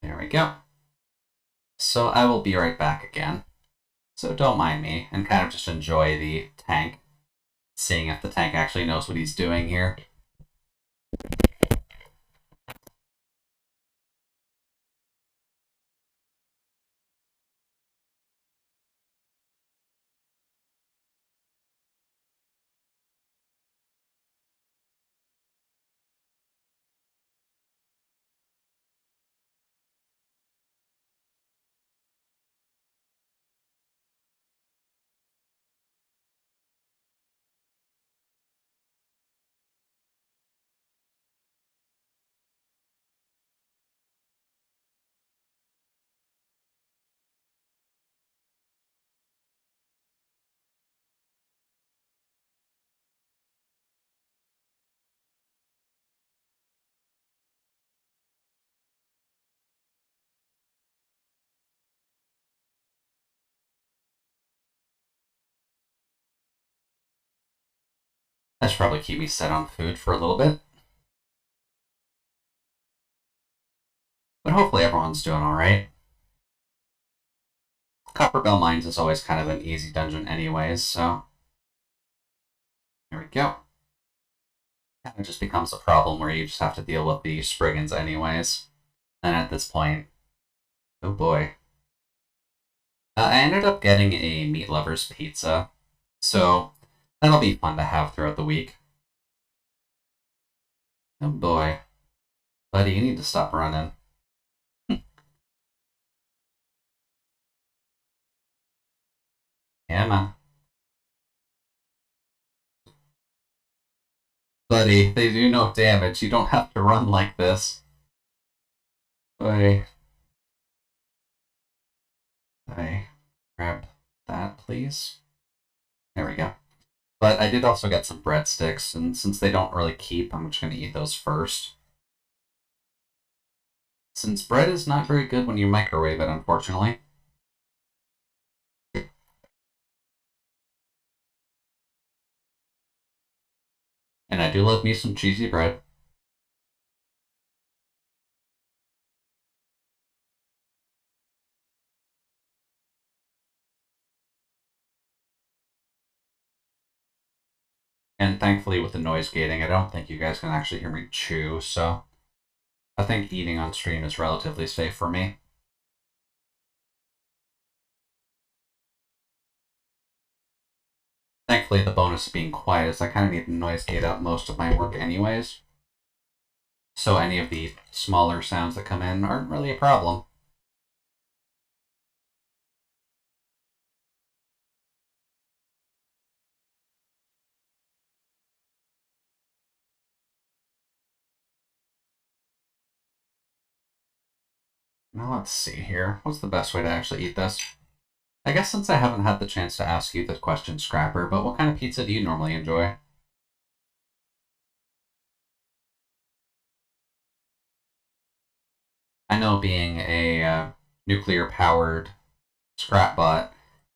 S1: There we go. So I will be right back again. So don't mind me, and kind of just enjoy the tank. Seeing if the tank actually knows what he's doing here. That should probably keep me set on food for a little bit. But hopefully everyone's doing alright. Copperbell Mines is always kind of an easy dungeon anyways, so... There we go. Kind of just becomes a problem where you just have to deal with the Spriggans anyways. And at this point... Oh boy. I ended up getting a Meat Lover's Pizza, so that'll be fun to have throughout the week. Oh boy. Buddy, you need to stop running. Yeah, man. Buddy, they do no damage. You don't have to run like this. Boy. I grab that, please. There we go. But I did also get some breadsticks, and since they don't really keep, I'm just going to eat those first. Since bread is not very good when you microwave it, unfortunately. And I do love me some cheesy bread. And thankfully with the noise gating, I don't think you guys can actually hear me chew, so I think eating on stream is relatively safe for me. Thankfully the bonus of being quiet is I kind of need to noise gate out most of my work anyways. So any of the smaller sounds that come in aren't really a problem. Now let's see here. What's the best way to actually eat this? I guess since I haven't had the chance to ask you this question, Scrapper, but what kind of pizza do you normally enjoy? I know being a nuclear-powered scrapbot,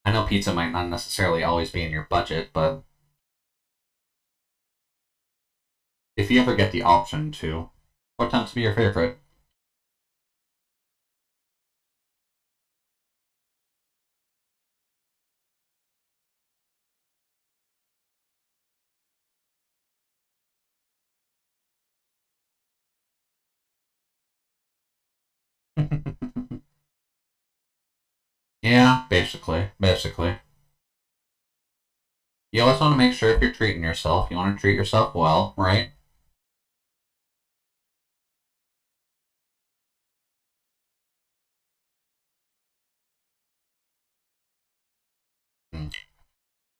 S1: I know pizza might not necessarily always be in your budget, but if you ever get the option to, what tends to be your favorite? Yeah, basically. You always want to make sure if you're treating yourself, you want to treat yourself well, right? Mm.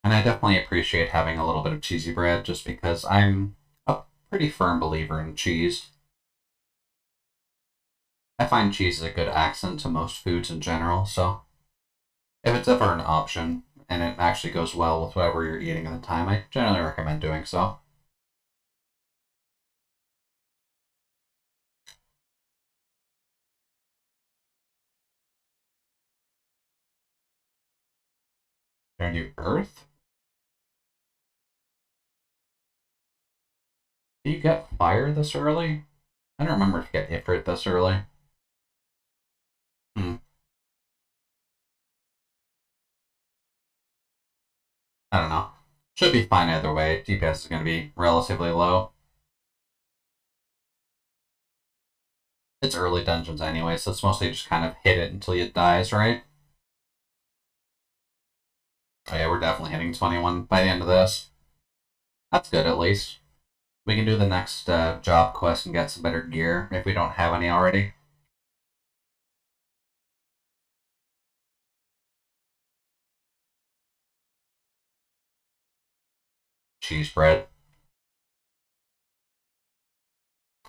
S1: And I definitely appreciate having a little bit of cheesy bread just because I'm a pretty firm believer in cheese. I find cheese is a good accent to most foods in general, so if it's ever an option and it actually goes well with whatever you're eating at the time, I generally recommend doing so. Are you Earth? Do you get fire this early? I don't remember if you get Ifrit this early. Hmm. I don't know. Should be fine either way. DPS is going to be relatively low. It's early dungeons anyway, so it's mostly just kind of hit it until it dies, right? Oh yeah, we're definitely hitting 21 by the end of this. That's good at least. We can do the next job quest and get some better gear if we don't have any already. Cheese bread.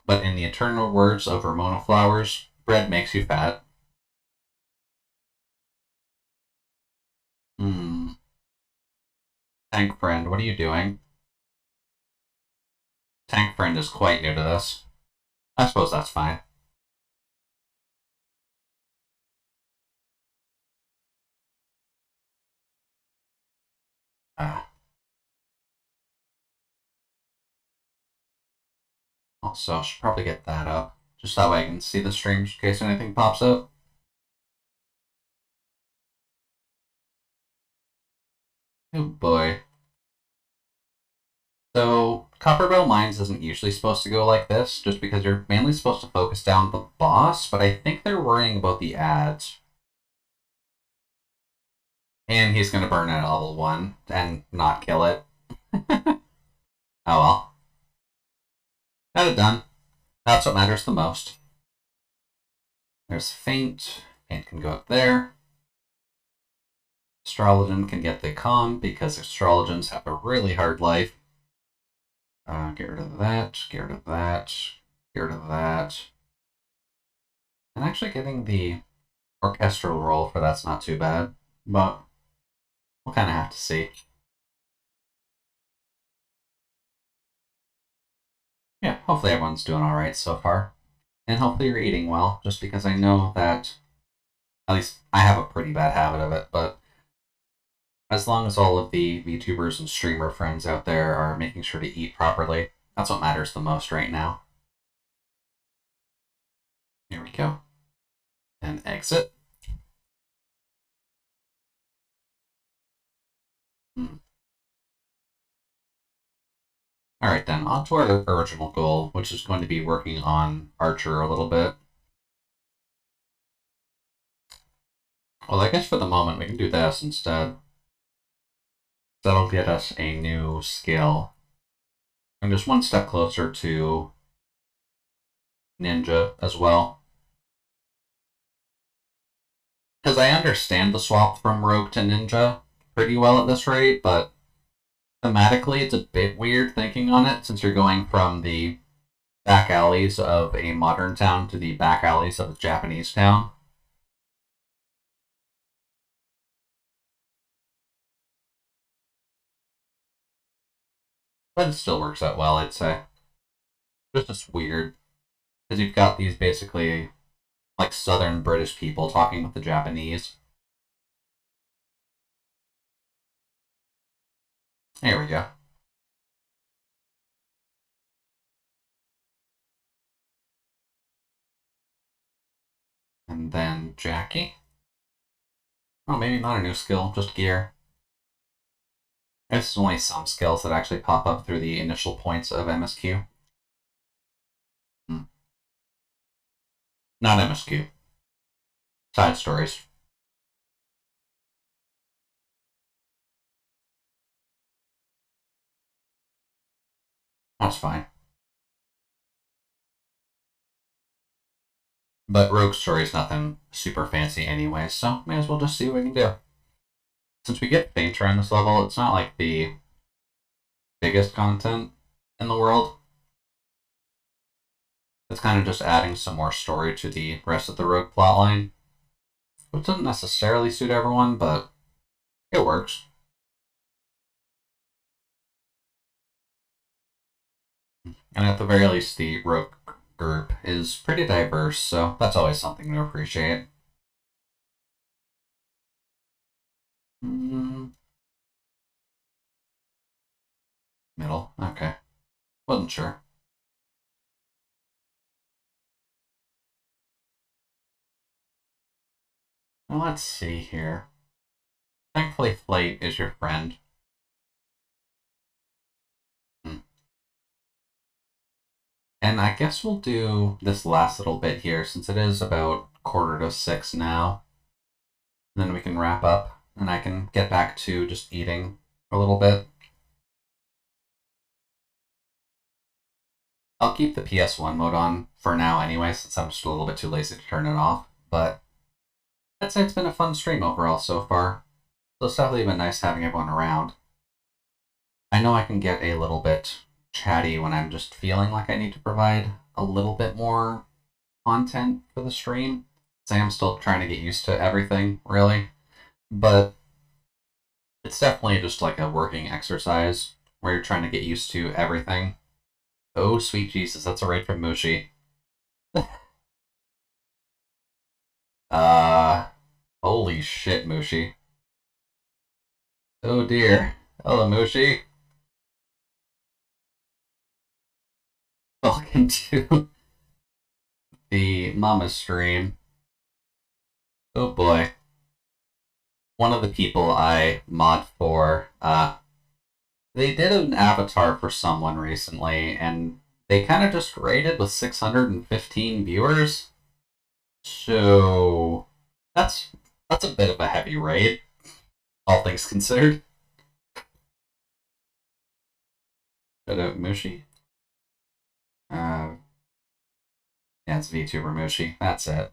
S1: But in the eternal words of Ramona Flowers, bread makes you fat. Hmm. Tank friend, what are you doing? Tank friend is quite new to this. I suppose that's fine. Ah. Also, I should probably get that up. Just that way I can see the streams in case anything pops up. Oh boy. So, Copperbell Mines isn't usually supposed to go like this, just because you're mainly supposed to focus down the boss, but I think they're worrying about the ads. And he's gonna burn it at level 1 and not kill it. Oh well. Got it done. That's what matters the most. There's Faint. Faint can go up there. Astrologen can get the calm because astrologens have a really hard life. Get rid of that, get rid of that, get rid of that. And actually getting the orchestral roll for that's not too bad, but we'll kind of have to see. Yeah, hopefully everyone's doing alright so far. And hopefully you're eating well, just because I know that, at least I have a pretty bad habit of it, but as long as all of the VTubers and streamer friends out there are making sure to eat properly, that's what matters the most right now. Here we go. And exit. Alright then, on to our original goal, which is going to be working on Archer a little bit. Well, I guess for the moment we can do this instead. That'll get us a new skill. I'm just one step closer to Ninja as well. Because I understand the swap from Rogue to Ninja pretty well at this rate, but thematically it's a bit weird thinking on it since you're going from the back alleys of a modern town to the back alleys of a Japanese town. But it still works out well, I'd say. It's just weird. Because you've got these basically like southern British people talking with the Japanese. There we go. And then Jackie. Oh, maybe not a new skill, just gear. There's only some skills that actually pop up through the initial points of MSQ. Not MSQ. Side stories. That's fine. But Rogue Story's nothing super fancy anyway, so may as well just see what we can do. Since we get Fainter on this level, it's not like the biggest content in the world. It's kind of just adding some more story to the rest of the Rogue plotline, which doesn't necessarily suit everyone, but it works. And at the very least, the Rogue group is pretty diverse, so that's always something to appreciate. Middle, okay. Wasn't sure. Well, let's see here. Thankfully, Flate is your friend. And I guess we'll do this last little bit here, since it is about 5:45 now. And then we can wrap up, and I can get back to just eating a little bit. I'll keep the PS1 mode on for now anyway, since I'm just a little bit too lazy to turn it off. But I'd say it's been a fun stream overall so far. So it's definitely been nice having everyone around. I know I can get a little bit chatty when I'm just feeling like I need to provide a little bit more content for the stream. So I'm still trying to get used to everything, really. But it's definitely just like a working exercise where you're trying to get used to everything. Oh, sweet Jesus, that's a raid from Mushi. Holy shit, Mushi. Oh dear. Hello, Mushi. Welcome to the Mama stream. Oh boy. One of the people I mod for, they did an avatar for someone recently, and they kind of just rated with 615 viewers. So that's a bit of a heavy raid, all things considered. Shout out Mushi. Yeah, it's VTuber Mushi. That's it.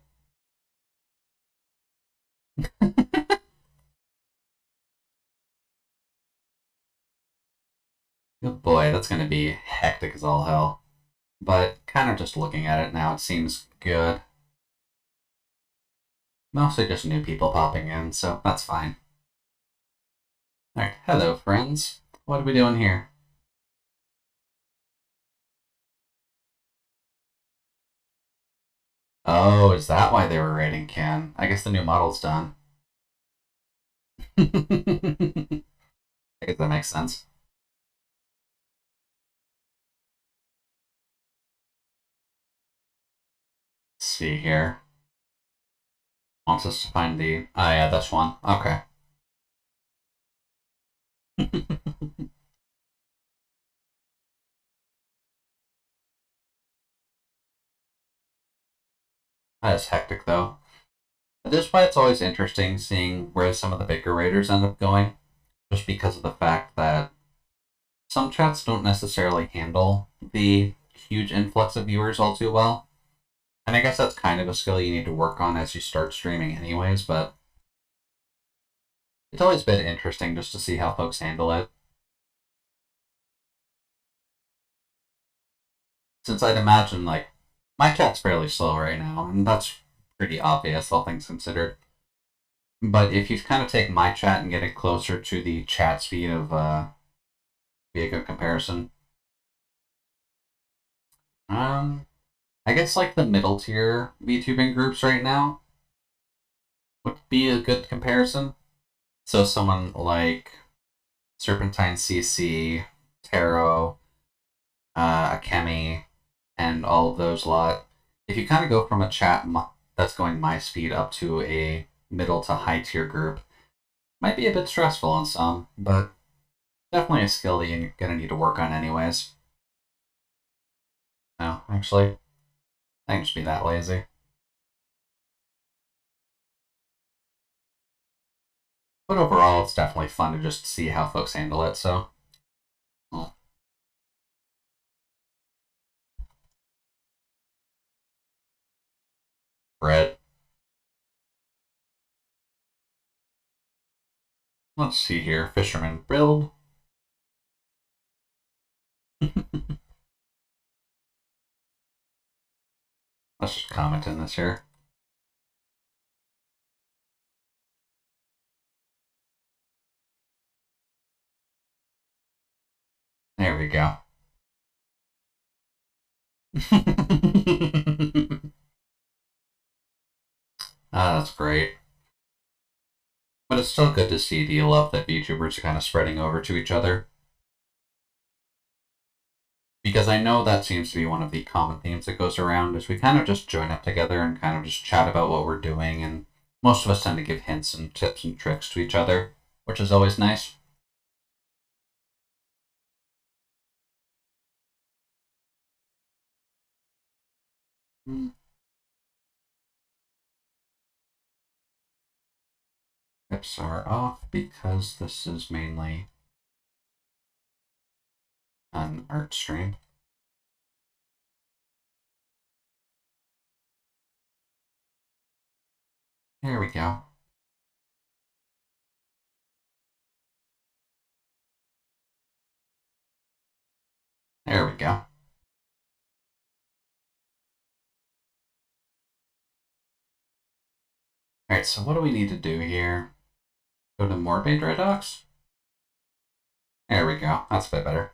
S1: Good boy, that's gonna be hectic as all hell. But kind of just looking at it now, it seems good. Mostly just new people popping in, so that's fine. Alright, hello friends. What are we doing here? Oh, is that why they were raiding Ken? I guess the new model's done. I guess that makes sense. Let's see here. Wants us to find the... Oh yeah, that's one. Okay. That is hectic, though. This is why it's always interesting seeing where some of the bigger raiders end up going, just because of the fact that some chats don't necessarily handle the huge influx of viewers all too well. And I guess that's kind of a skill you need to work on as you start streaming anyways, but it's always been interesting just to see how folks handle it. Since I'd imagine, like, my chat's fairly slow right now, and that's pretty obvious, all things considered. But if you kind of take my chat and get it closer to the chat speed of, be a good comparison, I guess like the middle tier VTubing groups right now would be a good comparison. So someone like Serpentine CC, Taro, Akemi, and all of those lot. If you kind of go from a chat that's going my speed up to a middle to high tier group, might be a bit stressful on some, but definitely a skill that you're gonna need to work on anyways. No, actually, I can just be that lazy. But overall, it's definitely fun to just see how folks handle it, so. Well. Bread. Let's see here. Fisherman build. Let's just comment in this here. There we go. That's great. But it's still good to see the love that VTubers are kind of spreading over to each other. Because I know that seems to be one of the common themes that goes around, is we kind of just join up together and kind of just chat about what we're doing, and most of us tend to give hints and tips and tricks to each other, which is always nice. Tips are off because this is mainly an art stream. There we go. There we go. Alright, so what do we need to do here? Go to Morbid Redox? There we go. That's a bit better.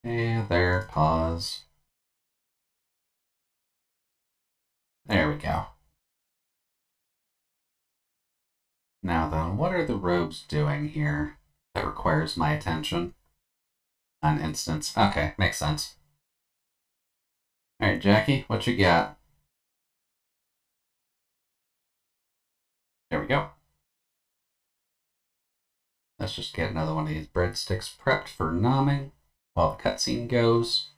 S1: Hey there, pause. There we go. Now then, what are the robes doing here that requires my attention? An instance. Okay, makes sense. Alright, Jackie, what you got? There we go. Let's just get another one of these breadsticks prepped for nomming while the cutscene goes.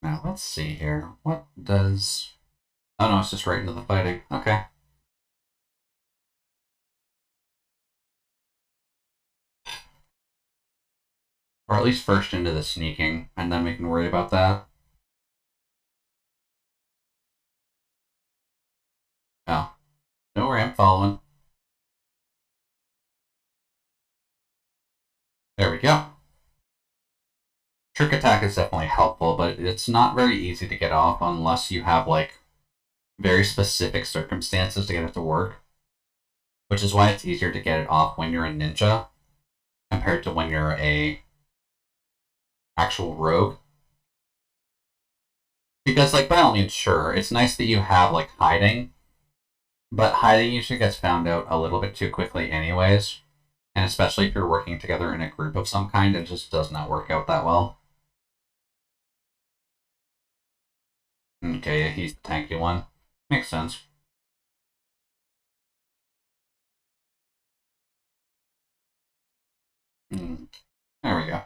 S1: Now, let's see here. What does... Oh no, it's just right into the fighting. Okay. Or at least first into the sneaking, and then we can worry about that. Oh. Don't worry, I'm following. There we go. Trick attack is definitely helpful, but it's not very easy to get off unless you have, like, very specific circumstances to get it to work. Which is why it's easier to get it off when you're a ninja compared to when you're a actual rogue. Because, like, by all means, sure, it's nice that you have, like, hiding, but hiding usually gets found out a little bit too quickly anyways. And especially if you're working together in a group of some kind, it just does not work out that well. Okay, yeah, he's the tanky one. Makes sense. There we go.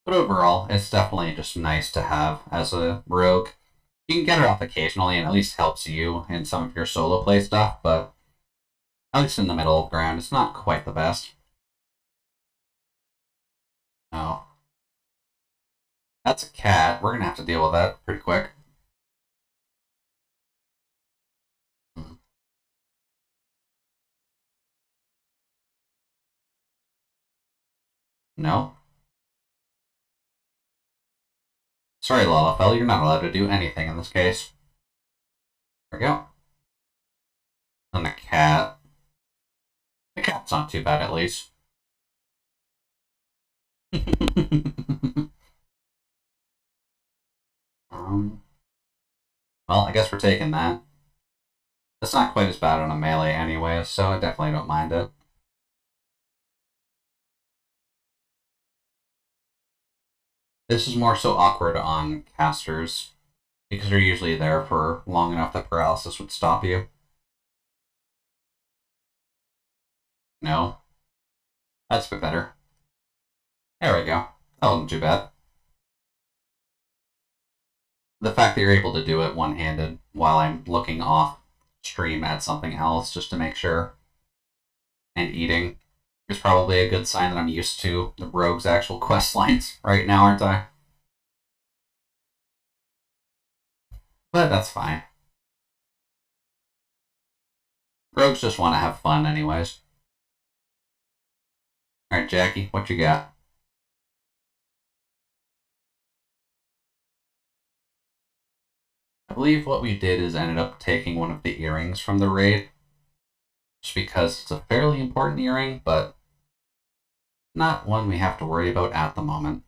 S1: But overall, it's definitely just nice to have as a rogue. You can get it off occasionally and at least helps you in some of your solo play stuff, but at least in the middle ground, it's not quite the best. Oh. That's a cat. We're gonna have to deal with that pretty quick. No. Sorry, Lalafell, you're not allowed to do anything in this case. There we go. And the cat. The cat's not too bad, at least. Well, I guess we're taking that. It's not quite as bad on a melee anyway, so I definitely don't mind it. This is more so awkward on casters, because they're usually there for long enough that paralysis would stop you. No. That's a bit better. There we go. That wasn't too bad. The fact that you're able to do it one-handed while I'm looking off stream at something else just to make sure, and eating, is probably a good sign that I'm used to the rogue's actual quest lines right now, aren't I? But that's fine. Rogues just want to have fun anyways. Alright, Jackie, what you got? I believe what we did is ended up taking one of the earrings from the raid, just because it's a fairly important earring, but not one we have to worry about at the moment.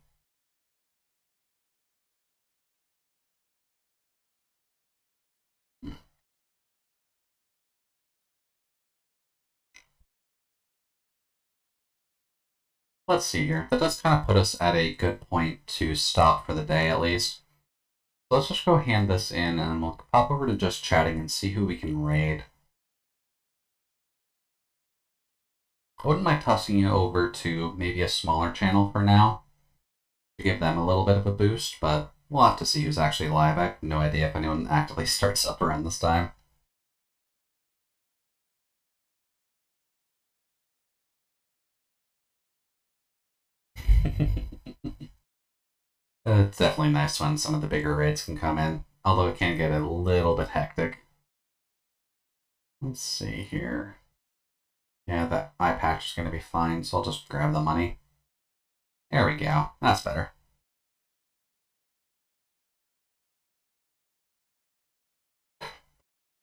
S1: Let's see here. That does kind of put us at a good point to stop for the day, at least. So let's just go hand this in, and then we'll pop over to just chatting and see who we can raid. I wouldn't mind tossing you over to maybe a smaller channel for now, to give them a little bit of a boost, but we'll have to see who's actually live. I have no idea if anyone actively starts up around this time. It's definitely nice when some of the bigger raids can come in, although it can get a little bit hectic. Let's see here. Yeah, that eye patch is going to be fine, so I'll just grab the money. There we go. That's better.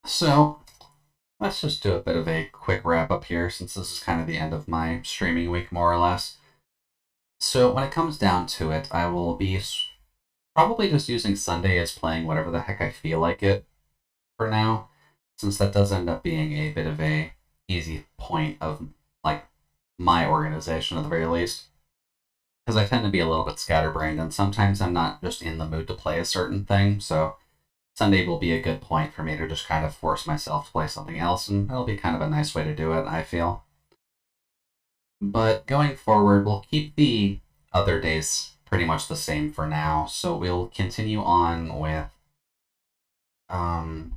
S1: So, let's just do a bit of a quick wrap up here, since this is kind of the end of my streaming week, more or less. So, when it comes down to it, I will be probably just using Sunday as playing whatever the heck I feel like it for now, since that does end up being a bit of a easy point of, like, my organization at the very least. Because I tend to be a little bit scatterbrained, and sometimes I'm not just in the mood to play a certain thing, so Sunday will be a good point for me to just kind of force myself to play something else, and that'll be kind of a nice way to do it, I feel. But going forward, we'll keep the other days pretty much the same for now, so we'll continue on with, what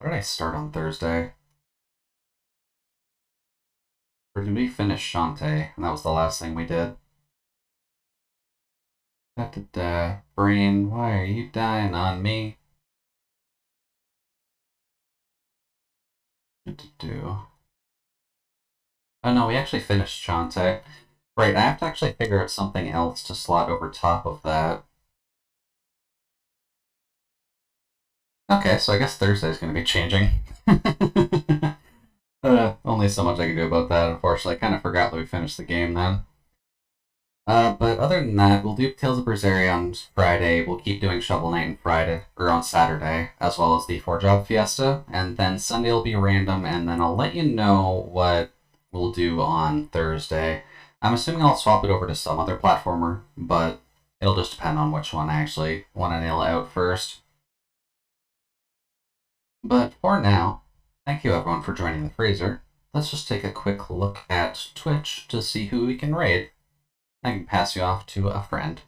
S1: did I start on Thursday? Or did we finish Shantae, and that was the last thing we did? Da-da-da. Brain, why are you dying on me? Do. Oh no, we actually finished Shantae. Right, I have to actually figure out something else to slot over top of that. Okay, so I guess Thursday's going to be changing. Only so much I can do about that, unfortunately. I kind of forgot that we finished the game then. But other than that, we'll do Tales of Berseria on Friday. We'll keep doing Shovel Knight on Friday, or on Saturday, as well as the 4-Job Fiesta. And then Sunday will be random, and then I'll let you know what we'll do on Thursday. I'm assuming I'll swap it over to some other platformer, but it'll just depend on which one I actually want to nail out first. But for now, thank you everyone for joining the freezer. Let's just take a quick look at Twitch to see who we can raid. I can pass you off to a friend.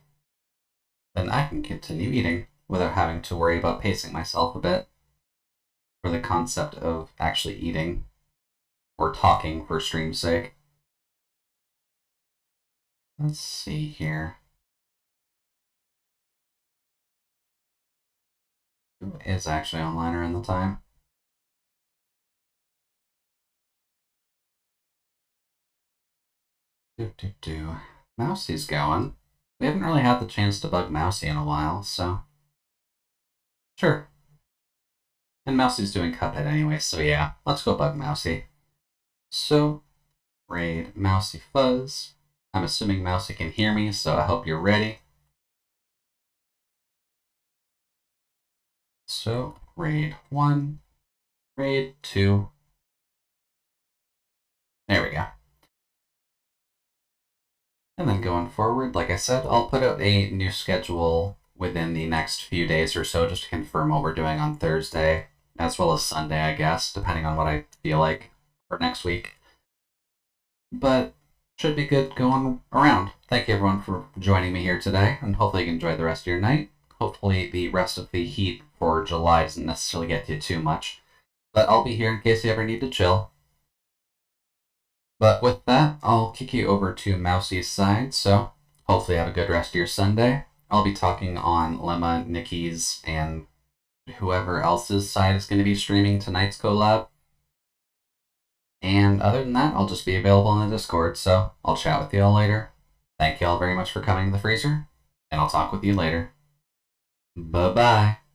S1: Then I can continue eating without having to worry about pacing myself a bit for the concept of actually eating or talking for stream's sake. Let's see here. Who is actually online around the time? Mousie's going. We haven't really had the chance to bug Mousy in a while, so sure. And Mousy's doing Cuphead anyway, so yeah, let's go bug Mousy. So, raid Mousy Fuzz. I'm assuming Mousy can hear me, so I hope you're ready. So, raid 1, raid 2. There we go. And then going forward, like I said, I'll put out a new schedule within the next few days or so just to confirm what we're doing on Thursday, as well as Sunday, I guess, depending on what I feel like for next week. But should be good going around. Thank you everyone for joining me here today, and hopefully you can enjoy the rest of your night. Hopefully the rest of the heat for July doesn't necessarily get to you too much, but I'll be here in case you ever need to chill. But with that, I'll kick you over to Mousy's side, so hopefully have a good rest of your Sunday. I'll be talking on Lemma, Nikki's, and whoever else's side is going to be streaming tonight's collab. And other than that, I'll just be available in the Discord, so I'll chat with you all later. Thank you all very much for coming to the freezer, and I'll talk with you later. Bye-bye.